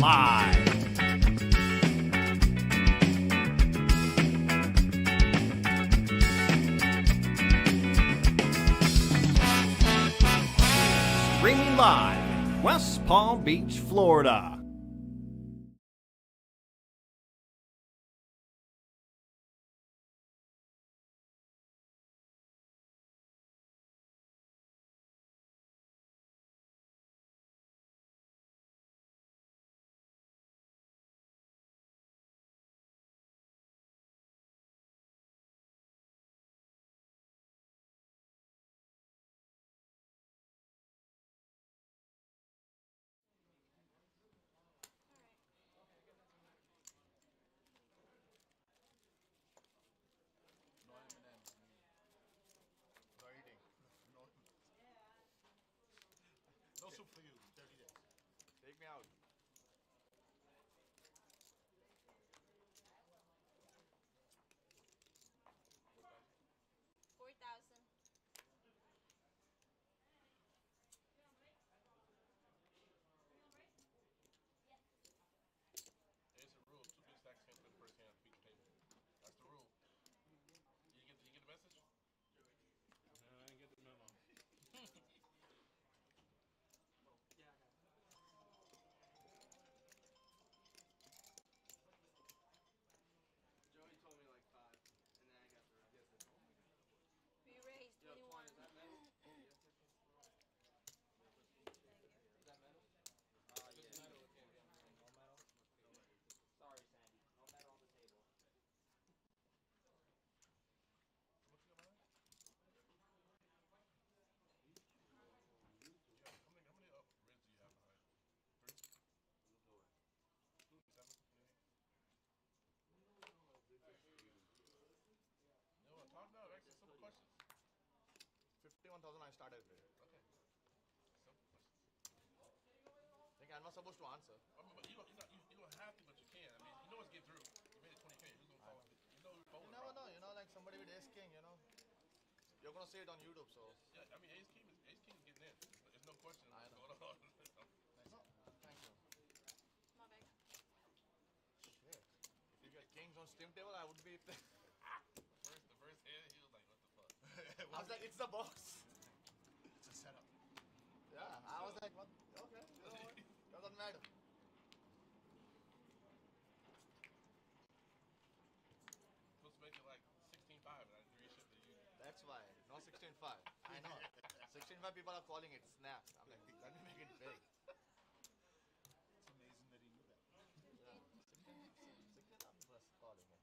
live. Streaming live in West Palm Beach, Florida. No soup for you, 30 days. Take me out. It's a rule. 2 big stacks can't spend the first hand at the pizza table. That's the rule. You get the message? No, I didn't get the memo. Joey told me like 5, and then I got the rest. We raised 21. Is that metal? Is that metal? If it's metal, it can't be on the table. No metal? Sorry, Sandy. No metal on the table. What you got behind? Yeah, how many ribs do you have behind? 3? 7? No, talk now. Ask some simple questions. 51,000 I started with. Okay. Simple questions. I think I'm not supposed to answer. I mean, but you don't have to, but you can. I mean, you know what's get through. You made it 20K. Who's gonna follow? You know who's following. You never know, like somebody with Ace King, You're gonna see it on YouTube, so. Yeah, I mean, Ace King is getting in. There's no question I what's know. going on. No, thank you. My bag. Shit. If you get Kings on Steam table, I would be. The first hand, he was like, what the fuck? I was like, it's the box. It's a setup. Yeah, I was like, what? Okay, you know what? Doesn't matter. Supposed to make it like 16.5, and I reshipped to you. That's why. No 16.5. I know. 16.5 people are calling it snap. I'm like, let me make it big. It's amazing that he knew that. Yeah. 16.5 people are calling it.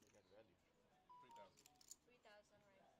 You get value. 3,000. 3,000, right?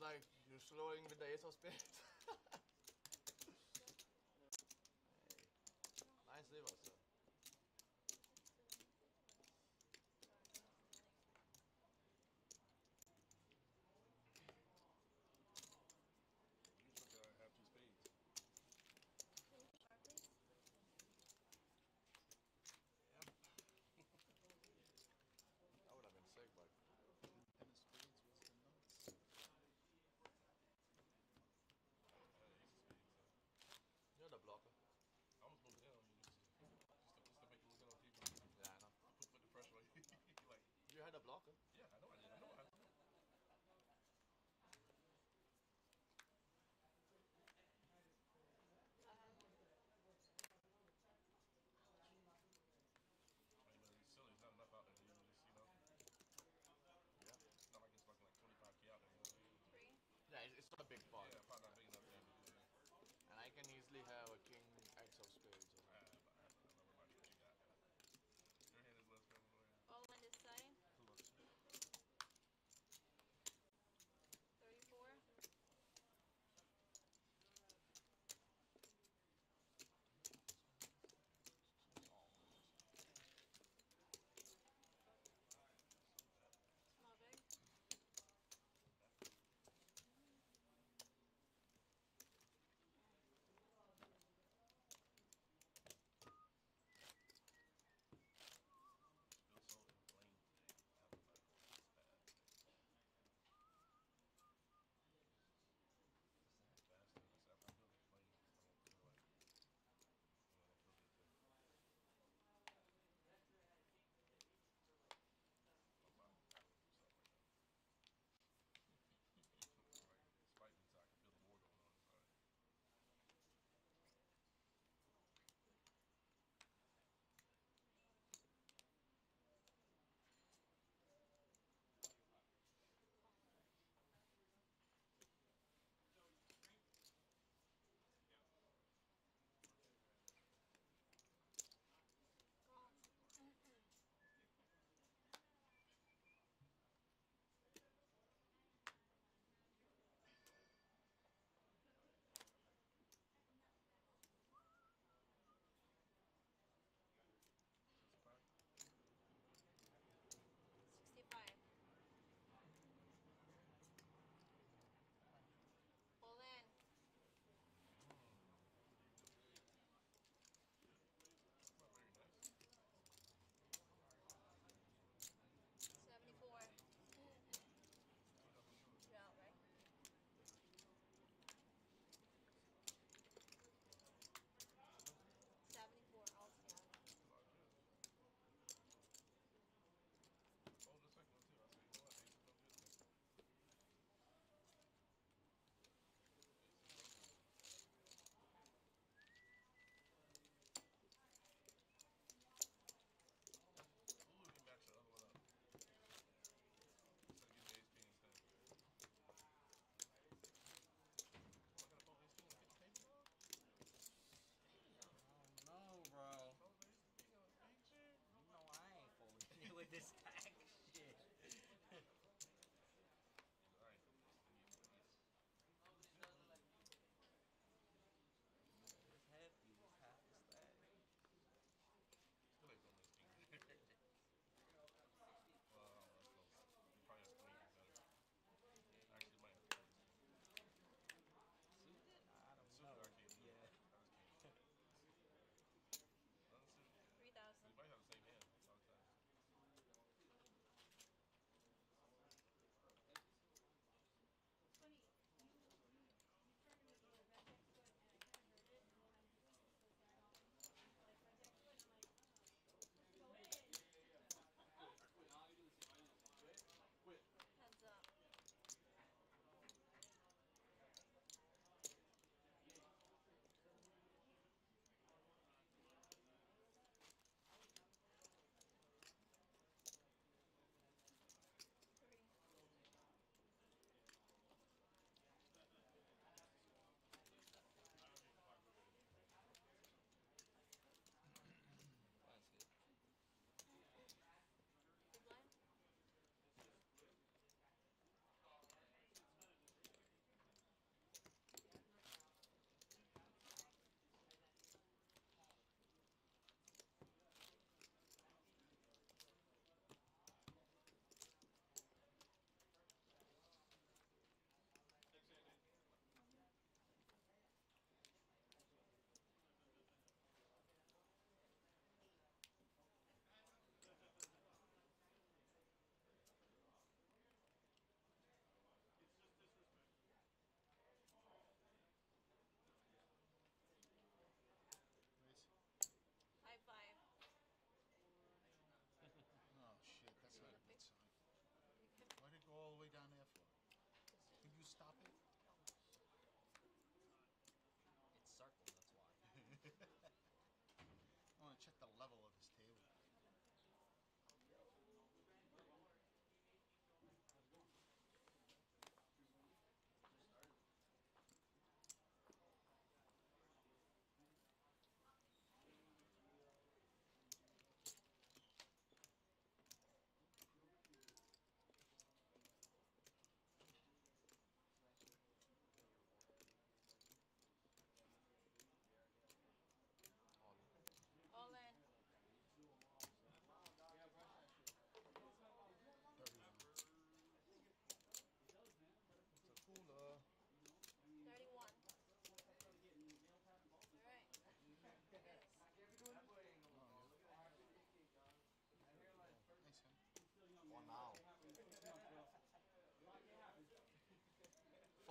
like, you're slowing with the ace of spades. Nice river, sir. You took have two spades. That would have been sick, but Ten of spades, what's the nuts? He's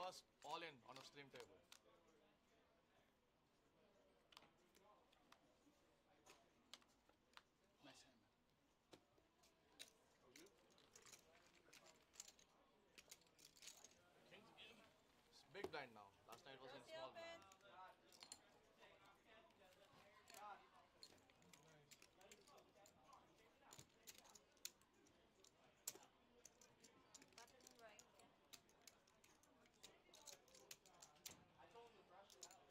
plus all in on a stream table. Nice hand, man. Oh, you? Kings again. It's big blind now. Last night it was in Chelsea small open. blind. Button right. I told him to brush it out.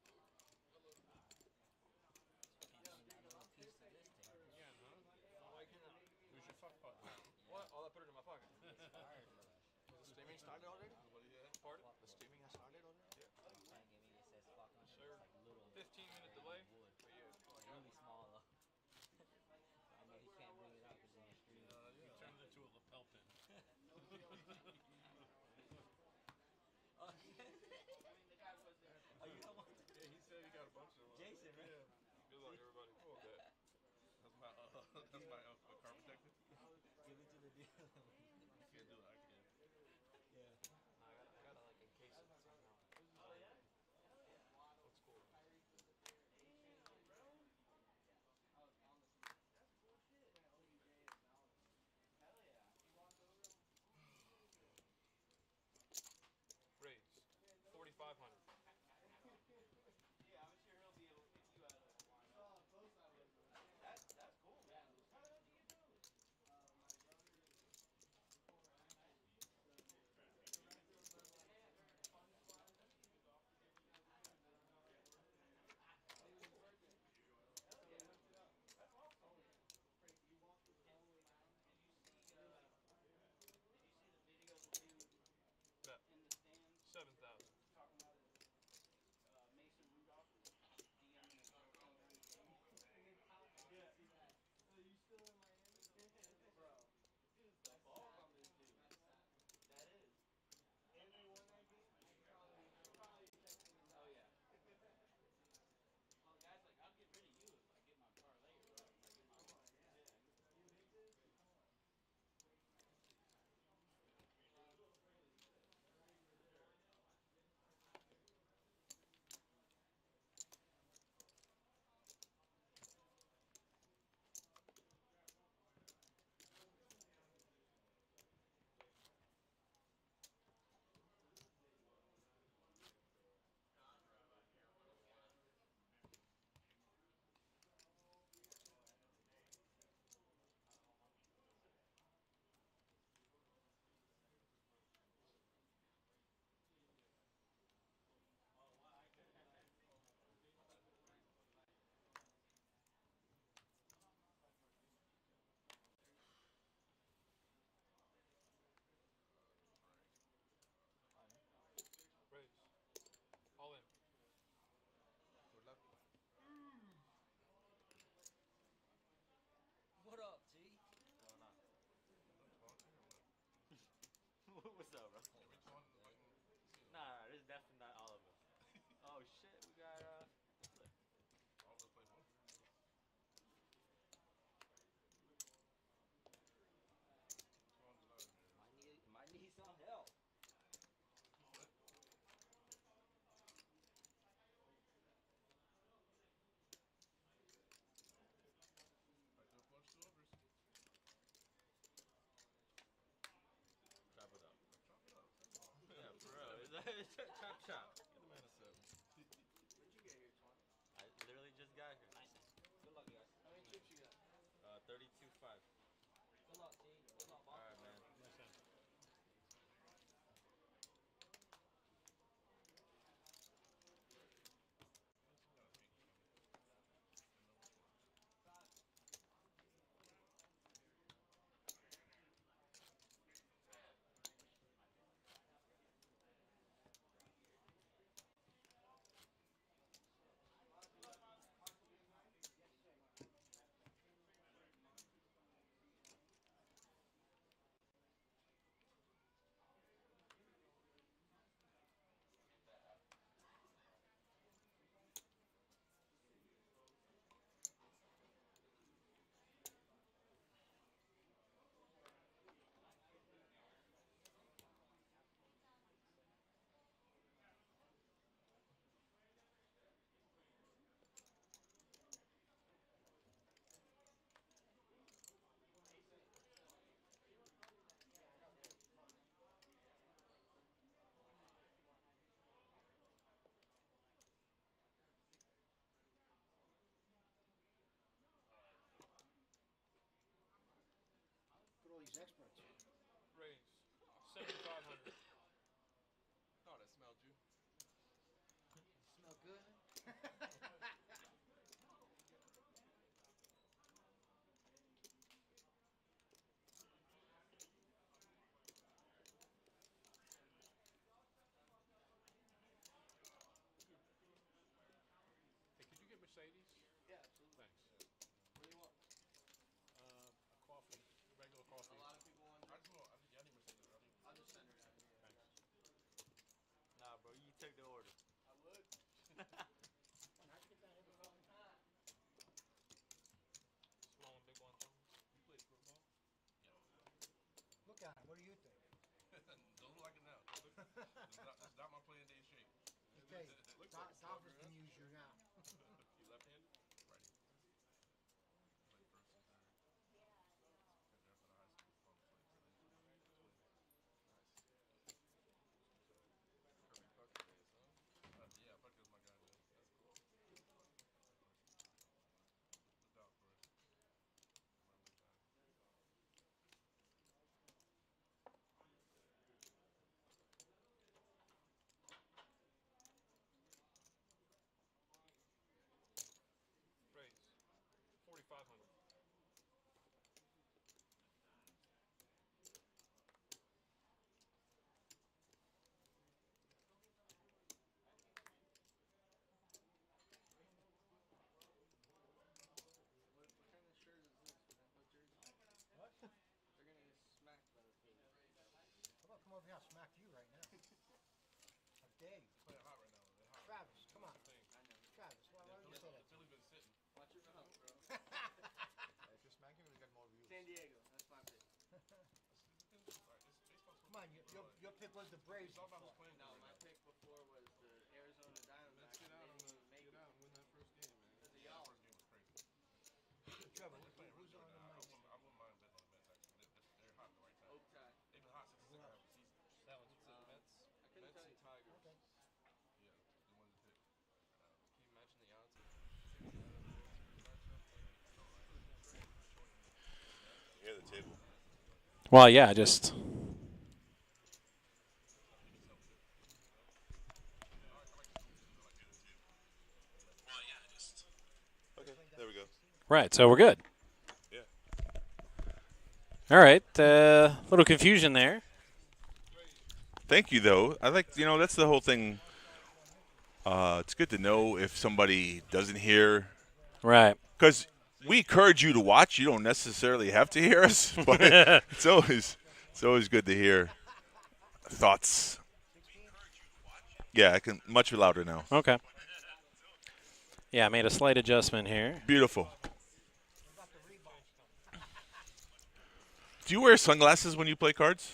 Again, huh? Why can't I? Where's your fuck button? What? Oh, I put it in my pocket. Expired for that. The streaming started already? Nobody yet? Pardon? The streaming has started already? You can't give me, it says fuck on it. Sure. It's like little 15-minute grainy delay. wood. But yeah. It's really small though. I know he can't bring it out because he's on stream. You turned it into a lapel pin. Oh, I mean, the guy was there. are you the one? Yeah, he said he got a bunch of them. Jason, right? Yeah. Good luck, everybody. Cool, good. That's my car protector. Give it to the dealer. You can't do that. I can't. Yeah. I gotta like encase it somehow. Oh, yeah? Looks cool. Oh, it's on the street. That's bullshit. OBJ is valid. Hell yeah. He walked over him. Raise. 4,500. Yeah, I'm sure he'll be able to kick you out of the line. Oh, close I was. That's cool, man. How the hell did you get those? My brother Bet. in the stands 7,000. talking about his Mason Rudolph was DMing his girlfriend during the game. Yeah, see that. Are you still in Miami? Bro, dude, the balls on this dude. That is. And they won that game? Probably texting him. Oh, yeah. Well, the guy's like, I'll get rid of you if I get my parlay or if I get my money. Yeah. You hate this? Come on. Raise. All in. Good luck. What up, G? What's going on? What's up, bro? Which one? Fucking casino? Nah, this is definitely not all of us. Oh shit, we got flip. All of us play poker. Which one's another here? Might need some help. What? I do flush two overs. Chop it up. Chop it up. Yeah, for real. Chop chop. Get the man a 7. When'd you get here, Twan? I literally just got here. Good luck, guys. How many chips you got? 32.5. Good luck, G. Good luck, boss. All right, man. Nice hand. experts. Raise 7,500. Thought I smelled you. Smell good. Hey, could you get Mercedes? Yeah, absolutely. Thanks. What do you want? A coffee, regular coffee. A lot of people want. I need Mercedes. I'll just send her down here. Thanks. Nah, bro, you take the order. I would. How'd you get down here before? Small and big one. You play football? Look at him. What do you think? Don't look like it now. It's not my playing day shape. Okay, Dolphins can use you now. You left-handed? Righty. Played first and third. Got drafted out of high school from Kirby Pucker days, huh? Yeah, Pucker's my guy, man. That's cool. Looked out for us. Raise 4,500. What kind of shirt is this, man? What jersey? What? They're gonna get smacked by the Phillies. How about come over here? I'll smack you right now. How dare you? Playing hot right now. They're hot. Travis, come on. Thing. I know. Travis, why would you say that? The Phillies been sitting. Watch your mouth, bro. If you're smacking, we got more views. San Diego, that's my pick. Come on, your pick was the Braves. It's all about who's playing. No, my pick before was the Arizona Diamondbacks. Get out and and they didn't even make get it. out and win that first game, man. Because of y'all. First game was crazy. Trevor, They're playing who's really on good the now. mic? I wouldn't mind betting on the Mets actually. They're hot at the right time. Oak tie. They've been hot since the second half of the season. That one's the Mets. I couldn't tell you. Tigers. Okay. Yeah, they wanted to pick. Can you imagine the odds? Near the table. Well, yeah, just. Okay, there we go. Right, so we're good. Yeah. All right, little confusion there. Thank you, though. I like, that's the whole thing. It's good to know if somebody doesn't hear. Right. Because we encourage you to watch. You don't necessarily have to hear us, but it's always good to hear thoughts. Yeah, I can much louder now. Okay. Yeah, I made a slight adjustment here. Beautiful. Do you wear sunglasses when you play cards?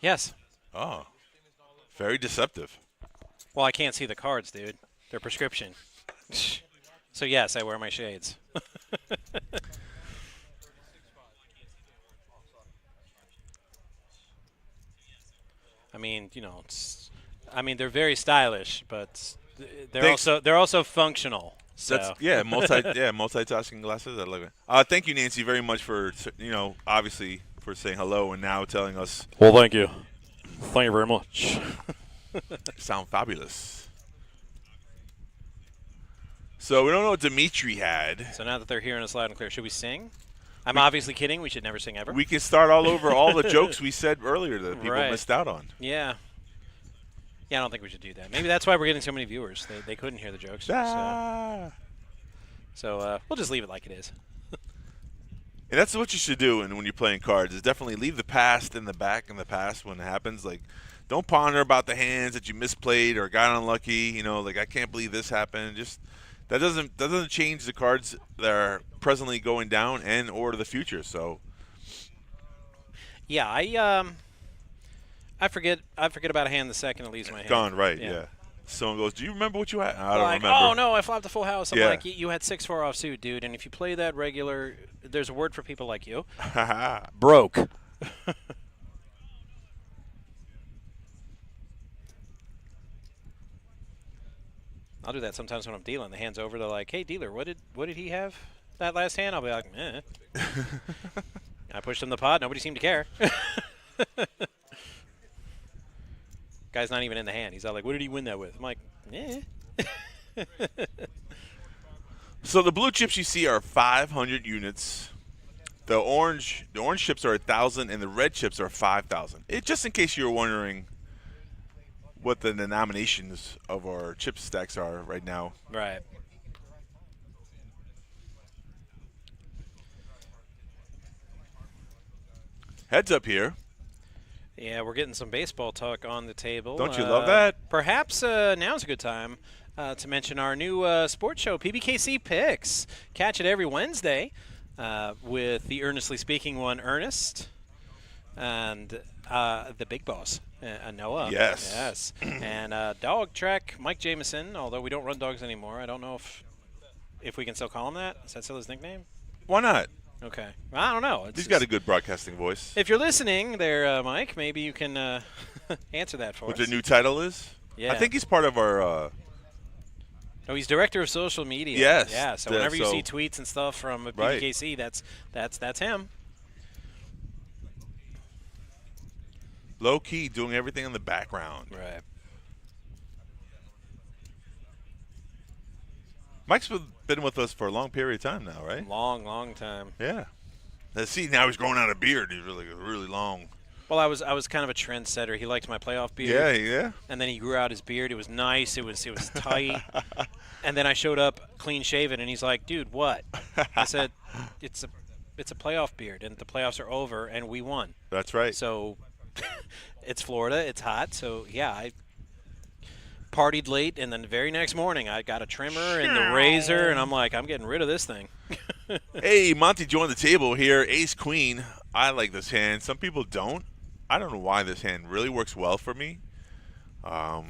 Yes. Oh, very deceptive. Well, I can't see the cards, dude. They're prescription. So, yes, I wear my shades. I mean, they're very stylish, but they're also functional. So. That's multitasking glasses. I love it. Thank you, Nancy, very much for obviously for saying hello and now telling us. Well, thank you. Thank you very much. Sound fabulous. So we don't know what Dimitri had. So now that they're hearing us loud and clear, should we sing? I'm obviously kidding. We should never sing ever. We can start all over all the jokes we said earlier that people missed out on. Yeah. Yeah, I don't think we should do that. Maybe that's why we're getting so many viewers. They couldn't hear the jokes. So we'll just leave it like it is. And that's what you should do when you're playing cards is definitely leave the past in the past when it happens. Like, don't ponder about the hands that you misplayed or got unlucky. Like, I can't believe this happened. Just that doesn't change the cards that are presently going down and or the future. So yeah, I forget about a hand the second it leaves my hand. Gone, right? Yeah. Someone goes, "Do you remember what you had?" I don't remember. Oh no, I flopped the full house. I'm Yeah. like, you had 6-4 offsuit, dude. And if you play that regular, there's a word for people like you. Broke. I'll do that sometimes when I'm dealing. The hand's over. They're like, "Hey, dealer, what did he have that last hand?" I'll be like, "Eh." I pushed him the pot. Nobody seemed to care. Guy's not even in the hand. He's all like, what did he win that with? I'm like, eh. So the blue chips you see are 500 units. The orange chips are 1,000, and the red chips are 5,000. Just in case you were wondering what the denominations of our chip stacks are right now. Right. Heads up here. Yeah, we're getting some baseball talk on the table. Don't you love that? Perhaps now's a good time to mention our new sports show, Pbkc Picks. Catch it every Wednesday with the Earnestly Speaking one, Ernest, and the big boss, Noah. Yes. Yes. And Dog Trek, Mike Jameson, although we don't run dogs anymore. I don't know if we can still call him that. Is that still his nickname? Why not? Okay. I don't know. He's got a good broadcasting voice. If you're listening there, Mike, maybe you can answer that for us. What the new title is? Yeah. I think he's part of our Oh, he's director of social media. Yes. Yeah. So whenever you see tweets and stuff from Pbkc, that's him. low key doing everything in the background. Right. Mike's been with us for a long period of time now, right? Long time. Yeah. Let's see, now he's growing out a beard. He's really long. Well, I was kind of a trendsetter. He liked my playoff beard. Yeah. And then he grew out his beard. It was nice. It was tight. And then I showed up clean shaven, and he's like, "Dude, what?" I said, "It's a playoff beard, and the playoffs are over, and we won." That's right. So it's Florida. It's hot. So yeah, I partied late, and then the very next morning I got a trimmer and the razor, and I'm like, I'm getting rid of this thing. Hey, Monty joined the table here. Ace Queen. I like this hand. Some people don't. I don't know why this hand really works well for me. I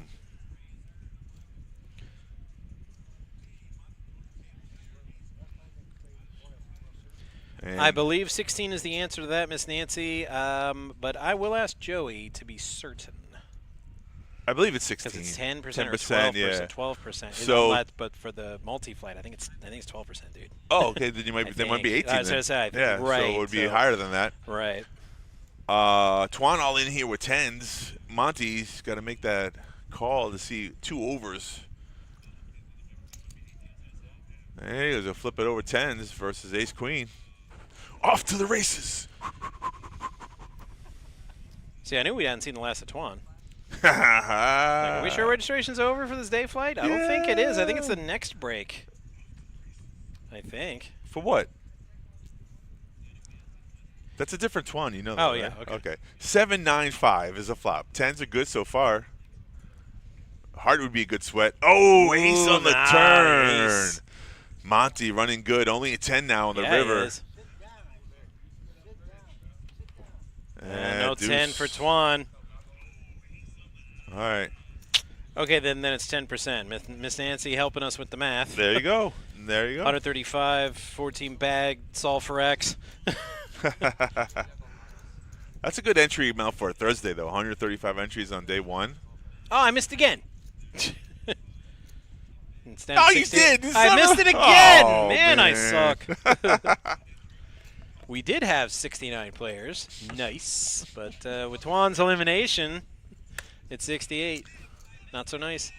believe 16 is the answer to that, Miss Nancy, but I will ask Joey to be certain. I believe it's 16. Because it's 10% or 10%, 12%. yeah. 12%. So, but for the multi-flight, I think it's 12%, dude. oh, okay. Then there might be 18. I was going to say, yeah, right. So it would be higher than that. Right. Twan all in here with 10s. Monty's got to make that call to see 2 overs. Hey, there's a flip it over 10s versus Ace Queen. Off to the races. See, I knew we hadn't seen the last of Twan. Like, Are we sure registration's over for this day flight? I don't think it is. I think it's the next break. I think. For what? That's a different Twan, you know that, Oh, right? yeah, okay. 7-9-5 is a flop. 10s are good so far. Heart would be a good sweat. Oh, ace on the turn. Monty running good. Only a 10 now on the river. He is. No deuce. 10 for Twan. All right. Okay, then it's 10%. Miss Nancy helping us with the math. There you go. There you go. 135, 14 bag, solve for X. That's a good entry amount for a Thursday, though. 135 entries on day 1. Oh, I missed again. Oh, you did. I missed it again. Oh, man, I suck. We did have 69 players. Nice. But with Twan's elimination, it's 68. Not so nice.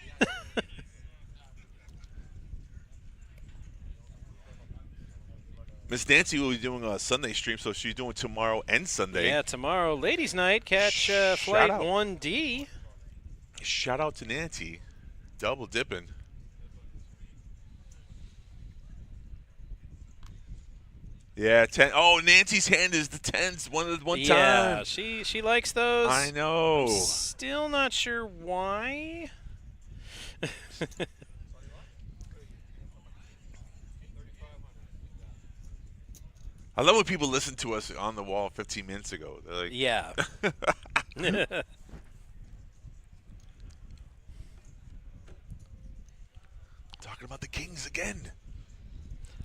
Miss Nancy will be doing a Sunday stream, so she's doing tomorrow and Sunday. Yeah, tomorrow, ladies' night, catch Flight 1D. Shout out to Nancy. Double dipping. Yeah, 10. Oh, Nancy's hand is the 10s one time. Yeah, she likes those. I know. Still not sure why. I love when people listen to us on the wall 15 minutes ago. They're like, yeah. Talking about the Kings again.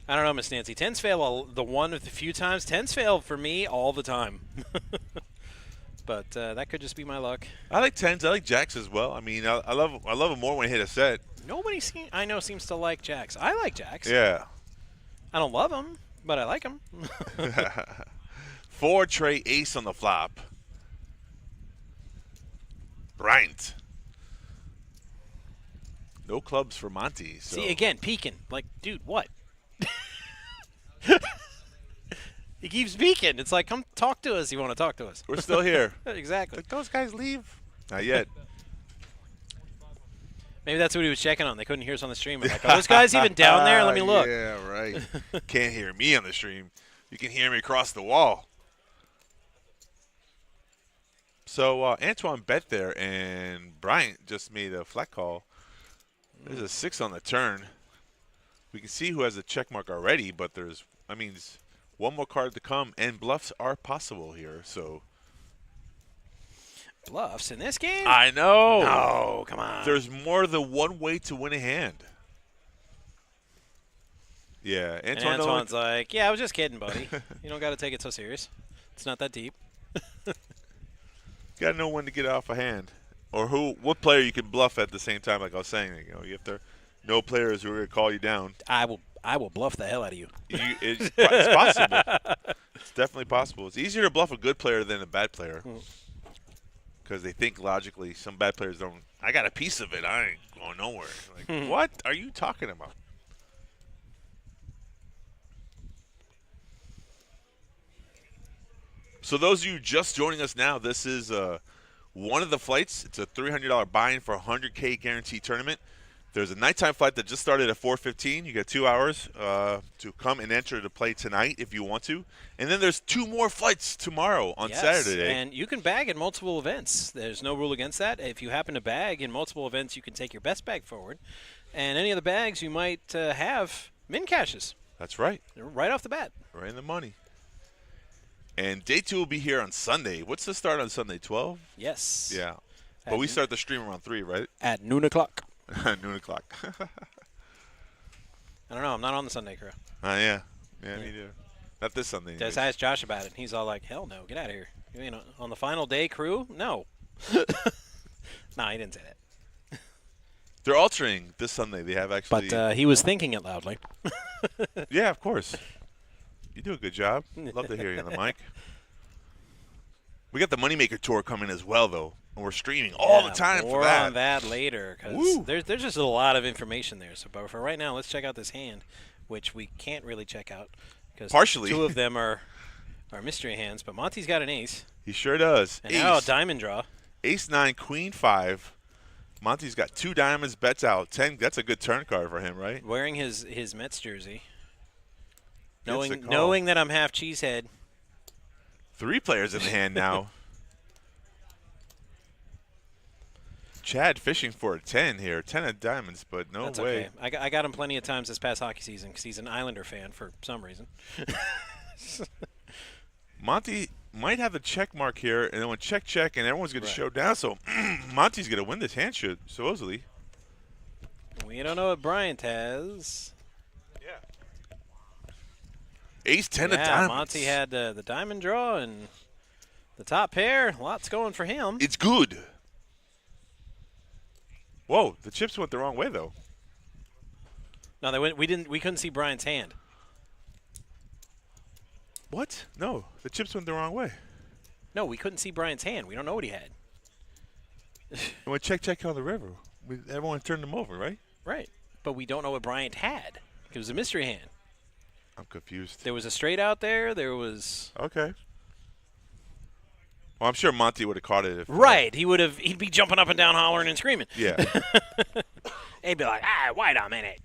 I don't know, Miss Nancy. 10s fail the one of the few times. 10s fail for me all the time. But that could just be my luck. I like 10s. I like jacks as well. I mean, I love them more when I hit a set. Nobody I know seems to like jacks. I like jacks. Yeah. I don't love them, but I like them. 4 tray ace on the flop. Bryant. No clubs for Monty. So. See, again, peeking. Like, dude, what? He keeps peeking. It's like, come talk to us. You want to talk to us. We're still here. Exactly. Like, those guys leave? Not yet. Maybe that's what he was checking on. They couldn't hear us on the stream. I'm like, are those guys even down there? Let me look. Yeah, right. Can't hear me on the stream. You can hear me across the wall. So Antoine bet there, and Bryant just made a flat call. There's a 6 on the turn. We can see who has a check mark already, but there's, one more card to come, and bluffs are possible here. So Bluffs in this game? I know. No, come on. There's more than one way to win a hand. Yeah, And Antoine's like, yeah, I was just kidding, buddy. You don't got to take it so serious. It's not that deep. Got to know when to get off a hand, or what player you can bluff at the same time. Like I was saying, you have to know players who are going to call you down. I will bluff the hell out of you. It's possible. It's definitely possible. It's easier to bluff a good player than a bad player because they think logically. Some bad players don't. I got a piece of it. I ain't going nowhere. Like, what are you talking about? So those of you just joining us now, this is one of the flights. It's a $300 buy-in for a 100K guarantee tournament. There's a nighttime flight that just started at 4:15. You get 2 hours to come and enter to play tonight if you want to. And then there's 2 more flights tomorrow on Saturday. And you can bag in multiple events. There's no rule against that. If you happen to bag in multiple events, you can take your best bag forward. And any of the bags you might have min caches. That's right. Right off the bat. Right in the money. And day 2 will be here on Sunday. What's the start on Sunday, 12? Yes. Yeah. But we start the stream around 3, right? At noon o'clock. Noon o'clock. I don't know. I'm not on the Sunday crew. Yeah. Yeah, me too. Not this Sunday. Just asked Josh about it. He's all like, hell no. Get out of here. You know, on the final day crew? No. No, he didn't say that. They're altering this Sunday. They have actually. But he was thinking it loudly. Yeah, of course. You do a good job. Love to hear you on the mic. We got the Moneymaker Tour coming as well, though. And we're streaming all the time for that. More on that later, because there's just a lot of information there. So, but for right now, let's check out this hand, which we can't really check out because partially 2 of them are mystery hands. But Monty's got an ace. He sure does. And now a diamond draw. Ace 9, Queen 5. Monty's got 2 diamonds, bets out 10. That's a good turn card for him, right? Wearing his Mets jersey. Knowing that I'm half cheesehead. 3 players in the hand now. Chad fishing for a 10 here. 10 of diamonds, but no That's way. Okay. I got him plenty of times this past hockey season because he's an Islander fan for some reason. Monty might have the check mark here, and then when check, and everyone's going to show down. So Monty's going to win this hand, supposedly. We don't know what Bryant has. Yeah. Ace 10 of diamonds. Monty had the diamond draw and the top pair. Lots going for him. It's good. Whoa, the chips went the wrong way though. No, they went. We couldn't see Bryant's hand. What? No, the chips went the wrong way. No, we couldn't see Bryant's hand. We don't know what he had. And when check on the river, everyone turned them over, right? Right, but we don't know what Bryant had. It was a mystery hand. I'm confused. There was a straight out there. There was. Okay. Well, I'm sure Monty would have caught it. If, right, he'd be jumping up and down, hollering and screaming. Yeah. He'd be like, wait a minute.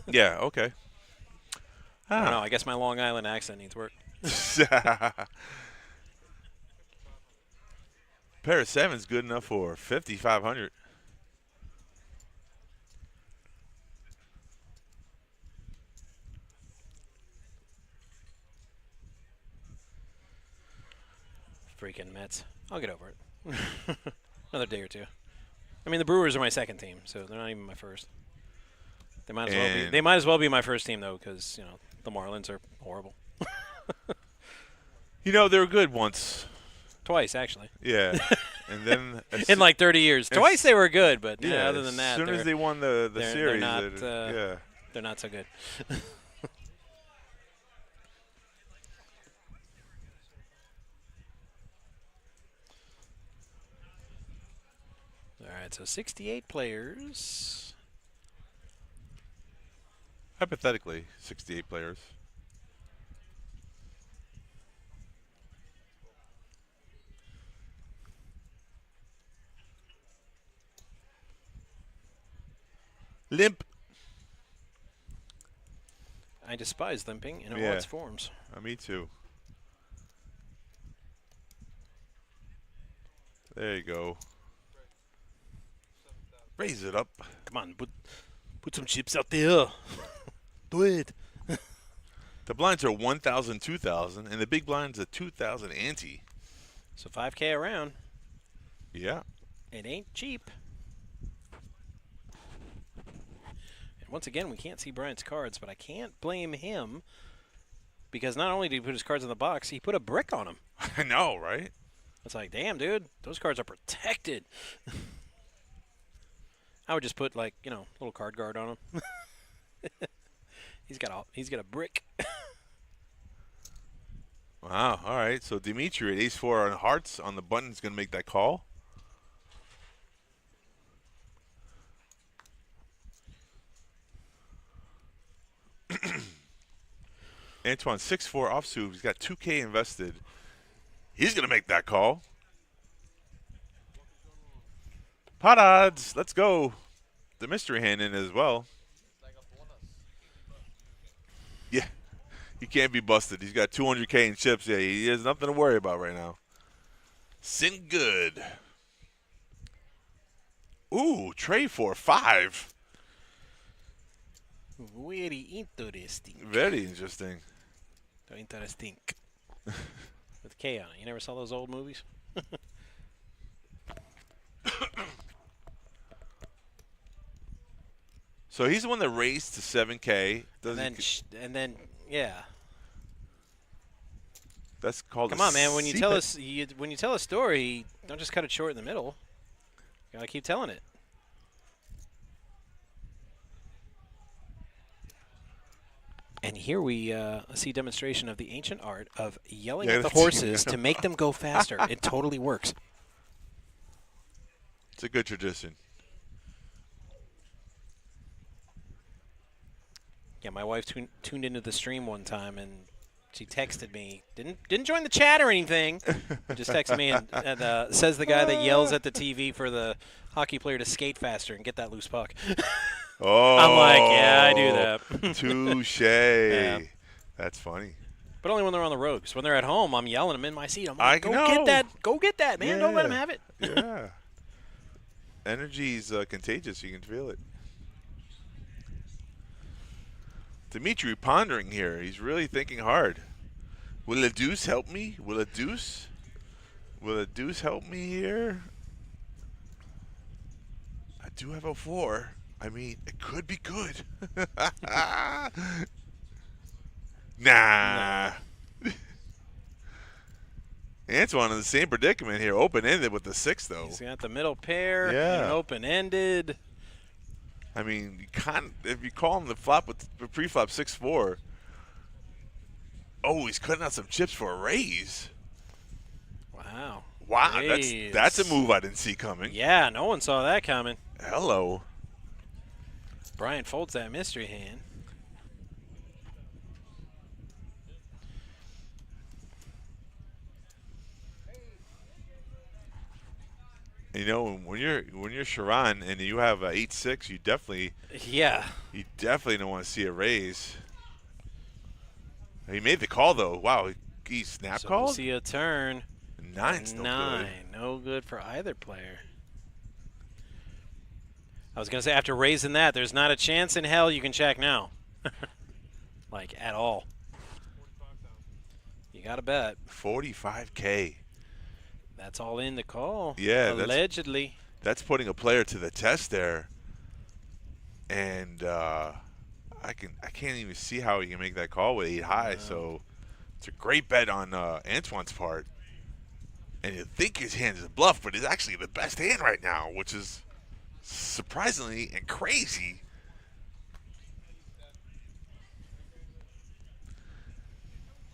Yeah, okay. I don't know. I guess my Long Island accent needs work. Pair of 7's good enough for 5,500. Freaking Mets. I'll get over it. Another day or 2. I mean, the Brewers are my second team, so they're not even my first. They might as well be. They might as well be my first team though, because the Marlins are horrible. They were good once. Twice, actually. Yeah, and then in like 30 years, twice they were good, but other than that, as soon as they won the series, they're not so good. right, so 68 players. Hypothetically, 68 players. Limp. I despise limping in all Yeah. its forms. Me too. There you go. Raise it up. Come on, put some chips out there. Do it. The blinds are 1,000, 2,000, and the big blind's a 2,000 ante. So 5K around. Yeah. It ain't cheap. And once again, we can't see Bryant's cards, but I can't blame him because not only did he put his cards in the box, he put a brick on them. I know, right? It's like, damn, dude, those cards are protected. I would just put, like, you know, a little card guard on him. He's got a brick. Wow. All right. So Dimitri at ace-4 on hearts on the button is going to make that call. Antoine 6-4 offsuit. He's got 2K invested. He's going to make that call. Pot odds. Let's go. The mystery hand in as well. Yeah. He can't be busted. He's got 200K in chips. Yeah, he has nothing to worry about right now. Sin good. Ooh, Trey for 5. Very interesting. Very interesting. Interesting. With K on it. You never saw those old movies? So he's the one that raised to 7K. And then, yeah. That's called. Come on, man. When you tell a story, don't just cut it short in the middle. You gotta keep telling it. And here we see demonstration of the ancient art of yelling at the horses to make them go faster. It totally works. It's a good tradition. Yeah, my wife tuned into the stream one time, and she texted me. Didn't join the chat or anything. Just texted me and says the guy that yells at the TV for the hockey player to skate faster and get that loose puck. Oh, I'm like, yeah, I do that. Touche. Yeah. That's funny. But only when they're on the road. Because when they're at home, I'm yelling them in my seat. I'm like, I go know. get that. Go get that, man. Yeah. Don't let them have it. Yeah. Energy's contagious. You can feel it. Dimitri pondering here. He's really thinking hard. Will a deuce help me? Will a deuce help me here? I do have a 4. I mean, it could be good. Nah. Antoine in the same predicament here. Open-ended with the 6, though. He's got the middle pair. Yeah. And open-ended. I mean, you can't, if you call him the flop with the pre-flop 6-4. Oh, he's cutting out some chips for a raise. Wow. Wow, Raise. that's a move I didn't see coming. Yeah, no one saw that coming. Hello. Brian folds that mystery hand. You know, when you're Sharon and you have 8-6, you definitely don't want to see a raise. He made the call though. Wow, he snap So called. we'll see a turn. 9's no 9. good. No good for either player. I was going to say, after raising that, there's not a chance in hell you can check now. Like, at all. You got to bet. 45K. That's all in the call. Yeah, allegedly. That's putting a player to the test there. And I can't even see how he can make that call with 8 high. No. So it's a great bet on Antoine's part. And you think his hand is a bluff, but it's actually the best hand right now, which is surprisingly and crazy.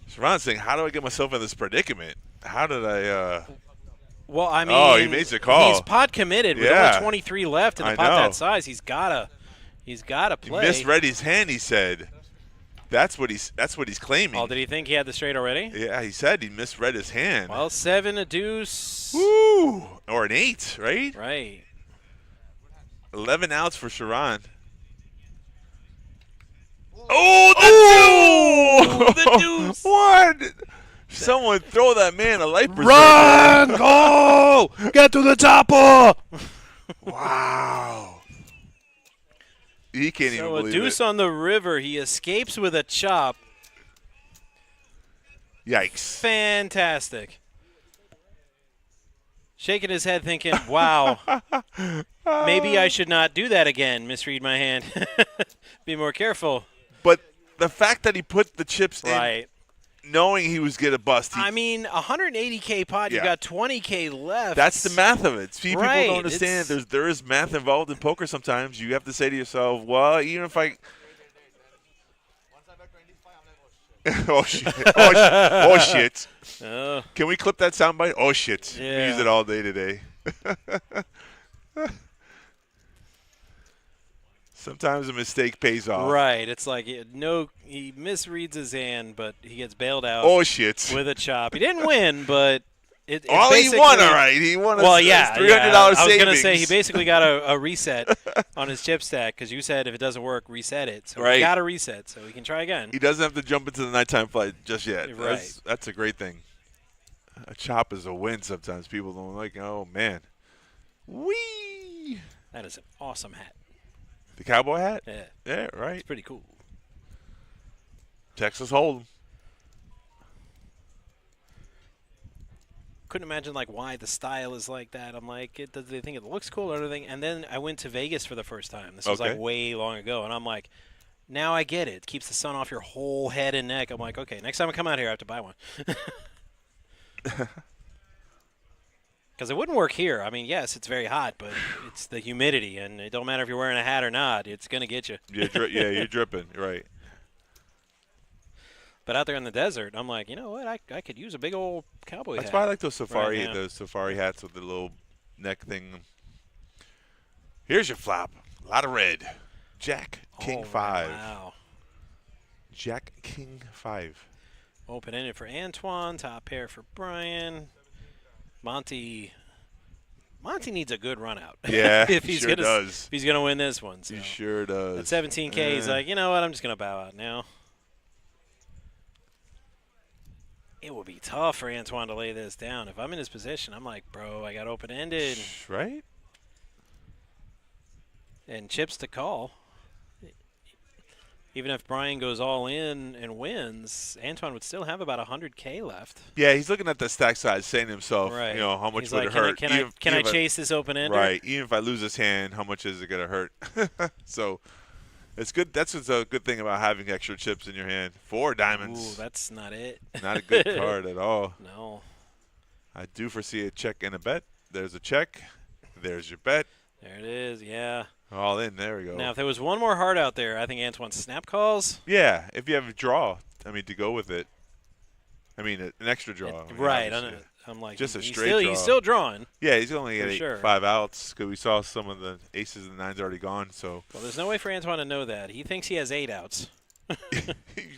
Sharon's saying, how do I get myself in this predicament? How did I Well, I mean, Oh, he makes a call. He's pot committed with Yeah. only 23 left in the I pot know. that size. He's gotta He play. misread his hand, he said. That's what he's claiming. Oh, did he think he had the straight already? Yeah, he said he misread his hand. Well, 7, a deuce. Woo! Or an 8, right? Right. 11 outs for Sharon. Oh, the deuce! What? Someone throw that man a life preserver. Run! Go! Get to the chopper! Wow. He can't even So a believe deuce it. on the river. He escapes with a chop. Yikes. Fantastic. Shaking his head thinking, wow, maybe I should not do that again. Misread my hand. Be more careful. But the fact that he put the chips Right. in, knowing he was going to bust. I mean, 180K pot, you Yeah. got 20K left. That's the math of it. See, Right, people don't understand. There is math involved in poker sometimes. You have to say to yourself, well, even if I – Once I bet 25, I'm like, oh shit. oh, shit. Oh, shit. Oh, Can we clip that soundbite? Oh, shit. We Yeah. use it all day today. Sometimes a mistake pays off. right. It's like, no, he misreads his hand, but he gets bailed out Oh, shit. with a chop. He didn't win, but it Well, he basically- won, all right. He won Well, his yeah, $300 yeah. savings. I was going to say he basically got a reset on his chip stack because you said if it doesn't work, reset it. So Right. he got a reset, so he can try again. He doesn't have to jump into the nighttime flight just yet. Right. That's a great thing. A chop is a win sometimes. People don't like, oh, man. Whee! That is an awesome hat. The cowboy hat? Yeah, Yeah, right. it's pretty cool. Texas Hold'em. Couldn't imagine like why the style is like that. I'm like, does they think it looks cool or anything? And then I went to Vegas for the first time. This was Okay. like way long ago, and I'm like, now I get it. It keeps the sun off your whole head and neck. I'm like, okay, next time I come out here, I have to buy one. Because it wouldn't work here. I mean, yes, it's very hot, but it's the humidity, and it don't matter if you're wearing a hat or not. It's going to get you. You're dripping. Right. But out there in the desert, I'm like, you know what? I could use a big old cowboy That's hat. why I like those safari now. hats with the little neck thing. Here's your flop. A lot of red. Jack King 5. Wow. Jack King 5. Open-ended for Antoine. Top pair for Brian. Monty needs a good run out. Yeah, if he he's sure gonna, does. If he's going to win this one. So. He sure does. At 17K, he's like, you know what? I'm just going to bow out now. It would be tough for Antoine to lay this down. If I'm in his position, I'm like, bro, I got open-ended. Right? And chips to call. Even if Brian goes all in and wins, Antoine would still have about 100K left. Yeah, he's looking at the stack size, saying to himself, Right. you know, how much He's would like, it hurt? Can I chase this open-ender? Right. Even if I lose this hand, how much is it going to hurt? So it's good. That's what's a good thing about having extra chips in your hand. 4 diamonds. Ooh, that's not it. Not a good card at all. No. I do foresee a check and a bet. There's a check. There's your bet. There it is, yeah. All in. There we go. Now, if there was one more heart out there, I think Antoine snap calls. Yeah, if you have a draw, I mean, to go with it. I mean, an extra draw. I mean, Right. obviously. I'm like, Just a he's straight still, draw. He's still drawing. Yeah, he's only For at sure. 5 outs because we saw some of the aces and nines already gone. So Well, there's no way for Antoine to know that. He thinks he has 8 outs. you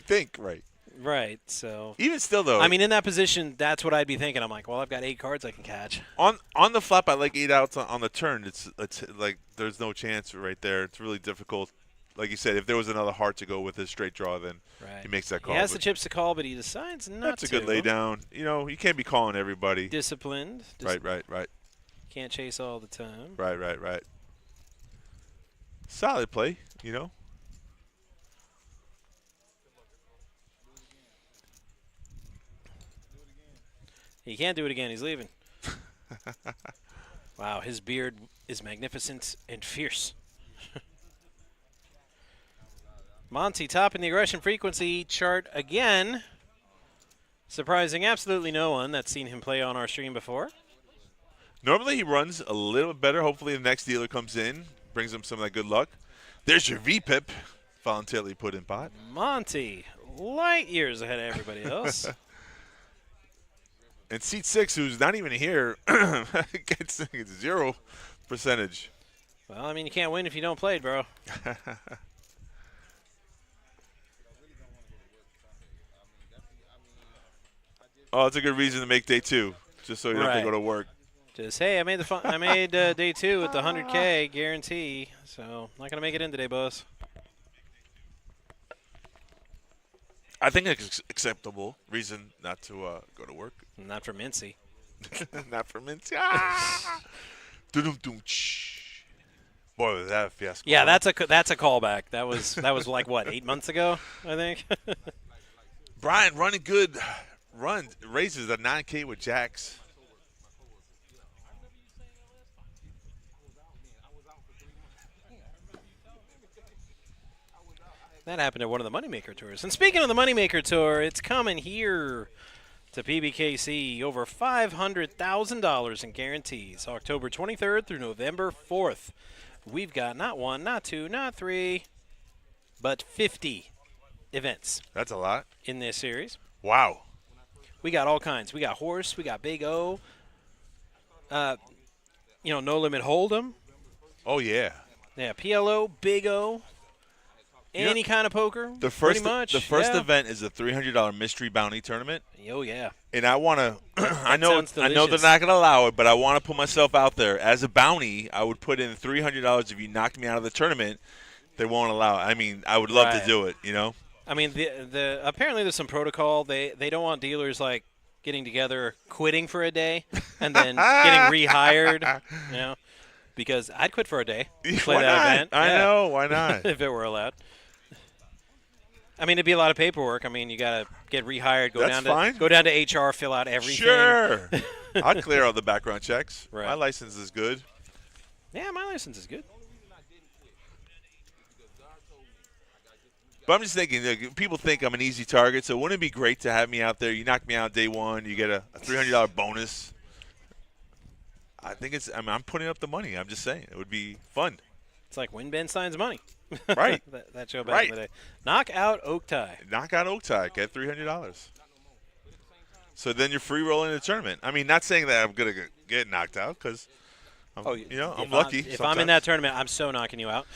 think, right? Right, so. Even still, though, I mean, in that position, that's what I'd be thinking. I'm like, well, I've got 8 cards I can catch. on the flop, I like 8 outs on the turn. It's like there's no chance right there. It's really difficult. Like you said, if there was another heart to go with his straight draw, then Right. he makes that call. He has but the chips to call, but he decides not that's to. a good lay down. You know, you can't be calling everybody. Disciplined. Right. Can't chase all the time. Right. Solid play, you know. He can't do it again. He's leaving. Wow, his beard is magnificent and fierce. Monty topping the aggression frequency chart again. Surprising absolutely no one that's seen him play on our stream before. Normally he runs a little bit better. Hopefully the next dealer comes in, brings him some of that good luck. There's your V-Pip, voluntarily put in pot. Monty, light years ahead of everybody else. And seat 6, who's not even here, gets 0 percentage. Well, I mean, you can't win if you don't play, bro. Oh, it's a good reason to make day 2, just so you don't have to go to work. Just, hey, I made day 2 with the 100K guarantee, so not gonna make it in today, boss. I think it's acceptable reason not to go to work. Not for Mincy. Not for Mincy. Ah! Boy, was that a fiasco. Yeah, that's a callback. That was like what, 8 months ago, I think. Brian running good. Raises the 9K with jacks. That happened at one of the Moneymaker tours. And speaking of the Moneymaker tour, it's coming here to Pbkc. Over $500,000 in guarantees. October 23rd through November 4th. We've got not 1, not 2, not 3, but 50 events. That's a lot. In this series. Wow. We got all kinds. We got horse. We got Big O. No limit hold'em. Oh yeah. Yeah, PLO, Big O. Any kind of poker. The first, pretty much. The first event is a $300 mystery bounty tournament. Oh yeah. And I want to. I know they're not going to allow it, but I want to put myself out there as a bounty. I would put in $300 if you knocked me out of the tournament. They won't allow it. I mean, I would love to do it. I mean, the apparently there's some protocol. They don't want dealers getting together, quitting for a day, and then getting rehired. Because I'd quit for a day. Play Why that not? event. I know. Why not? If it were allowed. I mean, it'd be a lot of paperwork. I mean, you got to get rehired, go down to HR, fill out everything. Sure. I'd clear all the background checks. Right. My license is good. Yeah, my license is good. But I'm just thinking, people think I'm an easy target, so wouldn't it be great to have me out there? You knock me out day 1, you get a $300 bonus. I think I'm putting up the money. I'm just saying. It would be fun. It's like when Ben signs money. Right. that show back in the day. Knockout Oak Tie. Knockout Oak Tie. Get $300. So then you're free rolling the tournament. I mean, not saying that I'm going to get knocked out because, I'm lucky. If I'm in that tournament, I'm so knocking you out.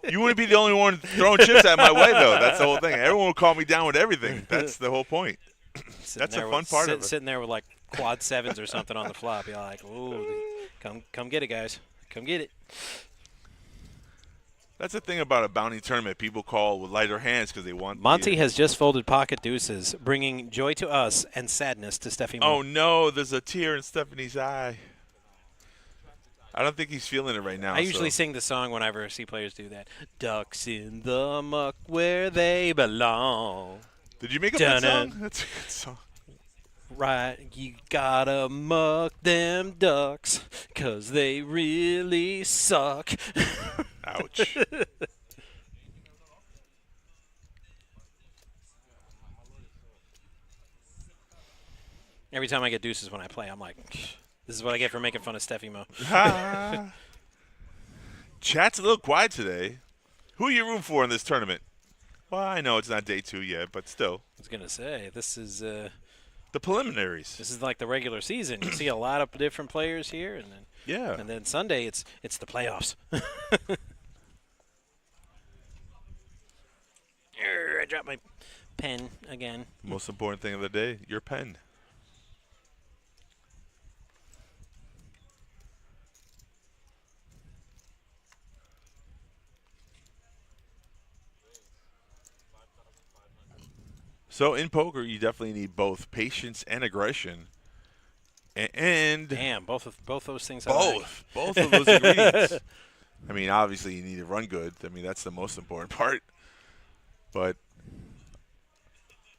You wouldn't be the only one throwing chips at my way, though. That's the whole thing. Everyone will call me down with everything. That's the whole point. That's a fun part of it. Sitting there with like quad 7s or something on the flop. You're like, ooh, come get it, guys. Come get it. That's the thing about a bounty tournament. People call with lighter hands because they want. Monty has just folded pocket deuces, bringing joy to us and sadness to Steffi. Oh no, there's a tear in Stephanie's eye. I don't think he's feeling it right now. I usually sing the song whenever I see players do that. Ducks in the muck where they belong. Did you make up that song? That's a good song. Right, you gotta muck them ducks, 'cause they really suck. Ouch. Every time I get deuces when I play, I'm like, this is what I get for making fun of Steffi Mo. Chat's a little quiet today. Who are you rooting for in this tournament? Well, I know it's not day 2 yet, but still. I was going to say, this is the preliminaries. This is like the regular season. You see a lot of different players here, and then and then Sunday it's the playoffs. I dropped my pen again. Most important thing of the day, your pen. So in poker, you definitely need both patience and aggression. And damn, both those things. Both of those ingredients. I mean, obviously, you need to run good. I mean, that's the most important part. But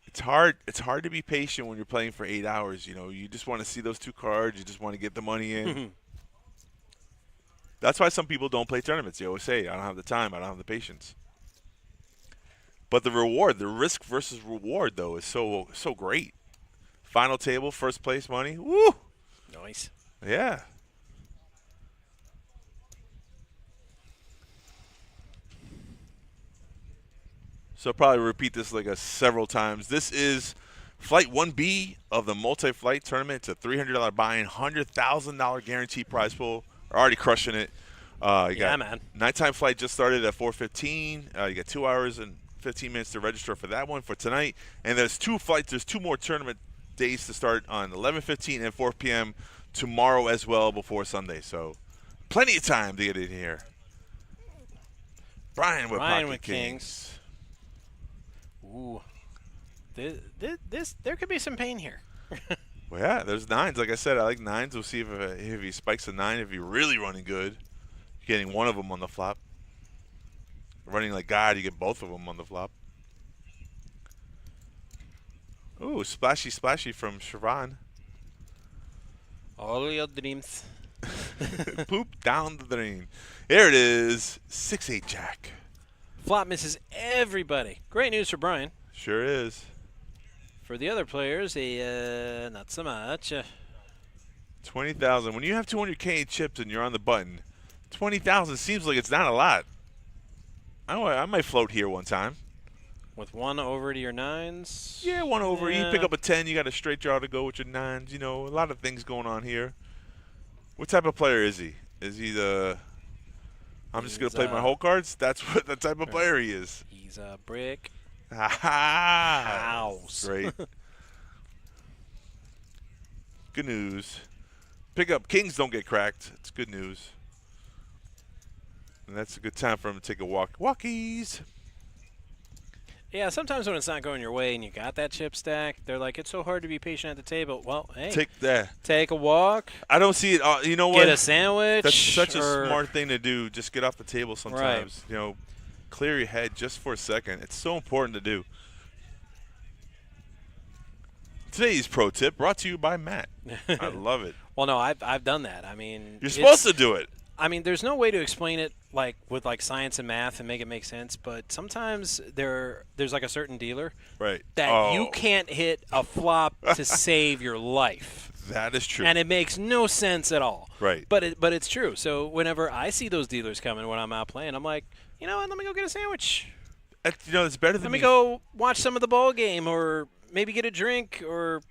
it's hard. It's hard to be patient when you're playing for 8 hours. You just want to see those 2 cards. You just want to get the money in. That's why some people don't play tournaments. They always say, "I don't have the time. I don't have the patience." But the reward, the risk versus reward, though, is so great. Final table, first place money. Woo! Nice. Yeah. So I'll probably repeat this several times. This is Flight 1B of the multi-flight tournament. It's a $300 buy-in, $100,000 guaranteed prize pool. Are already crushing it. You got man. Nighttime flight just started at 4:15. You got 2 hours and 15 minutes to register for that one for tonight. And there's 2 flights. There's 2 more tournament days to start on 11:15 and 4 p.m. tomorrow as well before Sunday. So plenty of time to get in here. Brian with Pocket Kings. Ooh. This there could be some pain here. Well, yeah, there's 9s. Like I said, I like 9s. We'll see if he spikes a 9, if he's really running good. Getting one of them on the flop. Running like God, you get both of them on the flop. Ooh, splashy from Siobhan. All your dreams. Poop down the drain. Here it is, 6-8 jack. Flop misses everybody. Great news for Brian. Sure is. For the other players, not so much. 20,000. When you have 200K chips and you're on the button, 20,000 seems like it's not a lot. I might float here one time. With 1 over to your 9s? Yeah, 1 over. Yeah. You pick up a 10, you got a straight draw to go with your 9s. You know, a lot of things going on here. What type of player is he? Is he the I'm just going to play my whole cards? That's what the type of player he is. He's a brick house. Great. Good news. Pick up. Kings don't get cracked. It's good news. And that's a good time for him to take a walk. Walkies. Yeah, sometimes when it's not going your way and you got that chip stack, they're like, it's so hard to be patient at the table. Well, hey, take a walk. I don't see it. You know what? Get a sandwich. That's such a smart thing to do. Just get off the table sometimes. Right. You know, clear your head just for a second. It's so important to do. Today's pro tip brought to you by Matt. I love it. Well, no, I've done that. I mean, you're supposed to do it. I mean, there's no way to explain it like with like science and math and make it make sense. But sometimes there's like a certain dealer that you can't hit a flop to save your life. That is true. And it makes no sense at all. Right. But it's true. So whenever I see those dealers coming when I'm out playing, I'm like, you know what? Let me go get a sandwich. You know, it's better than Let me go watch some of the ball game, or maybe get a drink, or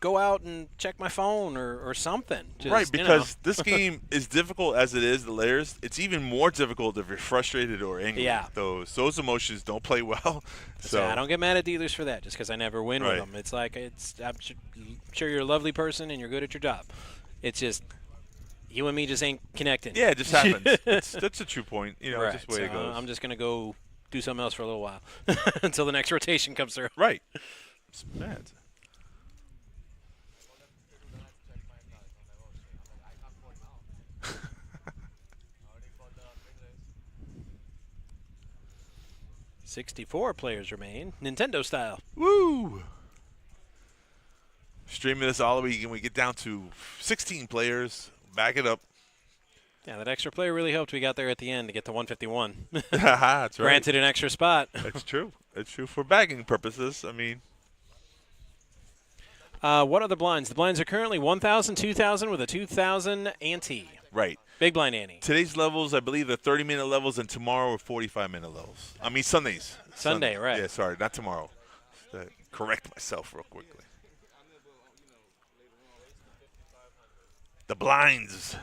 go out and check my phone or something. Just, right, because this game, as difficult as it is, the layers, it's even more difficult if you're frustrated or angry. Yeah. Those emotions don't play well. So I don't get mad at dealers for that just because I never win with them. It's like, I'm sure you're a lovely person and you're good at your job. It's just you and me just ain't connecting. Yeah, it just happens. That's a true point. You know, just the way it goes. I'm just going to go do something else for a little while until the next rotation comes through. Right. It's mad. $64 players remain, Nintendo style. Woo! Streaming this all the way, and we get down to 16 players. Back it up. Yeah, that extra player really helped. We got there at the end to get to 151. That's right. Granted an extra spot. That's true. It's true for bagging purposes. I mean. What are the blinds? The blinds are currently 1,000, 2,000 with a 2,000 ante. Right. Big blind ante. Today's levels, I believe, are 30-minute levels, and tomorrow are 45-minute levels. I mean, Sundays. Sunday, right. Yeah, sorry, not tomorrow. Correct myself real quickly. The blinds.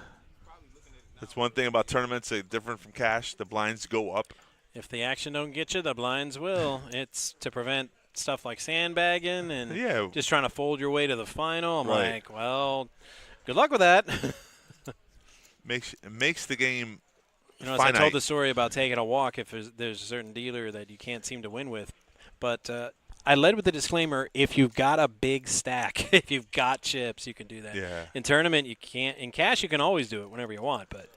That's one thing about tournaments, they're different from cash. The blinds go up. If the action don't get you, the blinds will. It's to prevent stuff like sandbagging and just trying to fold your way to the final. I'm like, well, good luck with that. Makes the game as I told the story about taking a walk if there's a certain dealer that you can't seem to win with. But I led with the disclaimer, if you've got a big stack, if you've got chips, you can do that. Yeah. In tournament, you can't. In cash, you can always do it whenever you want. But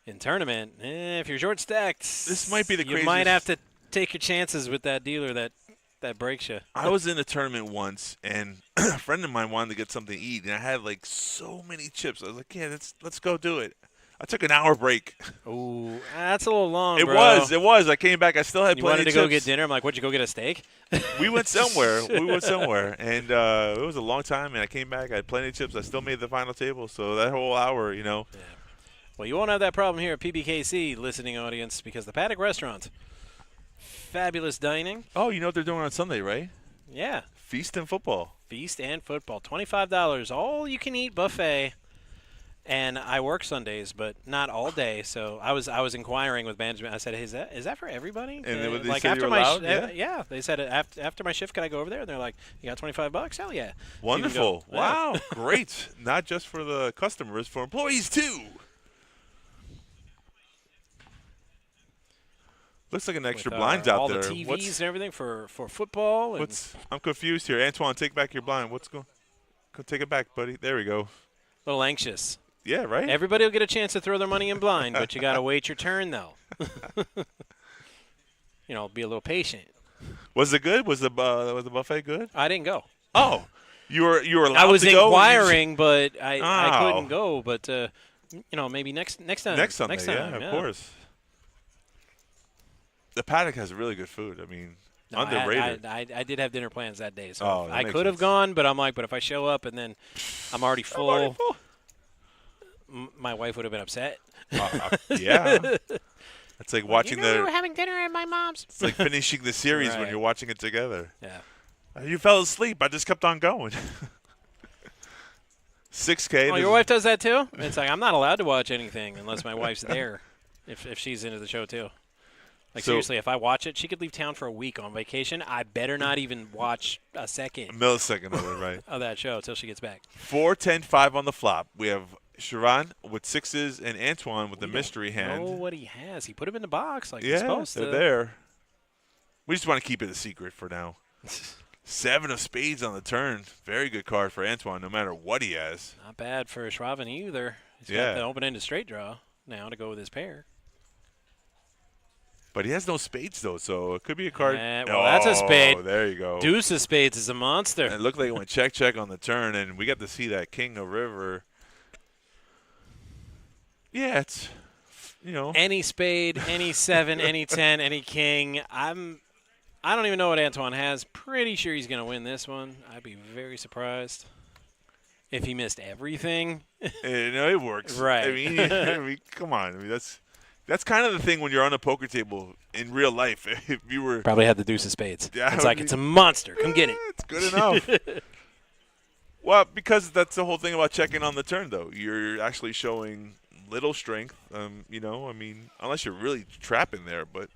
in tournament, if you're short stacked, this might be the craziest. You might have to take your chances with that dealer that breaks you. I was in a tournament once, and a friend of mine wanted to get something to eat, and I had like so many chips. I was like, yeah, let's go do it. I took an hour break. Ooh, that's a little long, It bro. was. I came back. I still had you plenty of chips. You wanted to go get dinner? I'm like, what'd you go get, a steak? We went somewhere. And it was a long time, and I came back. I had plenty of chips. I still made the final table, so that whole hour, you know. Yeah. Well, you won't have that problem here at PBKC, listening audience, because the Paddock Restaurant, fabulous dining. Oh, you know what they're doing on Sunday, right? Yeah. Feast and football. Feast and football. $25, all you can eat buffet. And I work Sundays, but not all day. So I was inquiring with management. I said, hey, is that for everybody? And they like said after you were my allowed? yeah, they said after my shift, can I go over there? And they're like, you got $25? Hell yeah. Wonderful. Yeah. Wow. Great. Not just for the customers, for employees too. Looks like an extra With, blinds out all there. the TVs and everything for football. And I'm confused here. Antoine, take back your blind. What's going? Go take it back, buddy. There we go. a little anxious. Yeah, right. Everybody will get a chance to throw their money in blind, but you got to wait your turn, though. Be a little patient. Was it good? Was the buffet good? I didn't go. Oh, you were allowed I was to go. inquiring, but I Oh. couldn't go. But maybe next time. Next Sunday, Next time, yeah, of course. The paddock has really good food. I mean, No, underrated. I did have dinner plans that day, so Oh, that I makes could have sense. gone. But I'm like, but if I show up and then I'm already full, Already full. My wife would have been upset. Yeah. It's like watching we were having dinner at my mom's. It's like finishing the series when Right. you're watching it together. Yeah. You fell asleep. I just kept on going. 6K. Oh, your wife does that too? It's like I'm not allowed to watch anything unless my wife's there. If she's into the show too. Like seriously, if I watch it, she could leave town for a week on vacation. I better not even watch a second millisecond of it, right? of that show until she gets back. 4, 10, 5 on the flop. We have Sharon with sixes and Antoine with the mystery hand. Oh, what he has. He put him in the box like Yeah, he's supposed they're to. there. We just want to keep it a secret for now. 7 of spades on the turn. Very good card for Antoine, no matter what he has. Not bad for Shravan either. He's Yeah. got the open-ended straight draw now to go with his pair. But he has no spades, though, so it could be a card. Well, that's a spade. There you go. Deuce of spades is a monster. And it looked like it went check, check on the turn, and we got to see that king of river. Yeah, it's, Any spade, any 7, any 10, any king. I don't even know what Antoine has. Pretty sure he's going to win this one. I'd be very surprised if he missed everything. It works. Right. I mean, come on. I mean, that's kind of the thing when you're on a poker table in real life. If you were Probably had the deuce of spades. Yeah, It's like, it's a monster. Come get it. It's good enough. Well, because that's the whole thing about checking on the turn, though. You're actually showing little strength. I mean, unless you're really trapping there, but.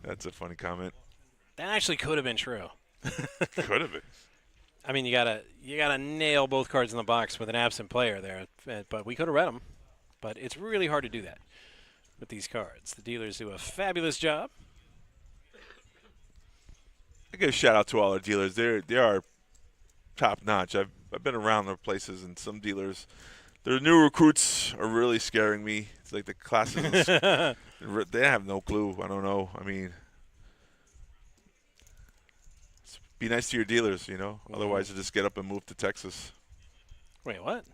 That's a funny comment. That actually could have been true. Could have been. I mean, you gotta nail both cards in the box with an absent player there, but we could have read them. But it's really hard to do that with these cards. The dealers do a fabulous job. I give a shout out to all our dealers. They are top notch. I've been around their places, and some dealers, their new recruits are really scaring me. It's like the classes, they have no clue. I don't know. I mean, be nice to your dealers, Otherwise, you just get up and move to Texas. Wait, what?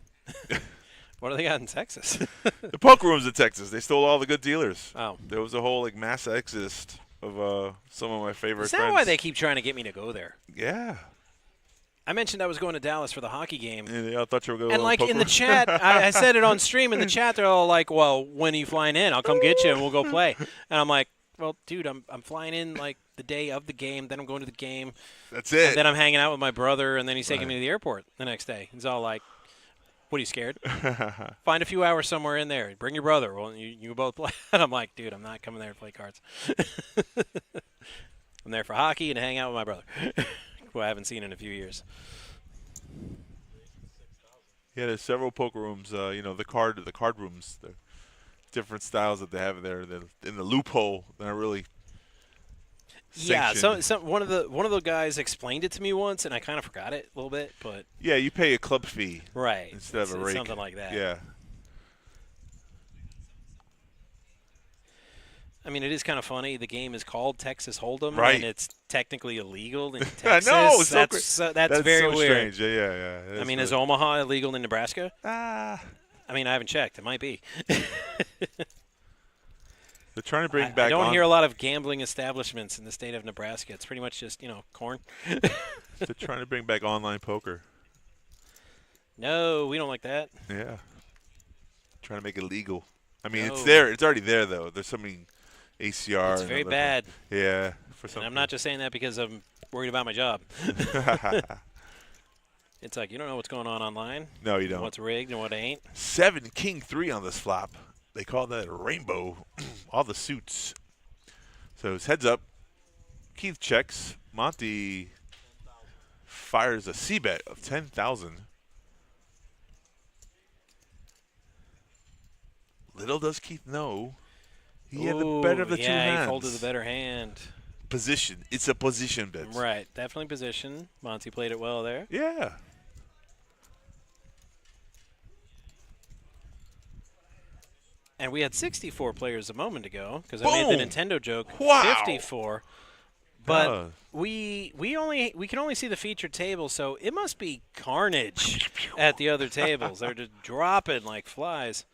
What do they got in Texas? The poker rooms in Texas, they stole all the good dealers. Oh. There was a whole mass exodus of some of my favorite Is that friends. why they keep trying to get me to go there? Yeah. I mentioned I was going to Dallas for the hockey game. Yeah, I thought you were going to And, go to like, in the poker chat, I said it on stream. In the chat, they're all like, well, when are you flying in? I'll come get you, and we'll go play. And I'm like, well, dude, I'm flying in, like, the day of the game. Then I'm going to the game. That's it. And then I'm hanging out with my brother, and then he's taking me to the airport the next day. He's all like, what, are you scared? Find a few hours somewhere in there. Bring your brother. Well, you both play. And I'm like, dude, I'm not coming there to play cards. I'm there for hockey and to hang out with my brother, who I haven't seen in a few years. Yeah, there's several poker rooms. The card rooms, the different styles that they have there. In the loophole, they're not really. Yeah, sanctioned. one of the guys explained it to me once, and I kind of forgot it a little bit, but Yeah, you pay a club fee right instead of a it's rake. something like that. Yeah. I mean, it is kind of funny. The game is called Texas Hold'em, Right. and it's technically illegal in I Texas. know. It's That's very so weird. strange. Yeah. I mean, is Omaha illegal in Nebraska? Ah. I mean, I haven't checked. It might be. They're trying to bring I back. don't hear a lot of gambling establishments in the state of Nebraska. It's pretty much just corn. They're trying to bring back online poker. No, we don't like that. Yeah. Trying to make it legal. I mean, it's No. there. It's already there, though. There's something ACR. It's and very other- bad. Yeah. For some. And I'm not just saying that because I'm worried about my job. It's like you don't know what's going on online. No, you don't. What's rigged and what ain't. 7 King 3 on this flop. They call that a rainbow. All the suits. So it's heads up. Keith checks. Monty fires a C bet of 10,000. Little does Keith know he had the better of the two hands. Yeah, he folded the better hand. Position. It's a position bet. Right, definitely position. Monty played it well there. Yeah. And we had 64 players a moment ago because I made the Boom! Nintendo joke. Wow! 54. But Oh. we can only see the featured table, so it must be carnage at the other tables. They're just dropping like flies.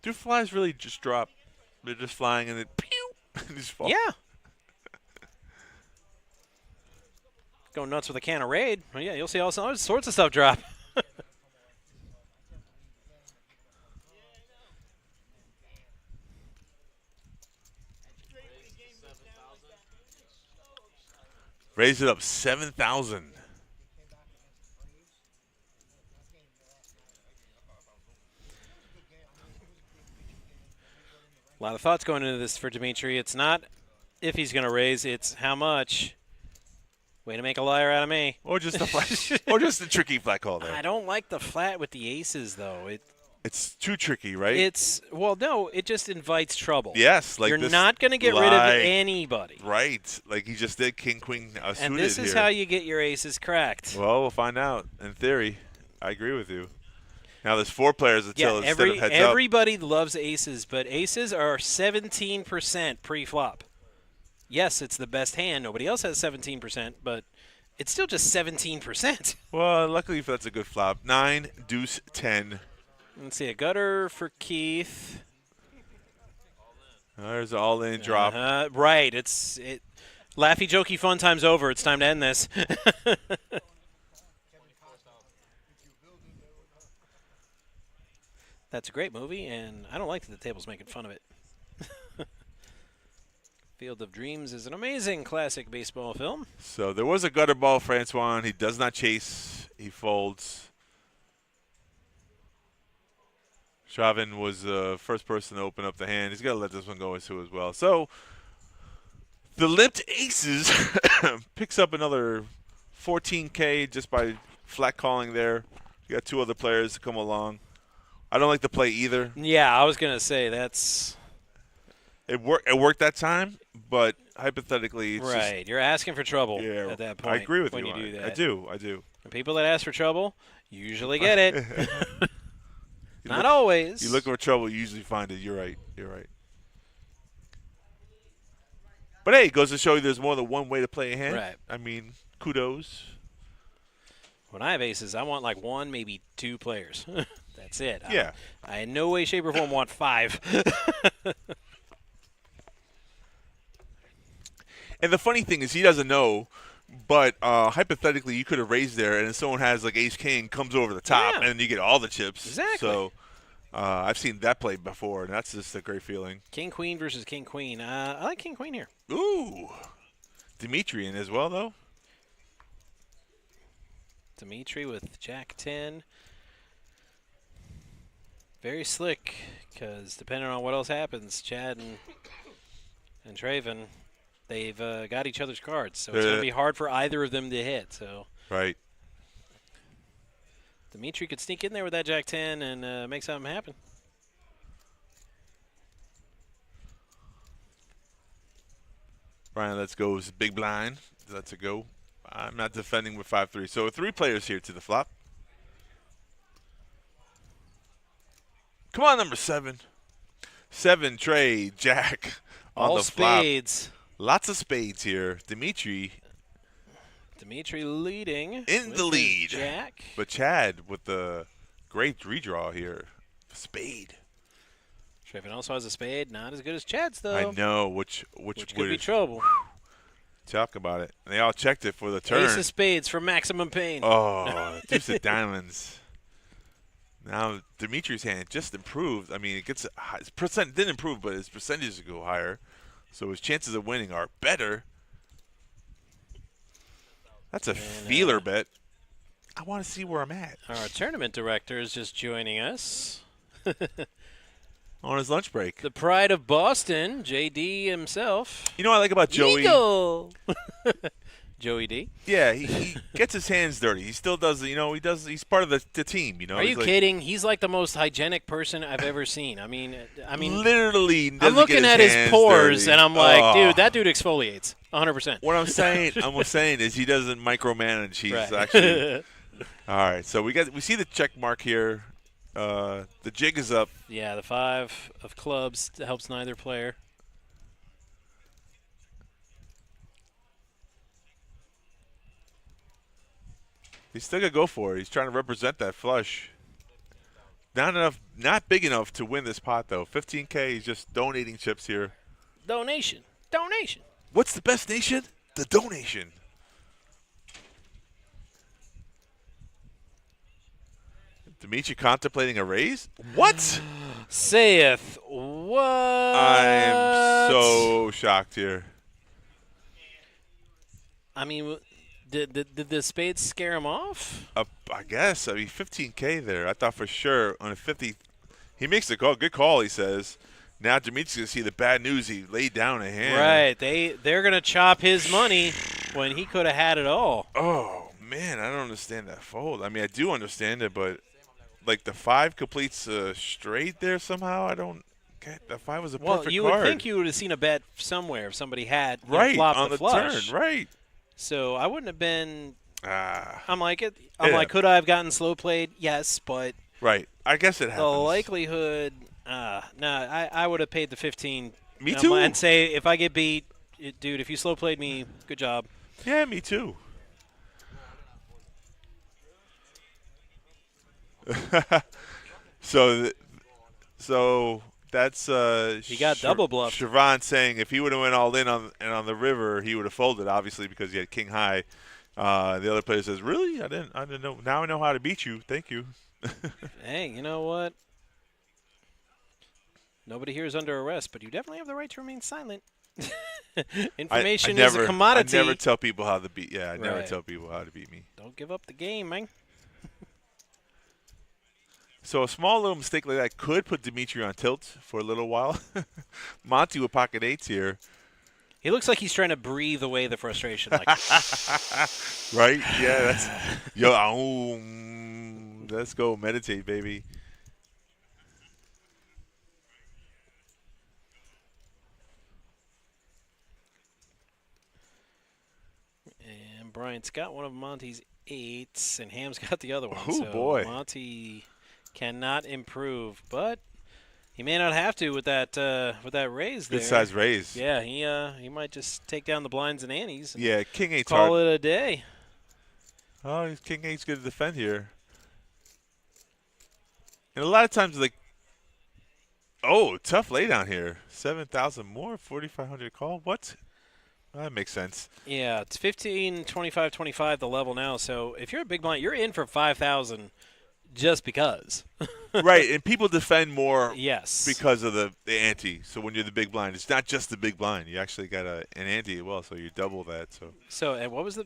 Do flies really just drop? They're just flying and then pew, and just fall. Yeah. Go nuts with a can of Raid. Well, yeah, you'll see all sorts of stuff drop. Raise it up 7,000. A lot of thoughts going into this for Dimitri. It's not if he's going to raise, it's how much. Way to make a liar out of me. Or just a flat, or just a tricky flat call there. I don't like the flat with the aces, though. It's too tricky, right? No, it just invites trouble. Yes, like You're this not going to get rid of like- anybody. Right, like he just did King Queen suited And this is here. how you get your aces cracked. Well, we'll find out. In theory, I agree with you. Now there's 4 players until instead of heads up. everybody loves aces, but aces are 17% pre-flop. Yes, it's the best hand. Nobody else has 17%, but it's still just 17%. Well, luckily that's a good flop. 9, deuce, 10. Let's see, a gutter for Keith. There's an all-in drop. Right, laughy, jokey, fun time's over. It's time to end this. That's a great movie, and I don't like that the table's making fun of it. Field of Dreams is an amazing classic baseball film. So there was a gutter ball, Francois. He does not chase. He folds. Chauvin was the first person to open up the hand. He's got to let this one go too as well. So the limped aces picks up another 14K just by flat calling there. You got 2 other players to come along. I don't like the play either. Yeah, I was going to say that's... It worked that time, but hypothetically, it's right. You're asking for trouble yeah, at that point. I agree with when you. you do that. I do. And people that ask for trouble usually get it. Not look, always. You look for trouble, you usually find it. You're right. You're right. But hey, it goes to show you there's more than one way to play a hand. Right. I mean, kudos. When I have aces, I want like 1, maybe 2 players. That's it. Yeah. I in no way, shape, or form want 5. And the funny thing is he doesn't know, but hypothetically you could have raised there, and if someone has like ace king comes over the top, Yeah. and then you get all the chips. Exactly. So I've seen that play before, and that's just a great feeling. King Queen versus King Queen. I like King Queen here. Ooh. Dimitri in as well, though. Dimitri with Jack 10. Very slick, because depending on what else happens, Chad and Traven, they've got each other's cards, so it's going to be hard for either of them to hit. So Right. Dimitri could sneak in there with that Jack 10 and make something happen. Brian, let's go. Is big blind. That's a go. I'm not defending with 5-3. So 3 players here to the flop. Come on, number 7. 7, Trey, Jack on All the flop. spades. Lots of spades here. Dimitri leading. in with the his lead. Jack. But Chad with the great redraw here. Spade. Traven also has a spade. Not as good as Chad's, though. I know. Which Which could would be trouble. talk about it. And they all checked it for the turn. Ace of spades for maximum pain. Oh, deuce of diamonds. Now Dimitri's hand just improved. I mean, it gets his percent didn't improve, but his percentages go higher, so his chances of winning are better. That's a feeler bet. I want to see where I'm at. Our tournament director is just joining us. On his lunch break. The pride of Boston, JD himself. You know what I like about Joey? Eagle. Joey D. Yeah, he gets his hands dirty. He still does, you know, he's part of the team, you know. Are you kidding? He's like the most hygienic person I've ever seen. I mean literally I'm looking at his pores dirty. and I'm like, dude, that dude exfoliates 100%. What I'm saying is he doesn't micromanage. He's right. actually all right. So we see the check mark here. The jig is up. Yeah, the 5 of clubs helps neither player. He's still gonna go for it. He's trying to represent that flush. Not big enough to win this pot though. 15K. He's just donating chips here. Donation. What's the best nation? The donation. Dimitri contemplating a raise? What? Saith what? I am so shocked here. I mean, did the spades scare him off? I guess. I mean, 15K there. I thought for sure on a 50. He makes a call. Good call, he says. Now Dimitri's going to see the bad news. He laid down a hand. Right. They're going to chop his money when he could have had it all. Oh, man. I don't understand that fold. I mean, I do understand it, but like the 5 completes straight there somehow. I don't get that 5 was a perfect Well, you card. would think you would have seen a bet somewhere if somebody had right on the flush. turn. Right. So I wouldn't have been. I'm like, Yeah. could I have gotten slow played? Yes, but Right. I guess it happens. the likelihood. I would have paid the 15. Me too. And say if I get beat, dude, if you slow played me, good job. Yeah, me too. So that's He got double bluffed. Siobhan saying if he would have went all in on the river, he would have folded, obviously because he had king high. The other player says, "Really? I didn't know. Now I know how to beat you. Thank you." Hey, you know what? Nobody here is under arrest, but you definitely have the right to remain silent. Information is a commodity. I never tell people how to beat. Yeah, I never Right. tell people how to beat me. Don't give up the game, man. So a small little mistake like that could put Dimitri on tilt for a little while. Monty with pocket 8s here. He looks like he's trying to breathe away the frustration. Like, right? Yeah, that's let's go meditate, baby. and Bryant's got one of Monty's 8s, and Ham's got the other one. Oh, so boy. Monty cannot improve, but he may not have to with that raise there. Good size raise. Yeah, he might just take down the blinds and antes. And Yeah, king 8's call hard. it a day. Oh, king 8's good to defend here. And a lot of times, like, tough laydown here. 7,000 more, 4,500 call. What? That makes sense. Yeah, it's 15, 25, 25 the level now. So if you're a big blind, you're in for 5,000 just because. Right, and people defend more Yes. because of the ante. So when you're the big blind, it's not just the big blind. You actually got an ante as well, so you double that. So and what was the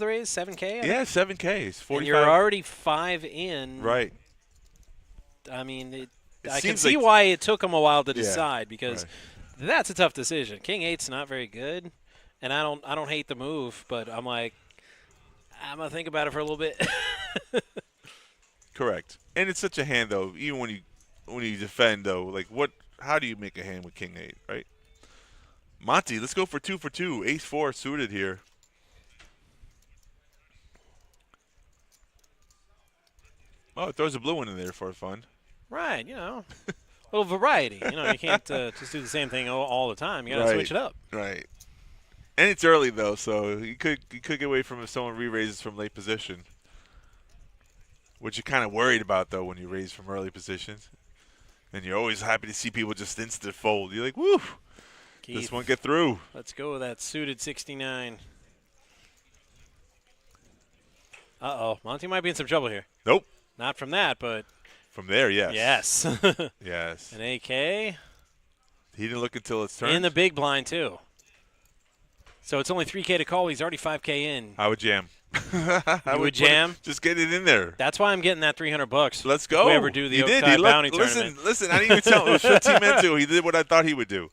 raise? 7K? Yeah, 7K. It's 45. And you're already 5 in. Right. I mean, It I can seems see like- why it took him a while to Yeah, decide because that's a tough decision. King 8's not very good, and I don't hate the move, but I'm like, I'm gonna think about it for a little bit. Correct. And it's such a hand, though. Even when you defend, though, like how do you make a hand with king 8, right? Monty, let's go for 2 for 2. Ace 4 suited here. Oh, it throws a blue one in there for fun. Right, a little variety. You can't just do the same thing all the time. You got to switch it up. Right. And it's early though, so you could get away from if someone re-raises from late position, which you're kind of worried about though when you raise from early positions, and you're always happy to see people just instant fold. You're like, woo, Keith, this one get through. Let's go with that suited 69. Monty might be in some trouble here. Nope. Not from that, but From there, yes. Yes. Yes. An AK. He didn't look until it's turned. In the big blind, too. So it's only 3K to call. He's already 5K in. I would jam. You would jam? Just get it in there. That's why I'm getting that $300. Let's go. If we ever do the He did. Okai He looked, Bounty listen, Tournament. listen, I didn't even tell him. It was 15 minutes ago. He did what I thought he would do.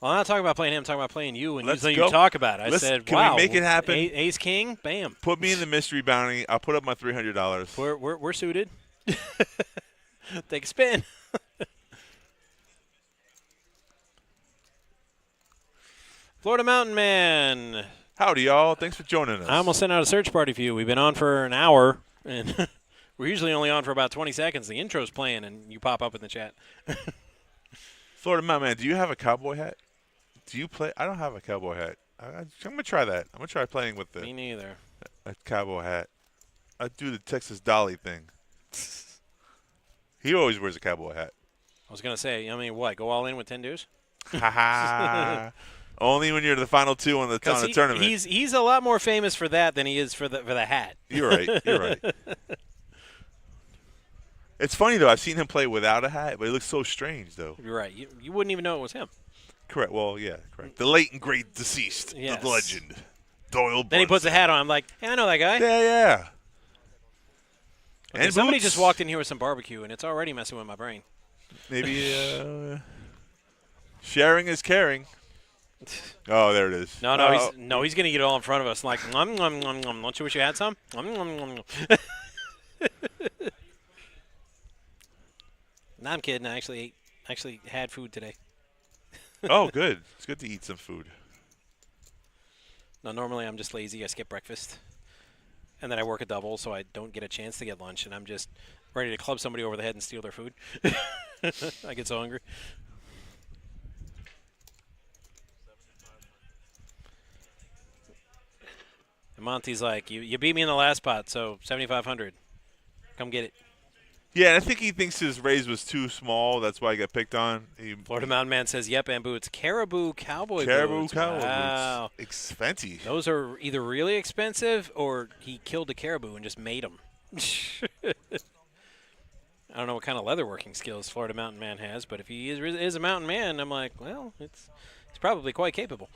Well, I'm not talking about playing him. I'm talking about playing you. And Let's usually go. you talk about it. I Listen, said, can wow. we make it happen? Ace King? Bam. Put me in the mystery bounty. I'll put up my $300. We're suited. Take a spin. Florida Mountain Man. Howdy, y'all. Thanks for joining us. I almost sent out a search party for you. We've been on for an hour, and we're usually only on for about 20 seconds. The intro's playing, and you pop up in the chat. Florida Mountain Man, do you have a cowboy hat? Do you play? I don't have a cowboy hat. I'm going to try that. I'm going to try playing with Me neither. a cowboy hat. I do the Texas Dolly thing. He always wears a cowboy hat. I was going to say, I mean, what, go all in with 10 dues? Ha ha. Only when you're the final two on the tournament. He's a lot more famous for that than he is for the hat. You're right. You're right. It's funny, though. I've seen him play without a hat, but it looks so strange, though. You're right. You wouldn't even know it was him. Correct. Well, yeah, correct. The late and great deceased, Yes. the legend, Doyle Then he puts a Brunson. hat on. I'm like, hey, I know that guy. Yeah, yeah. Okay, And somebody boots. just walked in here with some barbecue, and it's already messing with my brain. Maybe sharing is caring. Oh, there it is. No, he's gonna get it all in front of us. Like, don't you wish you had some? No, I'm kidding. I actually had food today. Oh, good. It's good to eat some food. No, normally I'm just lazy. I skip breakfast, and then I work a double, so I don't get a chance to get lunch, and I'm just ready to club somebody over the head and steal their food. I get so hungry. And Monty's like, you beat me in the last pot, so 7,500. Come get it. Yeah, and I think he thinks his raise was too small. That's why he got picked on. Florida Mountain Man says, yep, and boots. Caribou cowboy boots. Wow. Boots. Expensive. Those are either really expensive or he killed a caribou and just made them. I don't know what kind of leatherworking skills Florida Mountain Man has, but if he is a mountain man, I'm like, well, it's probably quite capable.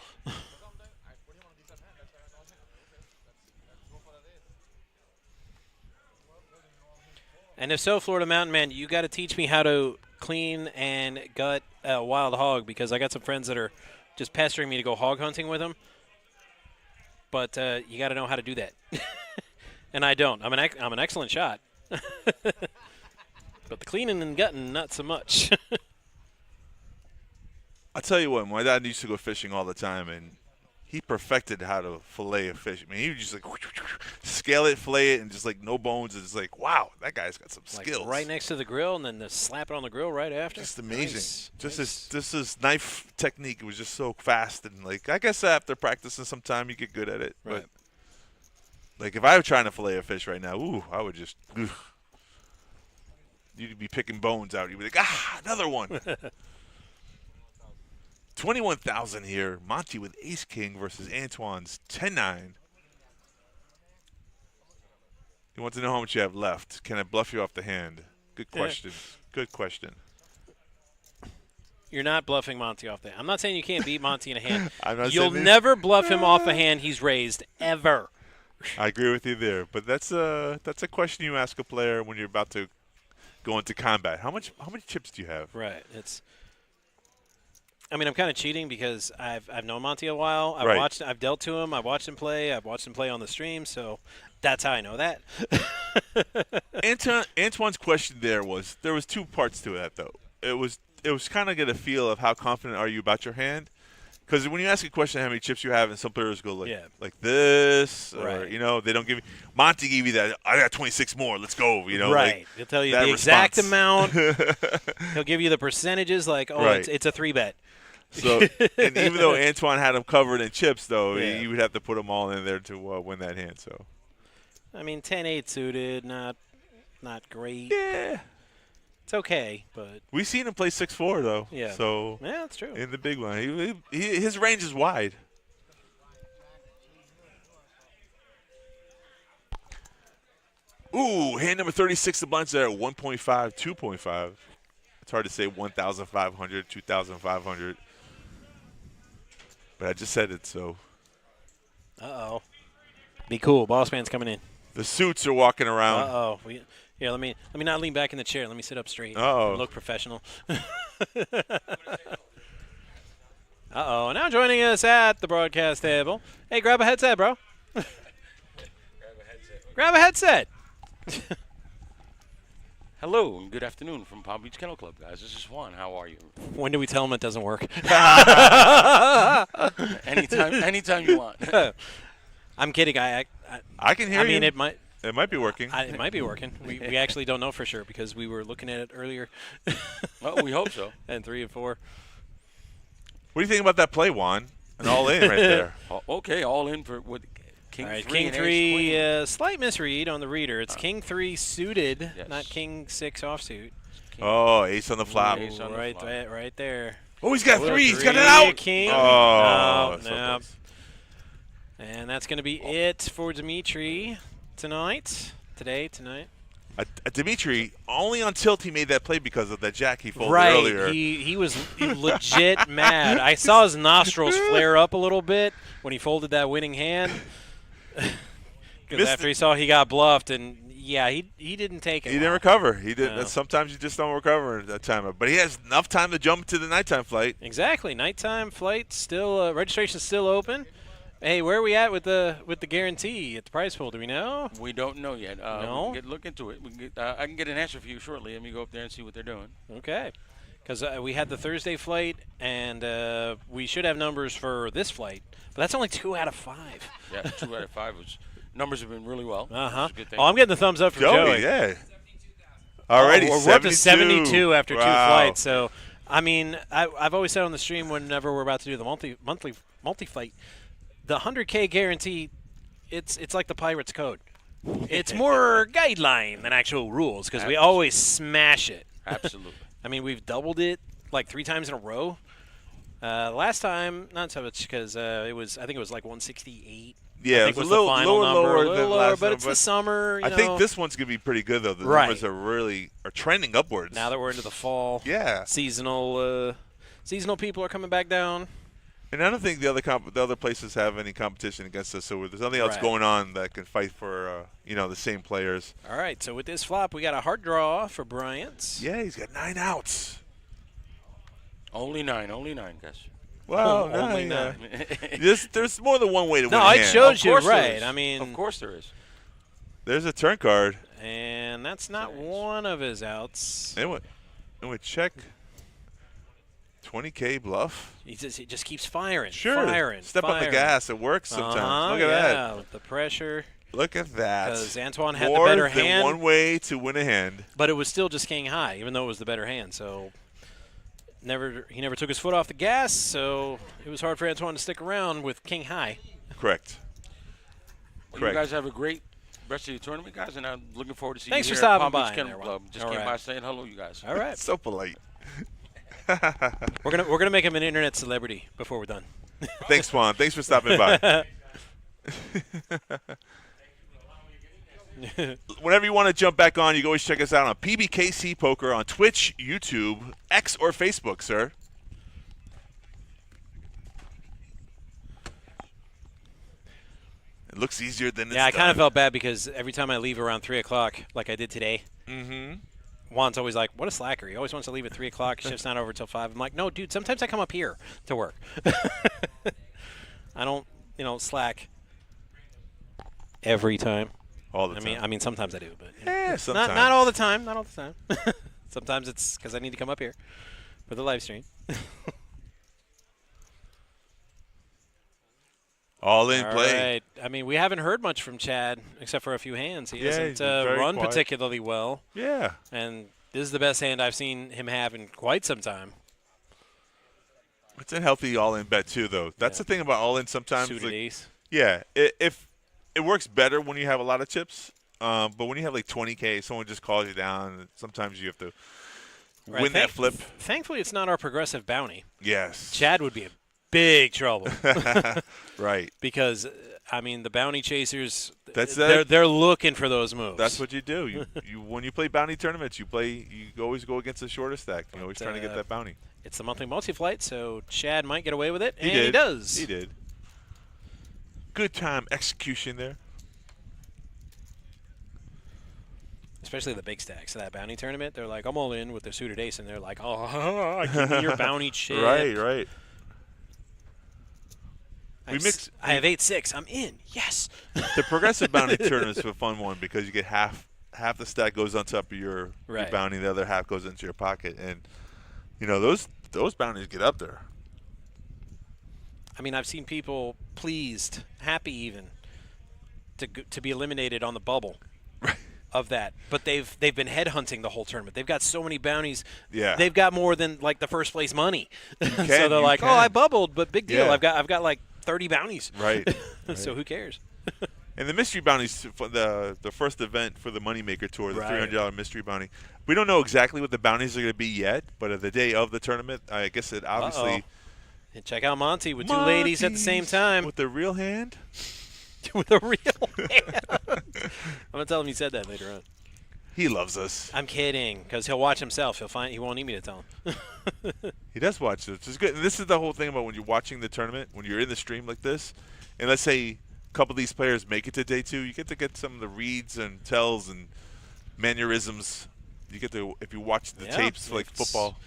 And if so, Florida Mountain Man, you got to teach me how to clean and gut a wild hog, because I got some friends that are just pestering me to go hog hunting with them. But you got to know how to do that. And I don't. I'm an excellent shot. But the cleaning and gutting, not so much. I'll tell you what, my dad used to go fishing all the time, and he perfected how to fillet a fish. I mean, he would just like scale it, fillet it, and just like no bones. It's like, wow, that guy's got some skills. Right next to the grill, and then slap it on the grill right after. Just amazing. Nice. Just this knife technique was just so fast, and like I guess after practicing some time, you get good at it. Right. But like if I were trying to fillet a fish right now, ooh, I would just. You'd be picking bones out. You'd be like, another one. 21,000 here. Monty with Ace King versus Antoine's 10-9. He wants to know how much you have left. Can I bluff you off the hand? Good question. Good question. You're not bluffing Monty off the hand. I'm not saying you can't beat Monty in a hand. I'm not You'll saying never bluff him off a hand he's raised, ever. I agree with you there, but that's a question you ask a player when you're about to go into combat. How many chips do you have? Right. I'm kind of cheating because I've known Monty a while. I've dealt to him. I've watched him play. I've watched him play on the stream, so that's how I know that. Antoine's question there was two parts to that though. It was kind of get a feel of how confident are you about your hand. Because when you ask a question how many chips you have, and some players go like this, or right. They don't give you. Monty gave you that. I got 26 more. Let's go. Right. Like, He'll tell you the exact amount. He'll give you the percentages. Like, right. it's a 3-bet. So, and even though Antoine had him covered in chips, though, Yeah. you would have to put them all in there to win that hand. So, 10-8 suited, not great. yeah. It's okay, but We've seen him play 6-4 though. Yeah. So yeah, that's true. in the big one, his range is wide. Ooh, hand number 36, the blinds there at 1.5, 2.5. It's hard to say 1,500, 2,500. But I just said it, so. Uh-oh. Be cool. Boss man's coming in. The suits are walking around. Uh-oh. Here, let me not lean back in the chair. Let me sit up straight. Uh-oh. Look professional. Uh-oh. Now joining us at the broadcast table. Hey, grab a headset, bro. Grab a headset. Hello and good afternoon from Palm Beach Kennel Club, guys. This is Juan. How are you? When do we tell him it doesn't work? Anytime you want. I'm kidding. I can hear you. I mean, it might be working. it might be working. We actually don't know for sure because we were looking at it earlier. Well, we hope so. And 3 and 4. What do you think about that play, Juan? An all-in right there. Okay, all in for what? King All right, 3 King and 3, Ace Queen. slight misread on the reader. It's King 3 suited, not King 6 offsuit. Oh, ace on the flop. Ace on the Right, flop. right there. Oh, he's got 3. He's got it Three, out. King. Oh, no, so no. close. And that's going to be it for Dimitri tonight. Tonight. Dimitri, only on tilt he made that play because of that jack he folded Right, earlier. he was legit mad. I saw his nostrils flare up a little bit when he folded that winning hand. Because after he saw he got bluffed, and yeah, he didn't take it. He didn't recover. He did. No. Sometimes you just don't recover at that time. But he has enough time to jump to the nighttime flight. Exactly, nighttime flight still registration's still open. Hey, where are we at with the guarantee at the prize pool? Do we know? We don't know yet. No? We can look into it. I can get an answer for you shortly. Let me go up there and see what they're doing. Okay, because we had the Thursday flight, and we should have numbers for this flight, but that's only 2 out of 5. Yeah, 2 out of 5 numbers have been really well. Uh-huh. Good thing. Oh, I'm getting the thumbs up from Joey. Yeah. Already, we're up to 72 after 2 Wow. flights. So, I mean, I've always said on the stream whenever we're about to do the multi flight, the 100K guarantee, it's like the Pirates code. It's more guideline than actual rules because we always smash it. Absolutely. I mean, we've doubled it like 3 times in a row. Last time, not so much because I think it was like 168. Yeah, I think it was was a the little final number, lower a little than lower, last but time, it's the summer. I think this one's gonna be pretty good though. The numbers are trending upwards. Now that we're into the fall, yeah, seasonal people are coming back down. And I don't think the other places have any competition against us, so there's nothing else going on that can fight for the same players. All right, so with this flop, we got a hard draw for Bryant. Yeah, he's got 9 outs. Only nine, guys. Well, only 9. There's more than one way to win. No, a it hand. shows you Of course there right. is. I mean, of course there is. There's a turn card. And that's not one of his outs. And we check 20K bluff. He just keeps firing. Sure. Firing. Step on the gas. It works sometimes. Look at that. With the pressure. Look at that. Because Antoine had More the better than hand. one way to win a hand. But it was still just king high, even though it was the better hand. So he never took his foot off the gas, so it was hard for Antoine to stick around with king high. Correct. Well, you guys have a great rest of your tournament, guys, and I'm looking forward to seeing Thanks you for here at stopping Palm by Beach Kennel there, Club. Just came by saying hello, you guys. All right. So polite. We're gonna make him an internet celebrity before we're done. Thanks, Juan. Thanks for stopping by. Whenever you want to jump back on, you can always check us out on Pbkc Poker on Twitch, YouTube, X, or Facebook, sir. It looks easier than it's Yeah, I kind of done. felt bad because every time I leave around 3 o'clock, like I did today, Juan's always like, what a slacker. He always wants to leave at 3 o'clock. Shift's not over until 5. I'm like, no, dude, sometimes I come up here to work. I don't, slack every time. All the time. I mean, sometimes I do, but sometimes. not all the time. Not all the time. Sometimes it's because I need to come up here for the live stream. All in All play. right. I mean, we haven't heard much from Chad except for a few hands. He Yeah, hasn't he's been very run quiet. particularly well. Yeah. And this is the best hand I've seen him have in quite some time. It's a healthy all-in bet, too, though. That's the thing about all-in sometimes. Suited ace. Yeah. If it works better when you have a lot of chips, but when you have like 20K, someone just calls you down. Sometimes you have to win that flip. Thankfully, it's not our progressive bounty. Yes. Chad would be in big trouble. Right. Because, I mean, the bounty chasers, they're looking for those moves. That's what you do. You when you play bounty tournaments, you always go against the shorter stack. You're always trying to get that bounty. It's the monthly multi-flight, so Chad might get away with it, and did. he does. He did. Good time execution there. Especially the big stacks of that bounty tournament. They're like, I'm all in with the suited ace, and they're like, oh, give me your bounty chip. Right. I have 8-6. I'm in. Yes. The progressive bounty tournament's a fun one because you get half the stack goes on top of your bounty, the other half goes into your pocket, and those bounties get up there. I mean, I've seen people pleased, happy even, to be eliminated on the bubble of that. But they've been headhunting the whole tournament. They've got so many bounties. Yeah. They've got more than like the first place money. So they're like, oh, I bubbled, but big deal. Yeah. I've got like 30 bounties. Right. So who cares? And the mystery bounties, the first event for the Moneymaker Tour, the $300 mystery bounty. We don't know exactly what the bounties are going to be yet, but at the day of the tournament, I guess it obviously. And check out Monty with two ladies at the same time. With the real hand? With a real hand. I'm going to tell him you said that later on. He loves us. I'm kidding, because he'll watch himself. He won't need me to tell him. He does watch this. It's good. And this is the whole thing about when you're watching the tournament, when you're in the stream like this, and let's say a couple of these players make it to day 2, you get to get some of the reads and tells and mannerisms. You get to, if you watch the tapes like football.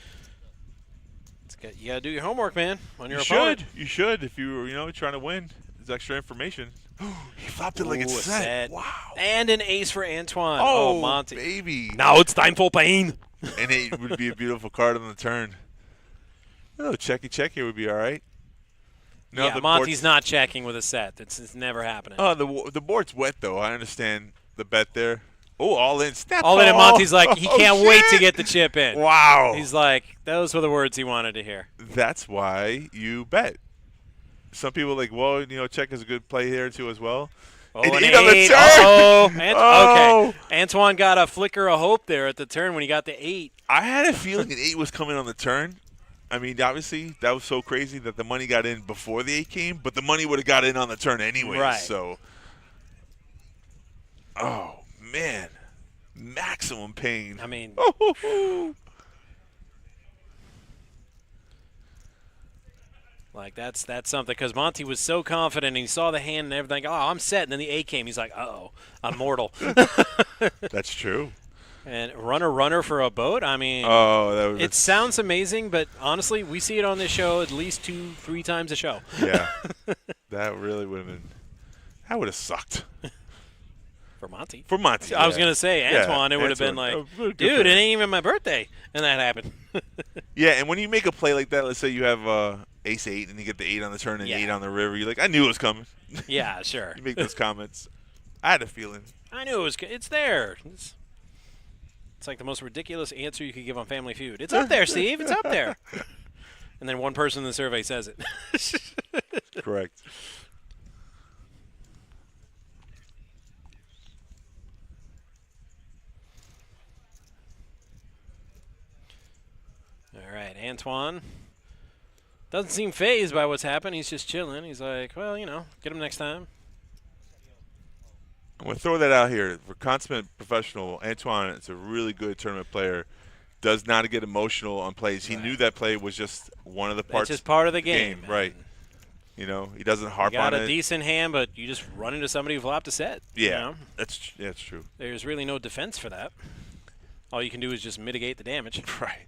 You got to do your homework, man, on your opponent. You should. If you're trying to win. There's extra information. He flopped it like it's set. Wow. And an ace for Antoine. Oh, Monty. baby. Now it's time for pain. And it would be a beautiful card on the turn. Oh, checky here would be all right. No, yeah, Monty's not checking with a set. It's never happening. Oh, the board's wet, though. I understand the bet there. Oh, all in. Snap all in, and Monty's like, he can't wait to get the chip in. Wow. He's like, those were the words he wanted to hear. That's why you bet. Some people are like, well, check is a good play here, too, as well. Oh, an 8 on the 8. turn. Okay. Antoine got a flicker of hope there at the turn when he got the 8. I had a feeling an 8 was coming on the turn. I mean, obviously, that was so crazy that the money got in before the 8 came, but the money would have got in on the turn anyway. Right. So, oh, man. Maximum pain. I mean, like that's something, because Monty was so confident and he saw the hand and everything. Oh, I'm set. And then the 8 came. He's like, uh-oh, I'm mortal. That's true. And runner for a boat. I mean, it sounds amazing, but honestly, we see it on this show at least 2-3 times a show. Yeah, that really would have been. That would have sucked. For Monty. I was going to say, Antoine, it would have been like, dude, it ain't even my birthday. And that happened. Yeah, and when you make a play like that, let's say you have ace 8 and you get the 8 on the turn and 8 on the river, you're like, I knew it was coming. Yeah, sure. You make those comments. I had a feeling. I knew it was. It's there. It's like the most ridiculous answer you could give on Family Feud. It's up there, Steve. It's up there. And then one person in the survey says it. Correct. All right, Antoine doesn't seem fazed by what's happened. He's just chilling. He's like, well, get him next time. I'm going to throw that out here. For consummate professional, Antoine is a really good tournament player. Does not get emotional on plays. He knew that play was just one of the parts. It's just part of the game. Right. He doesn't harp on it. Got a decent hand, but you just run into somebody who flopped a set. Yeah, that's true. There's really no defense for that. All you can do is just mitigate the damage. Right.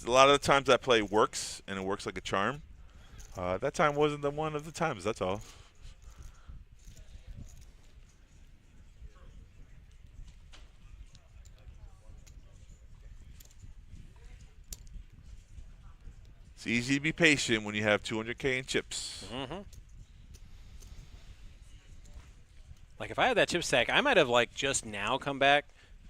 A lot of the times that play works, and it works like a charm. That time wasn't the one of the times, that's all. It's easy to be patient when you have 200K in chips. Mm-hmm. Like, if I had that chip stack, I might have, just now come back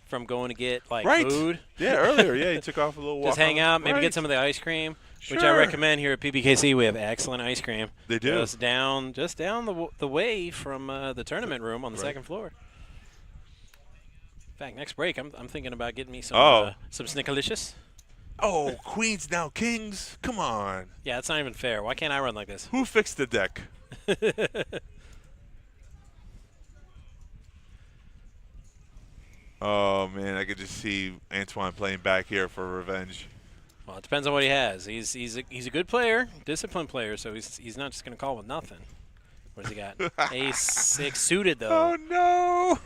from going to get, food. Yeah, earlier. Yeah, you took off a little walk. Just hang out, maybe get some of the ice cream, which I recommend here at Pbkc. We have excellent ice cream. They do. Just down the way from the tournament room on the second floor. In fact, next break, I'm thinking about getting me some Snickalicious. Oh, queens now kings. Come on. Yeah, that's not even fair. Why can't I run like this? Who fixed the deck? Oh, man, I could just see Antoine playing back here for revenge. Well, it depends on what he has. He's a good player, disciplined player, so he's not just going to call with nothing. What does he got? Ace 6 suited though. Oh no!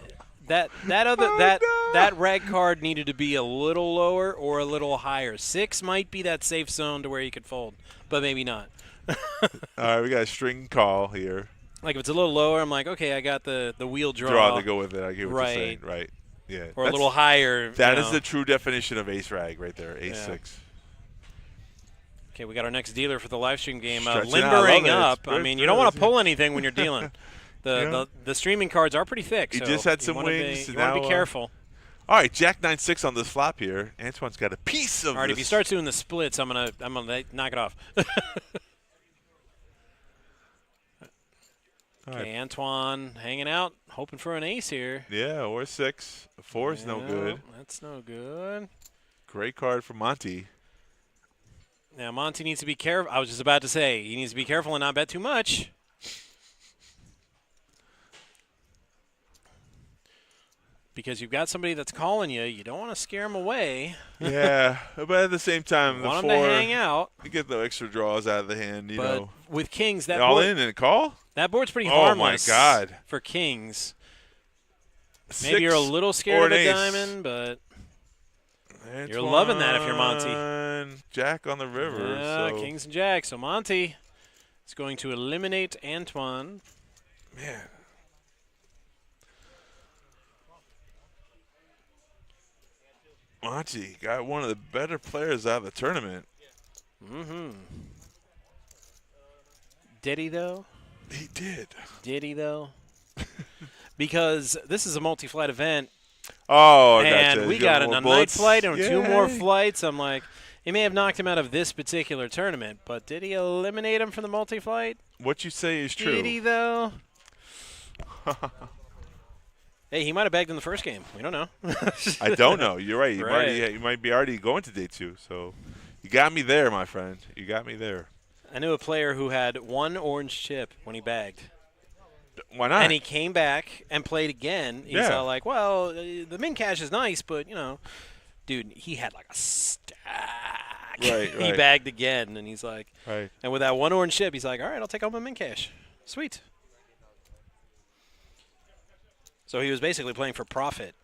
That red card needed to be a little lower or a little higher. 6 might be that safe zone to where he could fold, but maybe not. All right, we got a string call here. Like if it's a little lower, I'm like, okay, I got the wheel draw. Draw to go with it. I get what Right. you're saying. Right. Yeah. Or a little higher. That is the true definition of ace rag right there. Ace 6. Okay, we got our next dealer for the live stream game. Stretching out, Limbering I love up. it. I mean, you don't want to pull anything when you're dealing. Yeah. The streaming cards are pretty thick. He so just had some you wanna wings. You want to be careful. All right, Jack 9-6 on this flop here. Antoine's got a piece of All right, this. if he starts doing the splits, I'm gonna knock it off. Okay, Antoine hanging out, hoping for an ace here. Yeah, or 6. 4 is no good. That's no good. Great card for Monty. Now, Monty needs to be careful. I was just about to say, he needs to be careful and not bet too much. Because you've got somebody that's calling you. You don't want to scare him away. Yeah, but at the same time, the want 4, him to hang out. You get the extra draws out of the hand, you know. With kings, that all board, in and a call? That board's pretty Oh, my harmless God. for kings. 6 Maybe you're a little or scared of an a ace. diamond, but Antoine, you're loving that if you're Monty. Jack on the river. Yeah, so. kings and jacks. So Monty is going to eliminate Antoine. Man. Monty got one of the better players out of the tournament. Mm-hmm. Did he, though? He did. Did he, though? Because this is a multi-flight event. Oh, I and gotcha. we You got a more night bullets? flight and 2 more Yay. flights. I'm like, he may have knocked him out of this particular tournament, but did he eliminate him from the multi-flight? What you say is true. Did he, though? Hey, he might have bagged in the first game. We don't know. I don't know. You're right. Right. You might be already going to day 2. So you got me there, my friend. You got me there. I knew a player who had 1 orange chip when he bagged. Why not? And he came back and played again. He's all like, well, the min cash is nice, but, you know, dude, he had like a stack. Right, He bagged again, and he's like, right. And with that 1 orange chip, he's like, all right, I'll take all my min cash. Sweet. So he was basically playing for profit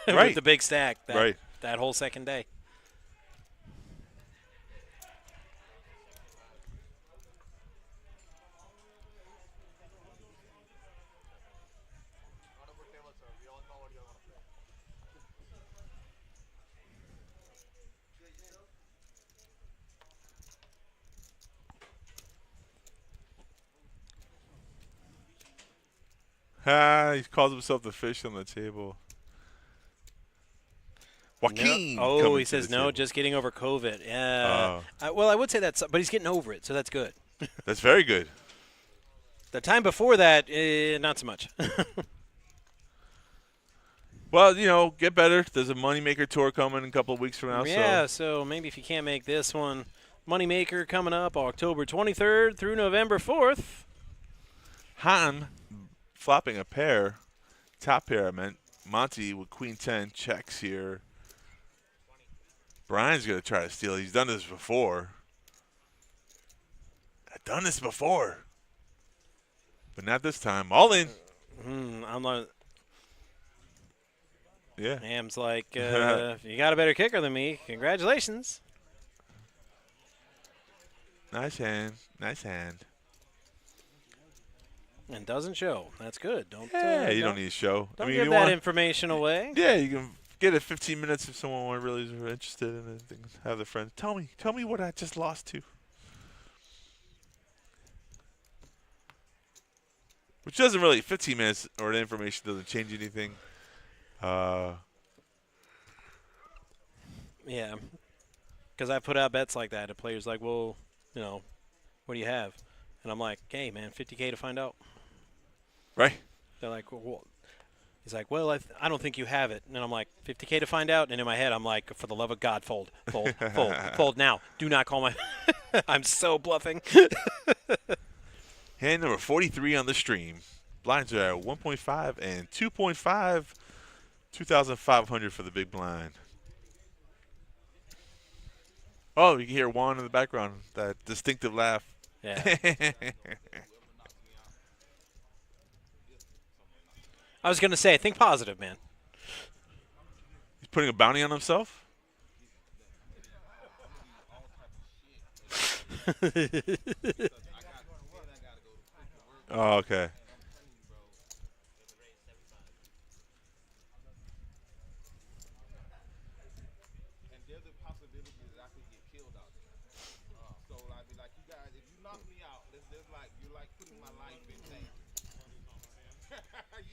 Right. with the big stack Right. that whole second day. Not a good table, sir. We all know what you're going to play. He calls himself the fish on the table. Joaquin. Oh, coming he to says the no, table. just getting over COVID. Yeah. Well, I would say that's, but he's getting over it, so that's good. That's very good. The time before that, not so much. Well, you know, get better. There's a Moneymaker tour coming in a couple of weeks from now. Yeah, so maybe if you can't make this one, Moneymaker coming up October 23rd through November 4th. Han flopping a pair, top pair I meant. Monty with Queen 10 checks here. Brian's going to try to steal. He's done this before. I've done this before. But not this time. All in. I'm like, Yeah. Ham's like, you got a better kicker than me. Congratulations. Nice hand. Nice hand. And doesn't show. That's good. Don't. Yeah, you don't need to show. Don't I mean, give you that want, information away. Yeah, you can get it 15 minutes if someone really is interested in it. They can have their friends. Tell me what I just lost to. Which doesn't really, 15 minutes or the information doesn't change anything. Yeah. Because I put out bets like that. And players like, well, you know, what do you have? And I'm like, hey, man, 50K to find out. Right. They're like, well, he's like, well, I don't think you have it. And I'm like, 50K to find out. And in my head, I'm like, for the love of God, fold, fold now. Do not call my. I'm so bluffing. Hand number 43 on the stream. Blinds are at 1.5 and 2.5 2,500 for the big blind. Oh, you can hear Juan in the background. That distinctive laugh. Yeah. I was gonna say, think positive, man. He's putting a bounty on himself? Oh, okay. And there's a possibility that I could get killed out there. So I'd be like, you guys, if you knock me out, there's like you're like putting my life in danger.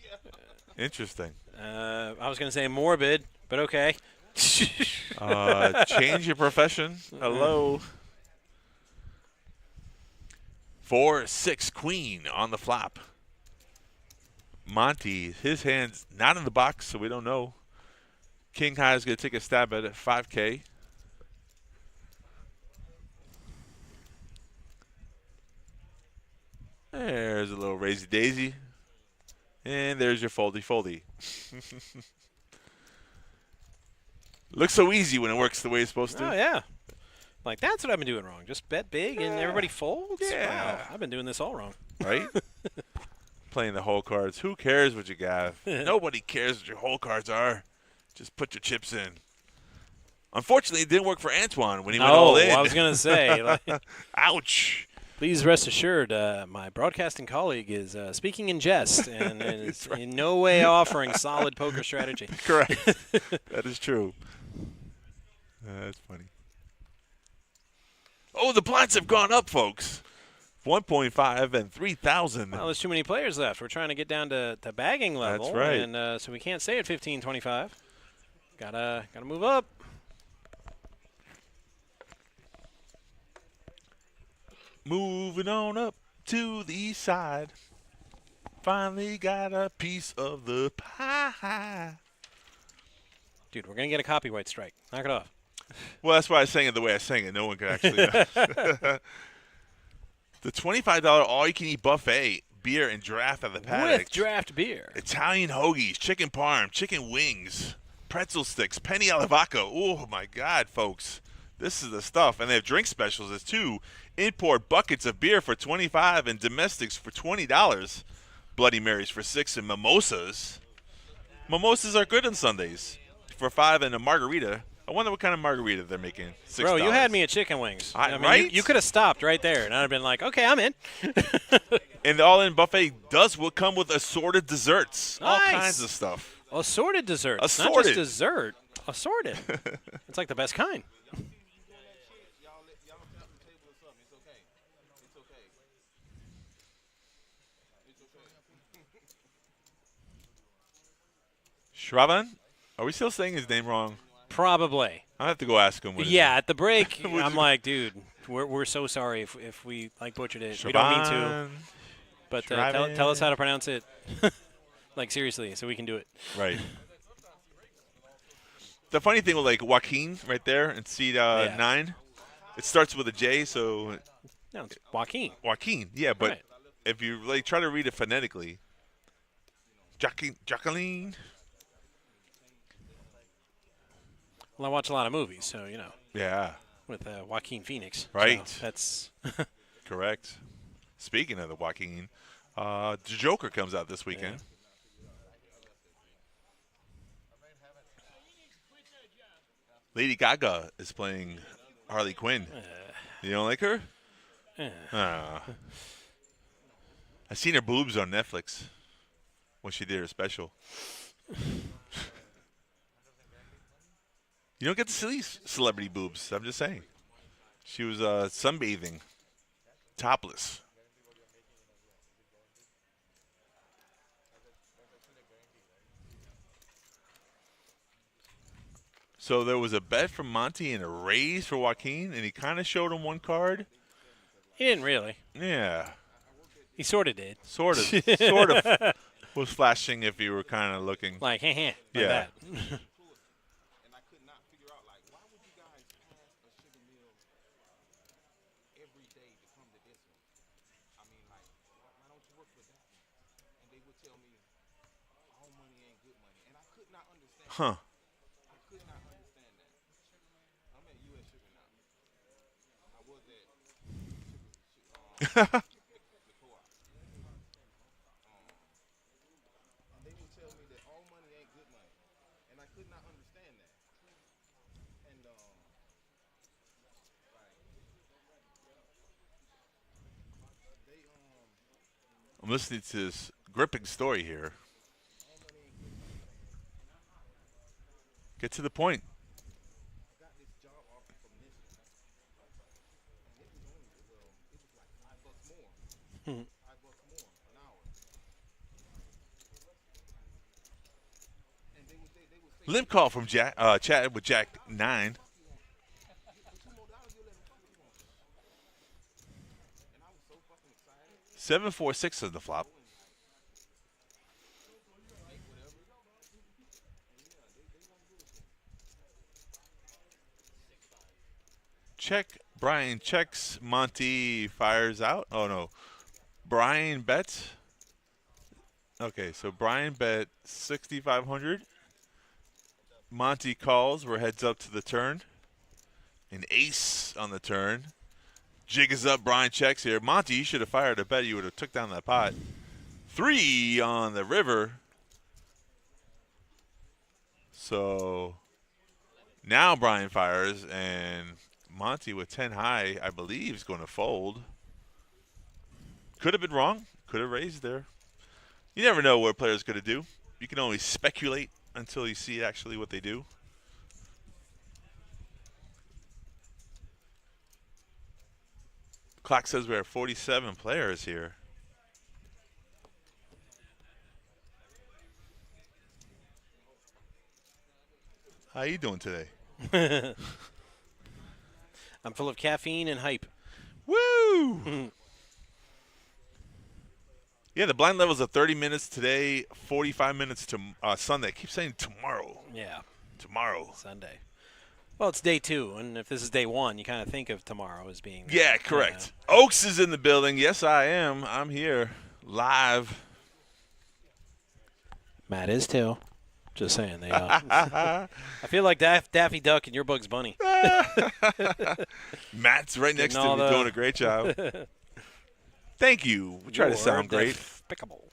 Yeah. Interesting. I was gonna say morbid, but okay. Change your profession. Hello. 4-6 queen on the flop. Monty, his hand's not in the box, so we don't know. King high is going to take a stab at it, 5K. There's a little raisy daisy. And there's your foldy. Looks so easy when it works the way it's supposed to. Oh, yeah. Like, that's what I've been doing wrong. Just bet big and everybody folds? Yeah. Wow, I've been doing this all wrong. Right? Playing the whole cards. Who cares what you got? Nobody cares what your whole cards are. Just put your chips in. Unfortunately, it didn't work for Antoine when he went all in. I was going to say. Like, ouch. Please rest assured, my broadcasting colleague is speaking in jest and is in no way offering solid poker strategy. Correct. That is true. That's funny. Oh, the blinds have gone up, folks. 1.5 and 3,000. Well, there's too many players left. We're trying to get down to bagging level. That's right. And so we can't stay at 15.25. Gotta move up. Moving on up to the east side. Finally got a piece of the pie. Dude, we're going to get a copyright strike. Knock it off. Well, that's why I sang it the way I sang it. No one could actually know. The $25 all-you-can-eat buffet, beer and draft at the paddock. With draft beer. Italian hoagies, chicken parm, chicken wings, pretzel sticks, penny alla vodka. Oh, my God, folks. This is the stuff. And they have drink specials as too. Import buckets of beer for $25 and domestics for $20. Bloody Marys for $6 and mimosas. Mimosas are good on Sundays. For $5 and a margarita. I wonder what kind of margarita they're making. $6. Bro, you had me at chicken wings. I mean, right? You could have stopped right there, and I'd have been like, okay, I'm in. And the all-in buffet will come with assorted desserts. Nice. All kinds of stuff. Assorted desserts. Assorted. Not just dessert. Assorted. It's like the best kind. Shravan? Are we still saying his name wrong? Probably. I have to go ask him. Yeah, at the break, I'm like, dude, we're so sorry if we like butchered it. Shravan, we don't mean to. But Shravan. tell us how to pronounce it. Like, seriously, so we can do it. Right. The funny thing with, like, Joaquin right there in seat 9, it starts with a J, so. No, it's Joaquin. Joaquin, yeah, but right. If you like try to read it phonetically, Jacqueline. Well, I watch a lot of movies, so, you know. Yeah. With Joaquin Phoenix. Right. So that's correct. Speaking of the Joaquin, the Joker comes out this weekend. Yeah. Lady Gaga is playing Harley Quinn. You don't like her? I seen her boobs on Netflix when she did her special. You don't get to see celebrity boobs. I'm just saying. She was sunbathing, topless. So there was a bet from Monty and a raise for Joaquin, and he kind of showed him one card. He didn't really. Yeah. He sort of did. Sort of was flashing if you were kind of looking. Like, like yeah. that. And I could not figure out, like, why would you guys pass a sugar meal every day to come to this one? I mean, like, why don't you work with that one? And they would tell me, all money ain't good money. And I could not understand. Huh. I could not understand that. I'm at U.S. Sugar now. I was at the co-op. And they would tell me that all money ain't good money, and I could not understand that. And they I'm listening to this gripping story here. all money ain't good money. Get to the point. I got this job offer from this one, and it was only it was like $5 more. $5 more an hour. And they would say Limp call from Jack. Chatted with Jack 9. for $2 more you'll let them fuck you on. And I was so fucking excited. 7-4-6 on the flop. Check. Brian checks. Monty fires out. Oh, no. Brian bets. Okay, so Brian bet 6,500. Monty calls. We're heads up to the turn. An ace on the turn. Jig is up. Brian checks here. Monty, you should have fired a bet. You would have took down that pot. 3 on the river. So now Brian fires, and Monty with 10 high, I believe, is going to fold. Could have been wrong. Could have raised there. You never know what a player's going to do. You can only speculate until you see actually what they do. Clock says we have 47 players here. How you doing today? I'm full of caffeine and hype. Woo! Yeah, the blind level's at 30 minutes today, 45 minutes to Sunday. I keep saying tomorrow. Yeah. Tomorrow. Sunday. Well, it's day 2, and if this is day 1, you kind of think of tomorrow as being. Yeah, correct. Oaks is in the building. Yes, I am. I'm here live. Matt is too. Just saying. They I feel like Daffy Duck and your Bugs Bunny. Matt's right next to me doing a great job. Thank you. We try to sound great. Despicable.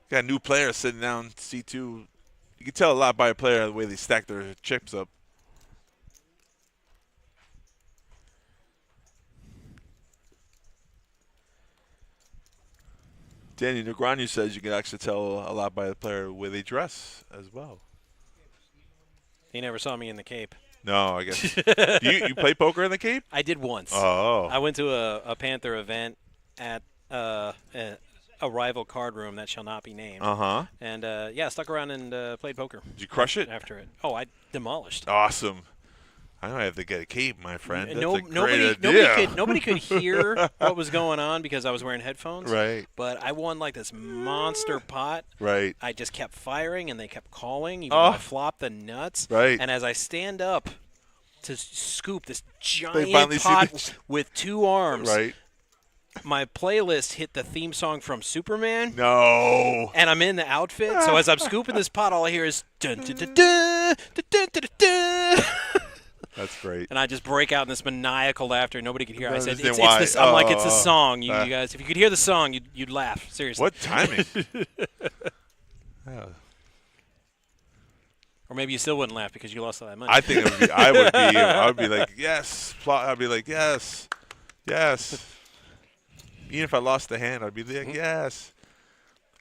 Got a new player sitting down C2. You can tell a lot by a player the way they stack their chips up. Danny Negreanu says you can actually tell a lot by the player the way they dress as well. He never saw me in the Cape. No, I guess. You play poker in the Cape? I did once. Oh. I went to a Panther event at a rival card room that shall not be named. Uh-huh. And, yeah, stuck around and played poker. Did you crush it? After it. Oh, I demolished. Awesome. I don't have to get a cape, my friend. That's a great idea. Nobody could hear what was going on because I was wearing headphones. Right. But I won like this monster pot. Right. I just kept firing, and they kept calling, even though I flopped the nuts. Right. And as I stand up to scoop this giant finally pot with 2 arms, right. my playlist hit the theme song from Superman. No. And I'm in the outfit, so as I'm scooping this pot, all I hear is dun dun dun dun dun dun dun dun. That's great. And I just break out in this maniacal laughter. Nobody could hear. I said, understand it's why. this. I'm like, it's the song. You guys, if you could hear the song, you'd laugh. Seriously. What timing? Or maybe you still wouldn't laugh because you lost all that money. I think I would be like, yes. I'd be like, yes. Yes. Even if I lost the hand, I'd be like, yes.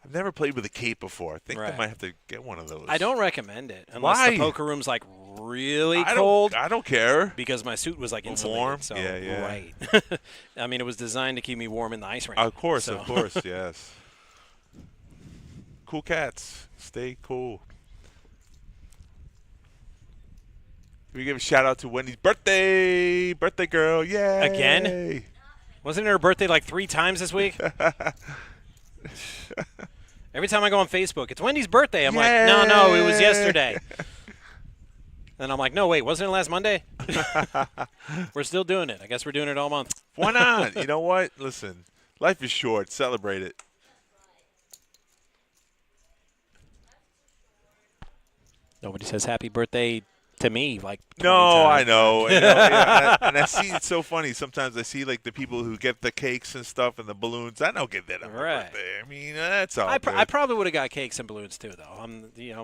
I've never played with a cape before. I think I might have to get one of those. I don't recommend it unless Why? the poker room's like really cold. I don't care. Because my suit was like insulated. Warm? So, yeah. Right. I mean, it was designed to keep me warm in the ice rink. Of course, yes. Cool cats. Stay cool. Can we give a shout out to Wendy's birthday? Birthday girl, yay. Again? Wasn't it her birthday like 3 times this week? Every time I go on Facebook, it's Wendy's birthday. I'm like, no, it was yesterday. And I'm like, no, wait, wasn't it last Monday? We're still doing it. I guess we're doing it all month. Why not? You know what? Listen, Life is short. Celebrate it. Nobody says happy birthday to me like 20 No, I times. know. And I see it's so funny. Sometimes I see like the people who get the cakes and stuff and the balloons. I don't get that on my Right. birthday. I mean, that's all. I good. probably would have got cakes and balloons too, though.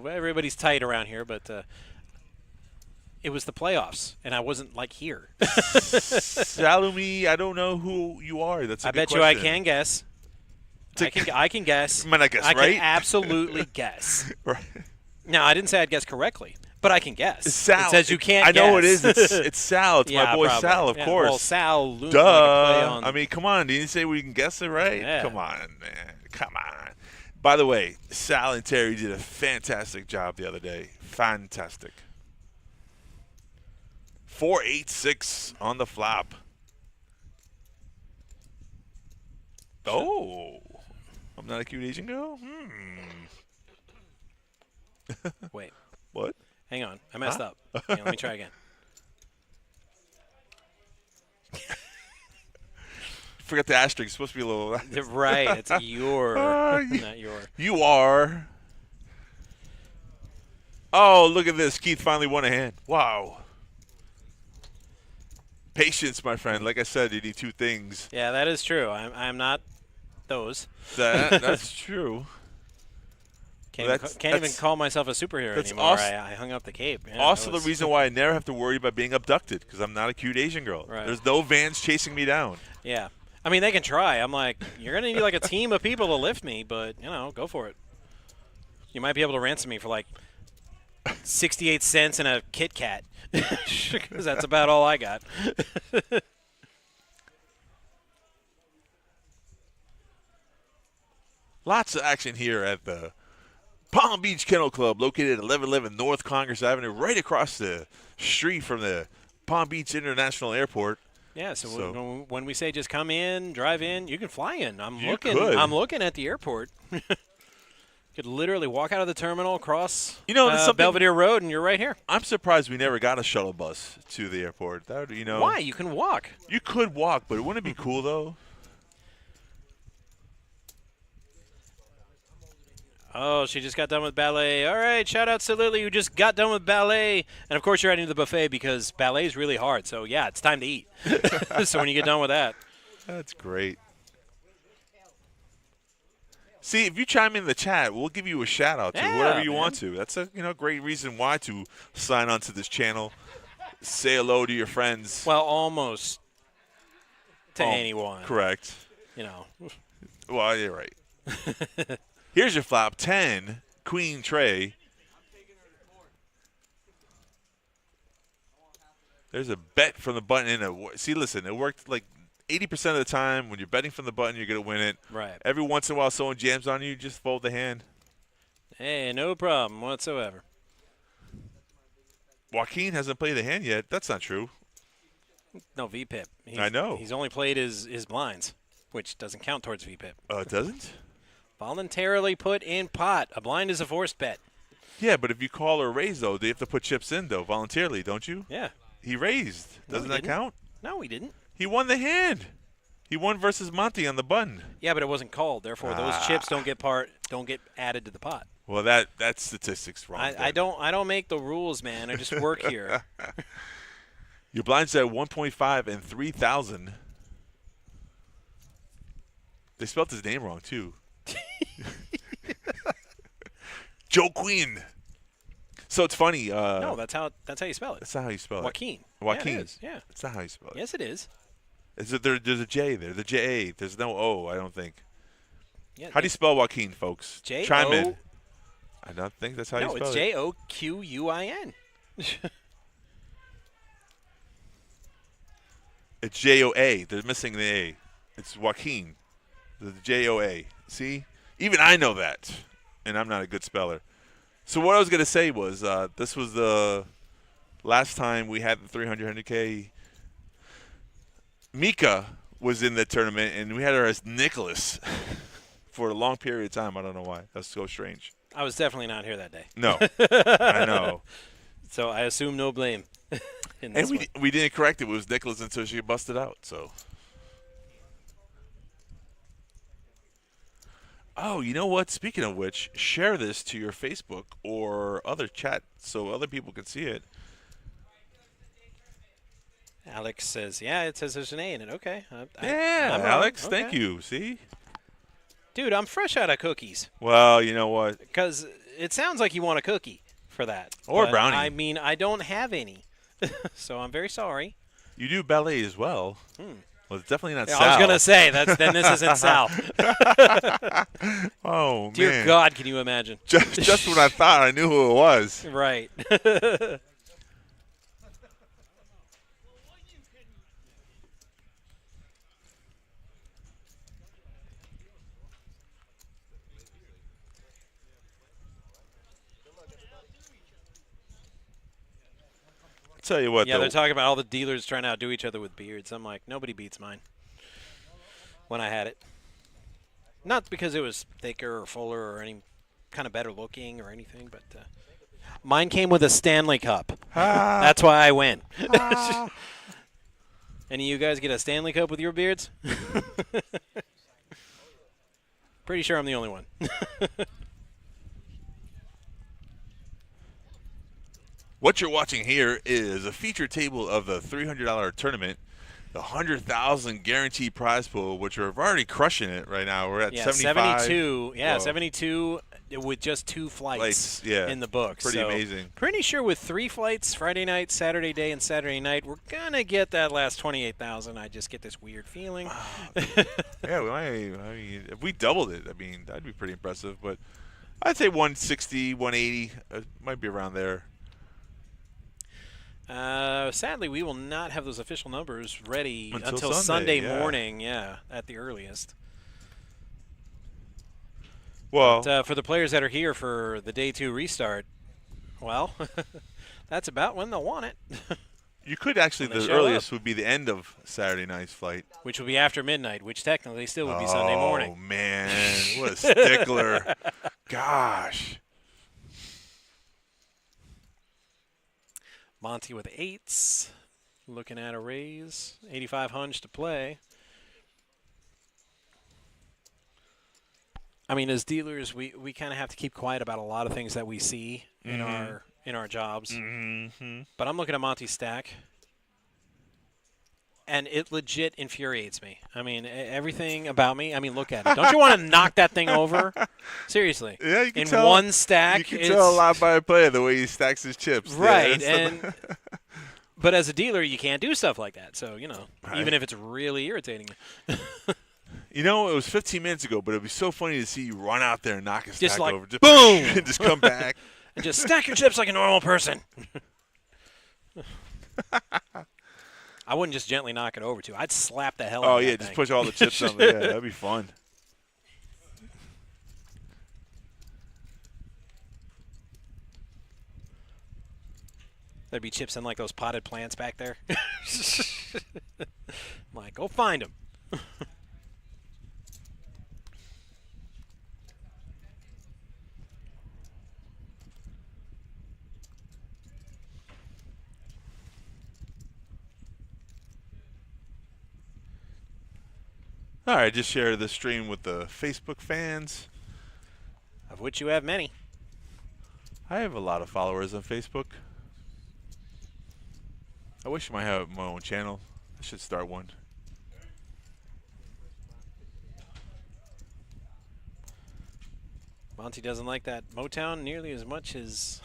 Everybody's tight around here, but it was the playoffs, and I wasn't like here. Salumi, I don't know who you are. That's a I good bet question. you I can guess. I can guess. I mean, I guess, I right? can absolutely guess. Right. Now, I didn't say I'd guess correctly, but I can guess. Sal. It says you can't I know guess. it is. It's Sal. It's Yeah, my boy probably. Sal, of Yeah, course. Well, Sal looms Duh. like a play on. I mean, come on. Didn't you say we can guess it right? Yeah. Come on, man. Come on. By the way, Sal and Terry did a fantastic job the other day. Fantastic. 486 on the flop. Oh. I'm not a cute Asian girl? Wait. What? Hang on. I messed up. Hang on, let me try again. Forgot the asterisk. It's supposed to be a little. Right. It's your, not your. You are. Oh, look at this. Keith finally won a hand. Wow. Patience, my friend. Like I said, you need two things. Yeah, that is true. I'm not those. That's true. Can't even call myself a superhero anymore. Also, I hung up the cape. Yeah, also the reason why I never have to worry about being abducted, because I'm not a cute Asian girl. Right. There's no vans chasing me down. Yeah. I mean, they can try. I'm like, you're going to need like a team of people to lift me, but, go for it. You might be able to ransom me for like 68 cents and a Kit Kat, because that's about all I got. Lots of action here at the Palm Beach Kennel Club, located at 1111 North Congress Avenue, right across the street from the Palm Beach International Airport. Yeah, so when we say just come in, drive in, you can fly in. I'm looking at the airport. You could literally walk out of the terminal, cross Belvedere Road, and you're right here. I'm surprised we never got a shuttle bus to the airport. That would, Why? You can walk. You could walk, but wouldn't it be cool though? Oh, she just got done with ballet. All right, shout out to Lily who just got done with ballet. And, of course, you're heading to the buffet because ballet is really hard. So, yeah, it's time to eat. So when you get done with that. That's great. See, if you chime in the chat, we'll give you a shout-out to whatever you want to. That's a great reason why to sign on to this channel. Say hello to your friends. Well, almost to anyone. Correct. Well, you're right. Here's your flop, 10, Queen Trey. There's a bet from the button. See, listen, it worked like 80% of the time. When you're betting from the button, you're going to win it. Right. Every once in a while, someone jams on you, just fold the hand. Hey, no problem whatsoever. Joaquin hasn't played a hand yet. That's not true. No, VPIP. I know. He's only played his blinds, which doesn't count towards VPIP. It doesn't? Voluntarily put in pot. A blind is a forced bet. Yeah, but if you call or raise, though, they have to put chips in, though, voluntarily, don't you? Yeah. He raised. Doesn't that count? No, he didn't. He won the hand. He won versus Monty on the button. Yeah, but it wasn't called. Therefore, those chips don't get added to the pot. Well, that statistics wrong. I don't make the rules, man. I just work here. Your blind's at 1.5 and 3,000. They spelled his name wrong too. Joe Queen. So it's funny. No, that's how you spell it. That's not how you spell it. Joaquin. Joaquin. Yeah, it is. Yeah. That's not how you spell it. Yes, it is. There's a J there. The J-A. There's no O, I don't think. Yeah, how do you spell Joaquin, folks? J-O. Chime in. I don't think that's how you spell it. No, it's Joquin. It's J-O-A. They're missing the A. It's Joaquin. The J-O-A. See? Even I know that, and I'm not a good speller. So what I was going to say was this was the last time we had the 300K. Mika was in the tournament, and we had her as Nicholas for a long period of time. I don't know why. That's so strange. I was definitely not here that day. No. I know. So I assume no blame. And we didn't correct it. It was Nicholas until she busted out. So Oh, you know what? Speaking of which, share this to your Facebook or other chat so other people can see it. Alex says, yeah, it says there's an A in it. Okay. Yeah, I'm wrong. Alex, Okay. thank you. See? Dude, I'm fresh out of cookies. Well, you know what? Because it sounds like you want a cookie for that. Or but brownie. I mean, I don't have any. So I'm very sorry. You do ballet as well. Well, it's definitely not Yeah, Sal. I was going to say, then this isn't Sal. Oh, man. Dear God, can you imagine? Just when I thought I knew who it was. Right. Tell you what, Yeah, though. they're talking about all the dealers trying to outdo each other with beards. I'm like, nobody beats mine when I had it. Not because it was thicker or fuller or any kind of better looking or anything, but mine came with a Stanley Cup. That's why I win. Any of you guys get a Stanley Cup with your beards? Pretty sure I'm the only one. What you're watching here is a feature table of the $300 tournament, the 100,000 guaranteed prize pool, which we're already crushing it right now. We're at 75. 72. Yeah, Whoa. 72 with just 2 flights yeah. in the book. Pretty so amazing. Pretty sure with 3 flights, Friday night, Saturday day, and Saturday night, we're going to get that last 28,000. I just get this weird feeling. Yeah, I mean, if we doubled it, I mean, that'd be pretty impressive. But I'd say 160, 180, might be around there. Sadly, we will not have those official numbers ready Until Sunday yeah. morning, yeah, at the earliest. Well, But, for the players that are here for the day 2 restart, well, that's about when they'll want it. you could actually, when they the show earliest up. would be the end of Saturday night's flight. Which will be after midnight, which technically still would be Sunday morning. Oh, man, what a stickler. Gosh. Monty with 8s, looking at a raise, 85 hunch to play. I mean, as dealers, we kind of have to keep quiet about a lot of things that we see in our jobs. But I'm looking at Monty's stack, and it legit infuriates me. I mean, everything about me. I mean, look at it. Don't you want to knock that thing over? Seriously. Yeah, you can in tell. one stack. You can tell a lot by a player the way he stacks his chips. Right, Yeah, but as a dealer, you can't do stuff like that. So, Right. even if it's really irritating me. You know, it was 15 minutes ago, but it'd be so funny to see you run out there and knock a stack Just like, over. Just boom! and just come back. And just stack your chips like a normal person. I wouldn't just gently knock it over, too. I'd slap the hell out Oh, of yeah, that just thing. push all the chips on there. Yeah, that'd be fun. There'd be chips in like those potted plants back there. I'm like, go find them. All right, just share the stream with the Facebook fans. Of which you have many. I have a lot of followers on Facebook. I wish I might have my own channel. I should start one. Monty doesn't like that Motown nearly as much as...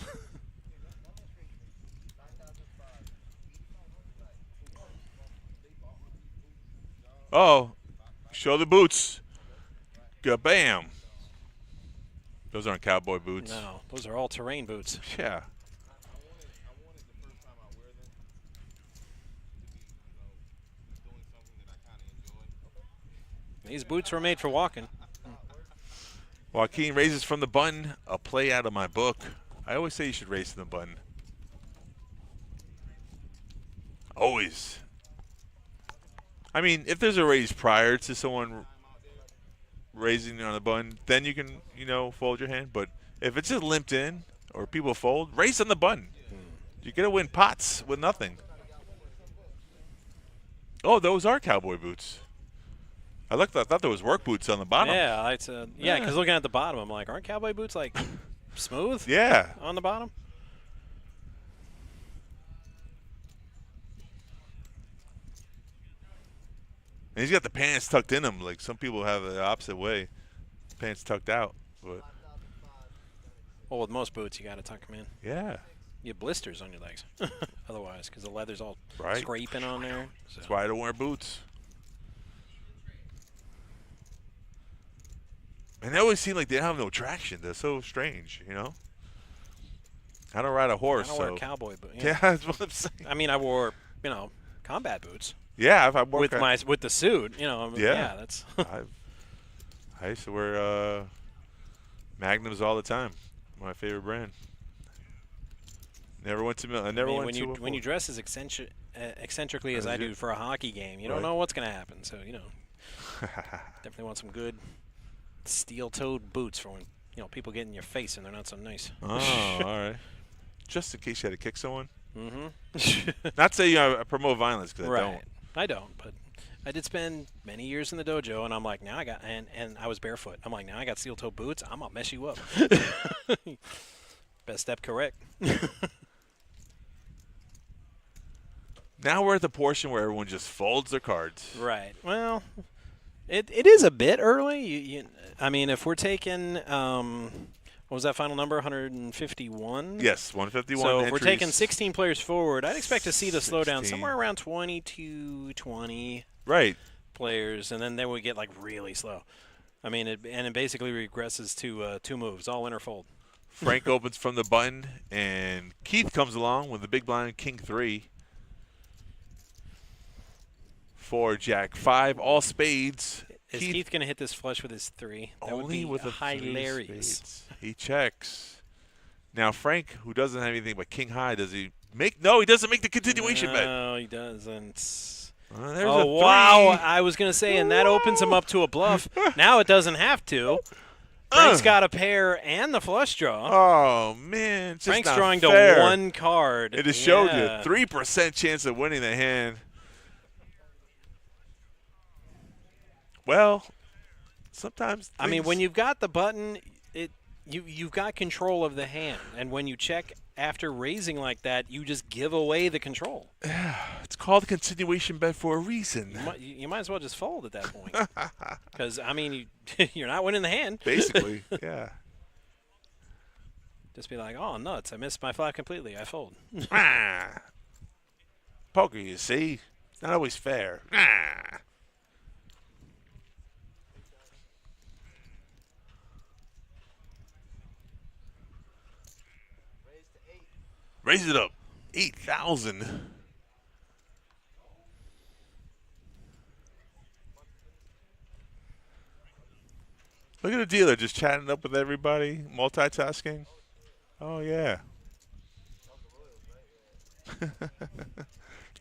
Oh, show the boots. Bam. Those aren't cowboy boots. No, those are all terrain boots. Yeah. I wanted the first time I wear them to be, doing something that I kind of enjoy. These boots were made for walking. Joaquin raises from the button, a play out of my book. I always say you should raise from the button. Always. I mean, if there's a raise prior to someone raising on the button, then you can, fold your hand. But if it's just limped in or people fold, raise on the button. You're going to win pots with nothing. Oh, those are cowboy boots. I thought there was work boots on the bottom. Yeah, yeah, because looking at the bottom, I'm like, aren't cowboy boots like smooth? Yeah. On the bottom. And he's got the pants tucked in him. Like some people have the opposite way, pants tucked out. But well, with most boots, you got to tuck them in. Yeah. You have blisters on your legs, otherwise, because the leather's all right. scraping on there. So. That's why I don't wear boots. And they always seem like they have no traction. They're so strange, you know. I don't ride a horse. I don't wear cowboy boots. Yeah, that's what I'm saying. I mean, I wore, combat boots. Yeah, if I wore with the suit, Yeah, that's. I used to wear Magnums all the time. My favorite brand. Never went to mill. I never went to when you dress as eccentrically as I do for a hockey game, you don't know what's going to happen. So definitely want some good steel-toed boots for when people get in your face and they're not so nice. Oh, all right. Just in case you had to kick someone. Mm-hmm. Not say I promote violence because I don't. I don't, but I did spend many years in the dojo, and I'm like, now I got and I was barefoot. I'm like, now I got steel-toed boots. I'm gonna mess you up. Best step correct. Now we're at the portion where everyone just folds their cards. Right. Well, it is a bit early. I mean, if we're taking what was that final number? 151. Yes, 151. So if we're taking 16 players forward, I'd expect to see the slowdown 16. somewhere around 22, 20 players, and then we get like really slow. I mean, it basically regresses to 2 moves, all in or fold. Frank opens from the button, and Keith comes along with the big blind, King 3. 4, Jack 5, all spades. Is Keith going to hit this flush with his 3? That only would be with a hilarious. He checks. Now Frank, who doesn't have anything but King High, does he make? No, he doesn't make the continuation bet. No, he doesn't. There's oh, a 3. wow. I was going to say, and that opens him up to a bluff. Now it doesn't have to. Frank's got a pair and the flush draw. Oh, man. It's just Frank's not drawing fair. to 1 card. It just showed you 3% chance of winning the hand. Well, sometimes I mean, when you've got the button, you've got control of the hand. And when you check after raising like that, you just give away the control. It's called a continuation bet for a reason. You might as well just fold at that point. Because, I mean, you're not winning the hand. Basically, yeah. Just be like, oh, nuts, I missed my flop completely. I fold. Poker, you see. It's not always fair. Raise it up. 8,000. Look at the dealer just chatting up with everybody, multitasking. Oh, yeah.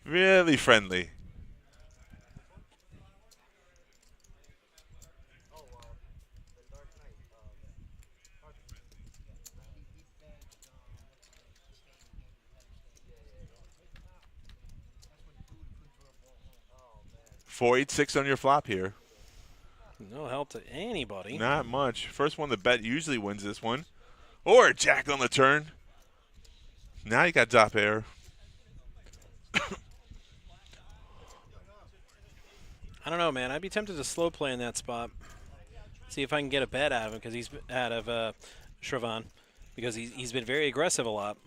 Really friendly. $4-8-6 on your flop here. No help to anybody. Not much. First one to bet usually wins this one. Or a jack on the turn. Now you got top pair. I don't know, man. I'd be tempted to slow play in that spot. See if I can get a bet out of him because he's out of Shravan because he's been very aggressive a lot.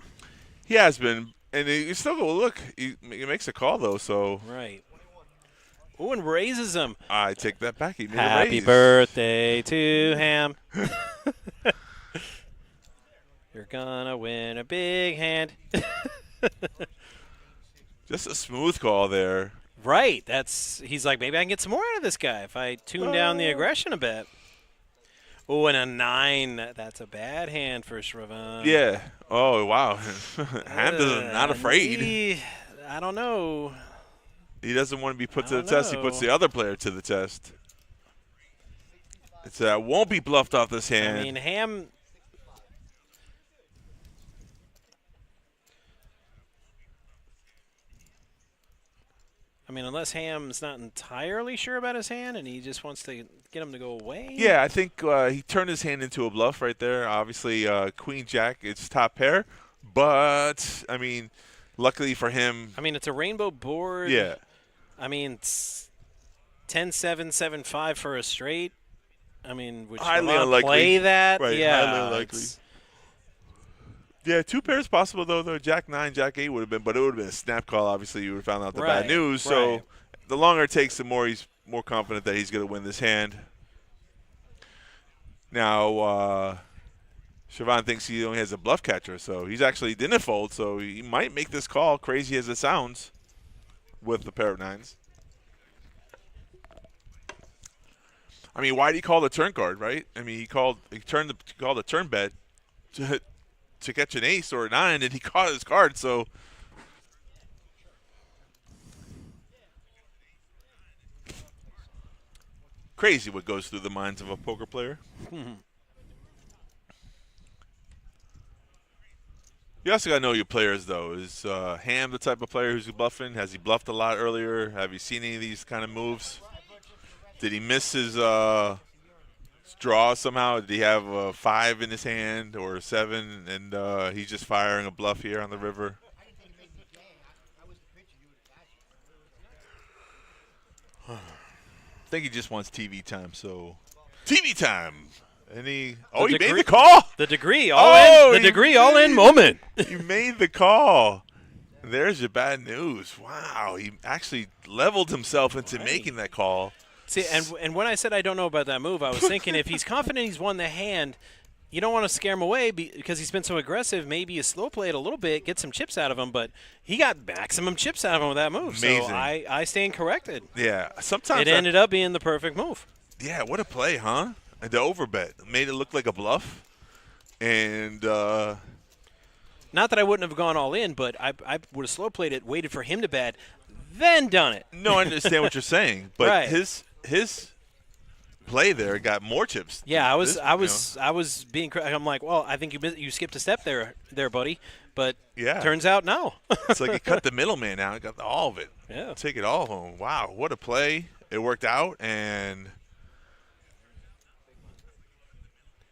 He has been, and you still go look. He makes a call though, so right. Oh, and raises him. I take that back. He made Happy a raise. birthday to Ham. You're gonna win a big hand. Just a smooth call there. Right. He's like, maybe I can get some more out of this guy if I tune down the aggression a bit. Oh, and a 9. That's a bad hand for Shravan. Yeah. Oh, wow. Ham is not afraid. I don't know. He doesn't want to be put to the test. He puts the other player to the test. It's won't be bluffed off this hand. I mean, Ham. I mean, unless Ham's not entirely sure about his hand and he just wants to get him to go away. Yeah, I think he turned his hand into a bluff right there. Obviously, Queen Jack, it's top pair. But, I mean, luckily for him. I mean, it's a rainbow board. Yeah. I mean, it's 10-7, 7-5 for a straight. I mean, would highly you unlikely. play that? Right, yeah, highly unlikely. Yeah, 2 pairs possible, though. Jack 9, Jack 8 would have been, but it would have been a snap call. Obviously, you would have found out the bad news. So the longer it takes, the more he's more confident that he's going to win this hand. Now, Siobhan thinks he only has a bluff catcher, so he's actually didn't fold, so he might make this call, crazy as it sounds, with the pair of 9s. I mean, why did he call the turn card, right? I mean, he called the turn bet to catch an ace or a 9, and he caught his card, so. Crazy what goes through the minds of a poker player. You also got to know your players, though. Is Ham the type of player who's bluffing? Has he bluffed a lot earlier? Have you seen any of these kind of moves? Did he miss his draw somehow? Did he have a 5 in his hand or a 7, and he's just firing a bluff here on the river? I think he just wants TV time, so TV time. And he made the call. The degree all in. The degree all in moment. He made the call. There's your bad news. Wow, he actually leveled himself into making that call. See, and when I said I don't know about that move, I was thinking if he's confident he's won the hand, you don't want to scare him away because he's been so aggressive. Maybe you slow play it a little bit, get some chips out of him, but he got maximum chips out of him with that move. Amazing. So I stand corrected. Yeah, sometimes it ended up being the perfect move. Yeah, what a play, huh? And the overbet made it look like a bluff. And not that I wouldn't have gone all in, but I would have slow played it, waited for him to bet, then done it. No, I understand what you're saying, but right. his play there got more chips. Yeah, I was being. I'm like, well, I think you skipped a step there, buddy. But yeah, turns out no. It's like he cut the middleman out, got all of it. Yeah, take it all home. Wow, what a play! It worked out, and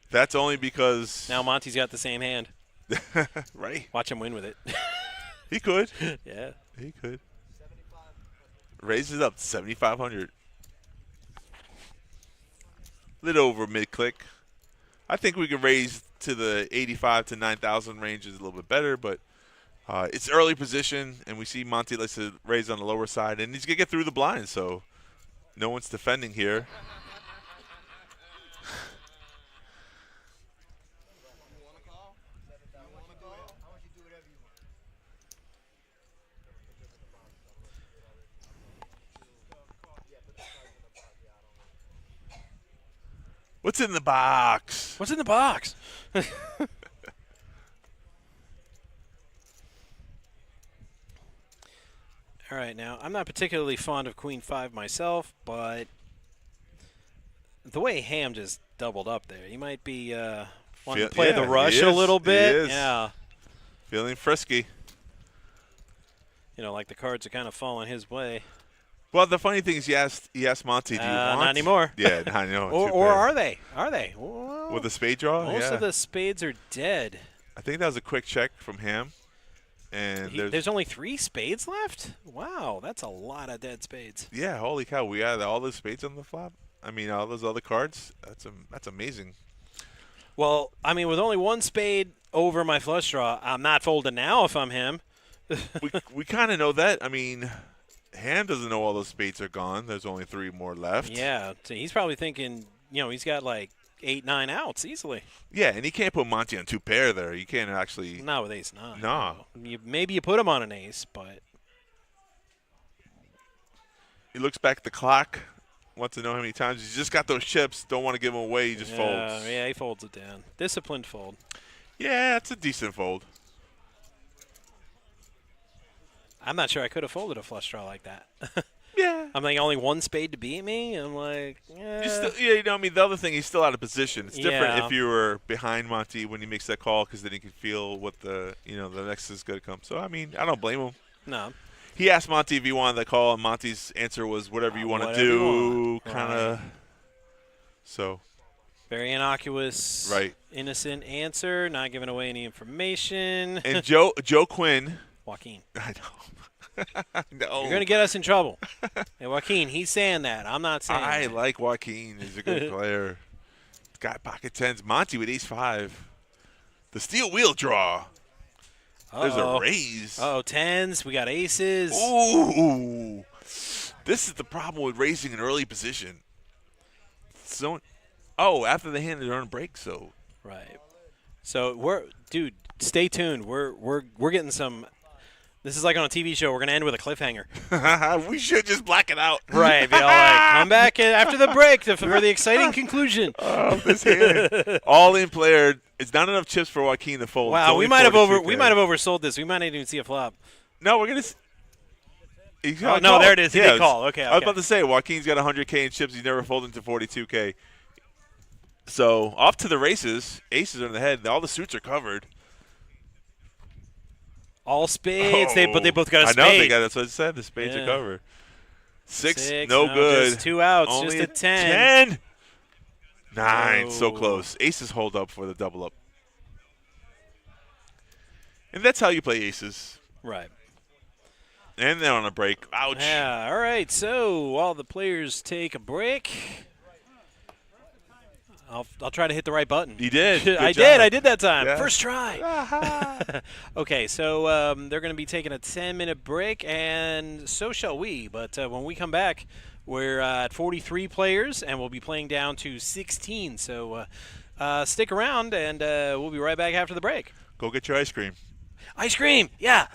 that's only because now Monty's got the same hand. Right. Watch him win with it. He could. Yeah, he could. Raise it up to 7,500. Little over mid-click. I think we can raise to the 85 to 9,000 range is a little bit better, but it's early position, and we see Monty likes to raise on the lower side, and he's going to get through the blind, so no one's defending here. What's in the box? What's in the box? All right, now, I'm not particularly fond of Queen 5 myself, but the way Ham just doubled up there, he might be wanting to play the rush a little bit. Yeah. Feeling frisky. You know, like the cards are kind of falling his way. Well, the funny thing is he asked Monty, do you want? Not anymore. Yeah, not anymore. or are they? Are they? Well, with a spade draw? Most of the spades are dead. I think that was a quick check from Ham. And there's only 3 spades left? Wow, that's a lot of dead spades. Yeah, holy cow. We had all those spades on the flop? I mean, all those other cards? That's amazing. Well, I mean, with only 1 spade over my flush draw, I'm not folding now if I'm him. we kind of know that. I mean, Ham doesn't know all those spades are gone. There's only 3 more left. Yeah, so he's probably thinking, he's got like 8, 9 outs easily. Yeah, and he can't put Monty on 2 pair there. You can't actually. Not with ace 9. No. Maybe you put him on an ace, but. He looks back at the clock, wants to know how many times. He's just got those chips. Don't want to give them away. He just folds. Yeah, he folds it down. Disciplined fold. Yeah, it's a decent fold. I'm not sure I could have folded a flush draw like that. Yeah. I'm like, only 1 spade to beat me? I'm like, yeah. I mean, the other thing, he's still out of position. It's different if you were behind Monty when he makes that call because then he can feel what the next is going to come. So, I mean, I don't blame him. No. He asked Monty if he wanted the call, and Monty's answer was whatever you want to do, kind of. Right. So. Very innocuous, Right. innocent answer, not giving away any information. And Joe Quinn. Joaquin. I know. No. You're going to get us in trouble. Hey, Joaquin, he's saying that. I'm not saying I that. like Joaquin. He's a good player. Got pocket tens. Monty with ace-5. The steel wheel draw. There's a raise. Oh, tens. We got aces. Ooh. This is the problem with raising an early position. So, after the hand, they're on a break, so. Right. So dude, stay tuned. We're getting some. This is like on a TV show. We're gonna end with a cliffhanger. We should just black it out. Right. Be all like, come back after the break for the exciting conclusion. This hand. All-in player. It's not enough chips for Joaquin to fold. Wow, we might have oversold this. We might not even see a flop. No, we're gonna. Oh no, there it is. He did call. Okay. I was about to say Joaquin's got 100K in chips. He's never folded to 42K. So off to the races. Aces are in the head. All the suits are covered. All spades. But they both got a spade. I know they got. That's what I said. The spades are covered. Six, no good. Just 2 outs. Only just a 10. 10. 9. So close. Aces hold up for the double up. And that's how you play aces. Right. And then on a break. Ouch. Yeah. All right. So while the players take a break, I'll try to hit the right button. You did. I did that time. Yeah. First try. Okay. So they're going to be taking a 10-minute break, and so shall we. But when we come back, we're at 43 players, and we'll be playing down to 16. So stick around, and we'll be right back after the break. Go get your ice cream. Ice cream. Yeah.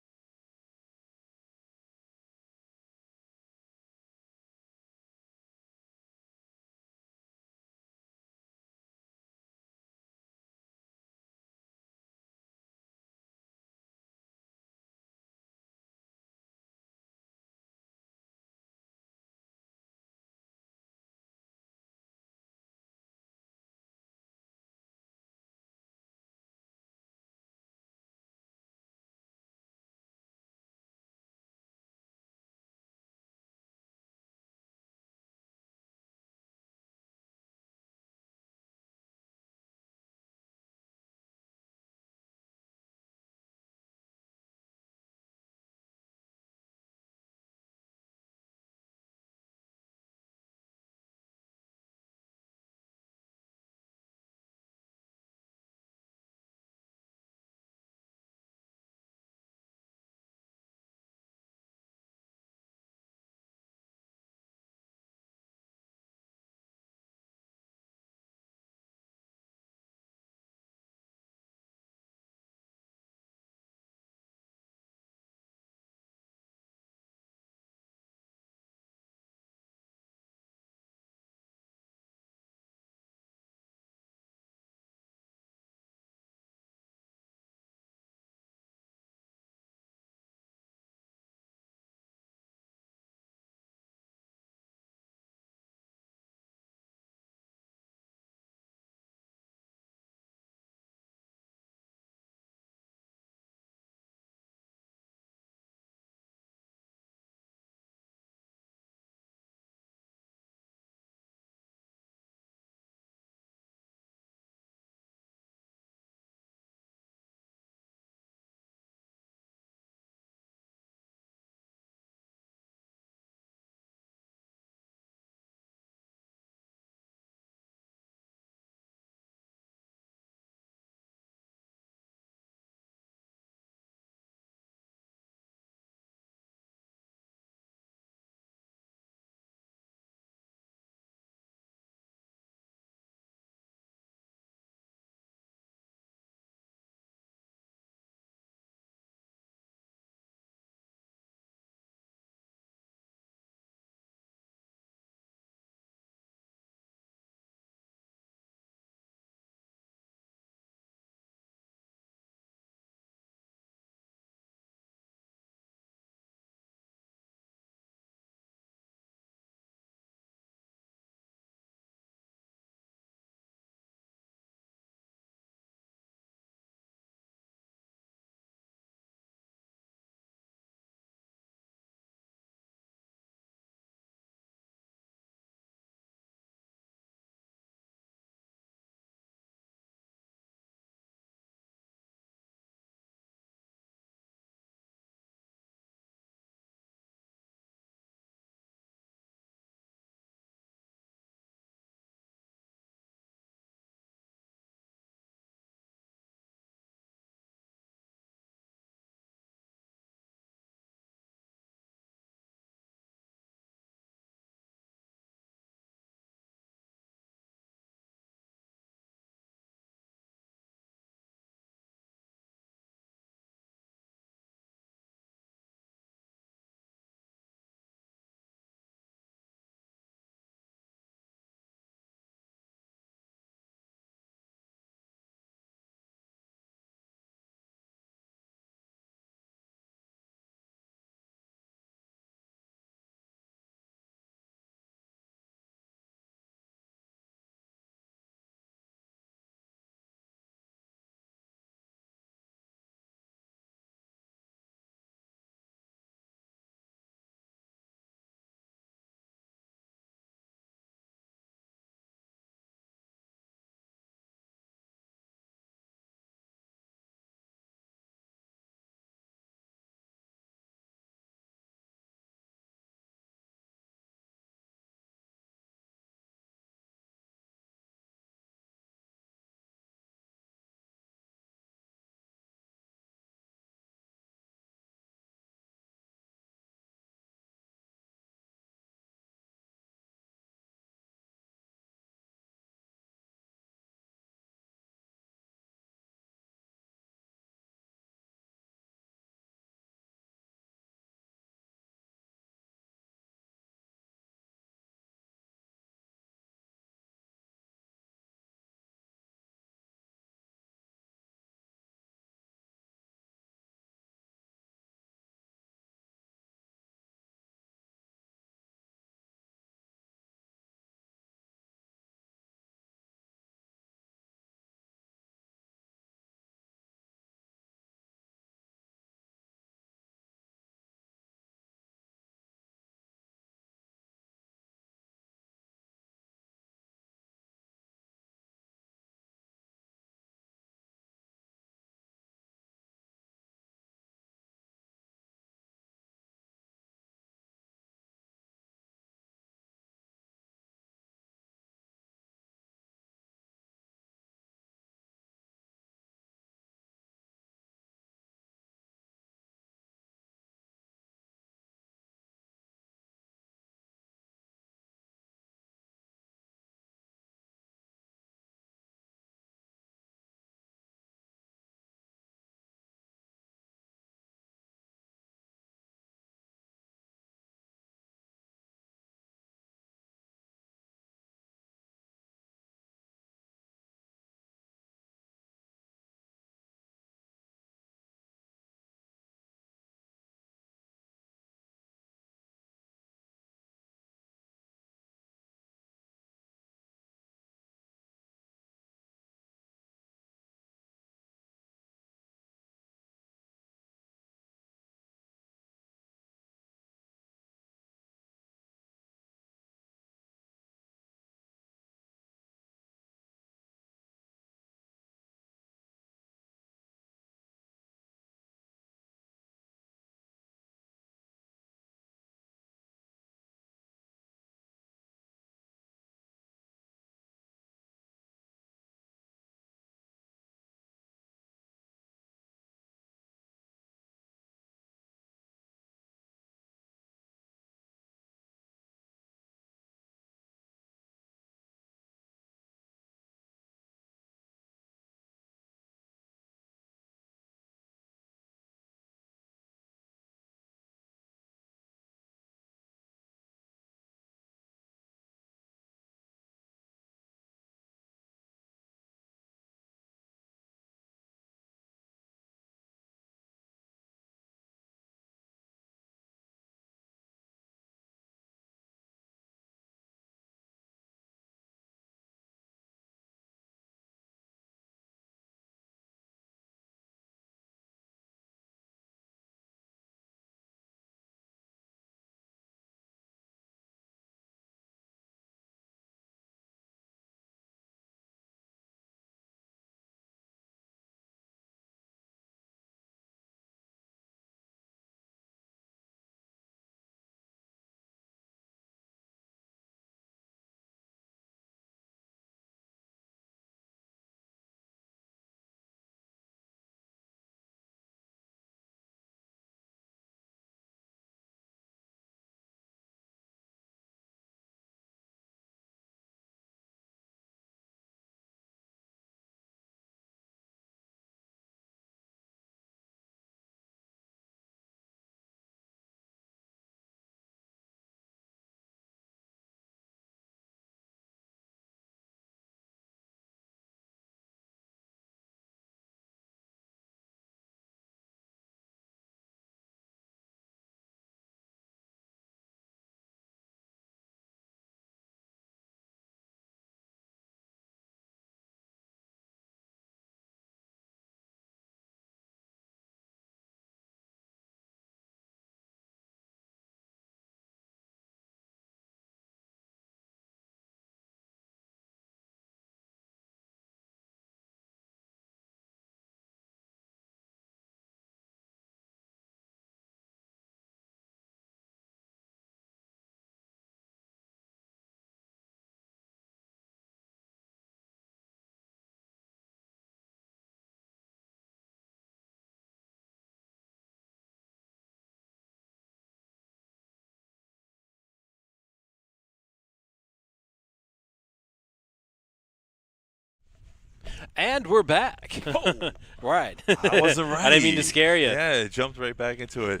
And we're back. Oh. Right. I wasn't right. I didn't mean to scare you. Yeah, it jumped right back into it.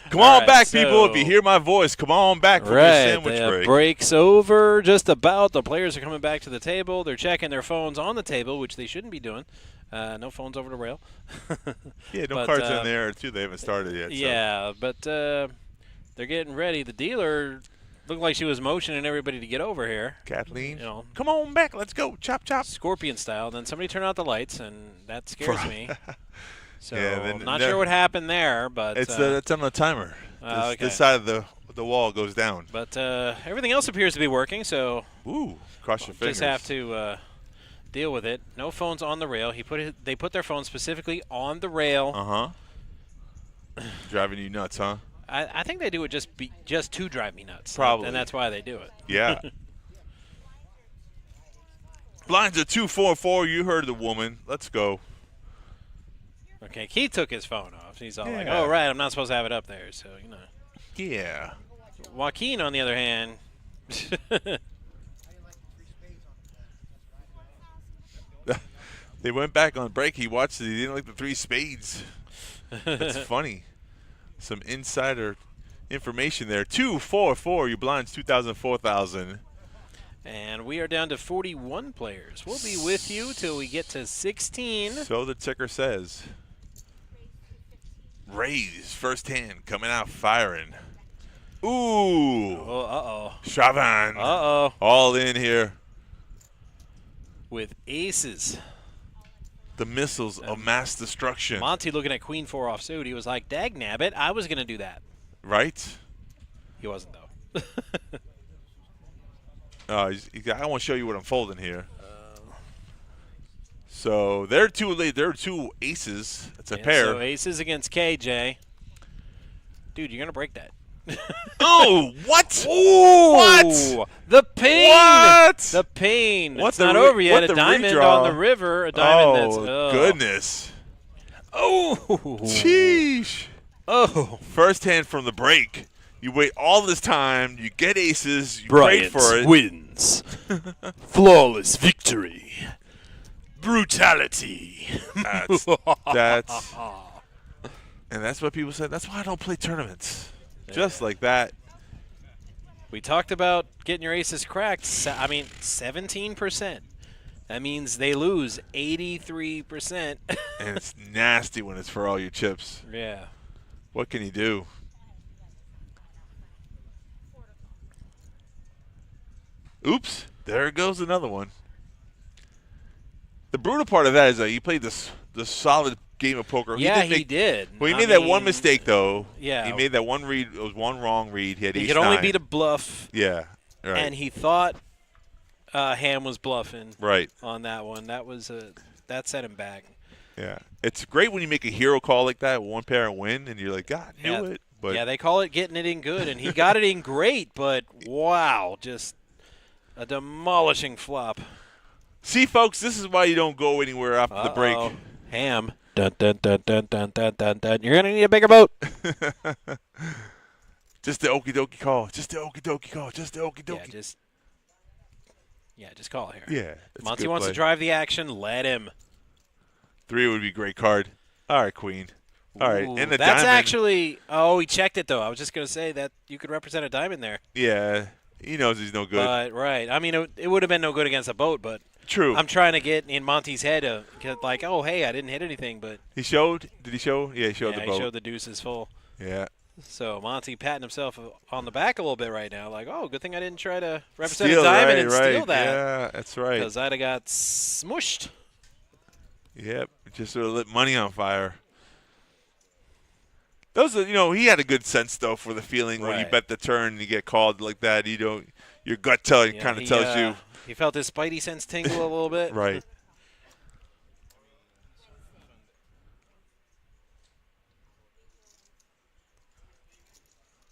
Come All on right, back, people. If you so- hear my voice, come on back for your Right. sandwich The break. break's over just about. The players are coming back to the table. They're checking their phones on the table, which they shouldn't be doing. No phones over the rail. Yeah, no But, cards in there, too. They haven't started yet. So. Yeah, but they're getting ready. The dealer looked like she was motioning everybody to get over here. Kathleen, You know, come on back. Let's go. Chop, chop. Scorpion style. Then somebody turned out the lights, and that scares me. So Yeah, then- not sure what happened there, but It's on the timer. okay. This side of the wall goes down. but everything else appears to be working. So Ooh, cross your fingers. just have to deal with it. No phones on the rail. They put their phones specifically on the rail. Uh-huh. Driving you nuts, huh? I think they do it just to drive me nuts. Probably. And that's why they do it. Yeah. Blinds are 2-4-4. You heard the woman. Let's go. Okay, Keith took his phone off. He's all like, Yeah. "Oh, right, I'm not supposed to have it up there." So Yeah. Joaquin, on the other hand, They went back on break. He watched it. He didn't like the 3 spades. That's funny. Some insider information there. 2-4-4. Your blinds 2,000, 4,000. and we are down to 41 players. We'll be with you till we get to 16. So the ticker says. Raise first hand coming out firing. Ooh. Oh, uh-oh. Chauvin. Uh-oh. All in here. With aces. The missiles of mass destruction. Monty looking at Queen 4 offsuit. He was like, dag nabbit, I was going to do that. Right? He wasn't, though. I want to show you what I'm folding here. So they're two aces. It's a pair. So aces against KJ. Dude, you're going to break that. Oh, what? Ooh, What? The pain. What? The pain. What It's the not re- over yet. what A the diamond redraw? on the river. A diamond that's. Oh, goodness. Oh. Sheesh. Oh. First hand from the break. You wait all this time. You get aces. You Bryant prayed for it. wins. Flawless victory. Brutality. That's and that's what people said. That's why I don't play tournaments. Just like that. We talked about getting your aces cracked. 17%. That means they lose 83%. And it's nasty when it's for all your chips. Yeah. What can you do? Oops. There goes another one. The brutal part of that is that he played this solid game of poker. Yeah, he did. Well, he I made that one mean, mistake, though. Yeah. He made that one read. It was one wrong read. He had He ace could only nine. beat a bluff. Yeah. Right. And he thought Ham was bluffing right. on that one. That set him back. Yeah. It's great when you make a hero call like that, one pair and win, and you're like, God, knew it. But yeah, they call it getting it in good, and he got it in great, but wow, just a demolishing flop. See, folks, this is why you don't go anywhere after the break. Ham. Dun, dun, dun, dun, dun, dun, dun, dun. You're going to need a bigger boat. Just the okie dokie call. Just the okie dokie call. Just the okie dokie. Yeah, just call here. Yeah. it's a Monty good wants play. to drive the action. Let him. 3 would be a great card. All right, Queen. All right. Ooh, And the that's diamond. actually – oh, he checked it, though. I was just going to say that you could represent a diamond there. Yeah. He knows he's no good. But, right. I mean, it would have been no good against a boat, but True. I'm trying to get in Monty's head like, oh, hey, I didn't hit anything. But He showed? Did he show? Yeah, he showed the he boat. showed the deuces full. Yeah. So Monty patting himself on the back a little bit right now, like, oh, good thing I didn't try to represent Steal, a diamond right, and right. steal that. Yeah, that's right. Because I'd have got smushed. Yep. Just sort of lit money on fire. Those are, he had a good sense, though, for the feeling when you Right. bet the turn and you get called like that. Your gut kind of tells you. He felt his spidey sense tingle a little bit. Right.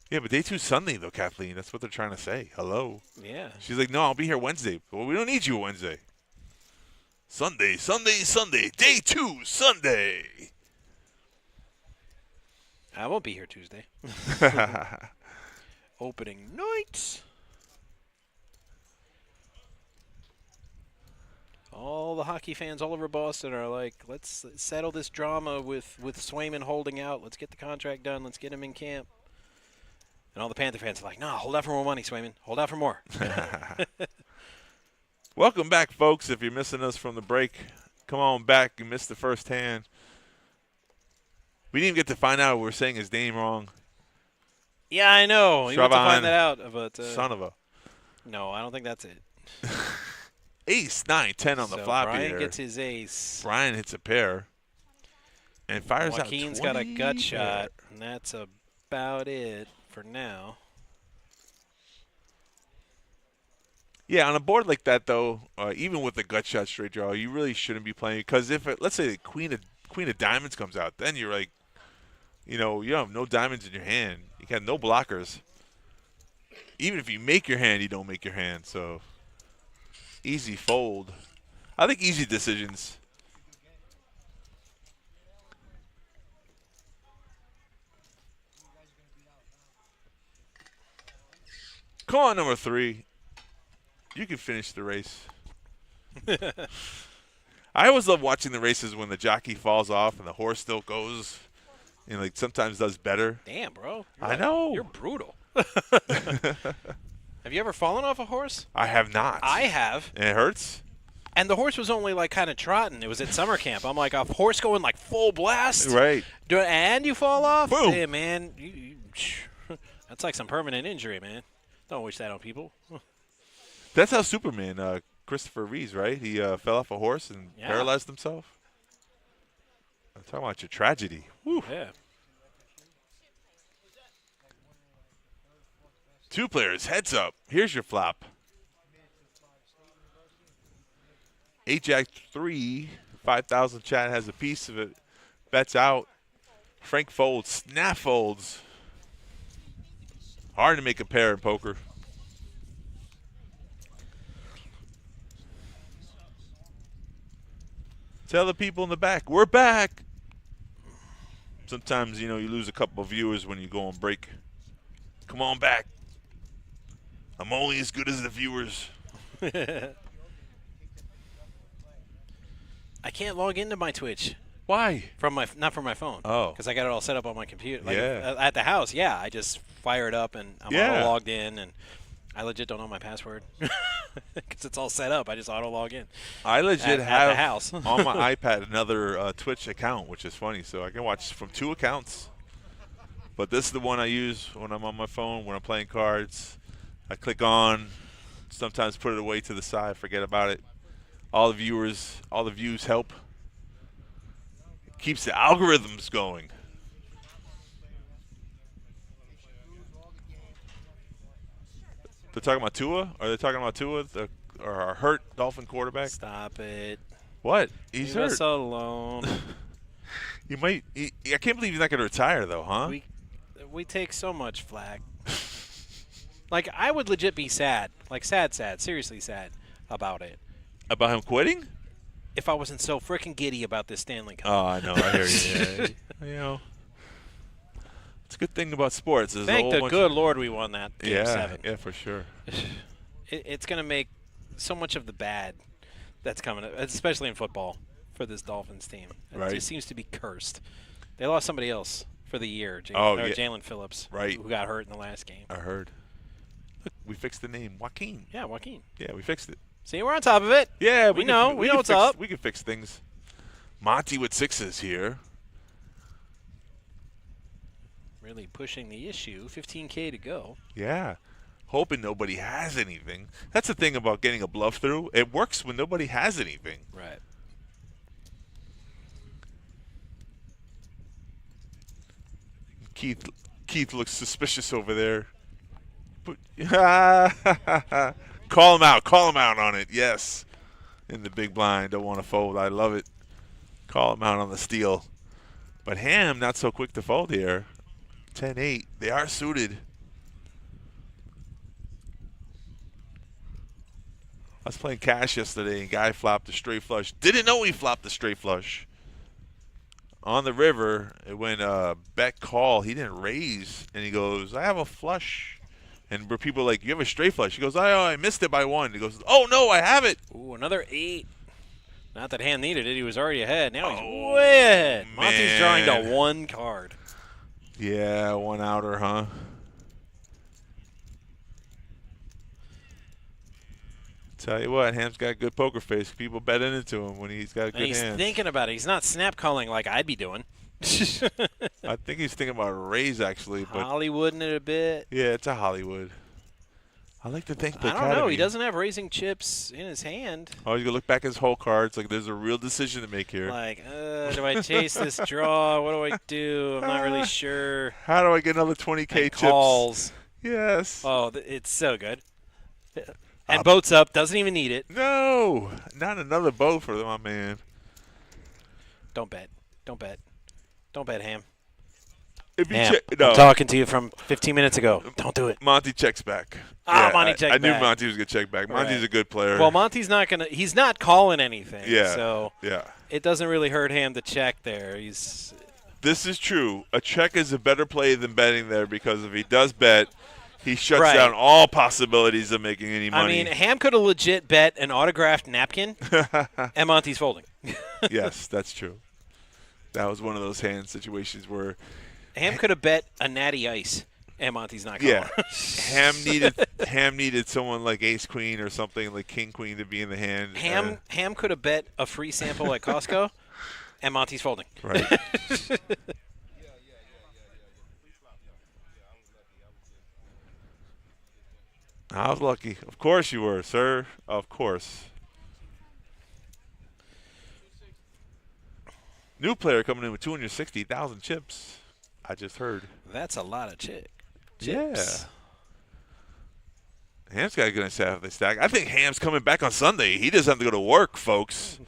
Yeah, but day 2 Sunday, though, Kathleen. That's what they're trying to say. Hello. Yeah. She's like, no, I'll be here Wednesday. Well, we don't need you Wednesday. Sunday, Sunday, Sunday. Day 2 Sunday. I won't be here Tuesday. Opening night. All the hockey fans all over Boston are like, let's settle this drama with Swayman holding out. Let's get the contract done. Let's get him in camp. And all the Panther fans are like, no, hold out for more money, Swayman. Hold out for more. Welcome back, folks. If you're missing us from the break, come on back. You missed the first hand. We didn't even get to find out we were saying his name wrong. Yeah, I know. You want to find Shravan, that out. But, son of a. No, I don't think that's it. Ace, 9, 10 on the So floppy Brian there. gets his ace. Brian hits a pair. And fires Joaquin's out got a 20 gut shot, there. and that's about it for now. Yeah, on a board like that, though, even with a gut shot straight draw, you really shouldn't be playing. Because if, let's say, the queen of diamonds comes out, then you're like, you have no diamonds in your hand. You got no blockers. Even if you make your hand, you don't make your hand. So, easy fold. I think easy decisions. Come on, number 3. You can finish the race. I always love watching the races when the jockey falls off and the horse still goes and like sometimes does better. Damn, bro. I know. You're brutal. Have you ever fallen off a horse? I have not. I have. And it hurts? And the horse was only like kind of trotting. It was at summer camp. I'm like, a horse going like full blast. Right. And you fall off? Boom. Hey, man. That's like some permanent injury, man. Don't wish that on people. That's how Superman, Christopher Reeves, right? He fell off a horse and paralyzed himself. I'm talking about your tragedy. Whew. Yeah. 2 players, heads up. Here's your flop. 8-Jack-3, 5,000 chat has a piece of it. Bets out. Frank folds, snap folds. Hard to make a pair in poker. Tell the people in the back, we're back. Sometimes, you lose a couple of viewers when you go on break. Come on back. I'm only as good as the viewers. I can't log into my Twitch. Why? Not from my phone. Oh. Because I got it all set up on my computer. Like, Yeah. At the house, I just fire it up and I'm auto logged in, and I legit don't know my password because it's all set up. I just auto log in. I legit at have the house. on my iPad another Twitch account, which is funny. So I can watch from 2 accounts. But this is the one I use when I'm on my phone, when I'm playing cards. I click on, sometimes put it away to the side, forget about it. All the views help. It keeps the algorithms going. They're talking about Tua? Are they talking about Tua, or our hurt Dolphin quarterback? Stop it. What? He's Leave us hurt. alone. I can't believe he's not going to retire, though, huh? We take so much flack. Like, I would legit be sad. Like, sad, seriously sad about it. About him quitting? If I wasn't so freaking giddy about this Stanley Cup. Oh, I know. I hear you. It's a good thing about sports. There's Thank a the whole good Lord we won that Game 7. Yeah, for sure. It's going to make so much of the bad that's coming, especially in football, for this Dolphins team. Right. It just seems to be cursed. They lost somebody else for the year, Jalen Phillips, right, who got hurt in the last game. I heard. Look, we fixed the name. Joaquin. Yeah, Joaquin. Yeah, we fixed it. See, we're on top of it. Yeah, we know what's up. We can fix things. Monty with 6s here. Really pushing the issue. 15K to go. Yeah. Hoping nobody has anything. That's the thing about getting a bluff through. It works when nobody has anything. Right. Keith looks suspicious over there. Call him out on it. Yes. In the big blind. Don't want to fold. I love it. Call him out on the steal. But Ham not so quick to fold here. 10-8. They are suited. I was playing cash yesterday and guy flopped a straight flush. Didn't know he flopped a straight flush. On the river, when bet call, he didn't raise, and he goes, I have a flush. And where people are like, you have a straight flush. He goes, I missed it by 1. He goes, oh, no, I have it. Ooh, another 8. Not that Ham needed it. He was already ahead. Now he's way ahead. Monty's drawing to 1 card. Yeah, 1 outer, huh? Tell you what, Ham's got a good poker face. People bet into him when he's got a good He's hand. thinking about it. He's not snap calling like I'd be doing. I think he's thinking about a raise, actually. But Hollywooding it a bit. yeah, it's a Hollywood. I like to think I don't know. He doesn't have raising chips in his hand. Oh, he's going to look back at his whole cards. Like, there's a real decision to make here. Like, do I chase this draw? What do I do? I'm not really sure. How do I get another 20K And chips? calls. Yes. Oh, it's so good. And boats up. Doesn't even need it. No. Not another boat for my man. Don't bet. Don't bet. Don't bet, Ham. If you Ham, no. I'm talking to you from 15 minutes ago. Don't do it. Monty checks back. Monty checks I back. knew Monty was going to check back. Monty's Right. a good player. Well, Monty's not going to – he's not calling anything. Yeah. So yeah. it doesn't really hurt Ham to check there. This is true. A check is a better play than betting there because if he does bet, he shuts Right. down all possibilities of making any money. I mean, Ham could have legit bet an autographed napkin, and Monty's folding. Yes, that's true. That was one of those hand situations where Ham could have bet a natty ice, and Monty's not calling. Yeah. Ham needed someone like Ace Queen or something like King Queen to be in the hand. Ham could have bet a free sample at Costco, and Monty's folding. Right. I was lucky. Of course you were, sir. Of course. New player coming in with 260,000 chips. I just heard. That's a lot of chips. Yeah. Ham's got a good half of the stack. I think Ham's coming back on Sunday. He doesn't have to go to work, folks.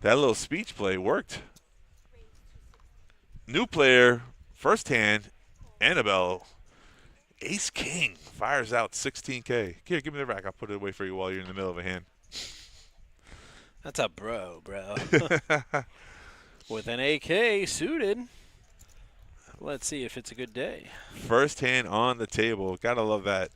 That little speech play worked. New player, first hand, Annabelle. Ace King fires out 16K. Here, give me the rack. I'll put it away for you while you're in the middle of a hand. That's a bro. With an AK suited. Let's see if it's a good day. First hand on the table. Gotta love that.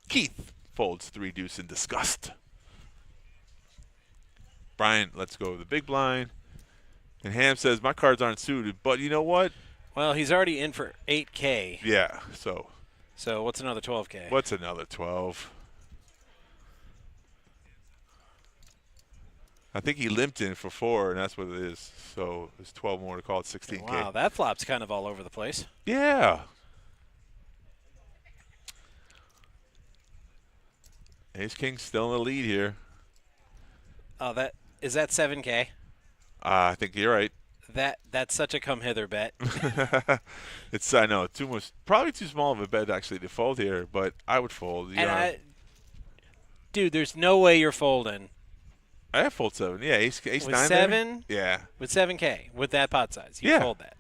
Keith folds 3 deuce in disgust. Brian, let's go with the big blind. And Ham says, my cards aren't suited, but you know what? Well, he's already in for 8K. Yeah, so. So what's another 12K? What's another 12? I think he limped in for 4, and that's what it is. So it's 12 more to call it 16K. Wow, that flop's kind of all over the place. Yeah. Ace King's still in the lead here. Oh, is that 7K? I think you're right. That's such a come hither bet. It's I know too much, probably too small of a bet actually to fold here, but I would fold. Dude, there's no way you're folding. I have fold 7. Yeah, ace With 9 7? There? Yeah. With 7K, with that pot size, you fold that.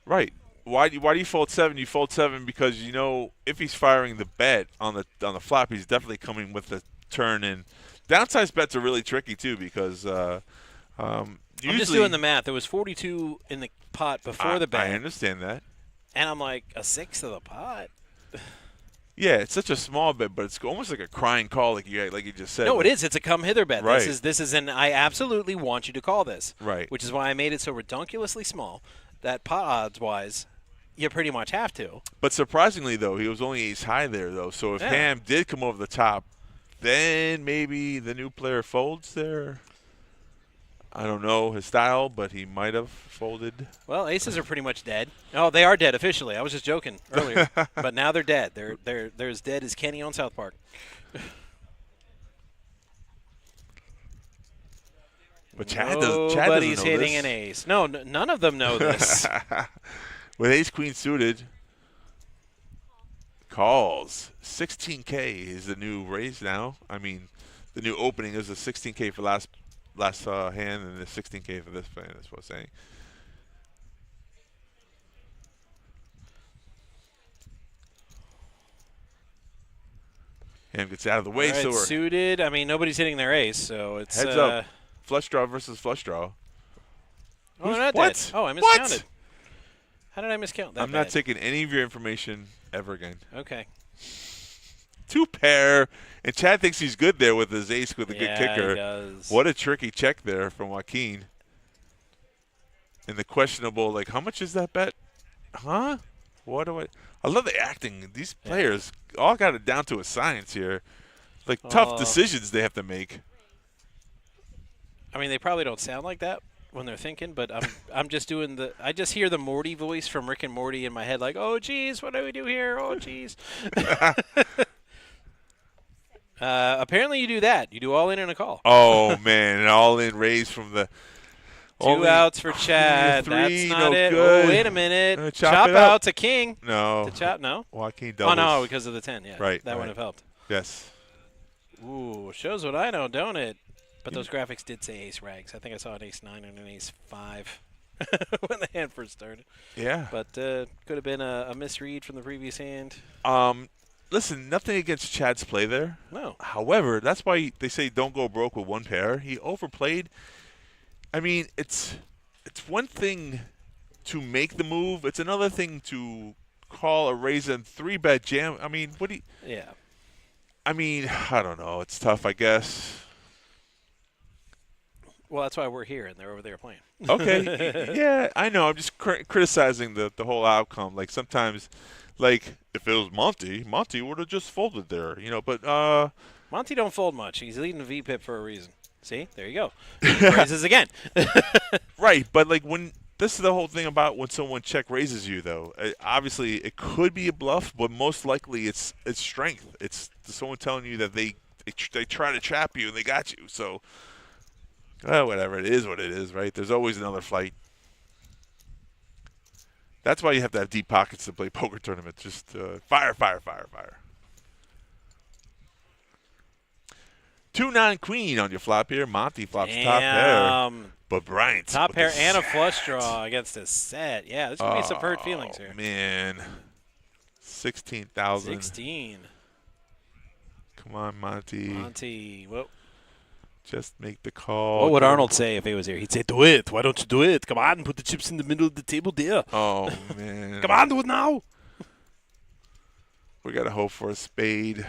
Right. Why do you fold 7? You fold 7 because you know if he's firing the bet on the flop, he's definitely coming with the turn in. Downside bets are really tricky too because I'm just doing the math. There was 42 in the pot before the bet. I understand that. And I'm like, a sixth of the pot? Yeah, it's such a small bet, but it's almost like a crying call, like you just said. No, it is. It's a come hither bet. Right. This is an I absolutely want you to call this. Right. Which is why I made it so redonkulously small that pot odds wise, you pretty much have to. But surprisingly, though, he was only ace high there, though. So if Ham did come over the top, then maybe the new player folds there. I don't know his style, but he might have folded. Well, aces are pretty much dead. Oh, they are dead officially. I was just joking earlier, but now they're dead. They're as dead as Kenny on South Park. But Chad doesn't know Nobody's hitting this. an ace. No, none of them know this. With ace queen suited, calls 16K is the new raise now. I mean, the new opening is a 16K for last hand and the 16K for this plan. That's what I'm saying. Ham gets out of the way. All right, So we're suited. I mean, nobody's hitting their ace, so it's heads up. Flush draw versus flush draw. Oh, they're not what? dead. Oh, I What? miscounted. How did I miscount that? I'm not taking any of your information ever again. Okay. 2 pair, and Chad thinks he's good there with his ace with a good kicker. He does. What a tricky check there from Joaquin. And the questionable, like, how much is that bet? Huh? What do I love the acting. These players all got it down to a science here. Like, tough decisions they have to make. I mean, they probably don't sound like that when they're thinking, but I'm just doing I just hear the Morty voice from Rick and Morty in my head, like, oh, geez, what do we do here? Oh, geez. Apparently you do that. You do all in and a call. Oh, man, an all-in raise from the – 2 outs for Chad. 3, That's not no it. good. Oh, wait a minute. Chop it out up. to King. No. To chop, no? Joaquin doubles. Oh, no, because of the 10, yeah. Right. That wouldn't have helped. Yes. Ooh, shows what I know, don't it? But those graphics did say ace rags. I think I saw an ace 9 and an ace 5 when the hand first started. Yeah. But could have been a misread from the previous hand. Listen, nothing against Chad's play there. No. However, that's why they say don't go broke with 1 pair. He overplayed. I mean, it's one thing to make the move. It's another thing to call a raise and 3-bet jam. I mean, what do you – Yeah. I mean, I don't know. It's tough, I guess. Well, that's why we're here, and they're over there playing. Okay. Yeah, I know. I'm just criticizing the whole outcome. Like, sometimes, like, if it was Monty would have just folded there, you know. But Monty don't fold much. He's leading the VPIP for a reason. See? There you go. Raises again. Right, but, like, when – this is the whole thing about when someone check raises you, though. Obviously, it could be a bluff, but most likely it's strength. It's someone telling you that they try to trap you and they got you. So, whatever. It is what it is, right? There's always another flight. That's why you have to have deep pockets to play poker tournaments. Just fire, fire, fire, fire. 2-9 queen on your flop here. Monty flops top pair. But Bryant. Top pair and a flush draw against a set. Yeah, there's going to be some hurt feelings here. Man. 16,000. 16. Come on, Monty. Monty. Whoa. Just make the call. What would Arnold say if he was here? He'd say, do it. Why don't you do it? Come on, put the chips in the middle of the table there. Oh, man. Come on, do it now. We got to hope for a spade.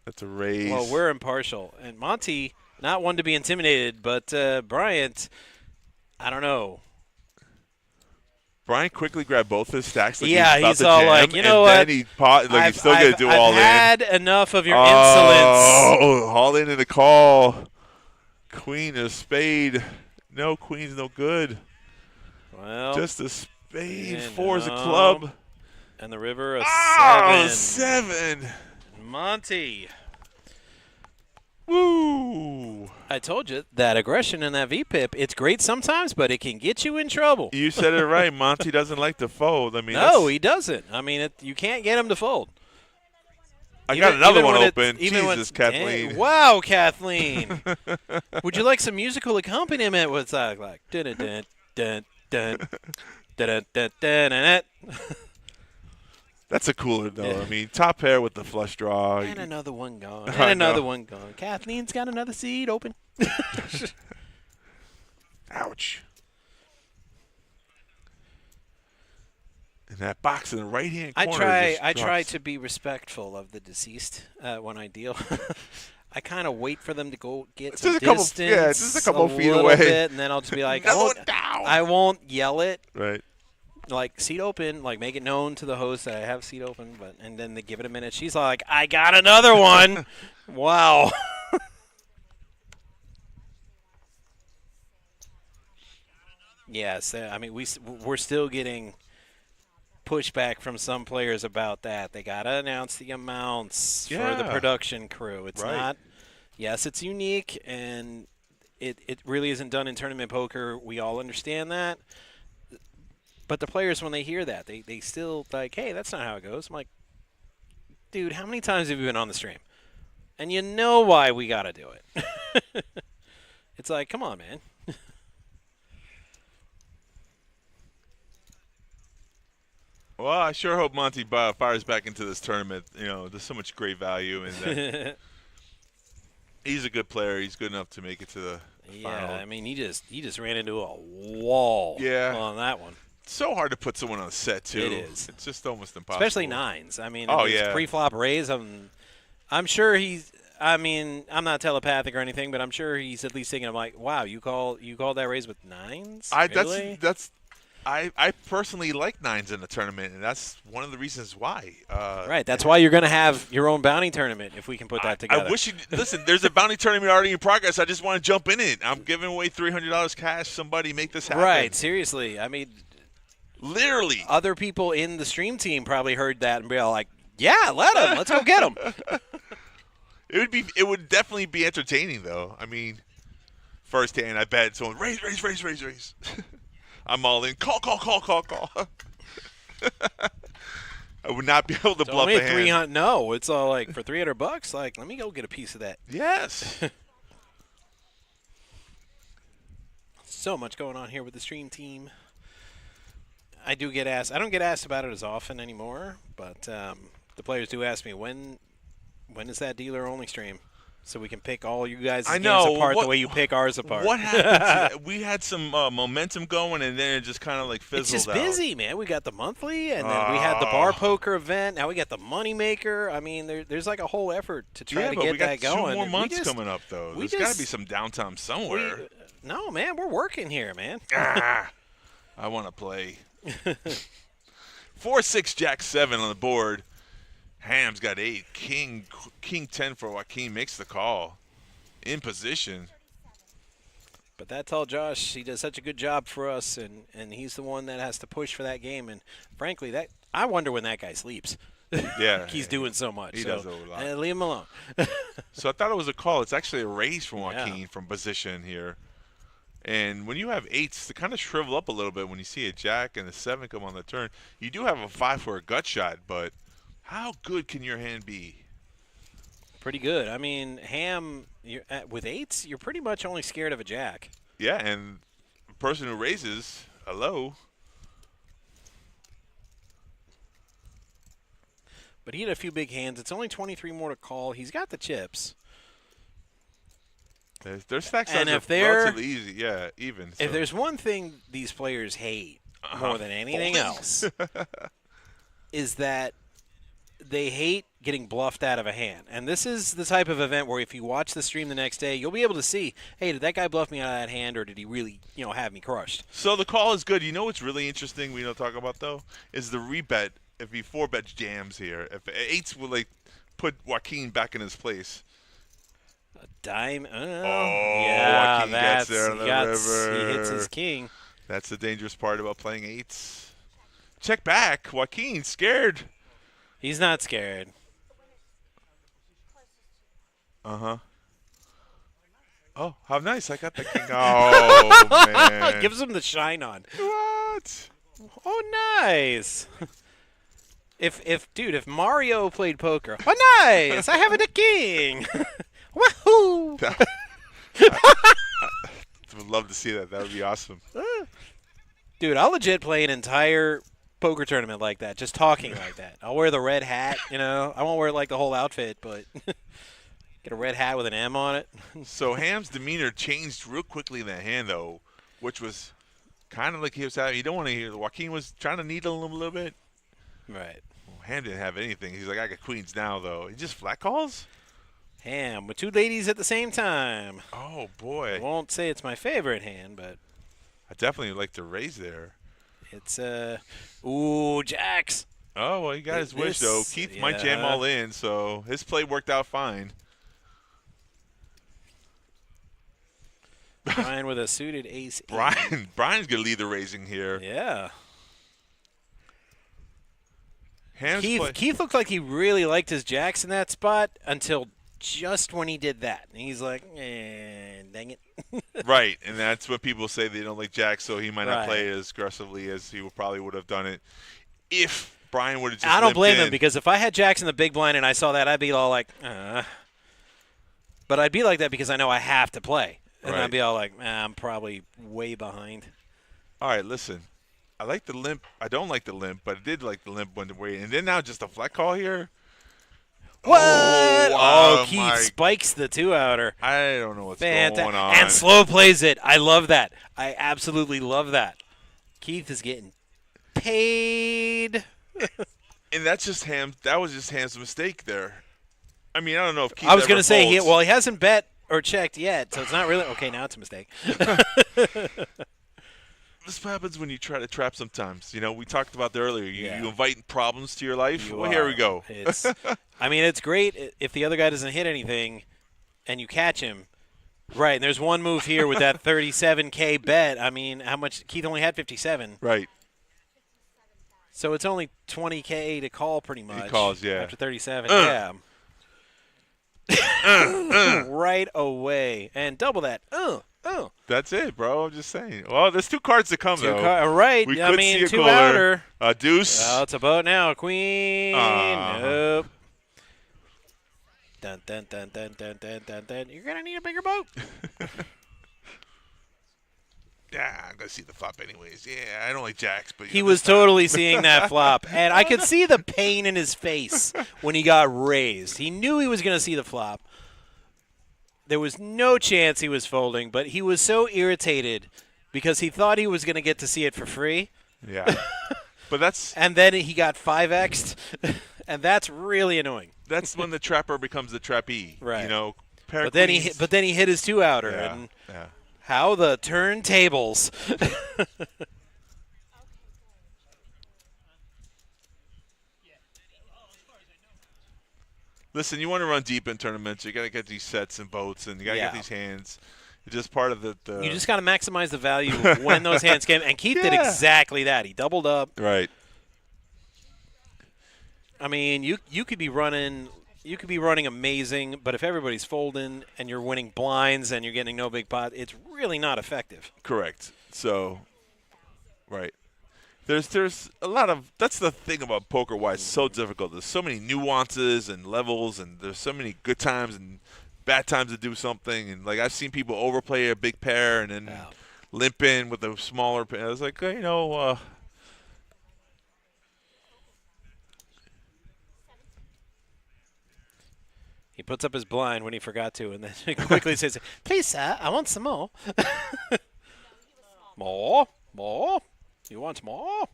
That's a raise. Well, we're impartial. And Monty, not one to be intimidated, but Bryant, I don't know. Brian quickly grabbed both his stacks. Like yeah, he's all jam, like, you know what? Then he's still going to do all in. I've had enough of your insolence. Oh, all in and a call. Queen of spade. No, queen's no good. Well, just a spade. 4 is a club. And the river, a 7. Monty. Woo! I told you that aggression in that VPIP, it's great sometimes, but it can get you in trouble. You said it right. Monty doesn't like to fold. I mean, no, he doesn't. I mean, you can't get him to fold. I got another one open. Jesus, Kathleen. Wow, Kathleen. Would you like some musical accompaniment? What's that like? Dun dun dun dun dun dun dun dun. That's a cooler, though. Yeah. I mean, top pair with the flush draw. And another one gone. And another one gone. Kathleen's got another seat open. Ouch. And that box in the right-hand corner. I try to be respectful of the deceased when I deal. I kind of wait for them to go get some distance. Just a couple feet away. Bit, and then I'll just be like, I won't yell it. Right. Like, seat open, like, make it known to the host that I have seat open, and then they give it a minute. She's like, I got another one. Wow. Yes, I mean, we're still getting pushback from some players about that. They got to announce the amounts for the production crew. It's not – yes, it's unique, and it really isn't done in tournament poker. We all understand that. But the players, when they hear that, they still like, hey, that's not how it goes. I'm like, dude, how many times have you been on the stream? And you know why we got to do it. It's like, come on, man. Well, I sure hope Monty fires back into this tournament. You know, there's so much great value in that. He's a good player. He's good enough to make it to the final. I mean, he just ran into a wall on that one. so hard to put someone on a set too. It is. It's just almost impossible. Especially nines. I mean, Oh, if it's yeah. pre-flop raise. I'm sure he's. I mean, I'm not telepathic or anything, but I'm sure he's at least thinking, I'm like, wow, you called that raise with nines? Really? I personally like nines in the tournament, and that's one of the reasons why. Right. That's why you're going to have your own bounty tournament if we can put that together. I wish you listen. There's a bounty tournament already in progress. I just want to jump in it. I'm giving away $300 cash. Somebody make this happen. Right. Seriously. I mean, literally. Other people in the stream team probably heard that and be all like, "Yeah, let him. Let's go get him." It would definitely be entertaining, though. I mean, firsthand, I bet someone raise. I'm all in. Call. I would not be able to bluff the hand. 300. No, it's all like for $300. Like, let me go get a piece of that. Yes. So much going on here with the stream team. I do get asked. I don't get asked about it as often anymore, but the players do ask me when is that dealer only stream, so we can pick all you guys' games apart the way you pick ours apart. What happened? We had some momentum going, and then it just kind of like fizzled It's just out. busy, man. We got the monthly, and then we had the bar poker event. Now we got the money maker. I mean, there's like a whole effort to try to get that going. We got 2 more months coming up, though. There's got to be some downtime somewhere. No, man, we're working here, man. I want to play. 4-6 Jack 7 on the board. Ham's got 8. King 10 for Joaquin makes the call. In position. But that's all Josh. He does such a good job for us, and he's the one that has to push for that game. And frankly, I wonder when that guy sleeps. Yeah. He's doing so much. He does a lot. Leave him alone. So I thought it was a call. It's actually a raise from Joaquin from position here. And when you have 8s, they kind of shrivel up a little bit when you see a Jack and a 7 come on the turn. You do have a 5 for a gut shot, but how good can your hand be? Pretty good. I mean, Ham, with 8s, you're pretty much only scared of a Jack. Yeah, and the person who raises, hello. But he had a few big hands. It's only 23 more to call. He's got the chips. Their stack size are relatively easy. Yeah, even. So. If there's one thing these players hate more than anything else, is that they hate getting bluffed out of a hand. And this is the type of event where if you watch the stream the next day, you'll be able to see, hey, did that guy bluff me out of that hand, or did he really, have me crushed? So the call is good. You know what's really interesting we don't talk about, though, is the rebet. If he 4-bets jams here, if 8s will put Joaquin back in his place. A dime. Yeah, Joaquin gets there on the river. He hits his king. That's the dangerous part about playing 8s. Check back. Joaquin scared. He's not scared. Uh-huh. Oh, how nice. I got the king. Oh, man. Gives him the shine on. What? Oh, nice. If Mario played poker, oh, nice. I have a king. Woohoo! I would love to see that. That would be awesome. Dude, I'll legit play an entire poker tournament like that, just talking like that. I'll wear the red hat, I won't wear the whole outfit, but get a red hat with an M on it. So Ham's demeanor changed real quickly in that hand, though, which was kind of like he was having. You don't want to hear. Joaquin was trying to needle him a little bit. Right. Well, Ham didn't have anything. He's like, I got queens now, though. He just flat calls? Ham with 2 ladies at the same time. Oh, boy. I won't say it's my favorite hand, but I definitely like to raise there. It's, ooh, jacks. Oh, well, he got his wish, though. Keith might jam all in, so his play worked out fine. Brian with a suited ace. Brian's going to lead the raising here. Yeah. Ham's Keith looked like he really liked his jacks in that spot until just when he did that. And he's like, dang it. Right, and that's what people say they don't like jacks, so he might not Right. play as aggressively as he probably would have done it if Brian would have just I don't limped blame him, in. because if I had jacks in the big blind and I saw that, I'd be all like, But I'd be like that because I know I have to play. And Right. I'd be all like, I'm probably way behind. All right, listen. I like the limp. I don't like the limp, but I did like the limp when the way. And then now just a flat call here. What? Oh, Keith my. spikes the 2-outer. I don't know what's Fantastic. going on. And slow plays it. I love that. I absolutely love that. Keith is getting paid. And that's just Ham. That was just Ham's mistake there. I mean, I don't know if Keith I was going to say, he hasn't bet or checked yet, so it's not really. Okay, now it's a mistake. This happens when you try to trap sometimes. You know, we talked about that earlier. You Yeah. invite problems to your life. You Well, here are. we go. I mean, it's great if the other guy doesn't hit anything and you catch him. Right, and there's one move here with that 37K bet. I mean, how much? Keith only had 57. Right. So it's only 20K to call pretty much. He calls, yeah. After 37, yeah. Right away. And double that. That's it, bro. I'm just saying. Well, there's 2 cards to come, though. Right. We I could mean, see a 2 cooler. outer. A deuce. Well, it's a boat now. Queen. Nope. Dun, dun, dun, dun, dun, dun, dun, dun. You're going to need a bigger boat. Yeah, I'm going to see the flop anyways. Yeah, I don't like jacks. But He was totally seeing that flop. And I could see the pain in his face when he got raised. He knew he was going to see the flop. There was no chance he was folding, but he was so irritated because he thought he was going to get to see it for free. Yeah. But that's... And then he got 5x'd, and that's really annoying. That's when the trapper becomes the trappee. Right. You know, But then he hit his 2 outer. Yeah, And yeah. how the turntables. Listen, you want to run deep in tournaments. You got to get these sets and boats, and you got to get these hands. It's just part of the You just got to maximize the value when those hands came. And Keith did exactly that. He doubled up. Right. I mean, you could be running amazing, but if everybody's folding and you're winning blinds and you're getting no big pot, it's really not effective. Correct. So, right. There's a lot of – that's the thing about poker-wise. It's so difficult. There's so many nuances and levels, and there's so many good times and bad times to do something. And, like, I've seen people overplay a big pair and then limp in with a smaller pair. I was like, you know He puts up his blind when he forgot to, and then he quickly says, "Please, sir, I want some more." More? You want more?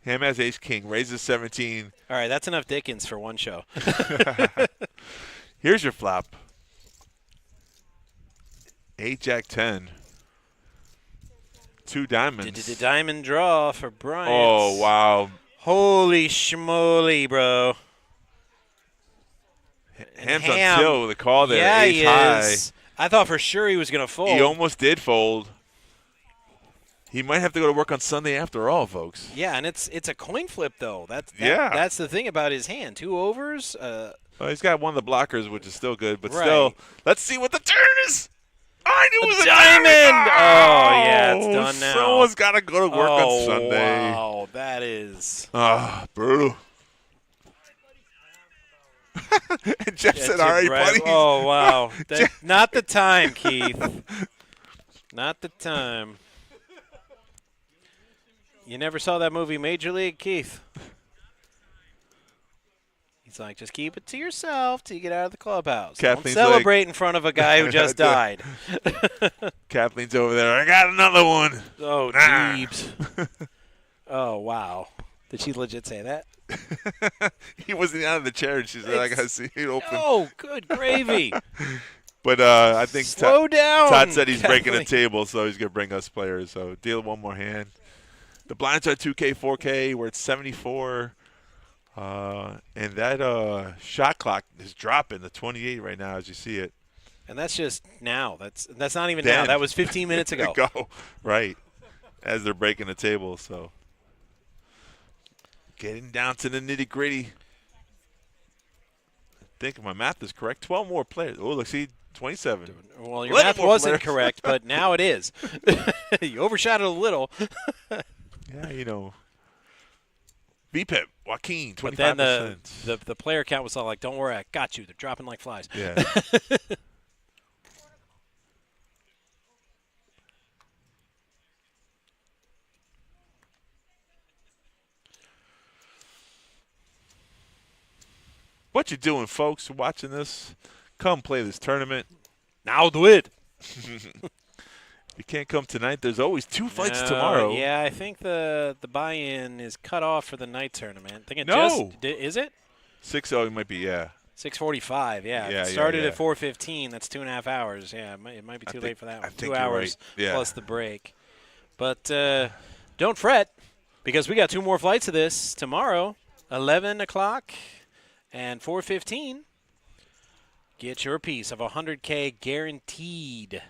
Ham has ace-king, raises 17. All right, that's enough Dickens for one show. Here's your flop. 8-jack-10. 2 diamonds. Diamond draw for Bryant. Oh, wow. Holy schmoly, bro. Ham's on tilt with a call there. Yeah, Ace he high. is. I thought for sure he was going to fold. He almost did fold. He might have to go to work on Sunday after all, folks. Yeah, and it's a coin flip, though. That's the thing about his hand. 2 overs. Well, he's got one of the blockers, which is still good. But Right. still, let's see what the turn is. I knew it was a diamond. Oh, yeah, it's done now. Someone's got to go to work on Sunday. Wow, that is. Brutal. And Jeff said, all right, buddy. Oh, wow. Not the time, Keith. Not the time. You never saw that movie Major League, Keith? He's like, just keep it to yourself till you get out of the clubhouse. Kathleen's Don't celebrate in front of a guy who just died. Kathleen's over there. I got another one. Oh, jeebs. Oh, wow. Did she legit say that? He wasn't out of the chair, and she said, I got to see it open. Oh, good gravy. But I think Slow down. Todd said he's breaking a Kathleen. table, so he's going to bring us players. So deal one more hand. The blinds are 2K, 4K. We're at 74. And that shot clock is dropping to 28 right now as you see it. And that's just now. That's not even Then. now. That was 15 minutes ago. Right. As they're breaking the table. So getting down to the nitty-gritty. I think if my math is correct. 12 more players. Oh, look, see, 27. Well, your math wasn't correct, but now it is. You overshot it a little. Yeah, you know. VPIP, Joaquin, 25%. But then the player count was all like, don't worry, I got you. They're dropping like flies. Yeah. What you doing, folks, watching this? Come play this tournament. Now do it. You can't come tonight. There's always 2 fights No, tomorrow. Yeah, I think the buy-in is cut off for the night tournament. I think it No. is it? 6-0 it might be, yeah. 6:45. Yeah. Yeah, It started yeah. at 4:15. That's 2.5 hours. Yeah, it might be too late for that I one. think 2 you're hours right. Yeah. plus the break. But don't fret, because we got 2 more flights of this tomorrow, 11 o'clock and 4:15. Get your piece of 100K guaranteed.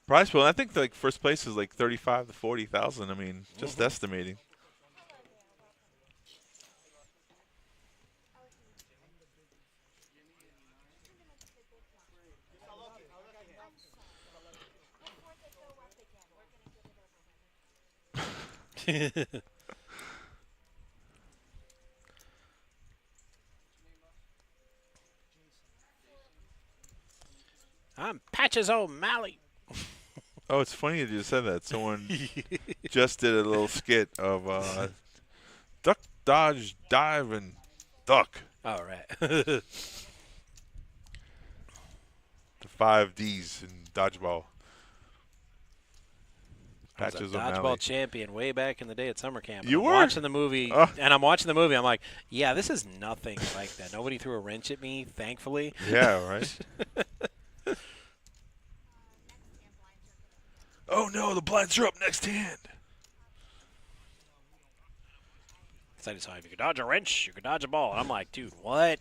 Prize pool. I think like first place is like 35 to 40,000. I mean, just estimating. I'm Patches O'Malley. Oh, it's funny that you said that. Someone just did a little skit of duck, dodge, dive, and duck. All right. The 5 Ds in dodgeball. I was a Patches dodgeball O'Malley. champion way back in the day at summer camp. You I'm were? watching the movie, and I'm watching the movie. I'm like, yeah, this is nothing like that. Nobody threw a wrench at me, thankfully. Yeah, right? Oh, no, the blinds are up next hand. So I just saw if you could dodge a wrench, you could dodge a ball. And I'm like, dude, what?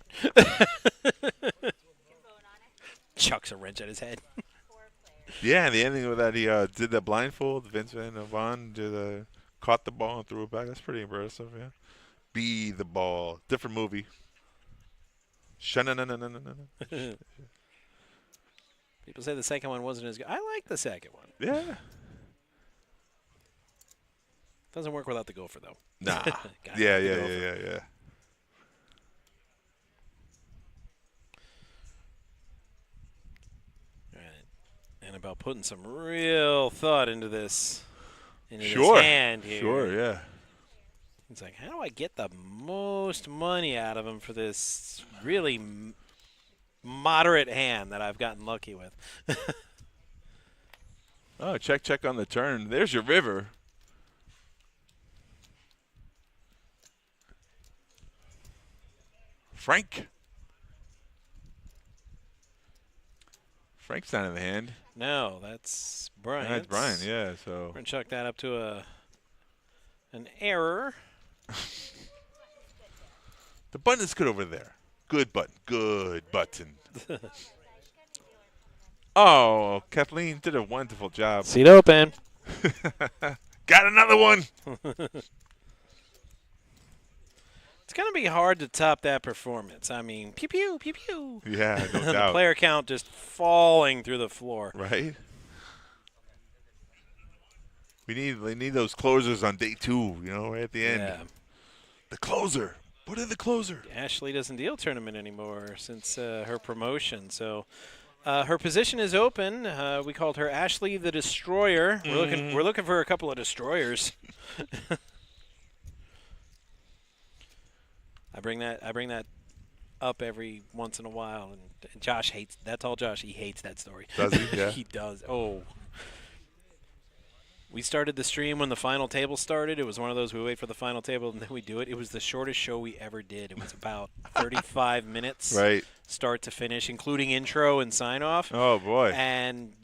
Chucks a wrench at his head. Yeah, the ending with that, he did the blindfold. Vince Van Vaughn caught the ball and threw it back. That's pretty impressive, yeah. Be the ball. Different movie. Sha-na-na-na-na-na-na. People say the second one wasn't as good. I like the second one. Yeah. Doesn't work without the gopher, though. Nah. Gotta Yeah. have the gopher. All right. And about putting some real thought into this. Into Sure. this hand here. Sure, yeah. It's like, how do I get the most money out of him for this really moderate hand that I've gotten lucky with? Oh, check on the turn. There's your river. Frank's not in the hand. No, that's Brian. That's Brian, yeah. So We're going to chuck that up to an error. the button is good over there. Good button. Good button. Oh, Kathleen did a wonderful job. Seat open. Got another one. It's going to be hard to top that performance. I mean, pew, pew, pew, pew. Yeah, no The doubt. player count just falling through the floor. Right? We need those closers on day 2, right at the end. Yeah. The closer. Put in the closer. Ashley doesn't deal tournament anymore since her promotion. So her position is open. We called her Ashley the Destroyer. We're looking for a couple of destroyers. I bring that up every once in a while, and Josh hates. That's all Josh. He hates that story. Does he? Yeah. He does. Oh. We started the stream when the final table started. It was one of those we wait for the final table and then we do it. It was the shortest show we ever did. It was about 35 minutes, Right. start to finish, including intro and sign off. Oh boy. And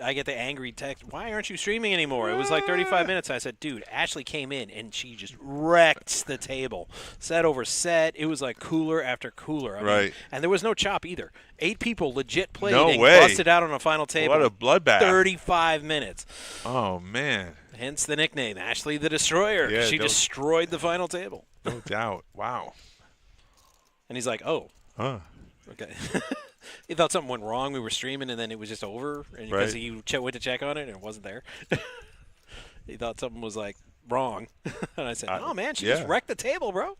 I get the angry text, why aren't you streaming anymore? It was like 35 minutes. I said, dude, Ashley came in and she just wrecked the table. Set over set. It was like cooler after cooler. I mean, Right. and there was no chop either. 8 people legit played No and way. busted out on a final table. What a bloodbath. 35 minutes. Oh man. Hence the nickname, Ashley the Destroyer. Yeah, She don't- destroyed the final table. No doubt. Wow. And he's like, oh, Huh. okay. He thought something went wrong. We were streaming, and then it was just over. And because Right. he went to check on it, and it wasn't there. He thought something was, like, wrong. And I said, oh, man, she just yeah. wrecked the table, bro.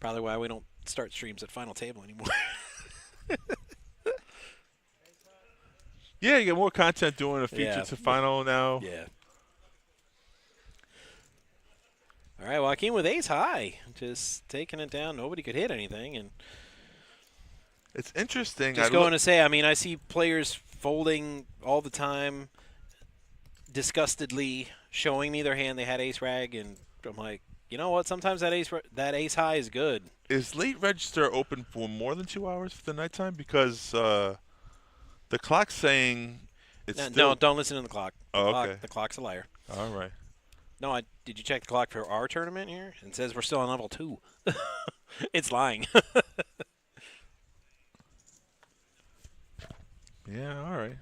Probably why we don't start streams at final table anymore. Yeah, you get more content doing a feature Yeah. to final now. Yeah. All right, Joaquin with ace high, just taking it down. Nobody could hit anything, and It's interesting. just going to say, I mean, I see players folding all the time, disgustedly showing me their hand. They had ace rag, and I'm like, you know what? Sometimes that ace high is good. Is late register open for more than 2 hours for the nighttime? Because the clock's saying it's No, don't listen to the clock. Okay. The clock's a liar. All right. No, did you check the clock for our tournament here? It says we're still on level 2. It's lying. Yeah, all right.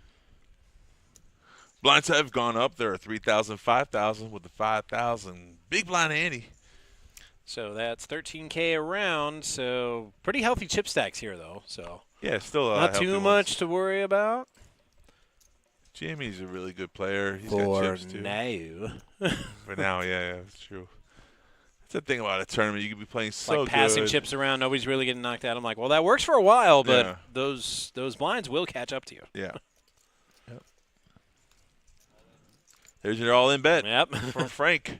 Blinds have gone up. There are 3,000, 5,000 with the 5,000. Big blind Andy. So that's 13K around. So pretty healthy chip stacks here, though. So Yeah, still not healthy too ones. much to worry about. Jamie's a really good player. He's For got chips too. now. For now, yeah, that's true. That's the thing about a tournament. You could be playing so Like passing good. chips around, nobody's really getting knocked out. I'm like, well, that works for a while, but Yeah. those blinds will catch up to you. Yeah. Yep. There's your all-in bet Yep. from Frank.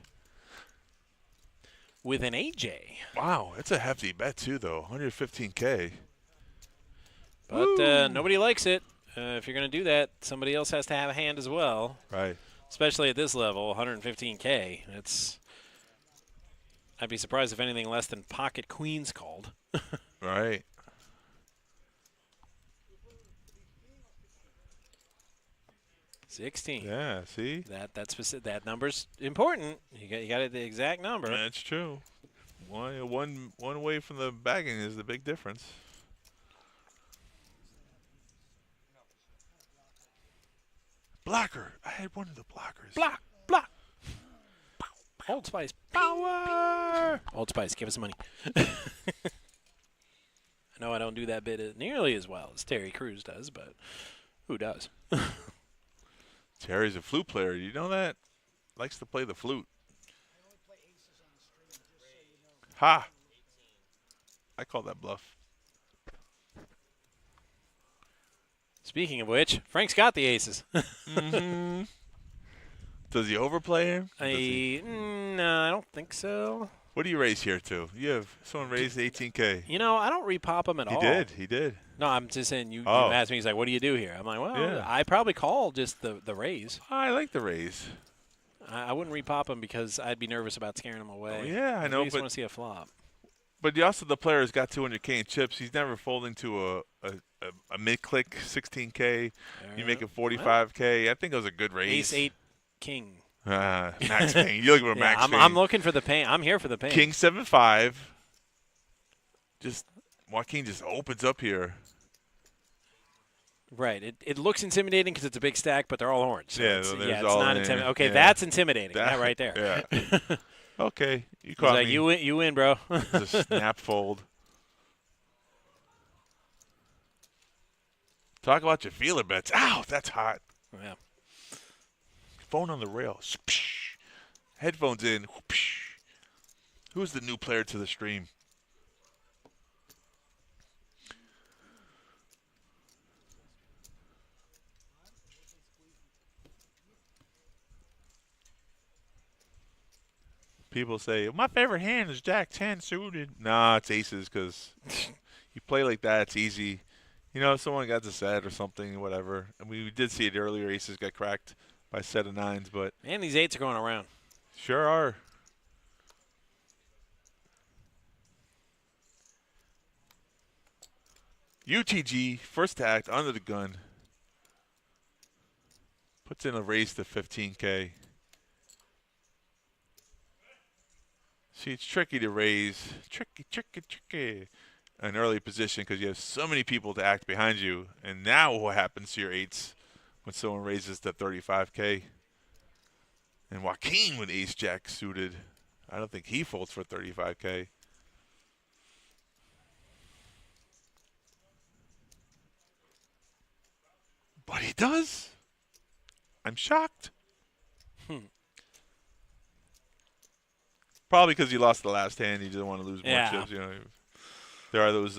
With an AJ. Wow, it's a hefty bet too, though. 115K. But nobody likes it. If you're going to do that, somebody else has to have a hand as well. Right. Especially at this level, 115K. I'd be surprised if anything less than pocket queens called. Right. $16. Yeah. See. That number's important. You got it the exact number. That's true. One away from the bagging is the big difference. Blocker. I had one of the blockers. Block. Old Spice. Power. Old Spice, give us some money. I know I don't do that bit nearly as well as Terry Crews does, but who does? Terry's a flute player. You know that? Likes to play the flute. Ha! I call that bluff. Speaking of which, Frank's got the aces. Mm-hmm. Does he overplay him? No, I don't think so. What do you raise here to? You have someone raised 18K. You know, I don't repop him at all. He did. No, I'm just saying you Oh. asked me. He's like, what do you do here? I'm like, well, Yeah. I probably call just the raise. I like the raise. I wouldn't repop him because I'd be nervous about scaring him away. Oh, yeah, I know, I just but- want to see a flop. But the player has got 200K in chips. He's never folding to a mid-click 16K. You make it 45K. I think it was a good raise. Ace 8 king. Max Payne. You're looking for Yeah, Max Payne. I'm looking for the pain. I'm here for the pain. King 7-5. Just Joaquin just opens up here. Right. It looks intimidating because it's a big stack, but they're all horns. So Yeah, it's there's not all in. intimidating. Okay, Yeah. that's intimidating. That- That right there. Yeah. Okay, you He's caught like, me. you win, bro. It's a snap fold. Talk about your feeler bets. Ow, that's hot. Yeah. Phone on the rail. Headphones in. Who's the new player to the stream? People say, my favorite hand is Jack 10 suited. Nah, it's aces because you play like that, it's easy. You know, if someone got a set or something, whatever. And we did see it earlier. Aces got cracked by a set of nines, but Man, these 8s are going around. sure are. UTG, first act, under the gun. Puts in a raise to 15K. See, it's tricky to raise. Tricky. An early position because you have so many people to act behind you. And now what happens to your 8s when someone raises to 35K? And Joaquin with ace-jack suited. I don't think he folds for 35K. But he does. I'm shocked. Probably because he lost the last hand. He didn't want to lose more Yeah. chips. You know, there are those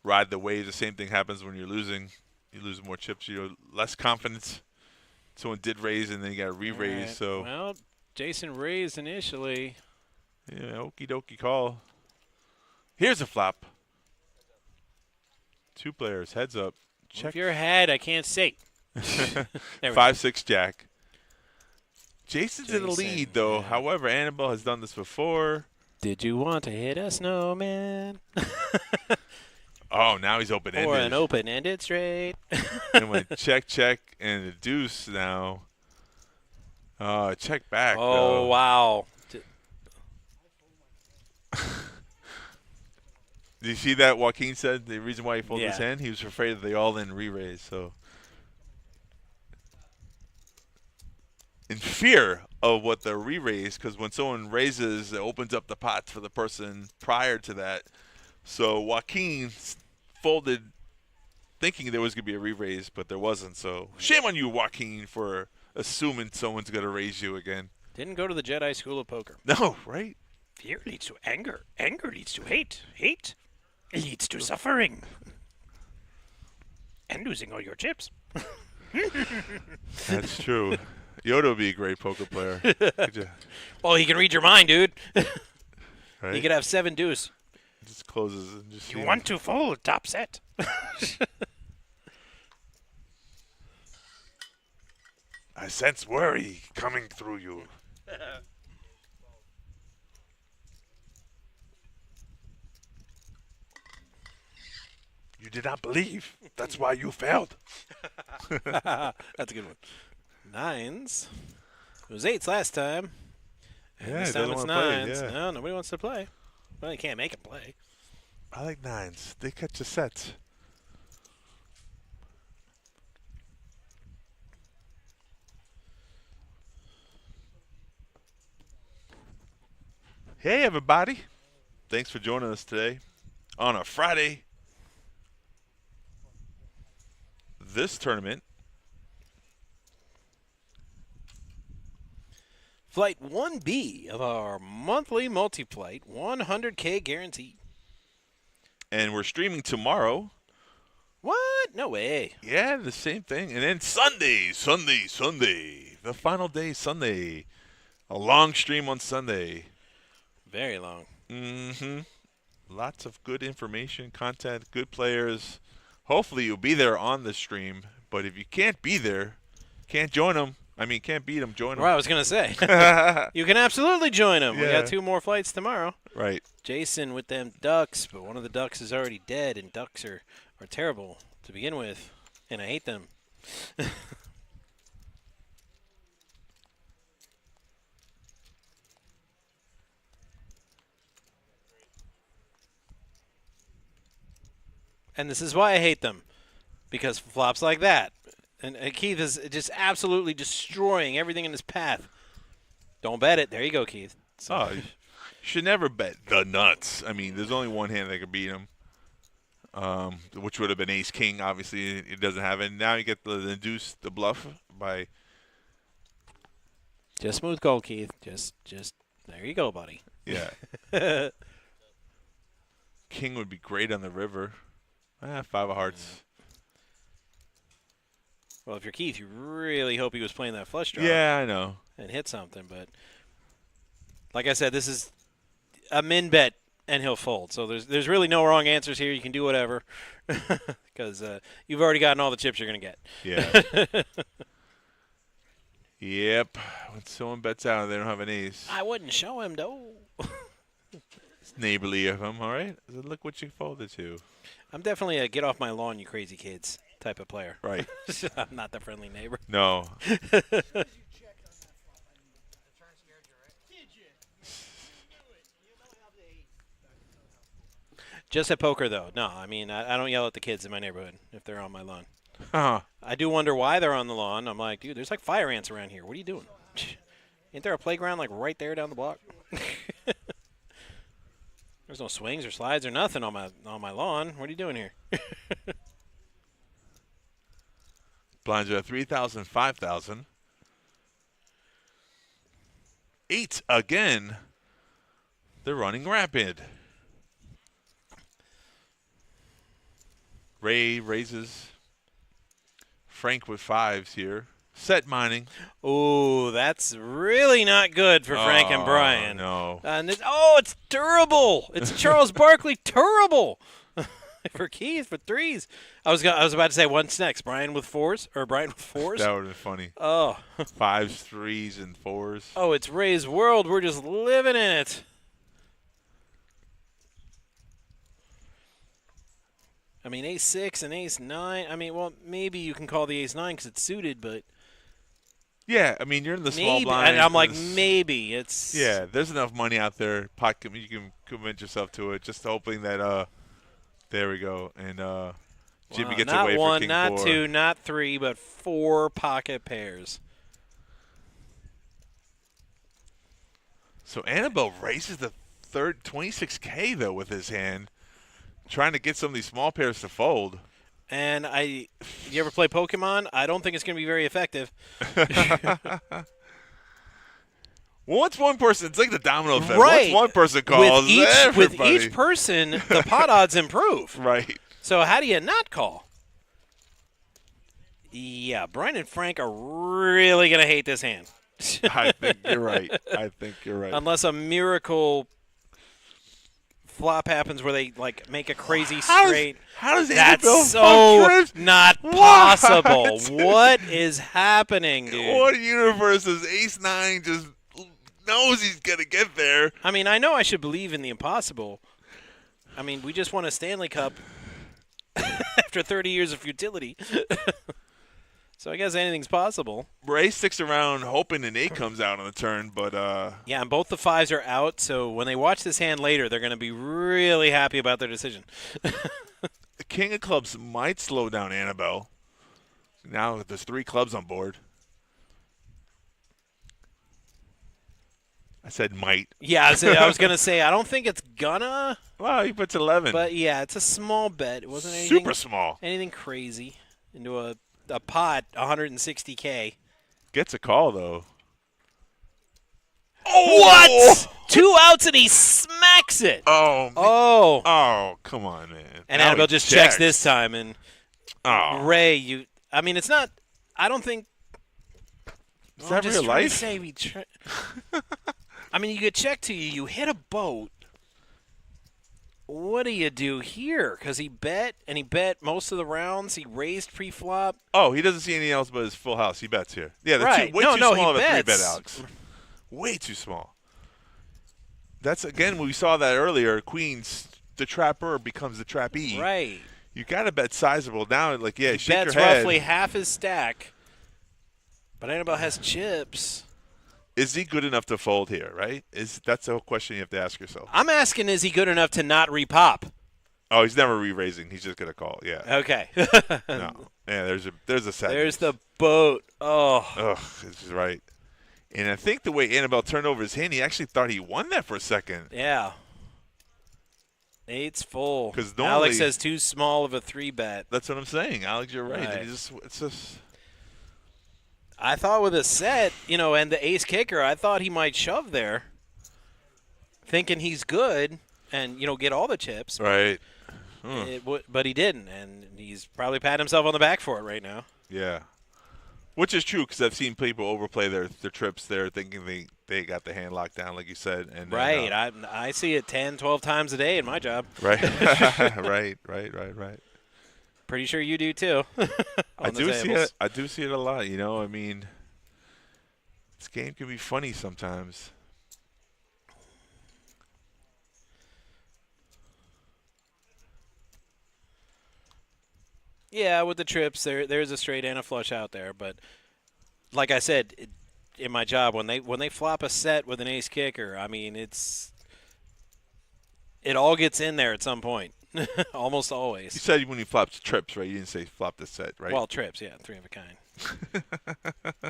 ride the wave. The same thing happens when you're losing. You lose more chips. You know, less confidence. Someone did raise and then you got to re-raise. Right. So Well, Jason raised initially. Yeah, okie dokie call. Here's a flop. 2 players, heads up. Check Check. your head. I can't see. There we go. 5-6 jack. Jason's in the Jason, lead, though. yeah. However, Annabelle has done this before. Did you want to hit a snowman? Oh, now he's open-ended. Or an open-ended straight. And went check, check, and the deuce now. Check back, Oh, though. wow. Did you see that Joaquin said the reason why he folded his Yeah. hand? He was afraid of the all-in re-raise. So, in fear of what the re-raise, because when someone raises, it opens up the pots for the person prior to that. So Joaquin folded thinking there was going to be a re-raise, but there wasn't. So shame on you, Joaquin, for assuming someone's going to raise you again. Didn't go to the Jedi School of Poker. No, right? Fear leads to anger. Anger leads to hate. Hate leads to suffering. And losing all your chips. That's true. Yoda would be a great poker player. Oh, he can read your mind, dude. Right? He could have 7 deuce. Just closes and just. You want to fold top set. I sense worry coming through you. You did not believe. That's why you failed. That's a good one. 9s. It was 8s last time. And Yeah, this he time doesn't it's wanna play, 9s. yeah. No, nobody wants to play. Well, you can't make him play. I like 9s. They catch the sets. Hey, everybody. Thanks for joining us today on a Friday. This tournament, Flight 1B of our monthly multi-flight 100K guarantee. and we're streaming tomorrow. What? No way. Yeah, the same thing. And then Sunday. The final day, Sunday. A long stream on Sunday. Very long. Mm-hmm. Lots of good information, content, good players. Hopefully you'll be there on the stream. But if you can't be there, can't join them. I mean, can't beat them, join them. Well, I was going to say. You can absolutely join them. We Yeah. got 2 more flights tomorrow. Right. Jason with them ducks, but one of the ducks is already dead, and ducks are terrible to begin with, and I hate them. And this is why I hate them, because flops like that. And Keith is just absolutely destroying everything in his path. Don't bet it. There you go, Keith. So, Oh, you should never bet the nuts. I mean, there's only one hand that could beat him, which would have been Ace King. Obviously, it doesn't have it. Now you get the deuce, the bluff by. just smooth gold, Keith. Just there you go, buddy. Yeah. King would be great on the river. 5 of hearts. Well, if you're Keith, you really hope he was playing that flush draw. Yeah, I know. And hit something, but like I said, this is a min bet and he'll fold. So there's really no wrong answers here. You can do whatever because you've already gotten all the chips you're going to get. Yeah. Yep. When someone bets out and they don't have an ace, I wouldn't show him, though. it's neighborly of him, all right? Look what you folded to. I'm definitely a get off my lawn, you crazy kids type of player. Right. I'm not the friendly neighbor. No. Just at poker, though. No, I mean, I don't yell at the kids in my neighborhood if they're on my lawn. Huh. I do wonder why they're on the lawn. I'm like, dude, there's like fire ants around here. What are you doing? Ain't there a playground like right there down the block? There's no swings or slides or nothing on my lawn. What are you doing here? Blinds are at 3,000, 5,000. 8 again. They're running rapid. Ray raises. Frank with 5s here. Set mining. Ooh, that's really not good for Frank and Brian. No. And it's terrible. It's Charles Barkley terrible. For keys, for threes. I was about to say what's next? Brian with fours or Brian with fours? That would have been funny. Oh. 5s, 3s, and 4s. Oh, it's Ray's world. We're just living in it. I mean, ace-6 and ace-9. I mean, well, maybe you can call the ace-9 because it's suited, but Yeah, I mean, you're in the small maybe. blind. And I'm like, maybe. It's Yeah, there's enough money out there. You can convince yourself to it. Just hoping that, there we go. And Jimmy gets not away for one, king not 4. two, not 3, but 4 pocket pairs. So Annabelle raises the third 26K, though, with his hand, trying to get some of these small pairs to fold. And you ever play Pokemon? I don't think it's going to be very effective. Once one person, it's like the domino effect. Right. Once one person calls, with everybody. each person, the pot odds improve. Right. So how do you not call? Yeah, Brian and Frank are really going to hate this hand. I think you're right. Unless a miracle flop happens where they like make a crazy straight. How does That's Annabelle so fuck trips? not possible. What is happening, dude? What universe is ace-9 just knows he's going to get there? I mean, I know I should believe in the impossible. I mean, we just won a Stanley Cup after 30 years of futility. So I guess anything's possible. Ray sticks around hoping an 8 comes out on the turn, but yeah, and both the 5s are out, so when they watch this hand later, they're going to be really happy about their decision. the king of clubs might slow down Annabelle. Now there's 3 clubs on board. I said might. Yeah, I was going to say, I don't think it's gonna. Well, he puts 11. But, yeah, it's a small bet. It wasn't anything super small. Anything crazy into a pot, 160K. Gets a call, though. Oh, what? 2 outs and he smacks it. Oh, man. Oh, come on, man. And now Annabelle he just checks this time. And Ray, I mean, it's not, I don't think. Is that real life? I mean, you get checked to you hit a boat. What do you do here? Because he bet most of the rounds. He raised pre-flop. Oh, he doesn't see anything else but his full house. He bets here. Yeah, they're right. way too small of a bets. 3-bet, Alex. Way too small. That's, again, we saw that earlier. Queens, the trapper becomes the trappee. Right. You got to bet sizable. Now, like, yeah, he shake bets your head. roughly half his stack. But Annabelle has chips. Is he good enough to fold here, right? That's the whole question you have to ask yourself. I'm asking, is he good enough to not repop? Oh, he's never re-raising. He's just going to call, yeah. Okay. No. Yeah, there's a set. There's the boat. Oh. Ugh, this is right. And I think the way Annabelle turned over his hand, he actually thought he won that for a second. Yeah. 8's full. Because Alex has too small of a 3-bet. That's what I'm saying. Alex, you're right. Right. It's just. I thought with a set, and the ace kicker, I thought he might shove there, thinking he's good and, get all the chips. Right. But he didn't, and he's probably patting himself on the back for it right now. Yeah. Which is true, because I've seen people overplay their trips there thinking they got the hand locked down, like you said. And right. I see it 10, 12 times a day in my job. Right. right. Pretty sure you do too. I do see it. I do see it a lot. I mean, this game can be funny sometimes. Yeah, with the trips, there's a straight and a flush out there. But like I said, in my job, when they flop a set with an ace kicker, I mean, it all gets in there at some point. Almost always. You said when you flopped trips, right? You didn't say flop the set, right? Well, trips, yeah, 3 of a kind.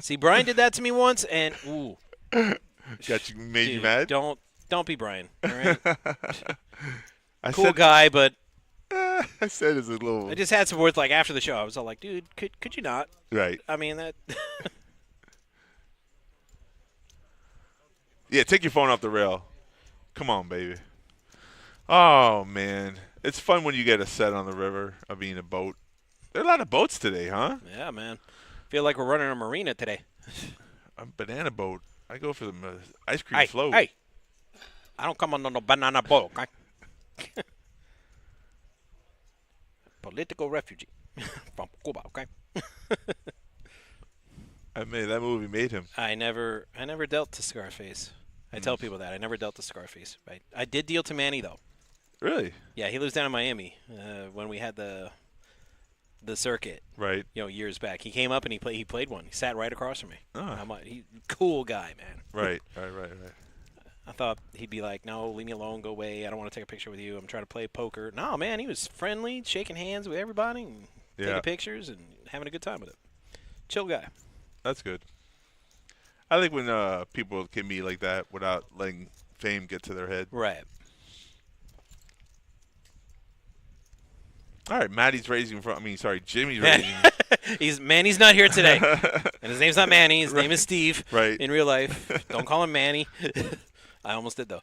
See, Brian did that to me once, and ooh, made you mad. Don't be Brian. All right? Cool guy, but I said it's a little. I just had some words like after the show. I was all like, dude, could you not? Right. I mean that. Yeah, take your phone off the rail. Come on, baby. Oh man. It's fun when you get a set on the river. I mean, a boat. There are a lot of boats today, huh? Yeah, man. Feel like we're running a marina today. A banana boat. I go for the ice cream float. Hey, I don't come on no banana boat, okay? Political refugee from Cuba, okay? I mean, that movie made him. I never dealt to Scarface. I tell people that I never dealt to Scarface. I did deal to Manny though. Really? Yeah, he lives down in Miami. When we had the circuit, Right. years back, he came up and he played one. He sat right across from me. Oh. Cool guy, man. Right. I thought he'd be like, no, leave me alone, go away. I don't want to take a picture with you. I'm trying to play poker. No, man, he was friendly, shaking hands with everybody, and taking pictures and having a good time with it. Chill guy. That's good. I think when people can be like that without letting fame get to their head. Right. All right, Jimmy's raising. Manny's not here today. And his name's not Manny. His name is Steve. Right. In real life. Don't call him Manny. I almost did, though.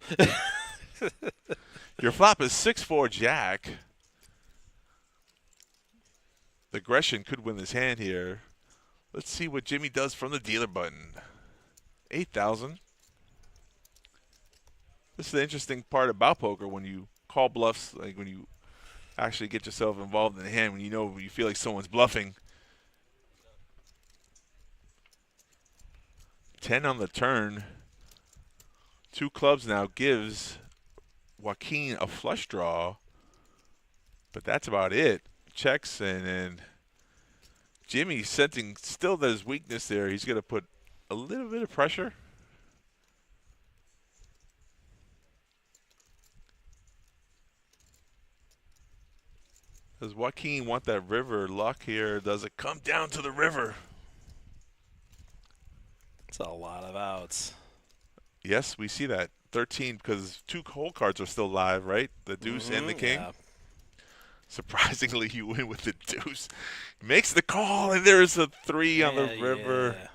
Your flop is 6-4 Jack. The aggression could win this hand here. Let's see what Jimmy does from the dealer button. 8,000. This is the interesting part about poker when you call bluffs, like when you actually get yourself involved in the hand, when you feel like someone's bluffing. 10 on the turn. 2 clubs now gives Joaquin a flush draw, but that's about it. Checks, and then Jimmy sensing still there's weakness there. He's going to put a little bit of pressure. Does Joaquin want that river luck here? Does it come down to the river? It's a lot of outs. Yes, we see that. 13 because 2 hole cards are still live, right? The deuce and the king. Yeah. Surprisingly, you win with the deuce. Makes the call, and there's a 3 on the river. Yeah.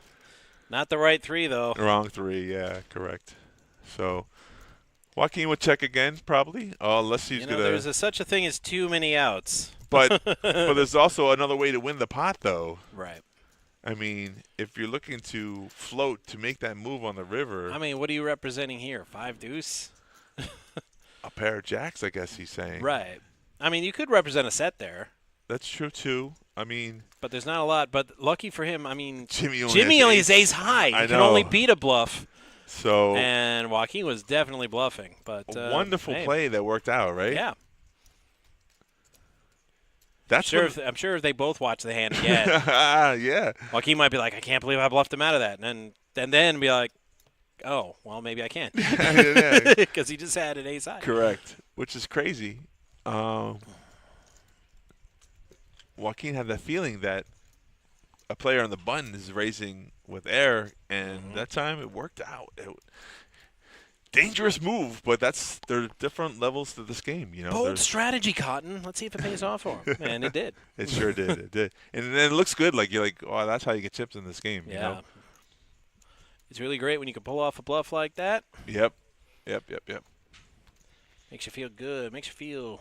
Not the right 3, though. Wrong 3, yeah, correct. So Joaquin would check again, probably, unless he's going to. There's such a thing as too many outs. But there's also another way to win the pot, though. Right. I mean, if you're looking to float to make that move on the river. I mean, what are you representing here? 5 deuce? A pair of jacks, I guess he's saying. Right. I mean, you could represent a set there. That's true, too. I mean. But there's not a lot. But lucky for him, I mean, Jimmy only has ace high. He can only beat a bluff. So. And Joaquin was definitely bluffing. But a wonderful play that worked out, right? Yeah. That's I'm sure if they both watch the hand again. Yeah. Joaquin might be like, I can't believe I bluffed him out of that. And then be like, oh, well, maybe I can. Because he just had an ace high. Correct. Which is crazy. Joaquin had that feeling that a player on the button is raising with air, and that time it worked out. Dangerous move, but there are different levels to this game. Bold strategy, Cotton. Let's see if it pays off for him. And it did. It sure did. It did. And then it looks good. Like you're like, oh, that's how you get chips in this game. Yeah. You know? It's really great when you can pull off a bluff like that. Yep. Makes you feel good. Makes you feel,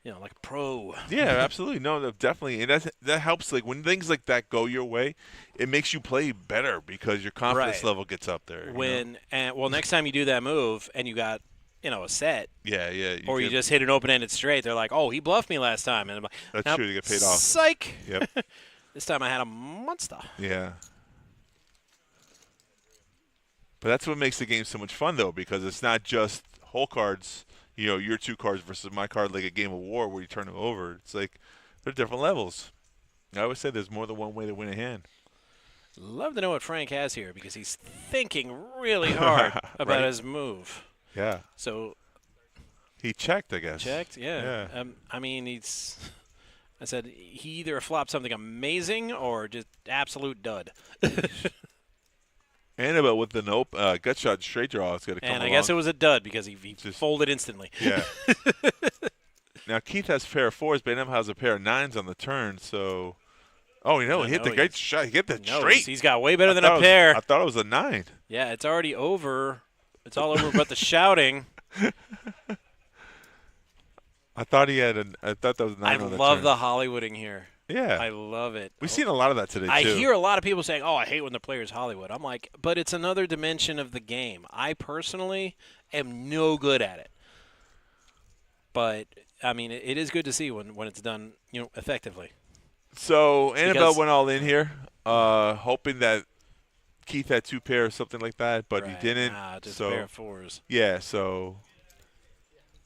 like a pro. Yeah, absolutely. No, definitely. And that helps. Like when things like that go your way, it makes you play better because your confidence level gets up there. Next time you do that move and you got, a set. Yeah. You just hit an open-ended straight. They're like, oh, he bluffed me last time. And I'm like, that's true. You get paid off. Psych. Yep. This time I had a monster. Yeah. But that's what makes the game so much fun, though, because it's not just hole cards, your 2 cards versus my card, like a game of war where you turn them over. It's like they're different levels. I always say there's more than one way to win a hand. Love to know what Frank has here because he's thinking really hard about his move. Yeah. So he checked, I guess. Checked, yeah. I mean, I said he either flopped something amazing or just absolute dud. Annabelle with the gut shot straight draw is going to come And I along. guess it was a dud because he just folded instantly. Yeah. Now, Keith has a pair of 4s, but Annabelle has a pair of 9s on the turn, so. Oh, he hit the great shot. He hit the straight. He's got way better than a pair. I thought it was a 9. Yeah, it's already over. It's all over but the shouting. I thought he had I thought that was a 9 on the turn. I love the Hollywooding here. Yeah. I love it. We've seen a lot of that today, too. I hear a lot of people saying, "Oh, I hate when the player's Hollywood." I'm like, but it's another dimension of the game. I personally am no good at it. But, I mean, it is good to see when it's done, effectively. So Annabelle went all in here, hoping that Keith had 2 pair or something like that, but he didn't. Nah, just so, a pair of 4s. Yeah, so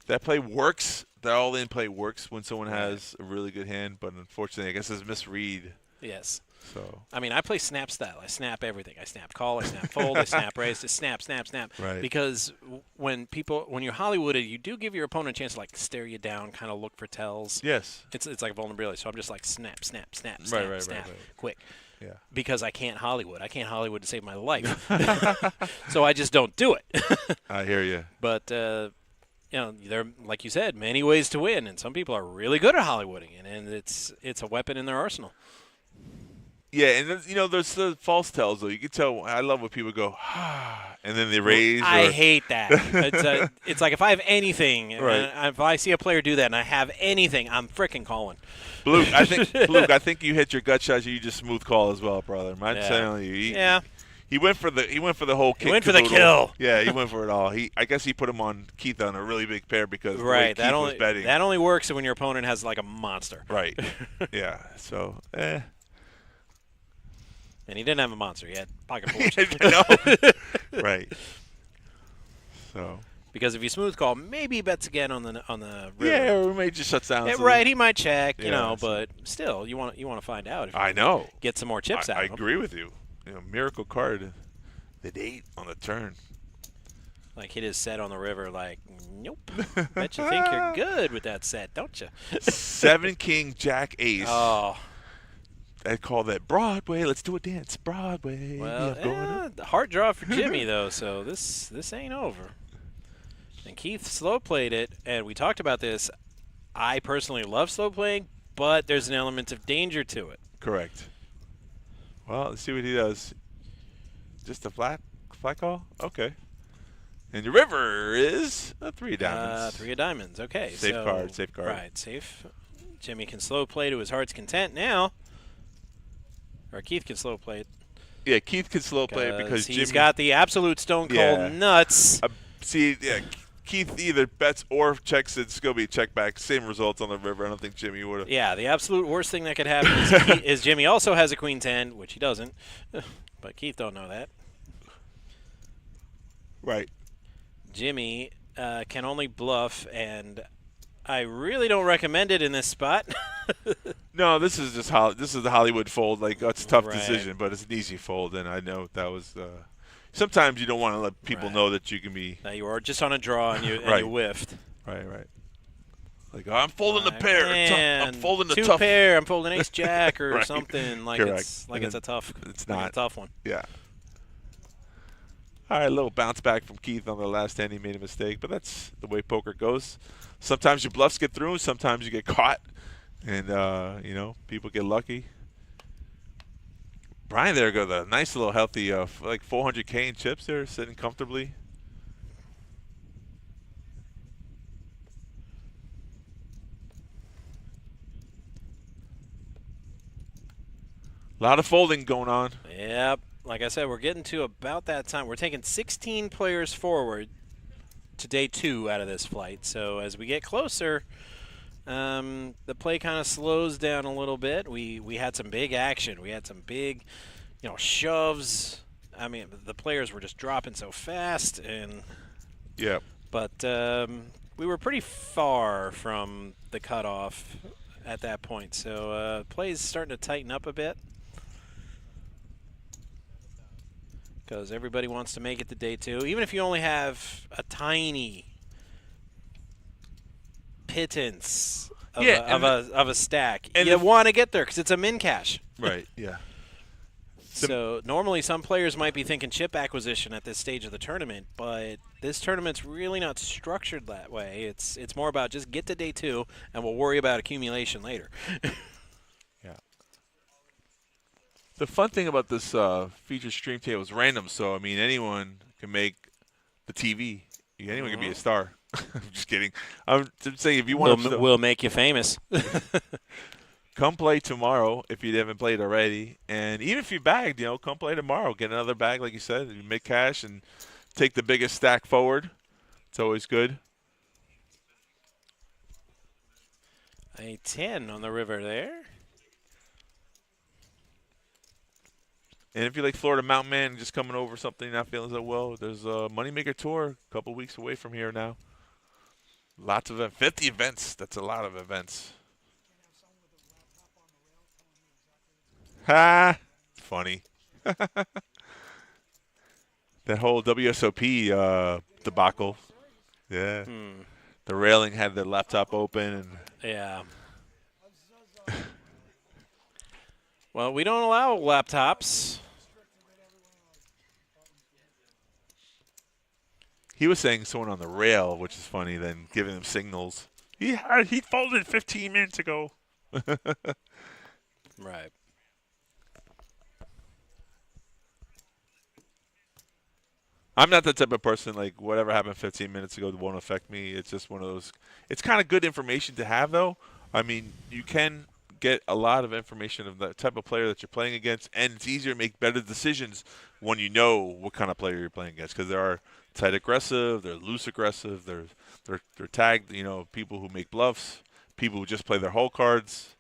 that play works. The all-in play works when someone has a really good hand, but unfortunately, I guess it's a misread. Yes. So I mean, I play snap style. I snap everything. I snap call, I snap fold, I snap raise, just snap. Right. Because when you're Hollywooded, you do give your opponent a chance to, like, stare you down, kind of look for tells. Yes. It's like vulnerability. So I'm just like snap, Right. quick. Yeah. Because I can't Hollywood. I can't Hollywood to save my life. So I just don't do it. I hear you. But, there are, like you said, many ways to win, and some people are really good at Hollywooding, and it's a weapon in their arsenal. Yeah, and there's the false tells though. You can tell. I love when people go, and then they raise. I hate that. It's like if I have anything, Right. and if I see a player do that, and I have anything, I'm frickin' calling. Luke, I think you hit your gut shot. You just smooth call as well, brother. I'm telling you. He went for the whole kick. He went for the kill. Yeah, he went for it all. I guess he put him on Keith on a really big pair because the way Keith was betting. That only works when your opponent has like a monster. Right. Yeah. So. And he didn't have a monster. He had pocket fours. No. Right. So. Because if you smooth call, maybe he bets again on the river. Yeah, or maybe just shuts down. Yeah, right, he might check, Yeah, but still, you want to find out. If you I know. Get some more chips out I of him. agree with you. Miracle card, the 8 on the turn. Like hit his set on the river. Like, nope. Bet you think you're good with that set, don't you? 7 king jack ace. Oh. I call that Broadway. Let's do a dance, Broadway. Well, hard draw for Jimmy though, so this ain't over. And Keith slow played it, and we talked about this. I personally love slow playing, but there's an element of danger to it. Correct. Well, let's see what he does. Just a flat call? Okay. And your river is a 3 of diamonds. 3 of diamonds, okay. Safe card. Right, safe. Jimmy can slow play to his heart's content now. Or Keith can slow play it. Yeah, Keith can slow play it because he's got the absolute stone cold nuts. Keith either bets or checks it. It's going to be a check back. Same results on the river. I don't think Jimmy would have. Yeah, the absolute worst thing that could happen is Jimmy also has a queen 10, which he doesn't. But Keith don't know that. Right. Jimmy can only bluff, and I really don't recommend it in this spot. No, this is just this is the Hollywood fold. Like, it's a tough decision, but it's an easy fold, and I know that was. Sometimes you don't want to let people know that you can be. That you are just on a draw and you whiffed. Right. Like, I'm folding the pair. I'm folding the two tough pair. I'm folding ace jack or Right. something. Like Correct. it's a tough. It's like not a tough one. Yeah. All right, a little bounce back from Keith on the last hand. He made a mistake, but that's the way poker goes. Sometimes your bluffs get through. Sometimes you get caught, and people get lucky. Brian, there goes a nice little healthy, like 400K in chips there, sitting comfortably. A lot of folding going on. Yep. Like I said, we're getting to about that time. We're taking 16 players forward to day 2 out of this flight. So as we get closer, the play kind of slows down a little bit. We had some big action. We had some big, shoves. I mean, the players were just dropping so fast, and But we were pretty far from the cutoff at that point. So play's starting to tighten up a bit. Because everybody wants to make it to day 2. Even if you only have a tiny pittance of a stack, and you want to get there because it's a min cash. Right, yeah. So normally some players might be thinking chip acquisition at this stage of the tournament, but this tournament's really not structured that way. It's more about just get to day 2, and we'll worry about accumulation later. The fun thing about this featured stream table is random, so, I mean, anyone can make the TV. Anyone can be a star. I'm just kidding. I'm saying if you want we'll make you famous. come play tomorrow if you haven't played already. And even if you bagged, come play tomorrow. Get another bag, like you said. You make cash and take the biggest stack forward. It's always good. A 10 on the river there. And if you like Florida Mountain Man, just coming over something you're not feeling so well, there's a Moneymaker Tour a couple weeks away from here now. Lots of 50 events. That's a lot of events. Ha! Funny. That whole WSOP debacle. Yeah. The railing had the laptop open. And yeah. Well, we don't allow laptops. He was saying someone on the rail, which is funny, then giving them signals. He folded 15 minutes ago. Right. I'm not the type of person, like, whatever happened 15 minutes ago won't affect me. It's just one of those. It's kind of good information to have, though. I mean, you can get a lot of information of the type of player that you're playing against, and it's easier to make better decisions when you know what kind of player you're playing against, because there are tight aggressive, they're loose aggressive, they're tagged, people who make bluffs, people who just play their whole cards.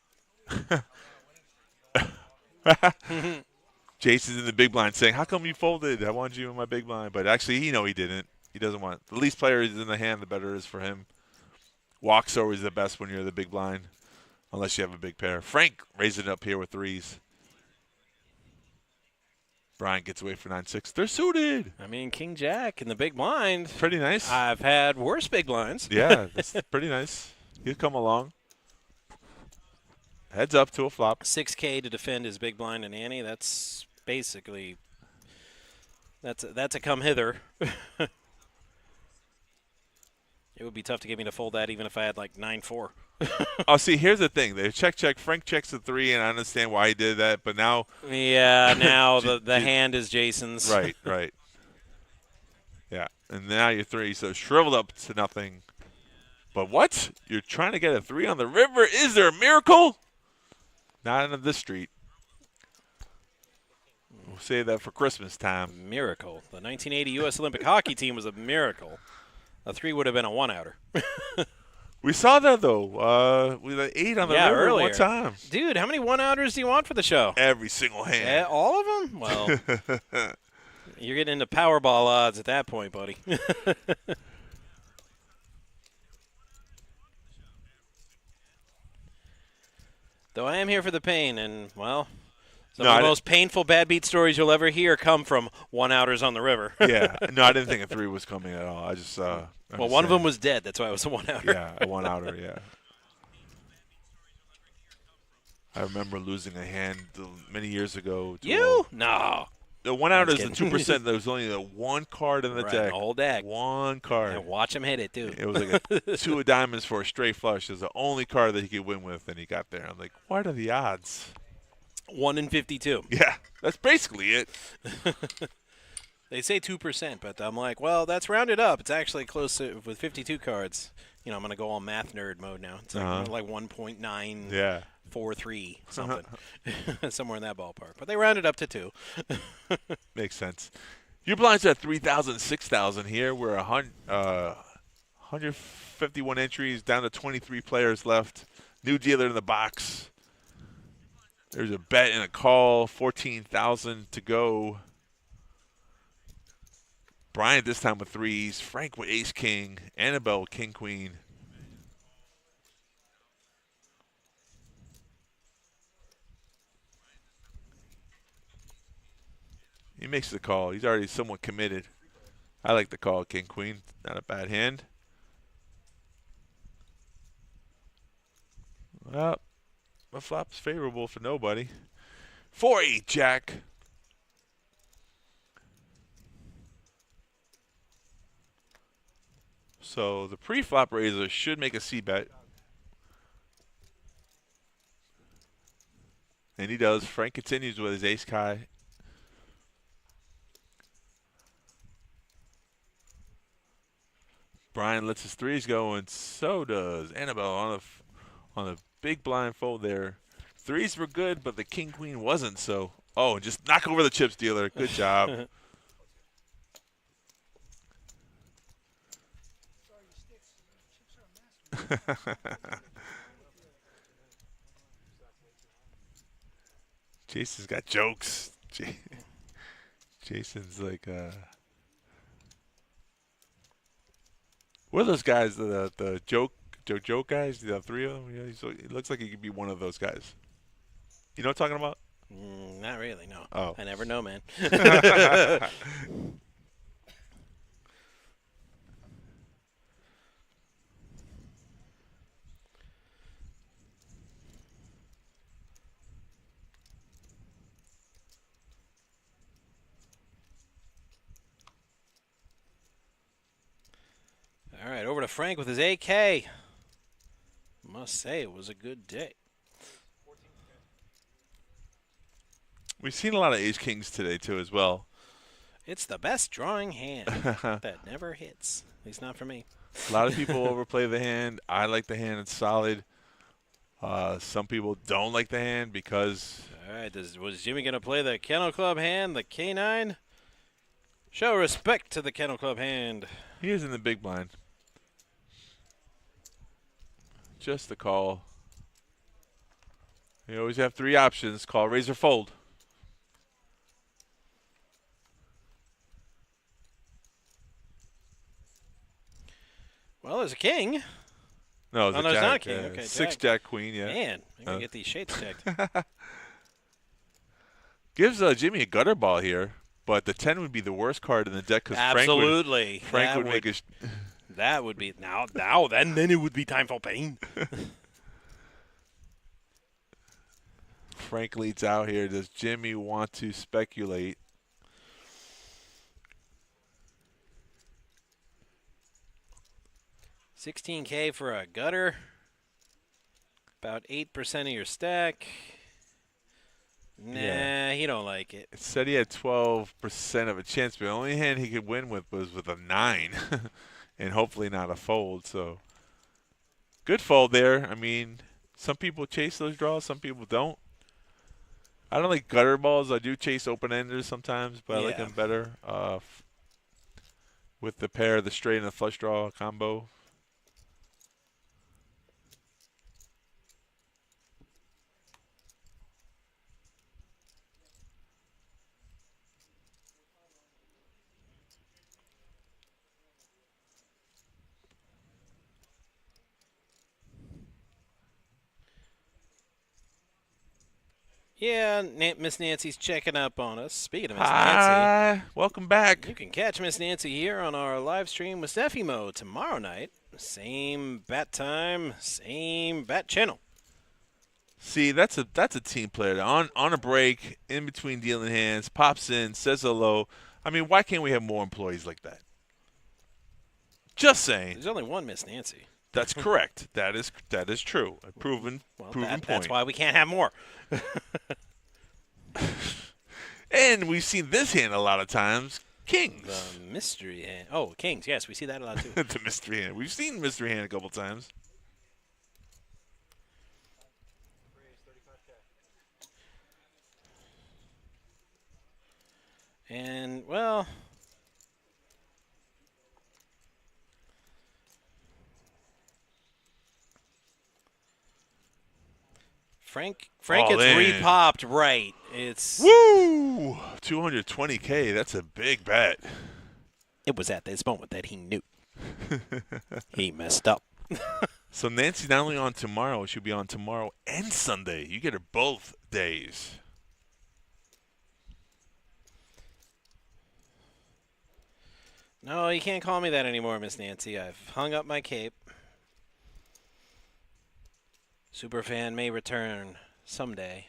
Jason's in the big blind saying, "How come you folded? I wanted you in my big blind." But actually, he didn't. He doesn't want. The least player is in the hand, the better it is for him. Walk's always the best when you're the big blind, unless you have a big pair. Frank raising it up here with threes. Brian gets away for 9-6. They're suited. I mean, King Jack in the big blind. Pretty nice. I've had worse big blinds. Yeah, that's pretty nice. He'll come along. Heads up to a flop. 6K to defend his big blind and Annie. That's basically that's a come hither. It would be tough to get me to fold that even if I had like 9-4. Oh, see, here's the thing. They check. Frank checks the 3, and I understand why he did that. But now, yeah, now the hand is Jason's. Right. Yeah, and now your 3, so shriveled up to nothing. But what? You're trying to get a 3 on the river? Is there a miracle? Not on this street. We'll save that for Christmas time. Miracle. The 1980 U.S. Olympic hockey team was a miracle. A 3 would have been a 1-outer. We saw that, though. We had 8 on the river earlier. one time. Dude, how many 1-outers do you want for the show? Every single hand. Yeah, all of them? Well, you're getting into Powerball odds at that point, buddy. Though I am here for the pain, and, well, some of the most painful bad beat stories you'll ever hear come from 1-outers on the river. Yeah. No, I didn't think a 3 was coming at all. I just well, one of them was dead. That's why it was a 1-outer. Yeah, a 1-outer, yeah. I remember losing a hand many years ago. You? No. The 1-outer is the 2%. There was only the one card in the deck. The whole deck. One card. And watch him hit it, too. It was like a 2 of diamonds for a straight flush. It was the only card that he could win with, and he got there. I'm like, what are the odds? 1 in 52. Yeah, that's basically it. They say 2%, but I'm like, well, that's rounded up. It's actually close to, with 52 cards. I'm going to go all math nerd mode now. It's like 1.9. Yeah. 4-3 something, somewhere in that ballpark. But they rounded up to 2. Makes sense. Your blinds at 3,000, 6,000 here. We're 151 entries, down to 23 players left. New dealer in the box. There's a bet and a call. 14,000 to go. Brian this time with 3s. Frank with ace king. Annabelle with king queen. He makes the call. He's already somewhat committed. I like the call, king, queen. Not a bad hand. Well, the flop's favorable for nobody. 4-8 jack. So the pre-flop raiser should make a C-bet. And he does. Frank continues with his ace-high. Brian lets his 3s go, and so does Annabelle on a big blindfold there. Threes were good, but the king queen wasn't. So, oh, just knock over the chips, dealer. Good job. Jason's got jokes. Jason's like, what are those guys? The joke guys? The three of them? Yeah, he looks like he could be one of those guys. You know what I'm talking about? Not really, no. Oh. I never know, man. All right, over to Frank with his AK. Must say it was a good day. We've seen a lot of ace-kings today, too, as well. It's the best drawing hand that never hits. At least not for me. A lot of people overplay the hand. I like the hand. It's solid. Some people don't like the hand because... All right, was Jimmy going to play the Kennel Club hand, the K9? Show respect to the Kennel Club hand. He is in the big blind. Just the call. You always have three options. Call, raise, or fold. Well, there's a king. No, there's not a king. Okay, six, jack. queen, yeah. Man, I gotta get these shades checked. Gives Jimmy a gutter ball here, but the 10 would be the worst card in the deck because Absolutely. Frank would make a... That would be then it would be time for pain. Frank leads out here. Does Jimmy want to speculate? $16K for a gutter. About 8% of your stack. Nah, he don't like it. It said he had 12% of a chance, but the only hand he could win with was with a 9. And hopefully not a fold. So good fold there. I mean, some people chase those draws, some people don't. I don't like gutter balls. I do chase open-enders sometimes, but I like them better with the pair, the straight and the flush draw combo. Yeah, Miss Nancy's checking up on us. Speaking of Miss Nancy, welcome back. You can catch Miss Nancy here on our live stream with Steffi Mo tomorrow night. Same bat time, same bat channel. See, that's a team player. On a break, in between dealing hands, pops in, says hello. I mean, why can't we have more employees like that? Just saying. There's only one Miss Nancy. That's correct. That is true. A proven point. That's why we can't have more. And we've seen this hand a lot of times. Kings. The mystery hand. Oh, kings. Yes, we see that a lot too. The mystery hand. We've seen mystery hand a couple times. And, well, Frank gets repopped right. It's woo 220K. That's a big bet. It was at this moment that he knew he messed up. So Nancy not only on tomorrow, she'll be on tomorrow and Sunday. You get her both days. No, you can't call me that anymore, Miss Nancy. I've hung up my cape. Superfan may return someday.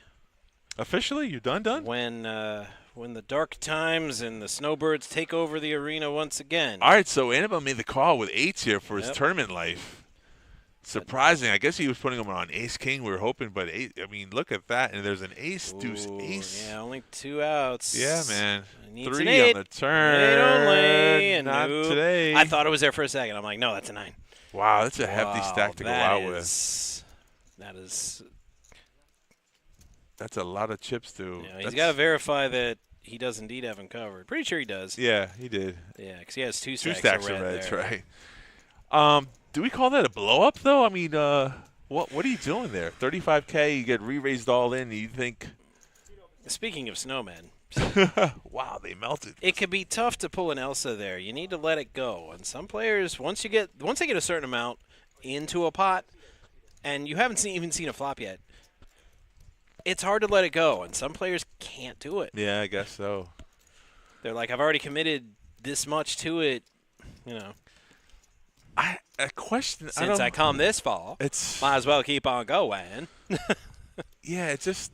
Officially? You done? When the dark times and the snowbirds take over the arena once again. All right, so Annabelle made the call with 8s here for his tournament life. Surprising. I guess he was putting him on ace-king. We were hoping, but I mean, look at that. And there's an ace, deuce, ace. Yeah, only 2 outs. Yeah, man. 3 on the turn. 8 only. And not today. I thought it was there for a second. I'm like, no, that's a 9. Wow, that's a hefty stack to go out with. That is That's a lot of chips to. Yeah, he's got to verify that he does indeed have him covered. Pretty sure he does. Yeah, he did. Yeah, because he has two Two stacks, stacks of reds, there. right? Do we call that a blow up though? I mean, what are you doing there? 35K, you get re-raised all in. You think? Speaking of snowmen, wow, they melted. it could be tough to pull an Elsa there. You need to let it go. And some players, once they get a certain amount into a pot, and you haven't even seen a flop yet, it's hard to let it go. And some players can't do it. Yeah, I guess so. They're like, I've already committed this much to it, you know. Since I come this fall, might as well keep on going. Yeah, it's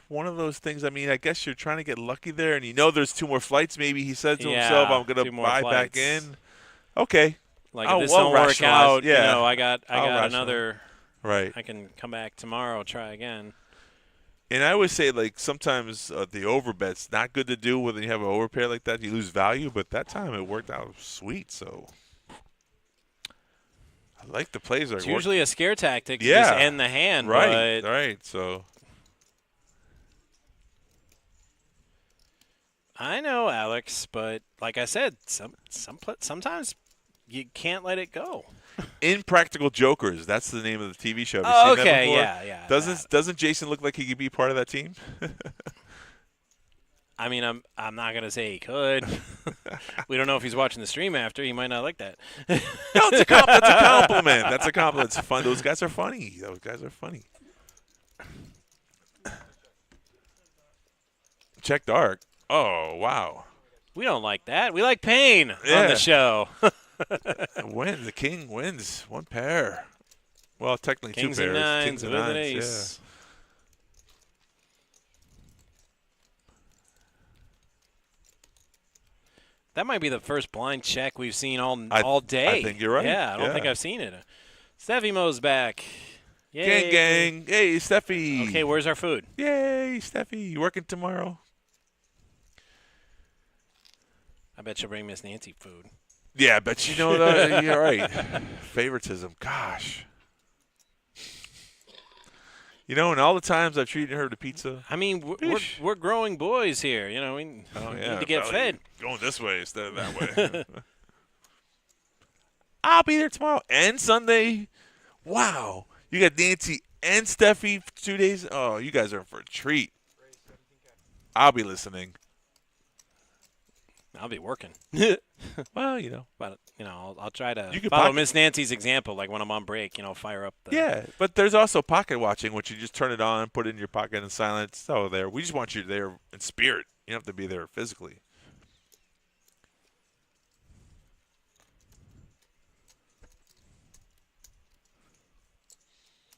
one of those things. I mean, I guess you're trying to get lucky there, and you know there's 2 more flights. Maybe he said to himself, I'm going to buy back in. Okay. Like, if this don't work out, yeah. you know, I got another. Right. I can come back tomorrow, try again. And I always say, like, sometimes the overbet's not good to do when you have an overpair like that. You lose value, but that time it worked out sweet, so I like the plays. It's usually a scare tactic to just end the hand. Right, but right, so. I know, Alex, but like I said, sometimes you can't let it go. Impractical Jokers, that's the name of the TV show. Have you seen that before? Yeah. Doesn't Jason look like he could be part of that team? I mean, I'm not gonna say he could. We don't know if he's watching the stream after. He might not like that. No, that's a compliment. That's a compliment. It's fun. Those guys are funny. Check dark. Oh, wow. We don't like that. We like pain on the show. The king wins. 1 pair. Well, technically Kings 2 pairs. And nines Kings and with nines. an ace. Yeah. That might be the first blind check we've seen all day. I think you're right. Yeah, I don't think I've seen it. Steffi Mo's back. Yay. Gang. Hey, Steffi. Okay, where's our food? Yay, Steffi. You working tomorrow? I bet you'll bring Miss Nancy food. Yeah, I bet you know that. You're right. Favoritism. Gosh. You know, and all the times I've treated her to pizza. I mean, we're growing boys here. You know, we need to get fed. Going this way instead of that way. I'll be there tomorrow and Sunday. Wow. You got Nancy and Steffi for 2 days. Oh, you guys are in for a treat. I'll be listening. I'll be working. Well, you know. But, you know, I'll try to You can follow Miss Nancy's example, like when I'm on break, you know, fire up the... Yeah, but there's also pocket watching, which you just turn it on, put it in your pocket in silence. So there. We just want you there in spirit. You don't have to be there physically.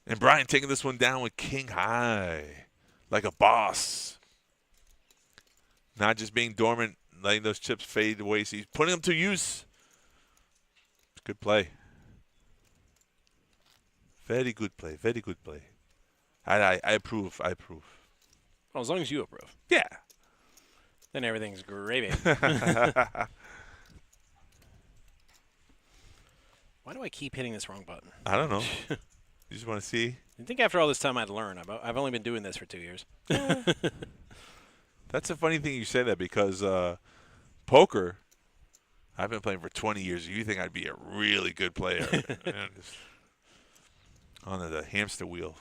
And Brian taking this one down with king high, like a boss. Not just being dormant, letting those chips fade away. So he's putting them to use. Good play. Very good play. Very good play. I approve. I approve. Well, as long as you approve. Yeah. Then everything's gravy. Why do I keep hitting this wrong button? I don't know. You just want to see? I think after all this time I'd learn. I've only been doing this for 2 years. That's a funny thing you say that because poker, I've been playing for 20 years. You think I'd be a really good player. Just on the hamster wheel.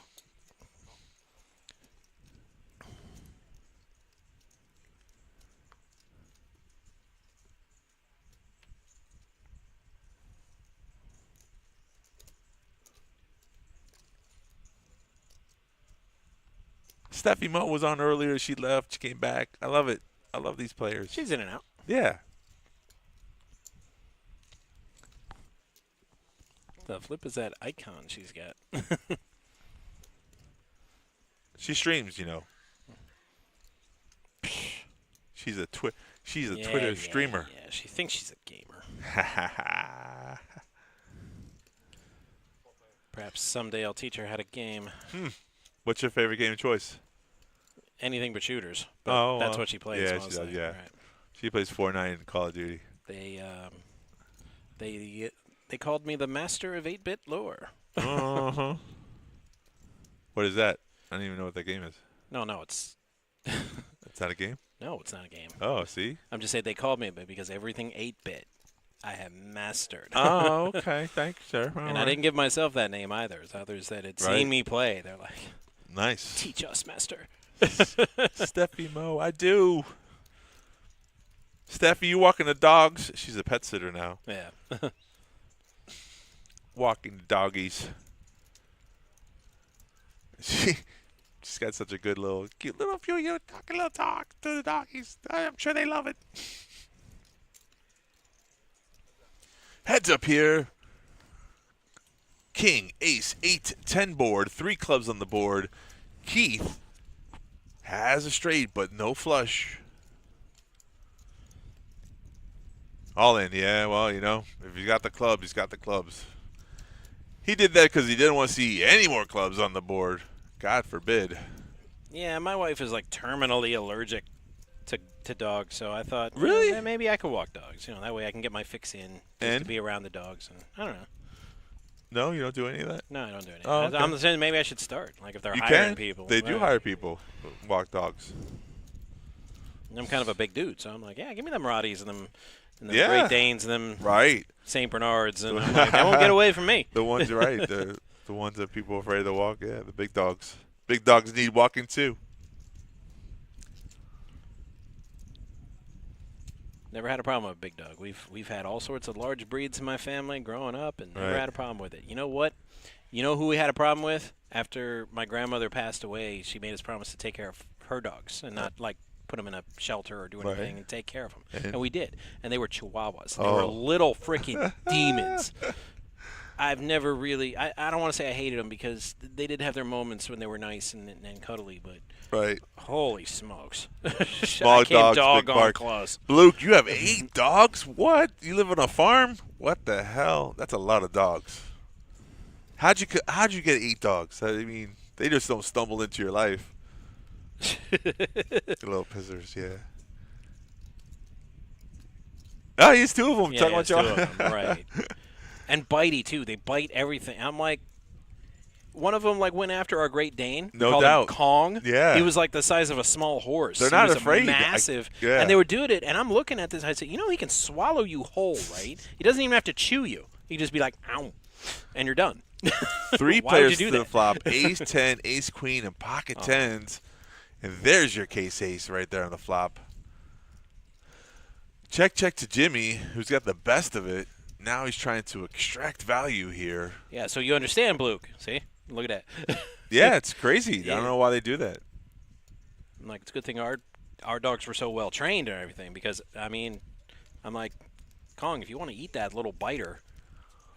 Steffi Mo was on earlier. She left. She came back. I love it. I love these players. She's in and out. Yeah. The flip is that icon she's got. She streams, you know. She's a Twitter streamer. Yeah, she thinks she's a gamer. Perhaps someday I'll teach her how to game. What's your favorite game of choice? Anything but shooters. But that's what she plays yeah, mostly. She does, yeah. Right. She plays Fortnite and Call of Duty. They called me the master of 8-bit lore. Uh-huh. What is that? I don't even know what that game is. No, it's It's not a game? no, it's not a game. Oh, see? I'm just saying they called me a bit because everything 8-bit I have mastered. Oh, okay. Thanks, sir. And I didn't give myself that name either. It's others that had Right. seen me play. They're like, Nice. teach us, master. Steffi Mo, I do. Steffi, you walking the dogs? She's a pet sitter now. Yeah. Walking the doggies. She's got such a good little, cute little few you talking little talk to the doggies. I'm sure they love it. Heads up here. King, ace, 8, 10 board. 3 clubs on the board. Keith has a straight, but no flush. All in, yeah. Well, you know, if he's got the clubs, he's got the clubs. He did that because he didn't want to see any more clubs on the board. God forbid. Yeah, my wife is like terminally allergic to dogs, so I thought, Really? maybe I could walk dogs. You know, that way I can get my fix in just And? to be around the dogs. And I don't know. No, you don't do any of that? No, I don't do anything. Oh, okay. I'm saying maybe I should start. Like if they're You hiring can. people. They do Right. hire people who walk dogs. I'm kind of a big dude, so I'm like, yeah, give me them Rotties and them Yeah. Great Danes and them Right. St. Bernards, and I'm like, they won't get away from me. The ones you're right. The ones that people are afraid to walk. Yeah, the big dogs. Big dogs need walking too. Never had a problem with a big dog. We've had all sorts of large breeds in my family growing up, and never Right. had a problem with it. You know what? You know who we had a problem with? After my grandmother passed away, she made us promise to take care of her dogs and not like put them in a shelter or do Right. anything and take care of them. And- And we did. And they were Chihuahuas. They Oh. were little freaking demons. I've never really. I don't want to say I hated them because they did have their moments when they were nice and cuddly, but Right. holy smokes! Small I came dogs, big doggone bark. close. Luke, you have 8 dogs? What? You live on a farm? What the hell? That's a lot of dogs. How'd you get 8 dogs? I mean, they just don't stumble into your life. Little pizzers, yeah. Oh, he's 2 of them. Yeah, Talking it's about two of them, right. And bitey too. They bite everything. I'm like, one of them like went after our Great Dane. We No called doubt. him Kong. Yeah. He was like the size of a small horse. They're He not was afraid. Massive. Yeah. And they were doing it, and I'm looking at this. I said, you know, he can swallow you whole, right? He doesn't even have to chew you. He can just be like, ow, and you're done. 3 Why would players you to do the that? flop. Ace 10, ace queen, and pocket tens. And there's your case ace right there on the flop. Check to Jimmy, who's got the best of it. Now he's trying to extract value here. Yeah, so you understand, Bluke. See? Look at that. Yeah, it's crazy. I Yeah. don't know why they do that. I'm like, it's a good thing our dogs were so well trained and everything because, I mean, I'm like, Kong, if you want to eat that little biter,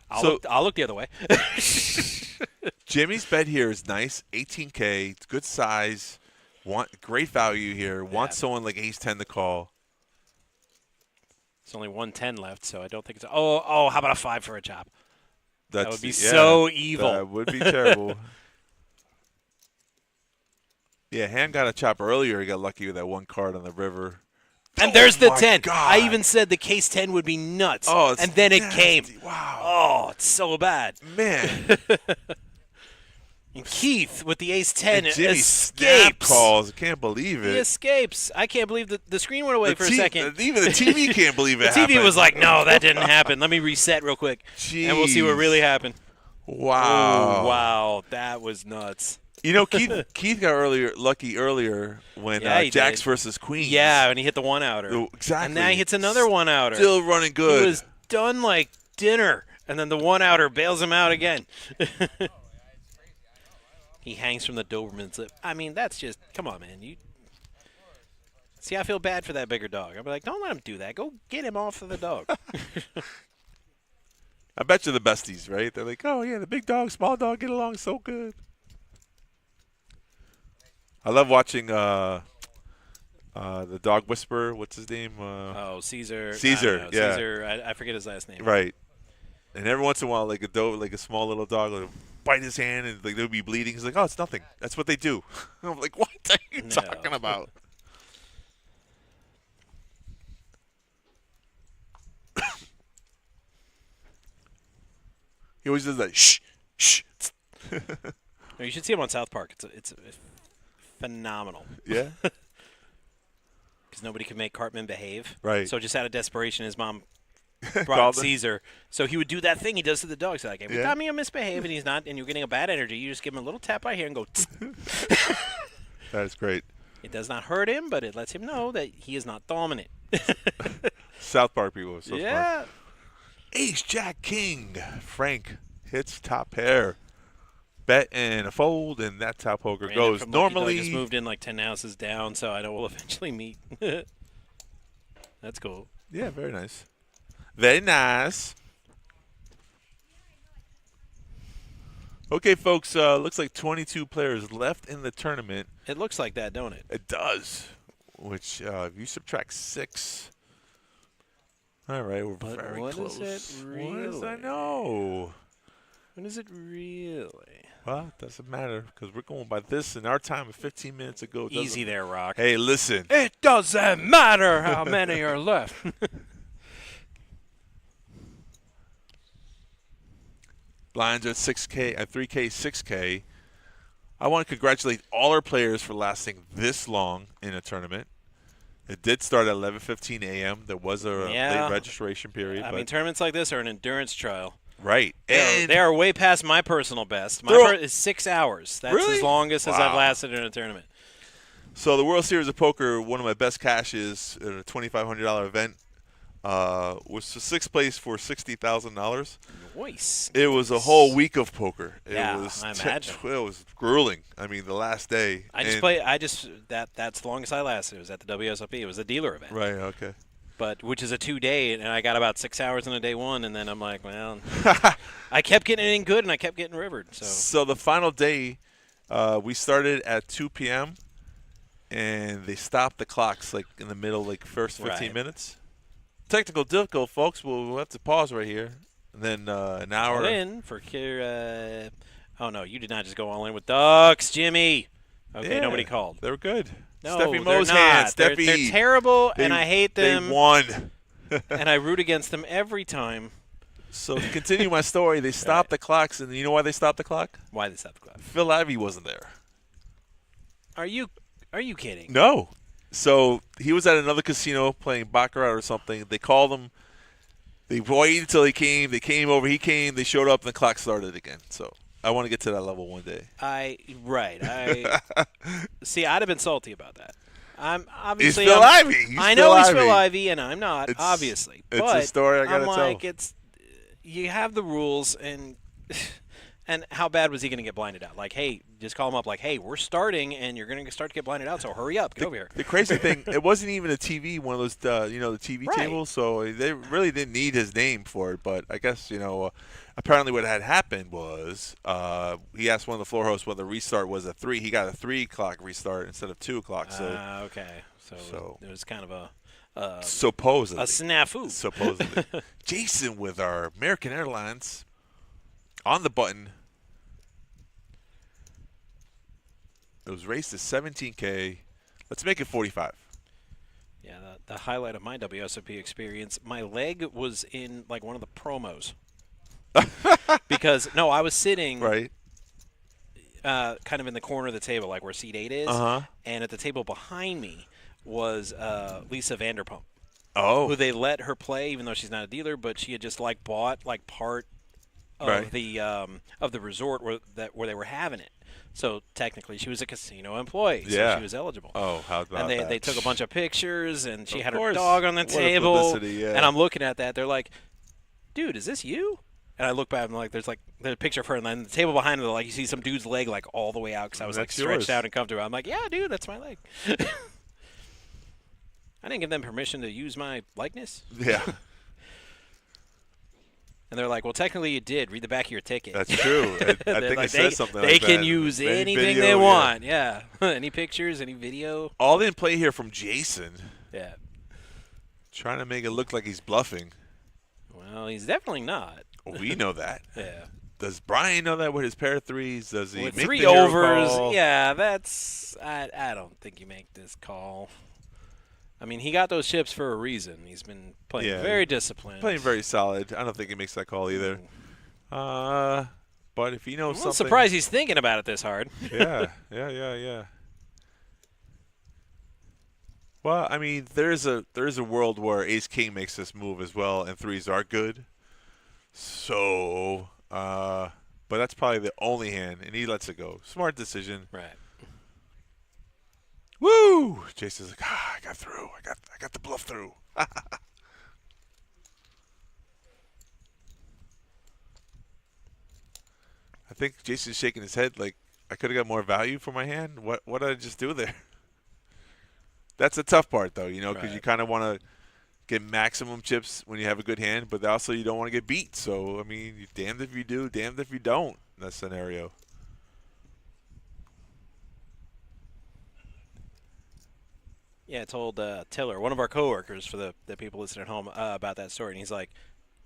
I'll look the other way. Jimmy's bet here is nice. 18K. It's good size. Want great value here. Want someone like ace 10 to call. There's only 110 left, so I don't think it's. Oh, how about a 5 for a chop? That would be Yeah, so evil. That would be terrible. Yeah, Ham got a chop earlier. He got lucky with that one card on the river. And there's the my 10. God. I even said the case 10 would be nuts. Oh, it's and then it nasty. came. Wow. Oh, it's so bad. Man. And Keith with the ace 10 And Jimmy snap escapes. calls. I can't believe He it. escapes. I can't believe the screen went away for a second. Even the TV can't believe The it TV happened. was like, no, that didn't happen. Let me reset real quick. And we'll see what Jeez. really happened. Wow. Oh, wow. That was nuts. You know, Keith got lucky earlier when Yeah, he Jacks did. versus Queens. Yeah, and he hit the one-outer. Oh, exactly. And now he hits another one-outer. Still running good. He was done like dinner, and then the one-outer bails him out again. He hangs from the Doberman's lip. I mean, that's just, come on, man. You see, I feel bad for that bigger dog. I'm like, don't let him do that. Go get him off of the dog. I bet you're the besties, right? They're like, oh, yeah, the big dog, small dog get along so good. I love watching the dog whisperer. What's his name? Caesar. Caesar, I don't know. yeah. Caesar, I forget his last name. Right. And every once in a while, like a small little dog will bite his hand and like they'll be bleeding. He's like, oh, it's nothing. That's what they do. I'm like, what are you No. talking about? He always does that. Shh, shh. You should see him on South Park. It's a phenomenal. Yeah. Because nobody could make Cartman behave. Right. So just out of desperation, his mom brought Called him. Caesar. So he would do that thing he does to the dogs. Like, every Yeah. time you misbehave and he's not, and you're getting a bad energy, you just give him a little tap right here and go. That is great. It does not hurt him, but it lets him know that he is not dominant. South Park people are so smart. Yeah. Ace, Jack, King. Frank hits top pair. Bet and a fold, and that's how poker Brandon goes. from Lucky Dog Normally, just moved in like 10 houses down, so I know we'll eventually meet. That's cool. yeah, very nice. Very nice. Okay, folks, looks like 22 players left in the tournament. It looks like that, don't it? It does, which if you subtract 6. All right, we're But very what close. is it What is I really? know? When is it really? Well, it doesn't matter because we're going by this, and our time of 15 minutes ago. Easy there, Rock. Hey, listen. It doesn't matter how many are left. Blinds at 6K, at 3K, 6K. I want to congratulate all our players for lasting this long in a tournament. It did start at 11:15 a.m. There was a late registration period. I but mean, tournaments like this are an endurance trial. right. And They are way past my personal best. My is 6 hours. That's Really? as longest as I've Wow. lasted in a tournament. so the World Series of Poker, one of my best cashes in a $2,500 event, was the 6th place for $60,000. Nice. It was a whole week of poker. Yeah, it was I imagine. It was grueling. I mean, the last day. That's the longest I lasted. It was at the WSOP. It was a dealer event. Right. Okay. But which is a 2-day, and I got about 6 hours in a day one, and then I'm like, well, I kept getting it in good, and I kept getting rivered. So the final day, we started at 2 p.m. and they stopped the clocks like in the middle, like first 15 Right. minutes. Technical difficult, folks. We'll have to pause right here, and then an hour. All in for oh no, you did not just go all in with ducks, Jimmy. Okay, Yeah, nobody called. They were good. No, Steffi they're Mo's not. hands. They're Steffi. terrible, and I hate them. They won. And I root against them every time. So to continue my story, they stopped the clocks, and you know why they stopped the clock? Why they stopped the clock? Phil Ivey wasn't there. Are you kidding? No. So he was at another casino playing baccarat or something. They called him. They waited until he came. They came over. He came. They showed up, and the clock started again. So I want to get to that level one day. See, I'd have been salty about that. I'm He's obviously Phil Ivey. I know he's Phil Ivey, and I'm not, It's- obviously. it's but a story I gotta I'm tell. like, you have the rules, and how bad was he going to get blinded out? Like, hey, just call him up. Like, hey, we're starting, and you're going to start to get blinded out. So hurry up, get over here. The crazy thing, it wasn't even a TV, one of those, the TV Right. tables. So they really didn't need his name for it. But I guess apparently what had happened was he asked one of the floor hosts whether the restart was a 3. He got a 3 o'clock restart instead of 2 o'clock. So Okay. So it was kind of a supposedly snafu. Supposedly, Jason with our American Airlines on the button. It was raced to 17K. Let's make it 45. Yeah, the highlight of my WSOP experience, my leg was in like one of the promos. Because I was sitting Right. kind of in the corner of the table, like where seat 8 is, and at the table behind me was Lisa Vanderpump. Oh. Who they let her play, even though she's not a dealer, but she had just bought part of Right. the resort where they were having it. So technically, she was a casino employee, Yeah. so she was eligible. Oh, how about and that? they took a bunch of pictures, and she Of had her course. dog on the What a table. publicity, yeah. And I'm looking at that. They're like, "Dude, is this you?" And I look back, and there's a picture of her, and then the table behind her, you see some dude's leg all the way out because I was That's stretched yours. out and comfortable. I'm like, "Yeah, dude, that's my leg." I didn't give them permission to use my likeness. Yeah. And they're like, well, technically you did. Read the back of your ticket. That's true. I think it says something they like that. can use Any anything video, they yeah. want. Yeah. Any pictures, any video. All in play here from Jason. Yeah. Trying to make it look like he's bluffing. Well, he's definitely not. We know that. Yeah. Does Brian know that with his pair of threes? Does he With make 3 the hero overs, call? yeah, that's I don't think you make this call. I mean, he got those chips for a reason. He's been playing very disciplined. Playing very solid. I don't think he makes that call either. But if he knows I'm something. surprised he's thinking about it this hard. Yeah. Well, I mean, there's a world where Ace King makes this move as well, and threes are good. So, but that's probably the only hand, and he lets it go. Smart decision. Right. Woo! Jason's like, I got through. I got the bluff through. I think Jason's shaking his head like, I could have got more value for my hand. What did I just do there? That's the tough part, though, because you kind of want to get maximum chips when you have a good hand, but also you don't want to get beat. So, I mean, you're damned if you do, damned if you don't in that scenario. Yeah, I told Tiller, one of our coworkers, for the people listening at home, about that story, and he's like,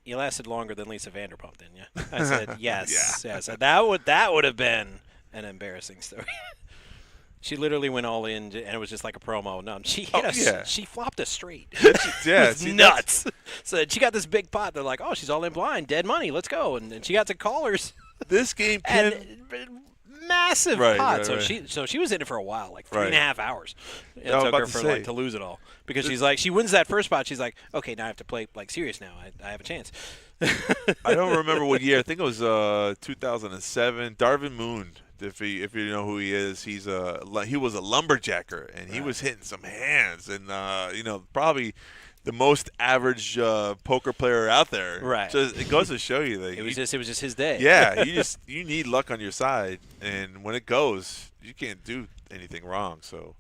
"You lasted longer than Lisa Vanderpump, didn't you?" I said, "Yes, Yeah. yes." That would have been an embarrassing story. She literally went all in, and it was just like a promo. No, she hit she flopped us straight. Yeah, it's nuts. So she got this big pot. They're like, "Oh, she's all in blind, dead money. Let's go." And she got to callers. This game can. Massive pot. Right. So she was in it for a while, like 3.5 hours. It I was took about her to for say. to lose it all because she's like, she wins that first pot. She's like, okay, now I have to play like serious now. I have a chance. I don't remember what year. I think it was 2007. Darvin Moon. If you know who he is, he was a lumberjacker, and he was hitting some hands, and probably the most average poker player out there. Right. So it goes to show you that it was just his day. Yeah, you need luck on your side, and when it goes, you can't do anything wrong. So,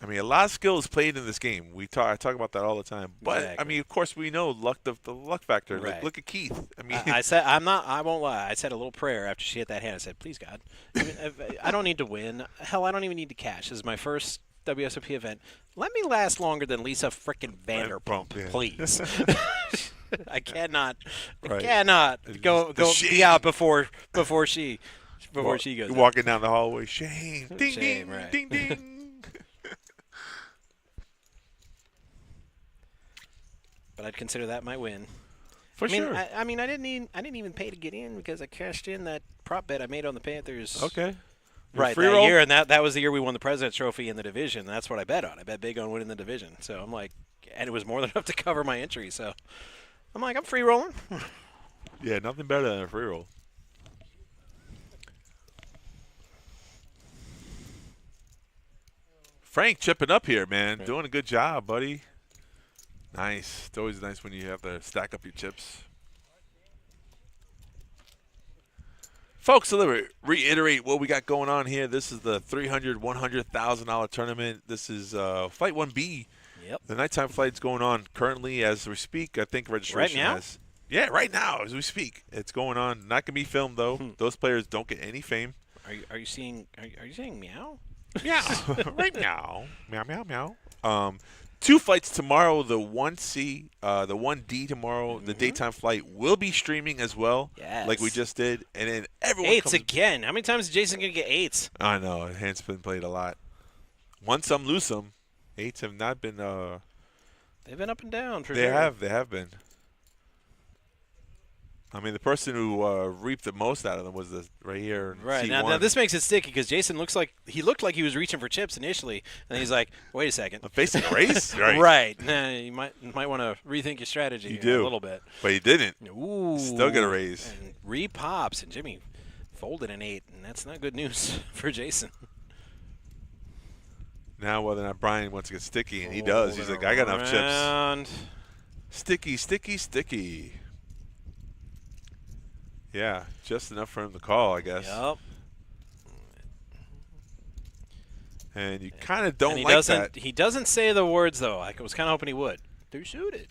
I mean, a lot of skill is played in this game. I talk about that all the time. But Exactly. I mean, of course, we know the luck factor. Right. Like, look at Keith. I mean, I said I won't lie. I said a little prayer after she hit that hand. I said, please God, I don't need to win. Hell, I don't even need to cash. This is my first WSOP event. Let me last longer than Lisa frickin' Vanderpump, yeah. please. I cannot Right. go be out before she goes. You're walking down the hallway. Shame. Ding, Shame, ding, right. ding, ding. But I'd consider that my win. For sure. I didn't even pay to get in because I cashed in that prop bet I made on the Panthers. Okay. Right, free that roll? year, and that was the year we won the President's Trophy in the division. That's what I bet on. I bet big on winning the division. So I'm like, and it was more than enough to cover my entry. So I'm like, I'm free rolling. Yeah, nothing better than a free roll. Frank chipping up here, man. Doing a good job, buddy. Nice. It's always nice when you have to stack up your chips. Folks, let me reiterate what we got going on here. This is the $300,000, $100,000 tournament. This is Flight 1B. Yep. The nighttime flight's going on currently as we speak. I think registration Right now? has. Yeah, right now as we speak. It's going on. Not gonna be filmed though. Those players don't get any fame. Are you seeing meow? Meow. Right now. Meow, meow, meow. 2 flights tomorrow. The 1C, the 1D tomorrow. The daytime flight will be streaming as well. Yes. Like we just did. And then everyone Eights comes. again. How many times is Jason going to get eights? I know. Hand's been played a lot. Won some, lose some. 8s have not been. They've been up and down for They sure. have. They have been. I mean, the person who reaped the most out of them was right here. Right now, this makes it sticky because Jason looked like he was reaching for chips initially, and he's like, "Wait a second, a basic race, right? Right? Nah, you might want to rethink your strategy You here do a little bit." But he didn't. Ooh, Still get a raise. And re-pops, and Jimmy folded an 8, and that's not good news for Jason. Now, whether or not Brian wants to get sticky, and he does. He's like, I got enough chips. Sticky, sticky, sticky. Yeah, just enough for him to call, I guess. Yep. And you kind of don't he like doesn't, that. He doesn't say the words, though. I was kind of hoping he would. They're suited.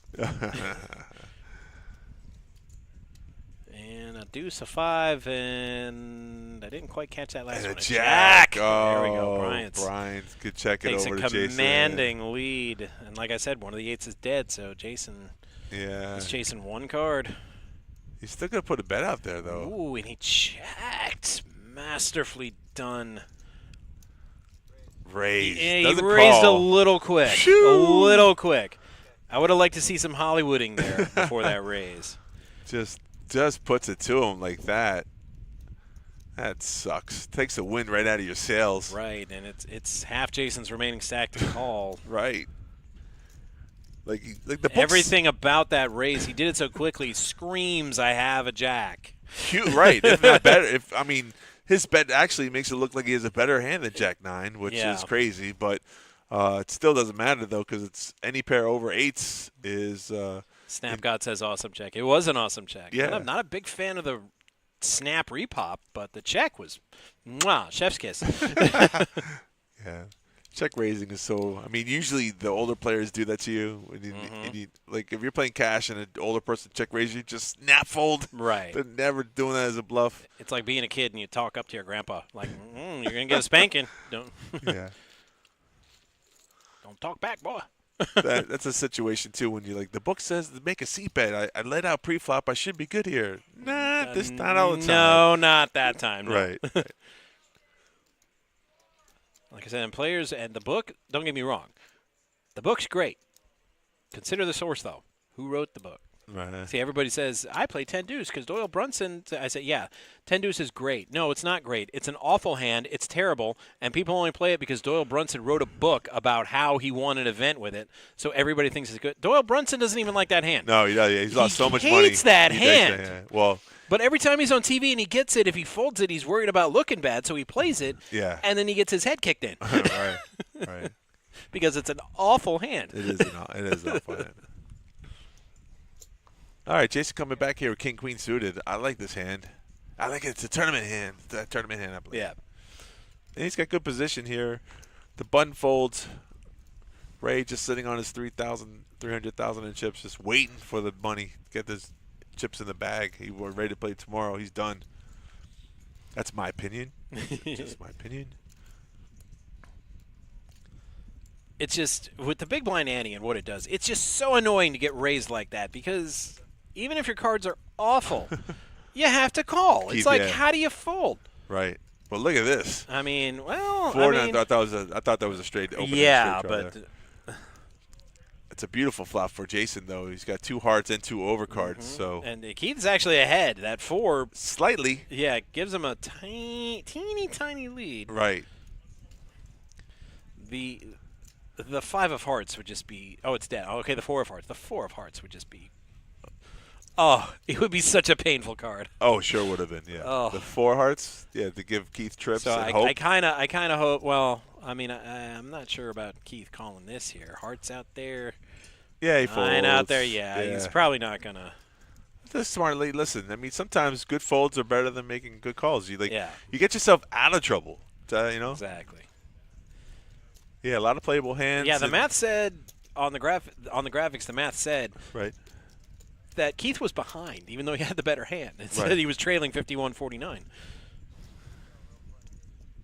And a deuce, a 5, and I didn't quite catch that last And one. a jack. Oh, there we go. Brian could check it takes over a to Jason. commanding lead. And like I said, one of the 8s is dead, so Jason is chasing one card. He's still going to put a bet out there, though. Ooh, and he checked. Masterfully done. Raised. He Doesn't raised call. a little quick. Shoo. A little quick. I would have liked to see some Hollywooding there before that raise. Just puts it to him like that. That sucks. Takes the wind right out of your sails. Right, and it's half Jason's remaining stack to call. Right. Like the books, Everything about that raise, he did it so quickly, screams, I have a jack. Right, if not better. His bet actually makes it look like he has a better hand than Jack 9, which is crazy. But it still doesn't matter, though, because it's any pair over 8s is Snap God says awesome check. It was an awesome check. Yeah. I'm not a big fan of the snap repop, but the check was, mwah, chef's kiss. Yeah. Check raising is so. I mean, usually the older players do that to you. When you like, if you're playing cash and an older person check raise you, just snap fold. Right. They're never doing that as a bluff. It's like being a kid and you talk up to your grandpa like, you're gonna get a spanking. Don't. Yeah. Don't talk back, boy. That's a situation too when you're like, the book says to make a C bet. I let out pre-flop. I should be good here. Nah, this not all the time. No, not that time. No. Right. Like I said, and players and the book, don't get me wrong. The book's great. Consider the source, though. Who wrote the book? Right. See, everybody says, I play 10 deuce because Doyle Brunson. I said, yeah, 10 deuce is great. No, it's not great. It's an awful hand. It's terrible. And people only play it because Doyle Brunson wrote a book about how he won an event with it. So everybody thinks it's good. Doyle Brunson doesn't even like that hand. No, he does. He's lost so much money. He hates that hand. Yeah. Well, but every time he's on TV and he gets it, if he folds it, he's worried about looking bad, so he plays it. Yeah. And then he gets his head kicked in. right. Because it's an awful hand. It is an awful hand. All right, Jason coming back here with King Queen suited. I like this hand. I like it. It's a tournament hand. It's a tournament hand, I believe. Yeah. And he's got good position here. The button folds. Ray just sitting on his 300,000 in chips, just waiting for the money. Get his chips in the bag. He was ready to play tomorrow. He's done. That's my opinion. Just my opinion. It's just, with the big blind ante and what it does, it's just so annoying to get raised like that because even if your cards are awful, you have to call. It's like, how do you fold? Right. But look at this. I mean, well, I thought that was a straight opening. Yeah, straight but it's a beautiful flop for Jason, though. He's got 2 hearts and 2 overcards. So and Keith's actually ahead. That 4 slightly. Yeah, it gives him a teeny lead. Right. The 5 of hearts would just be. Oh, it's dead. Oh, okay, the 4 of hearts. The 4 of hearts would just be. Oh, it would be such a painful card. Oh, sure would have been. Yeah. Oh. The 4 hearts. Yeah, to give Keith trips. So and hope. I kind of hope. Well, I mean, I'm not sure about Keith calling this here. Hearts out there. Yeah, he folds. 9 out there. Yeah, he's probably not gonna. That's smart lead. Listen, I mean, sometimes good folds are better than making good calls. You Yeah. You get yourself out of trouble. You know. Exactly. Yeah, a lot of playable hands. Yeah, the math said on the graphics. The math said that Keith was behind, even though he had the better hand. It said he was trailing 51-49.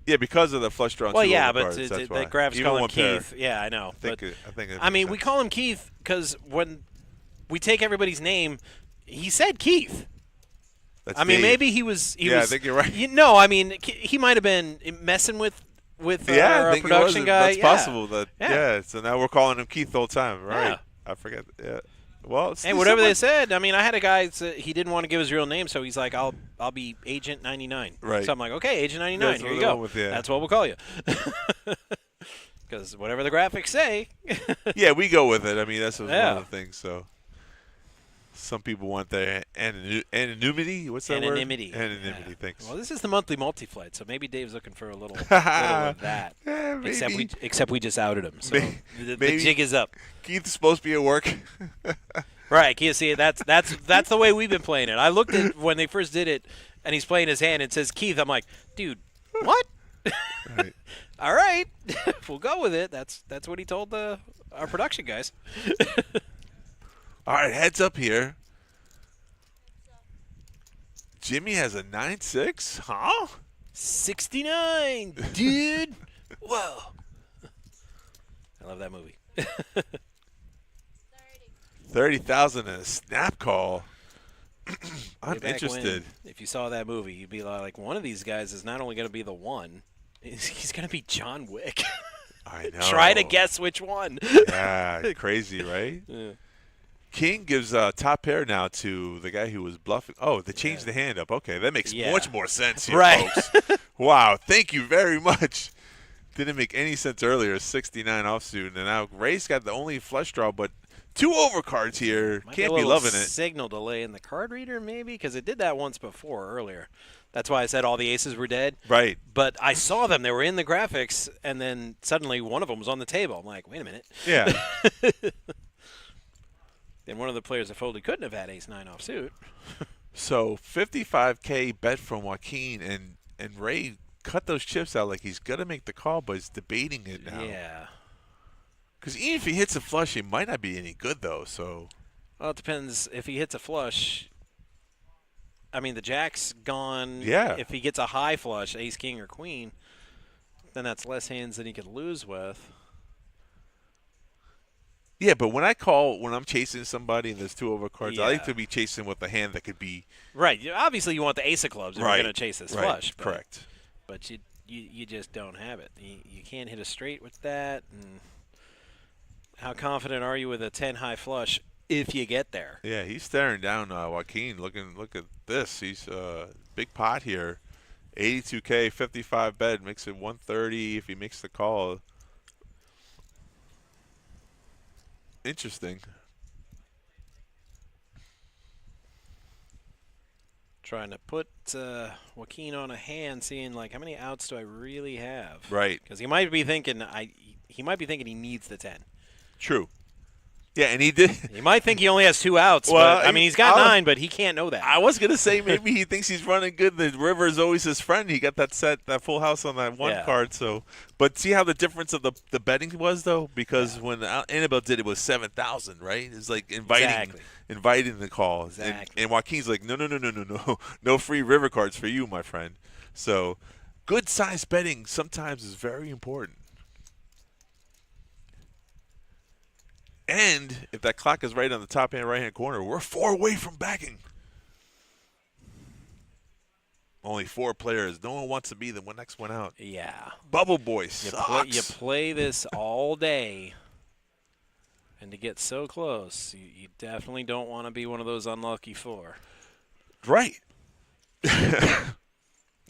Yeah, because of the flush draw. Well, yeah, cards, but that's the graphics call him Keith. Yeah, I know. I mean, we call him Keith because when we take everybody's name, he said Keith. That's I mean, Dave. maybe he was. I think you're right. No, I mean, he might have been messing with our production guy. That's possible. So now we're calling him Keith the whole time, right? Yeah. I forget. Yeah. Well, hey, whatever they said. I mean, I had a guy. He didn't want to give his real name, so he's like, "I'll be Agent 99." Right. So I'm like, "Okay, Agent 99. That's here you go. with, That's what we'll call you." Because whatever the graphics say. Yeah, we go with it. I mean, that's one of the things. So some people want their anonymity. What's that word? Anonymity. Anonymity. Thanks. Well, this is the monthly multi-flight, so maybe Dave's looking for a little of that. Yeah, maybe. Except we just outed him, so the jig is up. Keith's supposed to be at work. Right, Keith. See, that's the way we've been playing it. I looked at when they first did it, and he's playing his hand. And it says Keith. I'm like, dude, what? Right. All right, we'll go with it. That's what he told our production guys. All right, heads up here. Jimmy has a 9-6, huh? 69, dude. Whoa. I love that movie. 30,000 in a snap call. I'm interested. If you saw that movie, you'd be like, one of these guys is not only going to be the one, he's going to be John Wick. I know. Try to guess which one. Yeah, crazy, right? Yeah. King gives top pair now to the guy who was bluffing. Oh, they changed the hand up. Okay, that makes much more sense here, Right. folks. Wow, thank you very much. Didn't make any sense earlier. 69 offsuit, and now Ray's got the only flush draw, but 2 overcards here. Might Can't a be little loving it. Signal delay in the card reader, maybe, because it did that once before earlier. That's why I said all the aces were dead. Right. But I saw them; they were in the graphics, and then suddenly one of them was on the table. I'm like, wait a minute. Yeah. Then one of the players that folded couldn't have had ace-9 offsuit. So 55K bet from Joaquin, and Ray cut those chips out like he's going to make the call, but he's debating it now. Yeah. Because even if he hits a flush, it might not be any good, though. So. Well, it depends. If he hits a flush, I mean, the jack's gone. Yeah. If he gets a high flush, ace, king, or queen, then that's less hands than he could lose with. Yeah, but when I'm chasing somebody and there's 2 overcards, I like to be chasing with a hand that could be. Right. Obviously, you want the ace of clubs if you're going to chase this flush. But, correct. But you just don't have it. You can't hit a straight with that. And how confident are you with a 10 high flush if you get there? Yeah, he's staring down Joaquin. Look at this. He's big pot here. 82K, 55 bet, makes it 130 if he makes the call. Interesting. Trying to put Joaquin on a hand, seeing like how many outs do I really have? Right. Because he might be thinking he needs the 10. True. Yeah, and he did. He might think he only has 2 outs. Well, but, I mean, he's got 9, but he can't know that. I was gonna say maybe he thinks he's running good. The river is always his friend. He got that full house on that one card. So, but see how the difference of the betting was though, because when Annabelle did it was 7,000, right? It's like inviting the call. Exactly. And Joaquin's like, no free river cards for you, my friend. So, good size betting sometimes is very important. And if that clock is right on the top hand right-hand corner, we're 4 away from backing. Only 4 players. No one wants to be the next one out. Yeah. Bubble Boy sucks. You play this all day, and to get so close, you definitely don't want to be one of those unlucky 4. Right.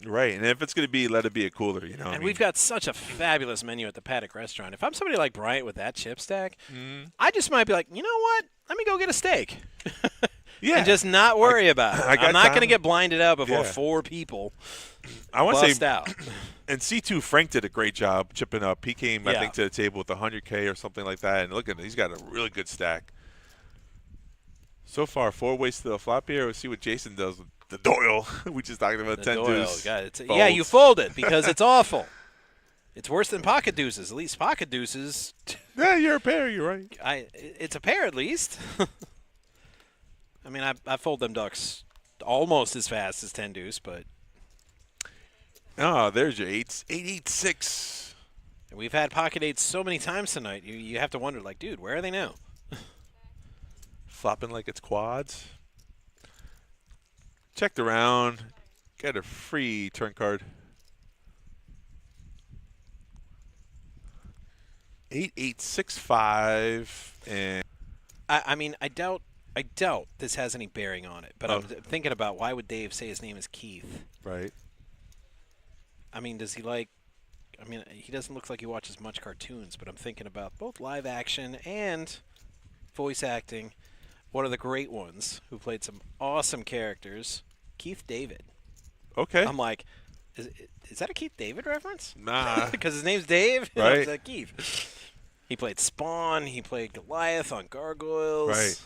Right, and if it's going to be, let it be a cooler, you know. And we've got such a fabulous menu at the Paddock Restaurant. If I'm somebody like Bryant with that chip stack, I just might be like, you know what? Let me go get a steak. Yeah. And just not worry about it. I'm not going to get blinded out before 4 people I want to say, out. And C2 Frank did a great job chipping up. He came, I think, to the table with 100K or something like that. And look at it. He's got a really good stack. So far, 4 ways to the flop here. We'll see what Jason does with the Doyle. We just talked about 10 deuce. Yeah, you fold it because it's awful. It's worse than pocket deuces. At least pocket deuces. Yeah, you're a pair. You're right. It's a pair at least. I mean, I fold them ducks almost as fast as 10 deuce, but. Oh, there's your 8s. 886. And we've had pocket 8s so many times tonight. You have to wonder, like, dude, where are they now? Flopping like it's quads. Checked around. Got a free turn card. 8865 and I mean, I doubt this has any bearing on it, but I'm thinking about why would Dave say his name is Keith? Right. I mean, does he like? I mean, he doesn't look like he watches much cartoons, but I'm thinking about both live action and voice acting. One of the great ones who played some awesome characters, Keith David. Okay. I'm like, is that a Keith David reference? Nah. Because his name's Dave. Right. It's like Keith. He played Spawn. He played Goliath on Gargoyles. Right.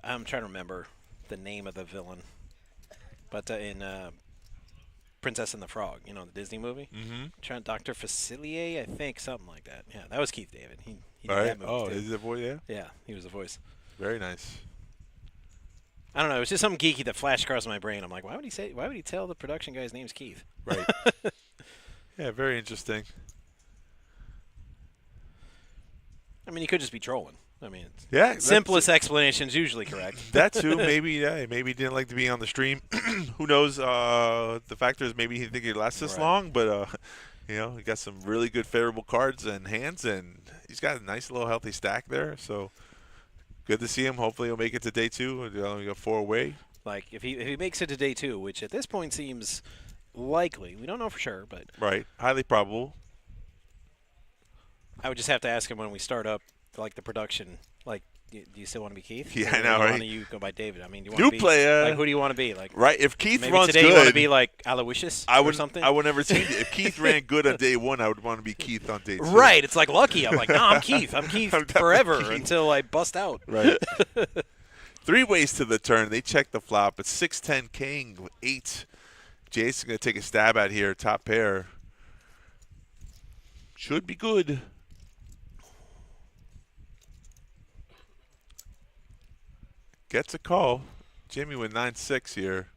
I'm trying to remember the name of the villain, but in Princess and the Frog, you know, the Disney movie. Mm-hmm. Dr. Facilier, I think, something like that. Yeah, that was Keith David. He did right. that movie Oh, too. is he the voice? Yeah. Yeah, he was the voice. Very nice. I don't know. It was just something geeky that flashed across my brain. I'm like, why would he tell the production guy's name's Keith? Right. Yeah, very interesting. I mean, he could just be trolling. I mean, Yeah, simplest explanation is usually correct. That too. Maybe maybe he didn't like to be on the stream. Who knows? The factor is maybe he didn't think he'd last this long, but he got some really good favorable cards and hands, and he's got a nice little healthy stack there. So good to see him. Hopefully he'll make it to day 2. We only got 4 away. Like if he makes it to day 2, which at this point seems likely, we don't know for sure, but right, highly probable. I would just have to ask him when we start up, like the production. Like, do you still want to be Keith? Yeah, I know, right? right? Want to you go by David? I mean, do you want New to be player. like who do you want to be? Like, right? If Keith maybe runs today good, you want to be like Aloysius or something. I would never change it. If Keith ran good on day 1, I would want to be Keith on day 2. Right? It's like Lucky. I'm like, no, I'm Keith. I'm Keith forever Keith. until I bust out. Right. 3 ways to the turn. They check the flop. It's 6-10 king with 8. Jason's going to take a stab at here. Top pair. Should be good. Gets a call. Jimmy with 9-6 here.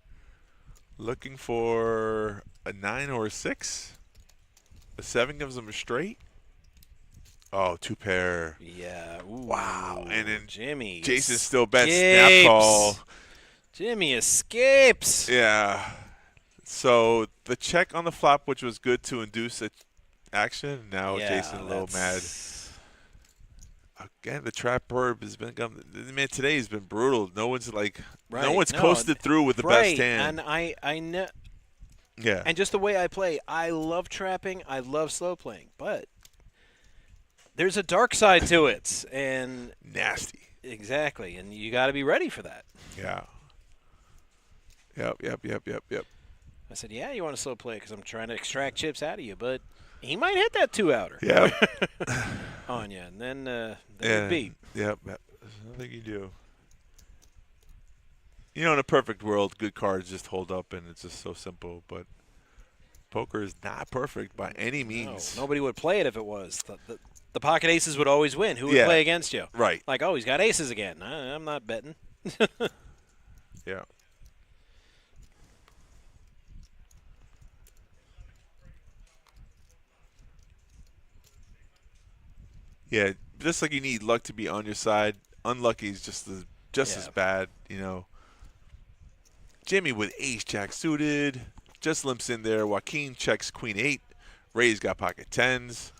Looking for a 9 or a 6. A 7 gives him a straight. Oh, 2 pair. Yeah. Ooh, wow. And then Jimmy. Jason still bets snap call. Jimmy escapes. Yeah. So the check on the flop, which was good to induce action. Now Jason a little mad. Again, the trap herb has been man. Today has been brutal. No one's coasted through with the best hand. And I know. Yeah. And just the way I play, I love trapping. I love slow playing, but there's a dark side to it, and nasty. Exactly, and you got to be ready for that. Yeah. Yep. I said, yeah, you want to slow play because I'm trying to extract chips out of you, but he might hit that 2-outer. Yeah. On you, and then you beat. Yep. I think you do. In a perfect world, good cards just hold up, and it's just so simple. But poker is not perfect by any means. No, nobody would play it if it was. The pocket aces would always win. Who would play against you? Right. Like, oh, he's got aces again. I'm not betting. Yeah. Yeah, just like you need luck to be on your side, unlucky is just as bad, Jimmy with ace-jack suited, just limps in there. Joaquin checks queen 8. Ray's got pocket 10s.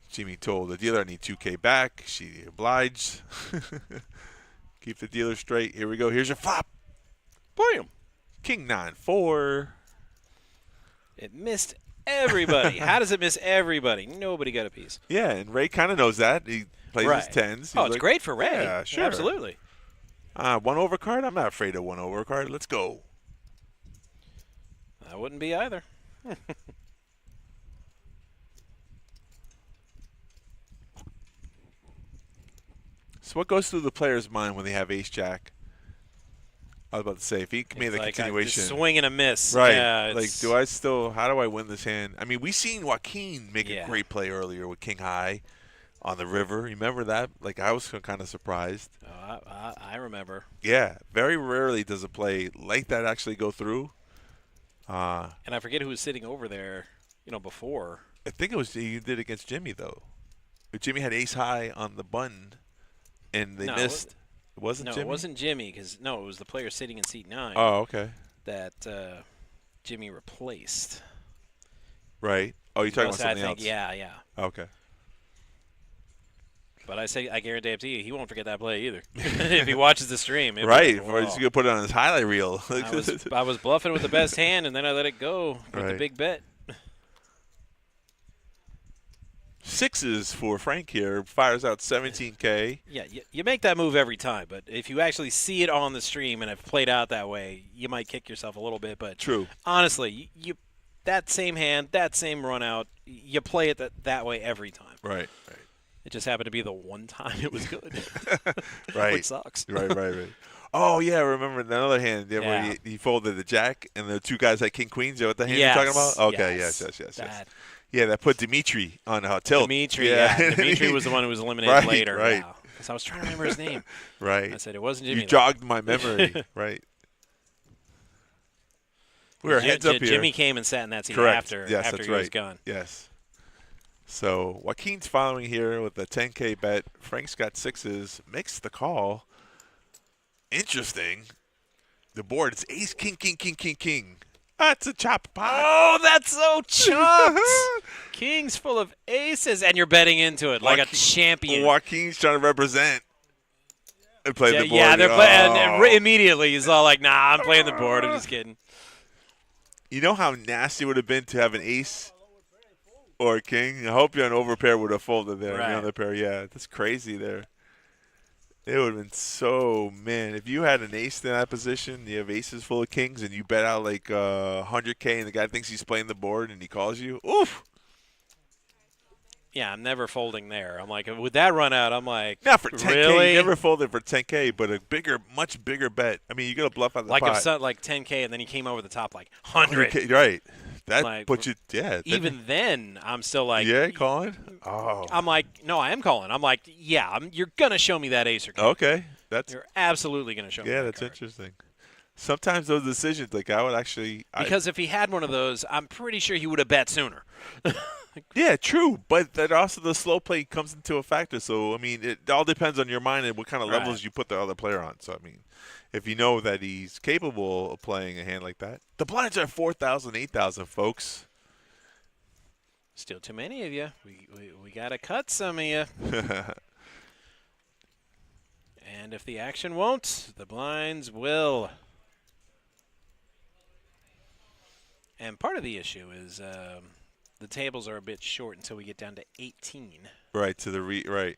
Jimmy told the dealer, I need 2K back. She obliged. Keep the dealer straight. Here we go. Here's your flop. Bam. King 9-4. It missed everybody. How does it miss everybody? Nobody got a piece. Yeah, and Ray kind of knows that. He plays his 10s. He's it's great for Ray. Yeah, sure. Absolutely. 1-over card? I'm not afraid of 1-over card. Let's go. I wouldn't be either. So what goes through the player's mind when they have ace-jack? I was about to say, if he made the continuation. Swing and a miss. Right. Yeah, how do I win this hand? I mean, we seen Joaquin make a great play earlier with King High on the river. Remember that? Like, I was kind of surprised. I remember. Yeah. Very rarely does a play like that actually go through. And I forget who was sitting over there, before. I think it was he did against Jimmy, though. Jimmy had ace high on the button, and they missed. It wasn't Jimmy? No, it wasn't Jimmy it was the player sitting in seat 9. Oh, okay. That Jimmy replaced. Right. Oh, you're talking about something else. Yeah. Okay. But I guarantee you, he won't forget that play either. If he watches the stream. Right. Or he's going to put it on his highlight reel. I was bluffing with the best hand, and then I let it go with the big bet. 6s for Frank here. Fires out 17K. Yeah, you make that move every time, but if you actually see it on the stream and have played out that way, you might kick yourself a little bit. But true. Honestly, you that same hand, that same run out, you play it that way every time. Right. It just happened to be the one time it was good. Right. Which sucks. Right. Oh, yeah, I remember another hand where he folded the jack, and the 2 guys had king queens. Is that what the hand you're talking about? Okay, yes. Yeah, that put Dimitri on tilt. Dimitri was the one who was eliminated later. Right. Wow. Because I was trying to remember his name. Right. I said it wasn't Jimmy. You jogged my memory. Right. We were heads up here. Jimmy came and sat in that seat after he was gone. Yes. So Joaquin's following here with a 10K bet. Frank's got 6s. Makes the call. Interesting. The board is ace, king, king, king, king, king. That's a chop pot. Oh, that's so chopped. King's full of aces, and you're betting into it like a champion. Joaquin's trying to represent and play the board. Yeah, they're playing. And immediately, he's all like, nah, I'm playing the board. I'm just kidding. You know how nasty it would have been to have an ace or a king? I hope you're an overpair would have folded there. Right. The other pair, yeah. That's crazy there. It would have been so, man, if you had an ace in that position, you have aces full of kings, and you bet out like 100K, and the guy thinks he's playing the board, and he calls you, oof. Yeah, I'm never folding there. I'm like, with that run out, I'm like, Not for 10K. really? You never folded for 10K, but a bigger, much bigger bet. I mean, you got to bluff out the like pot. if so, like 10K, and then he came over the top like 100. 100K, right. That Like, puts you, yeah. Even then, I'm still like, Yeah, calling? Oh. I'm like, no, I am calling. I'm like, yeah, you're gonna show me that ace or king. Okay. You're absolutely gonna show me. Yeah, that that's card. interesting. Sometimes those decisions, like I would actually. Because if he had one of those, I'm pretty sure he would have bet sooner. Yeah, true. But that also the slow play comes into a factor. So, I mean, it all depends on your mind and what kind of Right. levels you put the other player on. So, I mean, if you know that he's capable of playing a hand like that. The blinds are 4,000, 8,000, folks. Still too many of you. We got to cut some of you. And if the action won't, the blinds will. And part of the issue is the tables are a bit short until we get down to 18. Right, to the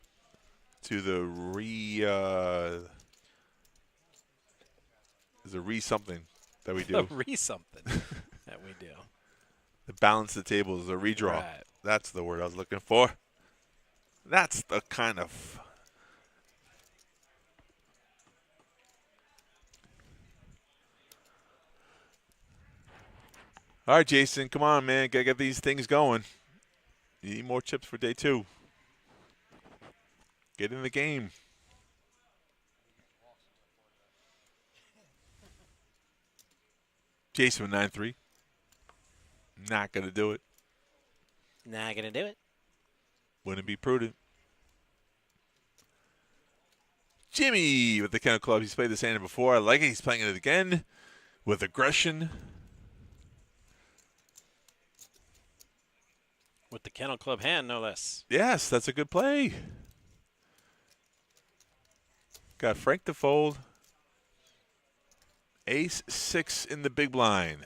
there's a re-something that we do. A re-something that we do. The balance the table is a redraw. Right. That's the word I was looking for. That's the kind of. All right, Jason, come on, man. Got to get these things going. You need more chips for day 2. Get in the game. Jason with 9-3. Not going to do it. Not going to do it. Wouldn't be prudent. Jimmy with the Kennel Club. He's played this hand before. I like it. He's playing it again with aggression. With the Kennel Club hand, no less. Yes, that's a good play. Got Frank to fold. Ace 6 in the big blind.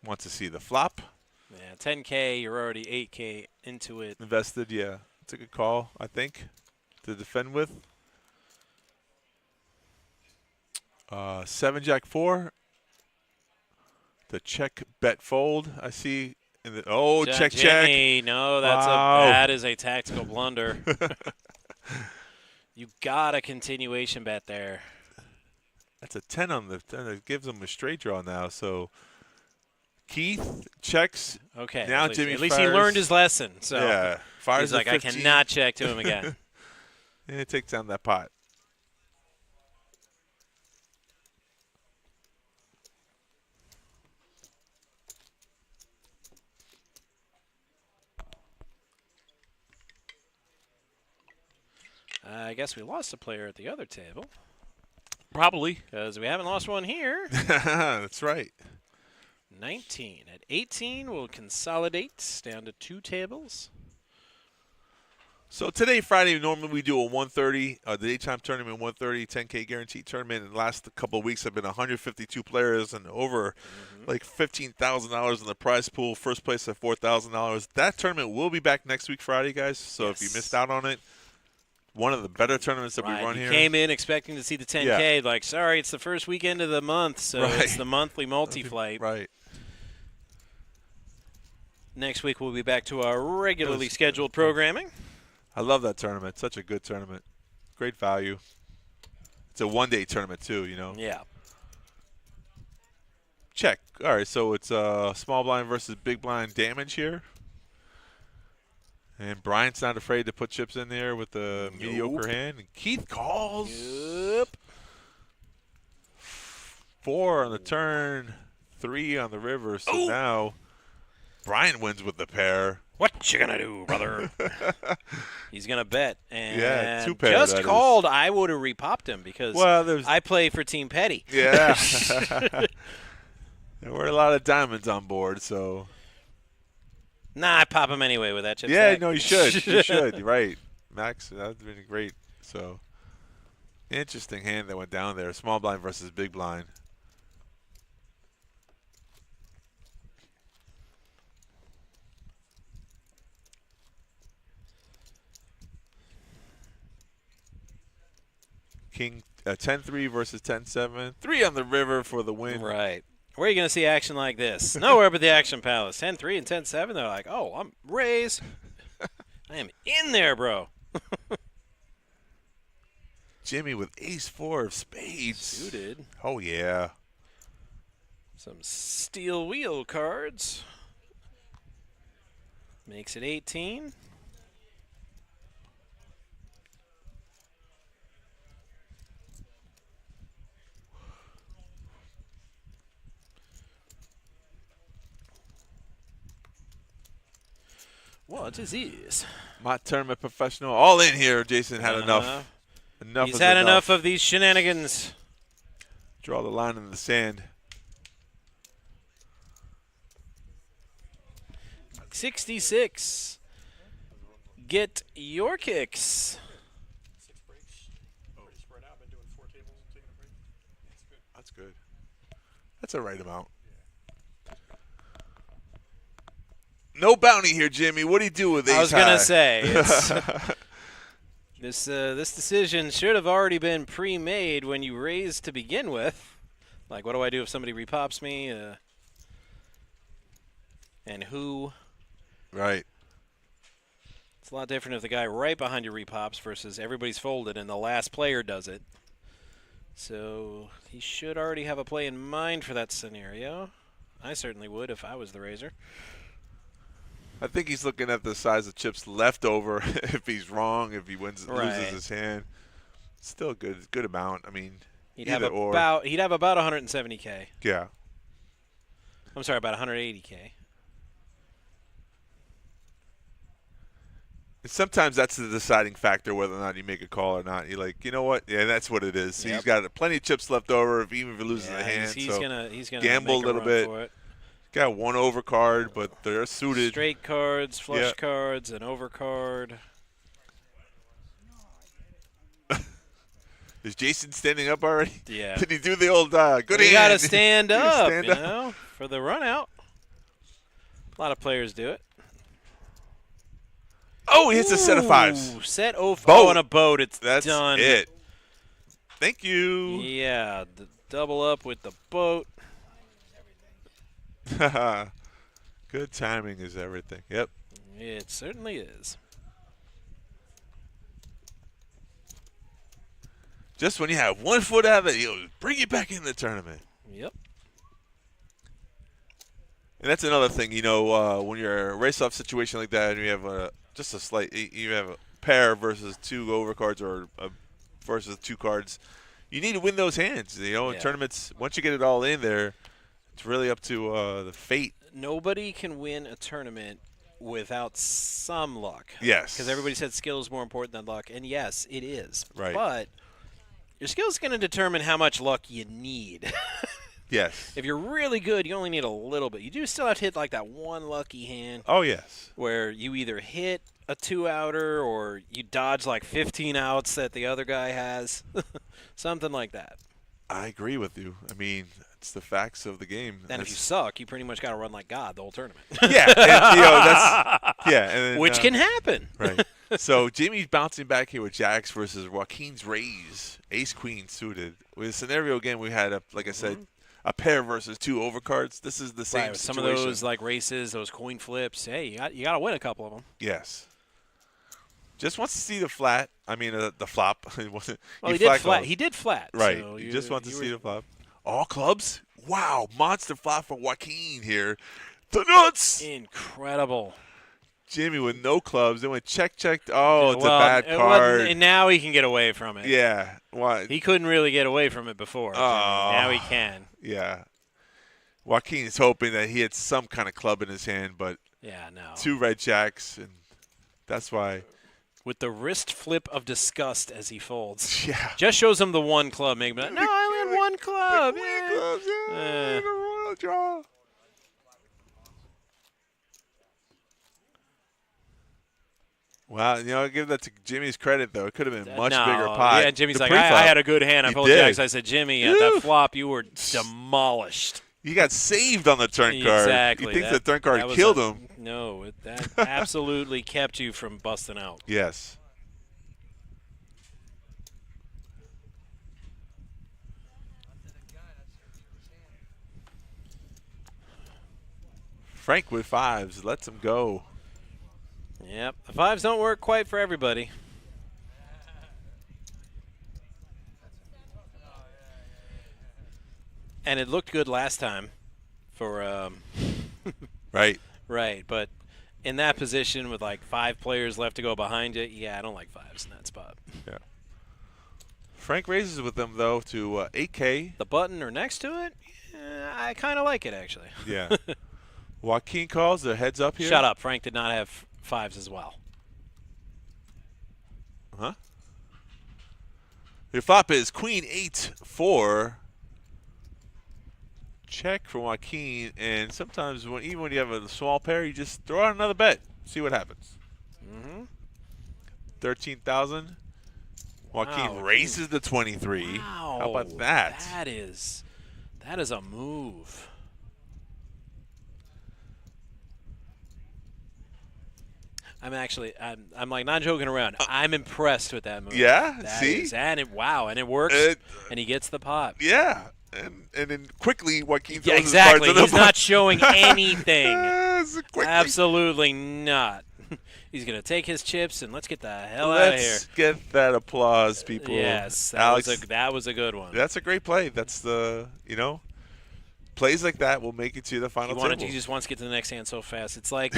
Wants to see the flop. Yeah, 10K, you're already 8K into it. Invested, yeah. It's a good call, I think, to defend with. 7 Jack 4. The check bet fold. I see. In the, check. Jimmy, no, that is a tactical blunder. You got a continuation bet there. That's a 10 on the 10. It gives him a straight draw now. So Keith checks. Okay. Now at Jimmy least he learned his lesson. So yeah, fires he's like, I cannot check to him again. And it takes down that pot. I guess we lost a player at the other table. Probably. Because we haven't lost one here. That's right. 19. At 18, we'll consolidate down to 2 tables. So today, Friday, normally we do a 130, the daytime tournament, 130, 10K guaranteed tournament. In the last couple of weeks, have been 152 players and over like $15,000 in the prize pool. First place at $4,000. That tournament will be back next week, Friday, guys. So if you missed out on it, one of the better tournaments that we run you here. Came in expecting to see the 10K. Like, sorry, it's the first weekend of the month, so it's the monthly multi-flight. Right. Next week, we'll be back to our regularly scheduled programming. I love that tournament. Such a good tournament. Great value. It's a one-day tournament, too, you know. Yeah. Check. All right, so it's small blind versus big blind damage here. And Bryant's not afraid to put chips in there with the mediocre hand. And Keith calls. Yep. 4 on the turn, 3 on the river. So now Bryant wins with the pair. What you gonna do, brother? He's gonna bet, and Yeah, 2 pair, just that is. called. I would have repopped him because I play for Team Petty. Yeah. There were a lot of diamonds on board, so. Nah, I pop him anyway with that chip Yeah, stack. no, you should. You should. You're right, Max. That would have been great. So, interesting hand that went down there. Small blind versus big blind. King 10-3 versus 10-7. 3 on the river for the win. Right. Where are you going to see action like this? Nowhere but the Action Palace. 10-3 and 10-7. They're like, oh, I'm raised. I am in there, bro. Jimmy with ace-4 of spades. Suited. Oh, yeah. Some steel wheel cards. Makes it 18. What is this? My tournament professional. All in here. Jason had enough. He's had enough of these shenanigans. Draw the line in the sand. 66. Get your kicks. 6 breaks. Pretty spread out. Been doing 4 tables and taking a break. That's good. That's good. That's a right amount. No bounty here, Jimmy. What do you do with ace I was going high? to say, it's, this decision should have already been pre-made when you raised to begin with. Like, what do I do if somebody repops me? And who? Right. It's a lot different if the guy right behind you repops versus everybody's folded and the last player does it. So he should already have a play in mind for that scenario. I certainly would if I was the raiser. I think he's looking at the size of chips left over. If he's wrong, if he wins, Right. loses his hand, still good amount. I mean, He'd have either or. about 170K. Yeah. I'm sorry, about 180K. And sometimes that's the deciding factor whether or not you make a call or not. You're like, you know what? Yeah, that's what it is. So Yep. He's got plenty of chips left over, even if he loses a hand. He's so gonna gamble make a little run bit. for it. Got one overcard, but they're suited. Straight cards, flush Yeah. cards, an overcard. Is Jason standing up already? Yeah. Did he do the old good hand? You got to stand You up, stand you up. know, for the run out. A lot of players do it. Oh, he hits a set of fives. Ooh, set of Boat. on a boat. It's That's done. it. Thank you. Yeah, the double up with the boat. Good timing is everything. Yep. It certainly is. Just when you have 1 foot out of it, you'll bring you back in the tournament. Yep. And that's another thing, you know, when you're in a race-off situation like that, and you have just a slight, you have a pair versus 2 overcards or versus 2 cards, you need to win those hands. You know, in tournaments, once you get it all in there, it's really up to the fate. Nobody can win a tournament without some luck. Yes. Because everybody said skill is more important than luck, and yes, it is. Right. But your skill is going to determine how much luck you need. Yes. If you're really good, you only need a little bit. You do still have to hit like that one lucky hand. Oh, yes. Where you either hit a 2-outer or you dodge like 15 outs that the other guy has. Something like that. I agree with you. I mean, it's the facts of the game. Then if you suck, you pretty much got to run like God the whole tournament. Yeah. And, you know, that's, yeah. And then, Which can happen. Right. So Jamie's bouncing back here with Jacks versus Joaquin's raise. Ace-Queen suited. With a scenario, again, we had, like I said, a pair versus 2 overcards. This is the same Right, situation. some of those like races, those coin flips. Hey, you got to win a couple of them. Yes. Just wants to see the flat. I mean, the flop. Well, he did flat. He did flat. Right. So you just want to see the flop. All clubs? Wow. Monster flop for Joaquin here. The nuts! Incredible. Jamie with no clubs. They went check. Oh, it's well, a bad card. And now he can get away from it. Yeah. Why? He couldn't really get away from it before. Oh. Now he can. Yeah. Joaquin is hoping that he had some kind of club in his hand, but Yeah, no. 2 red jacks, and that's why. With the wrist flip of disgust as he folds. Yeah. Just shows him the 1 club. Maybe no, I only had 1 club. The Yeah. clubs, yeah. The royal draw. Wow, I'll give that to Jimmy's credit, though. It could have been much bigger pot. Yeah, Jimmy's The like, pre-flop, I had a good hand. I he told did. Jax, I said, Jimmy, at that flop, you were demolished. He got saved on the turn card. Exactly. You think That- the turn card that was killed him. No, that absolutely kept you from busting out. Yes. Frank with 5s. Lets him go. Yep. The 5s don't work quite for everybody. And it looked good last time for Right. right, but in that position with like 5 players left to go behind you, yeah, I don't like 5s in that spot. Yeah. Frank raises with them, though, to 8K. The button or next to it, I kind of like it, actually. Yeah. Joaquin calls. Their heads up here. Shut up. Frank did not have 5s as well. Huh? Your flop is Queen 8-4. Check from Joaquin, and sometimes even when you have a small pair, you just throw out another bet. See what happens. 13,000. Joaquin Wow. raises the 23. Wow. How about that? That is a move. I'm like not joking around. I'm impressed with that move. Yeah? That See? and it works, and he gets the pot. Yeah. And then quickly, Joaquin Yeah, throws exactly. his cards in He's the not showing anything. Quickly. Absolutely not. He's going to take his chips and let's get the hell out of here. Let's get that applause, people. Yes, Alex, that was a good one. that's a great play. That's plays like that will make it to the final table. He just wants to get to the next hand so fast. It's like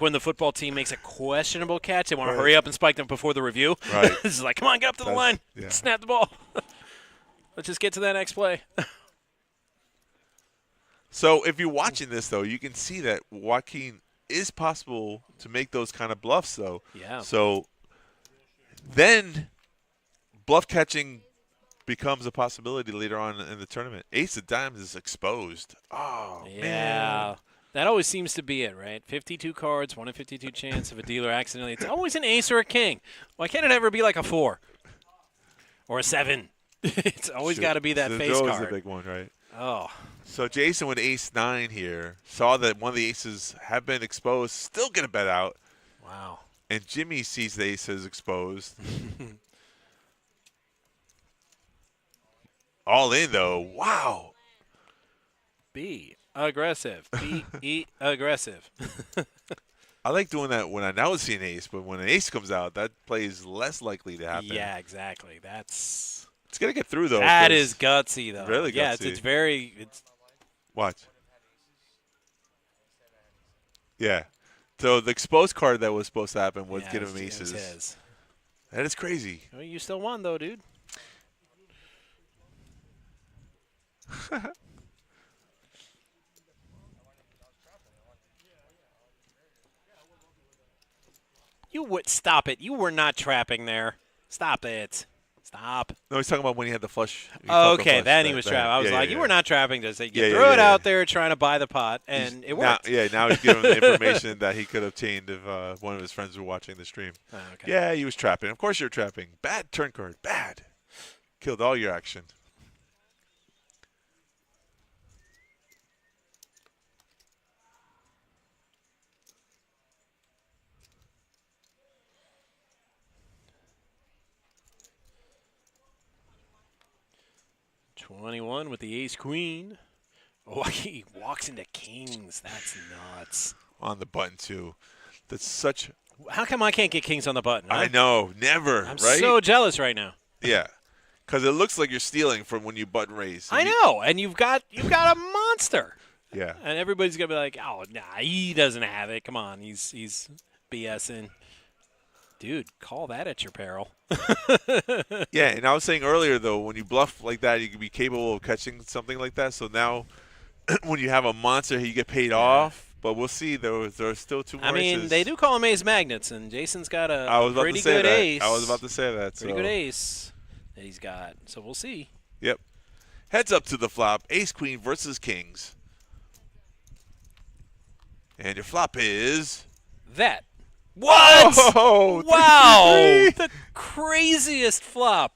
when the football team makes a questionable catch. They want to hurry up and spike them before the review. Right. This is like, come on, get up to the line. Yeah. Snap the ball. Let's just get to that next play. So if you're watching this, though, you can see that Joaquin is possible to make those kind of bluffs, though. Yeah. So then bluff catching becomes a possibility later on in the tournament. Ace of Diamonds is exposed. Oh, Yeah. man. That always seems to be it, right? 52 cards, 1 in 52 chance of a dealer accidentally. It's always an ace or a king. Why can't it ever be like a 4 or a 7? It's always got to be that face always card. the big one, right? Oh. So Jason with ace-9 here saw that one of the aces have been exposed, still get a bet out. Wow. And Jimmy sees the aces exposed. All in, though. Wow. Be aggressive. Be aggressive. I like doing that when I now see an ace, but when an ace comes out, that play is less likely to happen. Yeah, exactly. It's going to get through, though. That is gutsy, though. Really yeah, gutsy. it's very Watch. Yeah. So the exposed card that was supposed to happen was get him aces. It was his. That is crazy. Well, you still won, though, dude. You would stop it. You were not trapping there. Stop it. Stop. No, he's talking about when he had the flush. Okay, then he was trapping. I was like, you were not trapping. Just you threw it out there trying to buy the pot, and it worked. Now he's giving him the information that he could have obtained if one of his friends were watching the stream. Okay. Yeah, he was trapping. Of course you're trapping. Bad turn card. Bad. Killed all your action. $21 with the ace queen. Oh, he walks into kings. That's nuts. On the button, too. That's such. How come I can't get kings on the button? Huh? I know. Never. I'm right? so jealous right now. Yeah. Because it looks like you're stealing from when you button raise. I know. And you've got a monster. Yeah. And everybody's going to be like, oh, nah, he doesn't have it. Come on. He's BSing. Dude, call that at your peril. Yeah, and I was saying earlier, though, when you bluff like that, you can be capable of catching something like that. So now when you have a monster, you get paid off. But we'll see. There are still 2 more I mean, aces. they do call them ace magnets, and Jason's got I was a about pretty to say good that. ace. I was about to say that. Pretty so. good ace that he's got. So we'll see. Yep. Heads up to the flop. Ace Queen versus Kings. And your flop is That. What? Whoa, Wow! 3-3. The craziest flop.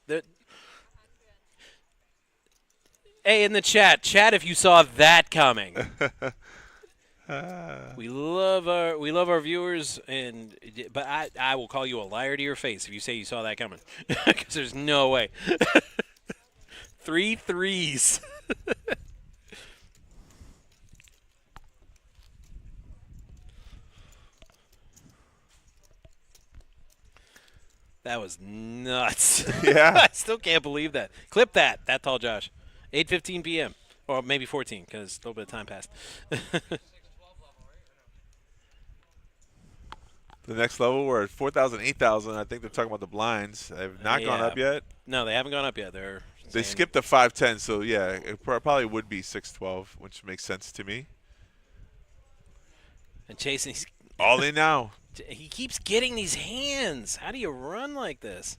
Hey, in the chat, if you saw that coming. We love our viewers, but I will call you a liar to your face if you say you saw that coming, because there's no way. 3 threes. That was nuts. Yeah. I still can't believe that. Clip that. That tall Josh. 8:15 p.m. Or maybe 14 because a little bit of time passed. The next level, we're at 4,000, 8,000. I think they're talking about the blinds. They've not gone up yet. No, they haven't gone up yet. They skipped the 510, so yeah, it probably would be 612, which makes sense to me. And Jason's all in now. He keeps getting these hands. How do you run like this?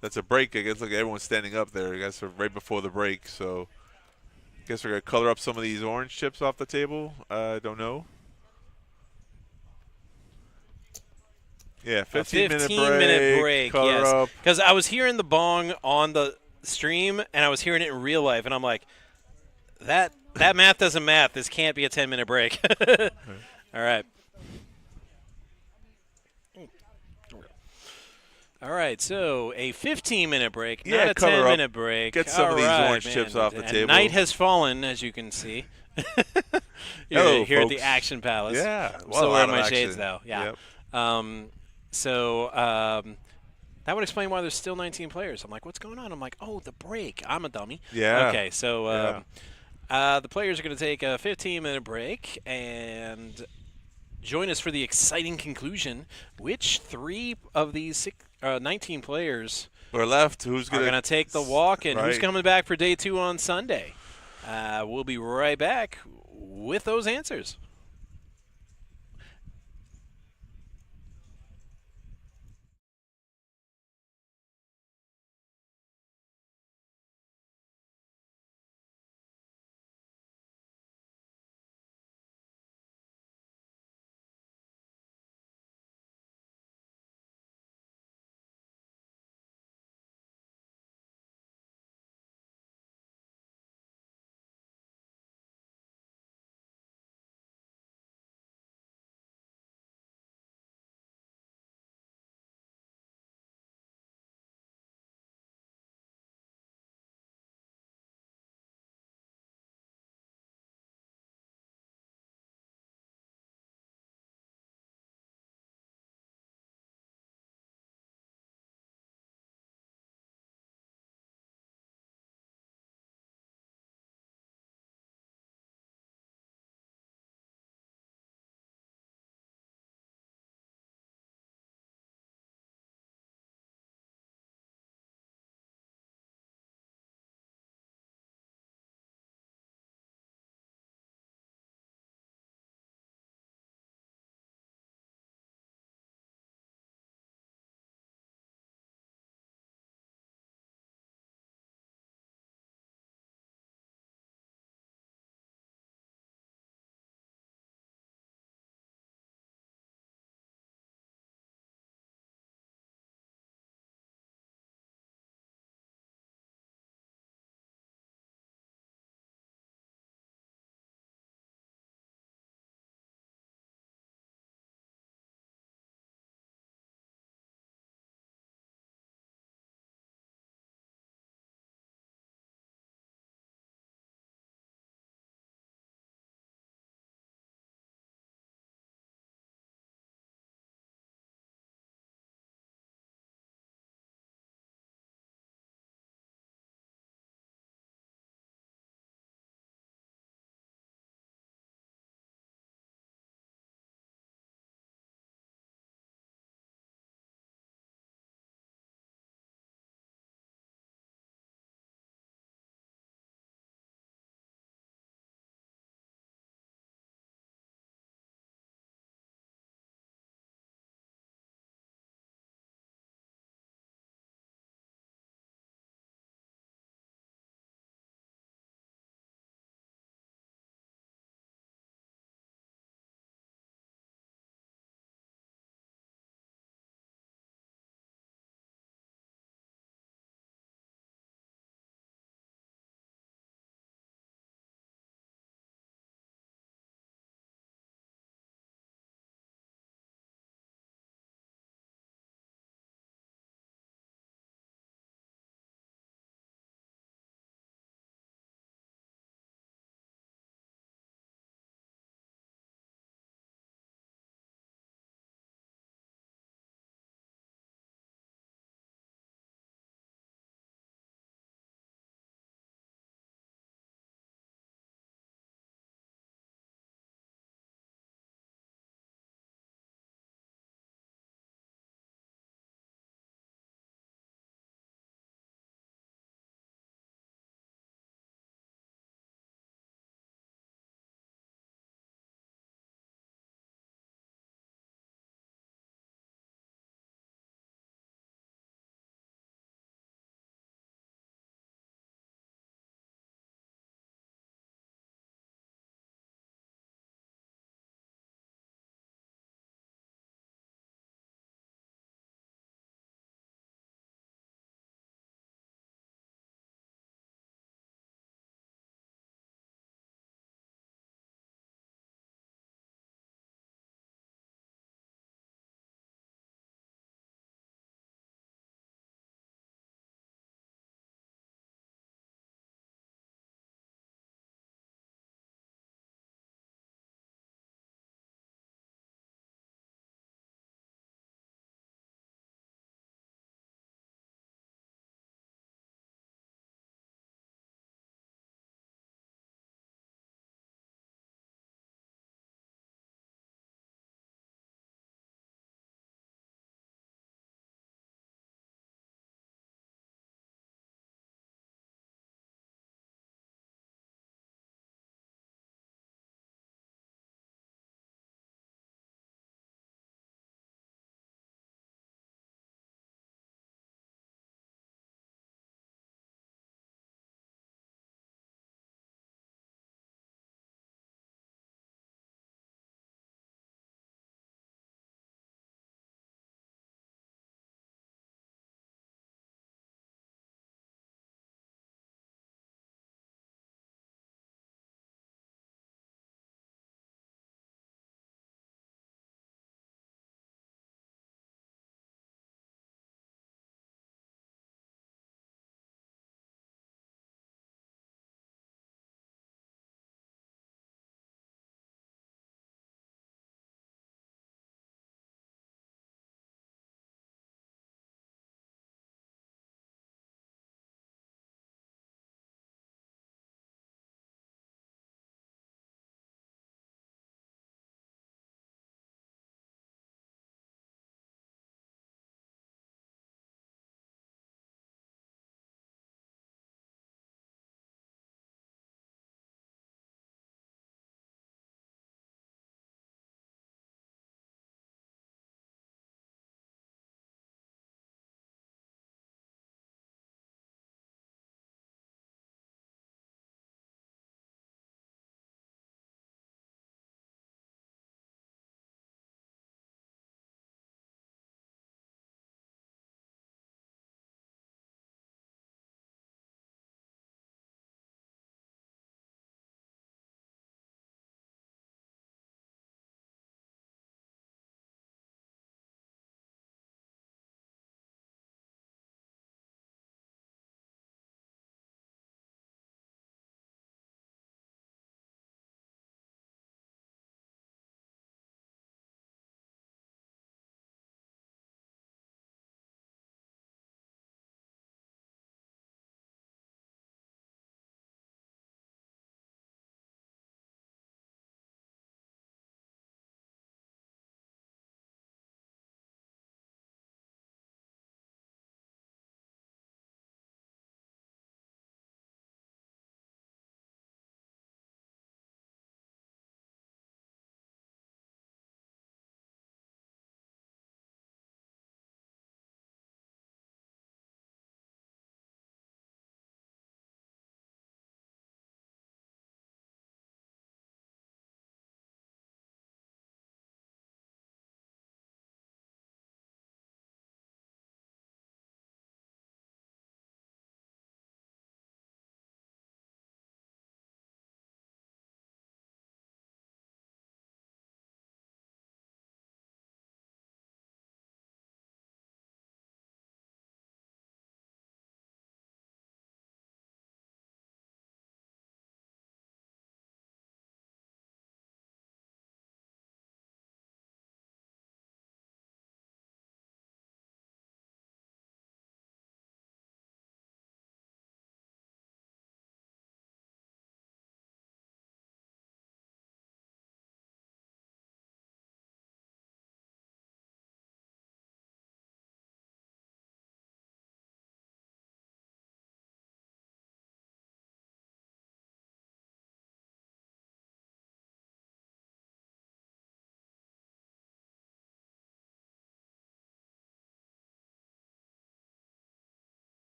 That's a break. I guess look, everyone's standing up there. I guess right before the break, so I guess we're gonna color up some of these orange chips off the table. I don't know. Yeah, 15-minute break. Color up. Because I was hearing the bong on the stream, and I was hearing it in real life, and I'm like, that math doesn't math. This can't be a 10-minute break. All right. All right, so a 15-minute break, not a 10-minute break. Get some of these orange chips off the table. Night has fallen, as you can see. Hello, here folks. at the Action Palace. Yeah. I'm well, still a wearing lot my of shades, action. though. Yeah. Yep. That would explain why there's still 19 players. I'm like, what's going on? I'm like, oh, the break. I'm a dummy. Yeah. Okay, so the players are going to take a 15-minute break and join us for the exciting conclusion. Which 3 of these 19 players are left? Who's going to take the walk, and who's right. coming back for day 2 on Sunday? We'll be right back with those answers.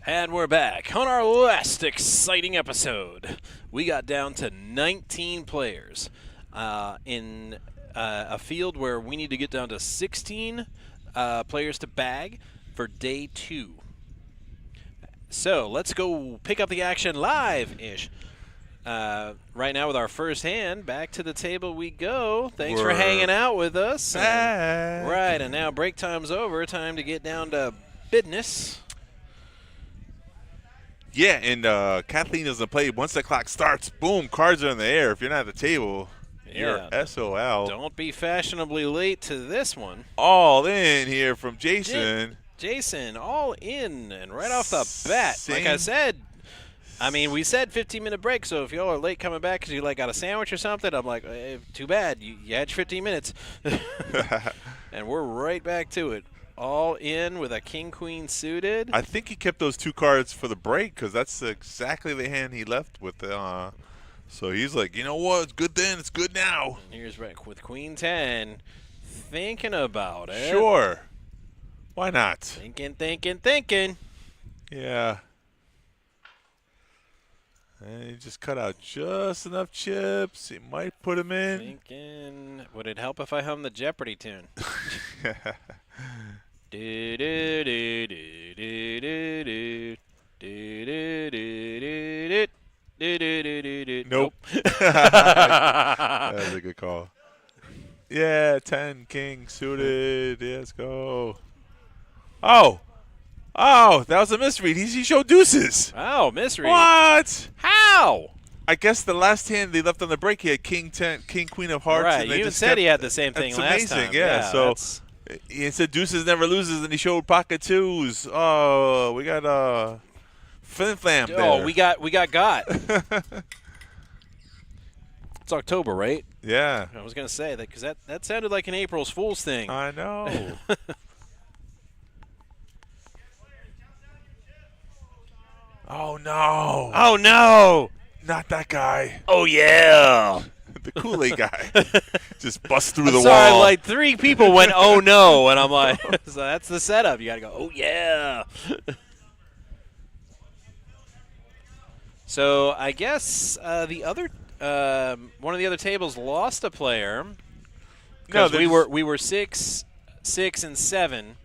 And we're back on our last exciting episode. We got down to 19 players in a field where we need to get down to 16 players to bag for day 2. So let's go pick up the action live-ish. Right now with our first hand, back to the table we go. Thanks for hanging out with us. Right, and now break time's over. Time to get down to business. Yeah, and Kathleen doesn't play. Once the clock starts, boom, cards are in the air. If you're not at the table, you're SOL. Don't be fashionably late to this one. All in here from Jason. Jason, all in, and right off the bat. Like I said, I mean, we said 15-minute break, so if y'all are late coming back because you got a sandwich or something, I'm like, too bad. You had your 15 minutes. And we're right back to it. All in with a king-queen suited. I think he kept those 2 cards for the break because that's exactly the hand he left with. So he's like, you know what? It's good then. It's good now. And here's Rick with queen 10, thinking about it. Sure. Why not? Thinking. Yeah. And he just cut out just enough chips. He might put him in. Thinking, would it help if I hum the Jeopardy tune? Nope. That was a good call. Yeah, 10 king suited. Yeah, let's go. Oh, that was a misread. He showed deuces. Oh, misread. What? How? I guess the last hand they left on the break, he had king 10, king queen of hearts. Right, and you they even just said he had the same thing last amazing. time. Yeah, so he said deuces never loses, and he showed pocket twos. Oh, we got flim flam there. Oh, we got. It's October, right? Yeah. I was gonna say that because that sounded like an April's Fool's thing. I know. Oh no! Oh no! Not that guy. Oh yeah! The Kool-Aid guy just busts through the sorry, wall. like 3 people went, oh no, and I'm like, so that's the setup. You gotta go, oh yeah. So I guess the other one of the other tables lost a player. No, we were 6, 6, and 7.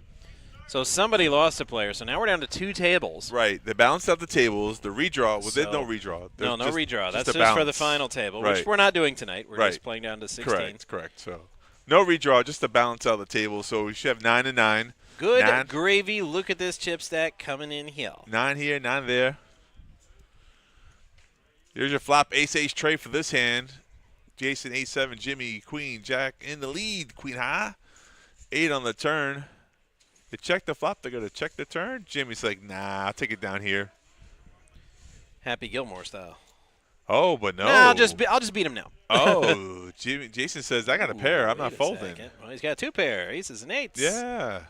So somebody lost a player. So now we're down to 2 tables. Right. They balanced out the tables. The redraw. Well, there's no redraw. No redraw. That's just balance for the final table, right. which we're not doing tonight. We're just playing down to 16. Correct. So no redraw, just to balance out the table. So we should have 9 and 9. Good gravy. Look at this chip stack coming in here. 9 here, 9 there. Here's your flop ace-ace tray for this hand. Jason, 8-7, Jimmy, queen, jack in the lead. Queen high. 8 on the turn. They check the flop. They're going to check the turn. Jimmy's like, nah, I'll take it down here. Happy Gilmore style. Oh, but no. I'll just beat him now. Oh, Jason says, I got a pair. I'm not folding. Well, he's got 2 pair. Aces and 8s. Yeah.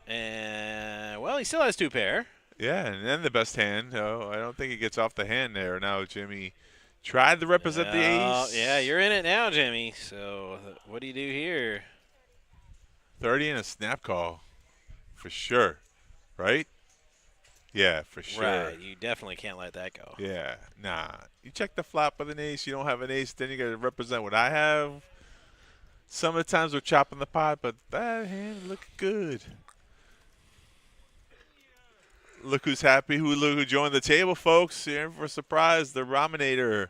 And, well, he still has 2 pair. Yeah, and then the best hand. Oh, I don't think he gets off the hand there. Now Jimmy tried to represent the ace. Yeah, you're in it now, Jimmy. So what do you do here? 30 and a snap call. For sure. Right? Yeah, for sure. Right. You definitely can't let that go. Yeah. Nah. You check the flop with an ace. You don't have an ace. Then you got to represent what I have. Some of the times we're chopping the pot, but that hand looked good. Look who's happy. Look who joined the table, folks. You're in for a surprise. The Rominator.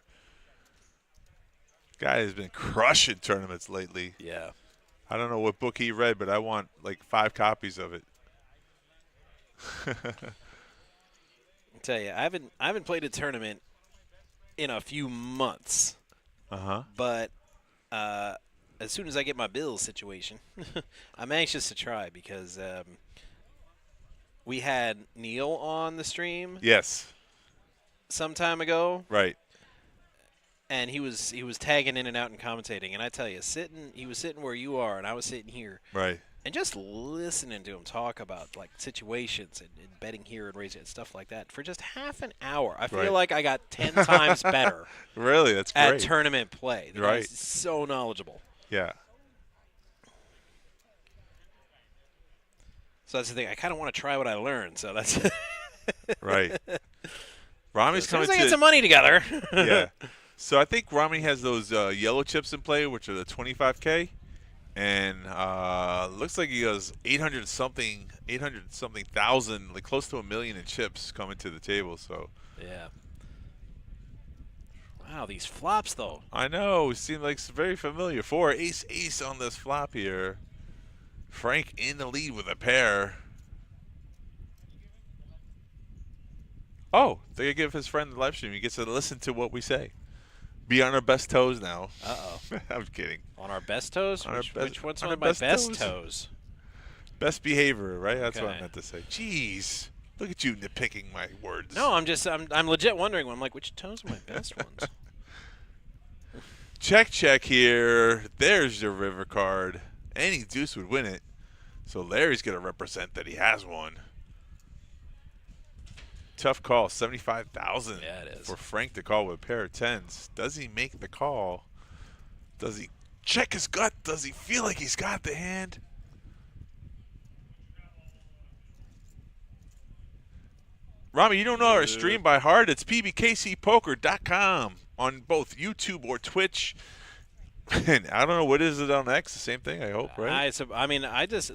Guy has been crushing tournaments lately. Yeah. I don't know what book he read, but I want like 5 copies of it. I tell you, I haven't played a tournament in a few months. But as soon as I get my bills situation, I'm anxious to try because we had Neil on the stream. Yes. Some time ago. Right. And he was tagging in and out and commentating, and I tell you, he was sitting where you are, and I was sitting here. Right. And just listening to him talk about like situations and betting here and raising and stuff like that for just half an hour, I feel like I got 10 times better. Really, that's great. At tournament play. The right. guy's so knowledgeable. Yeah. So that's the thing. I kind of want to try what I learned. So that's. Right. Rami's As soon coming as I to get some money together. yeah. So I think Rami has those yellow chips in play, which are the 25K, and looks like he has 800 something thousand, like close to 1 million in chips coming to the table. So Yeah. Wow, these flops though. I know, it seems like it's very familiar. 4 ace ace on this flop here. Frank in the lead with a pair. Oh, they give his friend the live stream. He gets to listen to what we say. Be on our best toes now. Uh-oh. I'm kidding. On our best toes? On our Which one's on on our my best best toes. toes? Best behavior, right? That's what I Okay. meant to say. Jeez. Look at you nitpicking my words. No, I'm legit wondering. I'm like, which toes are my best ones? Check here. There's your river card. Any deuce would win it. So Larry's going to represent that he has one. Tough call. 75,000 Yeah, it is. for Frank to call with a pair of tens. Does he make the call? Does he check his gut? Does he feel like he's got the hand? Rami, you don't know our stream by heart. It's pbkcpoker.com on both YouTube or Twitch. And I don't know, what is it on X? The same thing, I hope, right?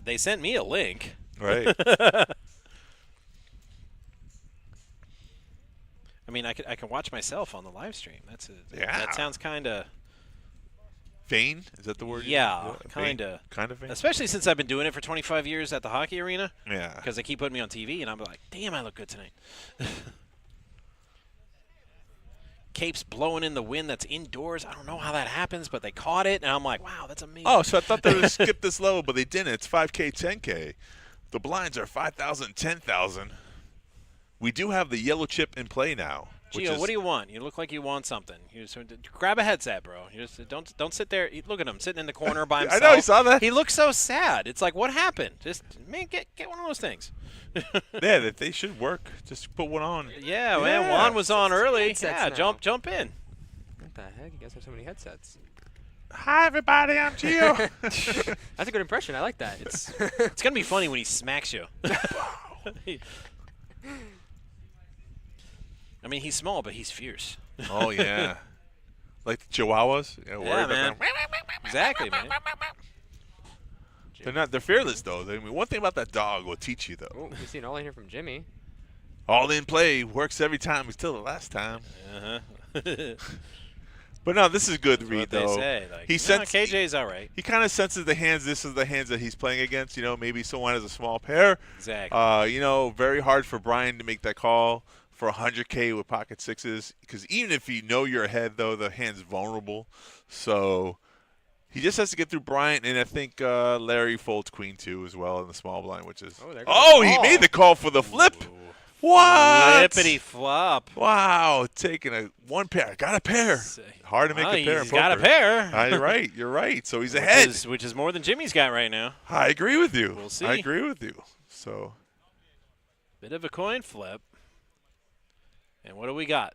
They sent me a link. Right. I mean, I can watch myself on the live stream. Yeah. That sounds kind of Vain? Is that the word? yeah, Vain? kind of. Kind of vain? Especially since I've been doing it for 25 years at the hockey arena. Yeah. Because they keep putting me on TV, and I'm like, damn, I look good tonight. Cape's blowing in the wind that's indoors. I don't know how that happens, but they caught it, and I'm like, wow, that's amazing. Oh, so I thought they would skip this level, but they didn't. It's 5K, 10K. The blinds are 5,000, 10,000. We do have the yellow chip in play now. Gio, what do you want? You look like you want something. Grab a headset, bro. You just don't sit there. Look at him sitting in the corner by himself. I know, you saw that? He looks so sad. It's like, what happened? Just get one of those things. Yeah, they should work. Just put one on. Yeah, man. Juan was on early. Headsets Yeah, now. jump in. What the heck? You guys have so many headsets. Hi, everybody. I'm Gio. That's a good impression. I like that. It's gonna be funny when he smacks you. I mean, he's small, but he's fierce. Oh, yeah. Like the Chihuahuas? Yeah, Yeah, man. Exactly, man. They're fearless, though. I mean, one thing about that dog will teach you, though. Oh, we see an all in here from Jimmy. All in play works every time until the last time. Uh-huh. But no, this is good That's read, what they though. say. Like, He no, senses KJ's all right. He kind of senses the hands. This is the hands that he's playing against. You know, maybe someone has a small pair. Exactly. You know, very hard for Brian to make that call for 100K with pocket sixes, because even if you know you're ahead, though, the hand's vulnerable. So he just has to get through Bryant, and I think Larry folds queen two as well in the small blind, which is he made the call for the flip. What? Flippity flop. Wow, taking a one pair. Got a pair. Hard to make a pair in He's poker. got a pair. You're right. You're right. So he's ahead. Which is more than Jimmy's got right now. I agree with you. We'll see. I agree with you. So Bit of a coin flip. And what do we got?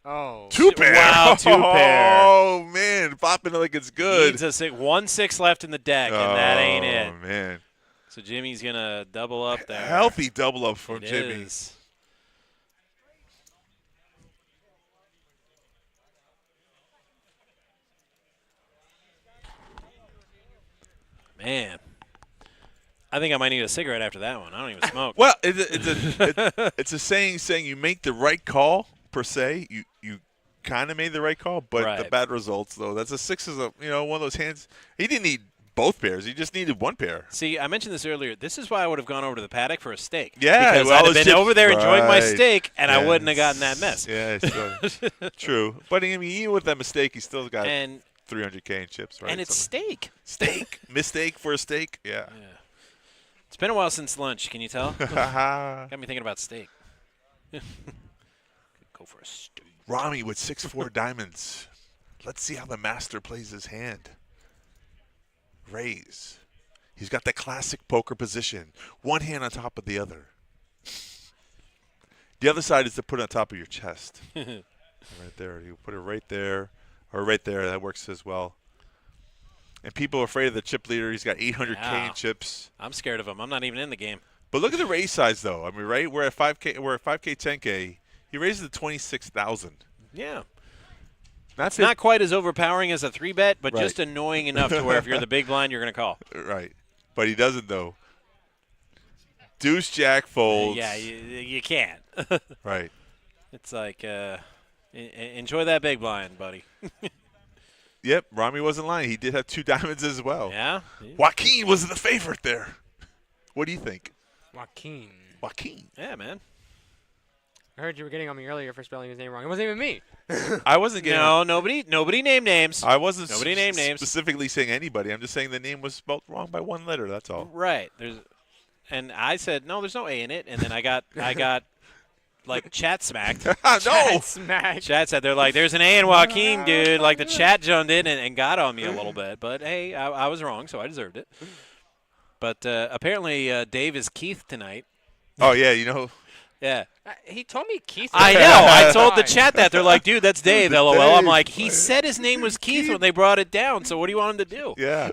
Oh. two pair. Wow, two pair. Oh man, popping it like it's good. Needs a 1-6 left in the deck, and that ain't it. Oh man. So Jimmy's gonna double up there. Healthy double up from It Jimmy. is. Man, I think I might need a cigarette after that one. I don't even smoke. Well, it's a saying you make the right call per se. You kind of made the right call, but the Right. bad results though. That's a six is one of those hands. He didn't need both pairs. He just needed one pair. See, I mentioned this earlier. This is why I would have gone over to the paddock for a steak. Yeah, because well, I'd have been over there enjoying my steak, and I wouldn't have gotten that mess. Yeah, true. But I mean, even with that mistake, he still got And 300K in chips, right? and it's steak. Steak. Mistake for a steak. Yeah. It's been a while since lunch. Can you tell? Got me thinking about steak. Could go for a steak. Rami with 6-4 diamonds. Let's see how the master plays his hand. Raise. He's got the classic poker position. One hand on top of the other. The other side is to put it on top of your chest. Right there. You put it right there or right there. That works as well. And people are afraid of the chip leader. He's got 800K in chips. I'm scared of him. I'm not even in the game. But look at the raise size, though. I mean, right? We're at 5K. We're at 5K, 10K. He raises it to 26,000. Yeah. That's Not quite as overpowering as a 3-bet, but Right. just annoying enough to where if you're the big blind, you're going to call. Right. But he doesn't, though. Deuce Jack folds. Yeah, you can't. Right. It's like, enjoy that big blind, buddy. Yep, Rami wasn't lying. He did have 2 diamonds as well. Yeah. Joaquin was the favorite there. What do you think? Joaquin. Joaquin. Yeah, man. I heard you were getting on me earlier for spelling his name wrong. It wasn't even me. I wasn't getting. No, nobody named names. I wasn't Nobody named names. specifically saying anybody. I'm just saying the name was spelled wrong by 1 letter. That's all. Right. And I said, no, there's no A in it. And then I got like chat smacked. No. Smack. Chat said, they're like, there's an A in Joaquin, dude. Like the chat jumped in and got on me a little bit. But, hey, I was wrong, so I deserved it. But apparently Dave is Keith tonight. Oh, yeah, you know. Yeah. He told me Keith. I know. I told the chat that. They're like, dude, that's Dave, LOL. I'm Dave. like, he said his name was Keith when they brought it down, so what do you want him to do? Yeah.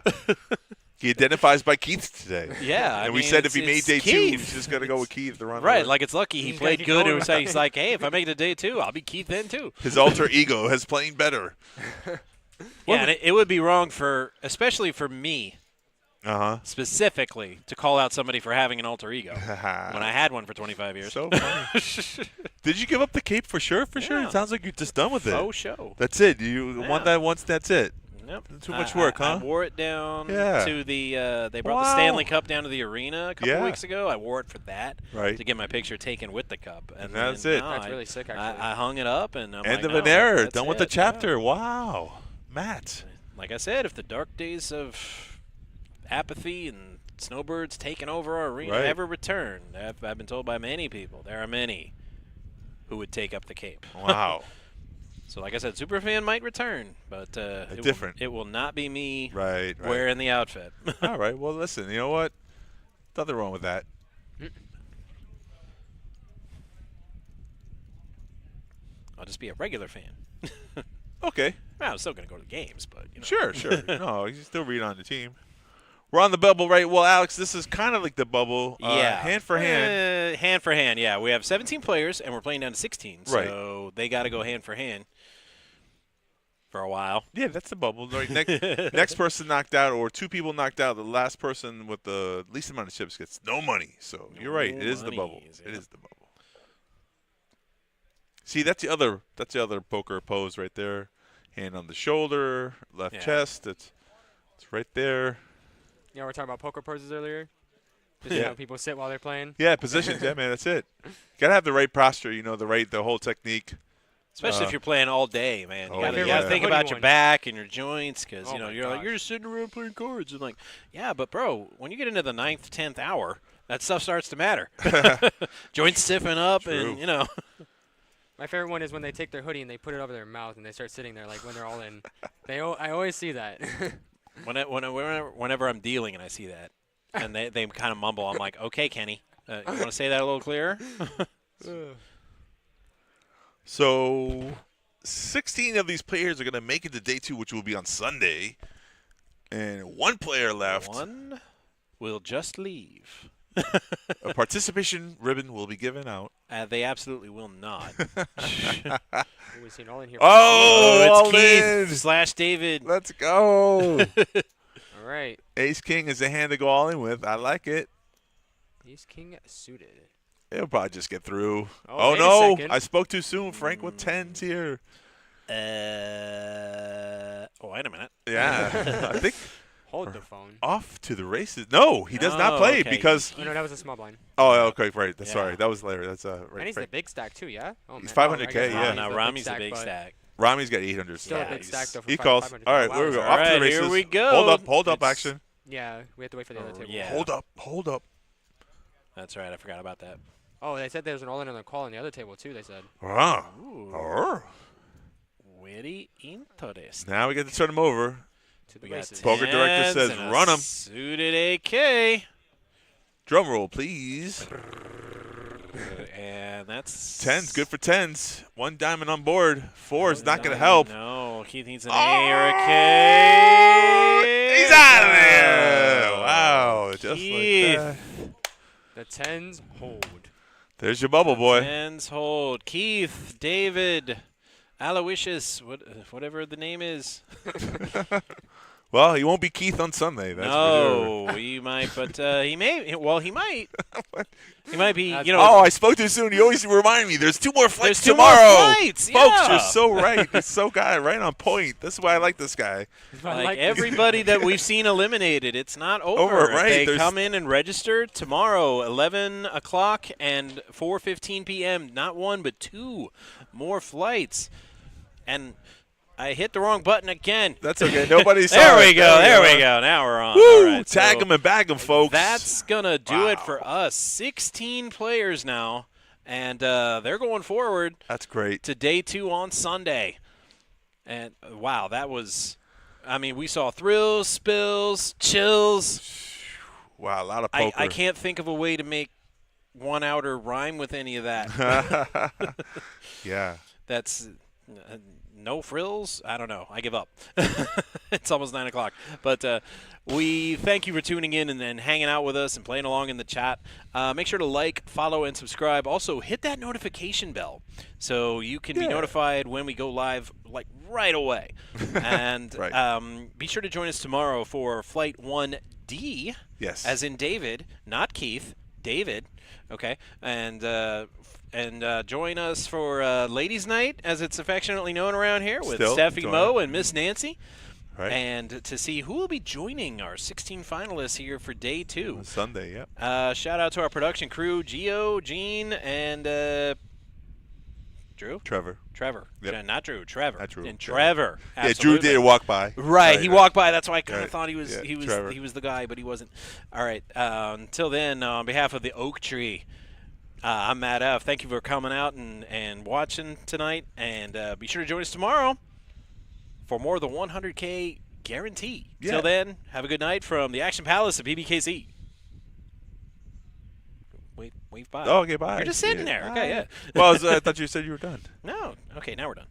He identifies by Keith today. Yeah. And I we mean, said if he made it's day 2, Keith. he's just going to go with Keith to run. Right, like it's lucky he He's played gotta keep good. going, And so he's like, hey, if I make it to day 2, I'll be Keith then too. His alter ego has playing better. Yeah, and it would be wrong especially for me Uh-huh. specifically, to call out somebody for having an alter ego when I had one for 25 years. So funny. Did you give up the cape for sure? For sure? Yeah. It sounds like you're just done with it. Faux show. That's it. You Yeah. want that once, that's it. Nope. Too much work, I huh? wore it down Yeah. to the they brought Wow. the Stanley Cup down to the arena a couple Yeah. weeks ago. I wore it for that Right. to get my picture taken with the cup. And that's then, it. no, That's I- really sick, actually. I hung it up and I'm End like, of no, an era. that's Done with the it, yeah. chapter. Wow. Matt. Like I said, if the dark days of apathy and snowbirds taking over our arena Right. ever return, I've been told by many people, there are many who would take up the cape. Wow. So like I said, Superfan might return, but different. It will not be me Right. wearing the outfit. All right. Well, listen, you know what? Nothing wrong with that. I'll just be a regular fan. Okay. I'm still going to go to the games, but you know. Sure, sure. No, you can still read on the team. We're on the bubble, right? Well, Alex, this is kind of like the bubble. Yeah. Hand for hand. Hand for hand, yeah. We have 17 players, and we're playing down to 16. Right. So they got to go hand for hand for a while. Yeah, that's the bubble. Right. Next person knocked out, or 2 people knocked out, the last person with the least amount of chips gets no money. So you're right. It is the bubble. monies, It yeah. is the bubble. See, that's the other poker pose right there. Hand on the shoulder, left Yeah. chest. It's right there. Yeah, we were talking about poker poses earlier. Just Yeah. how people sit while they're playing. Yeah, positions. Yeah, man, that's it. Gotta have the right posture. You know, the whole technique. Especially if you're playing all day, man. You Oh, got to yeah. think Hoodie about your one. back and your joints because, Oh you know, my you're like, gosh. you're just sitting around playing cards. And like, yeah, but, bro, when you get into the 9th, 10th hour, that stuff starts to matter. Joints stiffen up True. and, you know. My favorite one is when they take their hoodie and they put it over their mouth and they start sitting there like when they're all in. I always see that. Whenever I'm dealing and I see that, and they kind of mumble, I'm like, okay, Kenny, you want to say that a little clearer? So 16 of these players are going to make it to day 2, which will be on Sunday. And 1 player left. One will just leave. A participation ribbon will be given out. They absolutely will not. We've seen all in here. Oh, it's all Keith in. / David. Let's go. All right. Ace King is a hand to go all in with. I like it. Ace King suited. It'll probably just get through. Oh, wait a no. second. I spoke too soon. Frank with 10s here. Wait a minute. Yeah. I think Hold the phone. off to the races. No, he does not Oh, play okay. because. Oh, no, that was a small blind. Oh, okay, right. That's Yeah. sorry. That was Larry. That's right. And he's the Frank. big stack too, yeah? Oh, He's man. 500K, I guess yeah. Rami's Now the Rami's a stack, big but stack. Rami's got 800. Still a Yeah, big stack though. For He 500. calls. All right, Wow. here we go. All Off to right, the races. here we go. Hold up, It's- action. Yeah, we have to wait for the other table. yeah. Hold up. That's right. I forgot about that. Oh, they said there was an all-in on the call on the other table too. They said. Ah. Ooh. Oh. Very interesting. Now we get to turn him over. To the We got races. Poker director tens says, and a "Run 'em." Suited AK. Drum roll, please. And that's 10s, good for 10s. 1 diamond on board. 4 is not going to help. No, Keith needs an A Oh! or a K. He's out of there. Wow, just Keith. like that. The 10s hold. There's your bubble, boy. Tens hold. Keith, David, Aloysius, whatever the name is. Well, he won't be Keith on Sunday. That's no, for sure. he might, but he may. Well, he might. He might be. You know. Oh, I spoke too soon. You always remind me. There's 2 more flights There's 2 tomorrow. more flights. Folks, yeah. you're so right. He's so right on point. That's why I like this guy. Like everybody that we've seen eliminated, it's not over. Right. They come in and register tomorrow, 11 o'clock and 4:15 p.m. Not 1, but 2 more flights. And I hit the wrong button again. That's okay. Nobody saw There it. we go. There we go. Now we're on. Woo! All right, Tag so them and bag them, folks. That's going to do it for us. 16 players now, and they're going forward. That's great. To day 2 on Sunday. And, wow, that was – I mean, we saw thrills, spills, chills. Wow, a lot of poker. I can't think of a way to make one outer rhyme with any of that. Yeah. That's no frills? I don't know. I give up. It's almost 9 o'clock. But we thank you for tuning in and hanging out with us and playing along in the chat. Make sure to like, follow, and subscribe. Also, hit that notification bell so you can be notified when we go live, like, right away. And be sure to join us tomorrow for Flight 1D. Yes. As in David, not Keith. David. Okay. And join us for Ladies' Night, as it's affectionately known around here, with Steffi Mo and Miss Nancy. Right. And to see who will be joining our 16 finalists here for day 2. On Sunday, yep. Shout out to our production crew, Gio, Gene, and Drew? Trevor. Yep. Not Drew, Trevor. Not Drew. And Trevor. Yeah, Drew did walk by. Right, he walked by. That's why I kind of thought he was Trevor. he was the guy, but he wasn't. All right. Until then, on behalf of the Oak Tree, I'm Matt F. Thank you for coming out and watching tonight. And be sure to join us tomorrow for more of the 100K guarantee. Yeah. Till then, have a good night from the Action Palace of Pbkc. Wave bye. Oh, okay, bye. You're just sitting there. Okay, yeah. Well, I thought you said you were done. No. Okay, now we're done.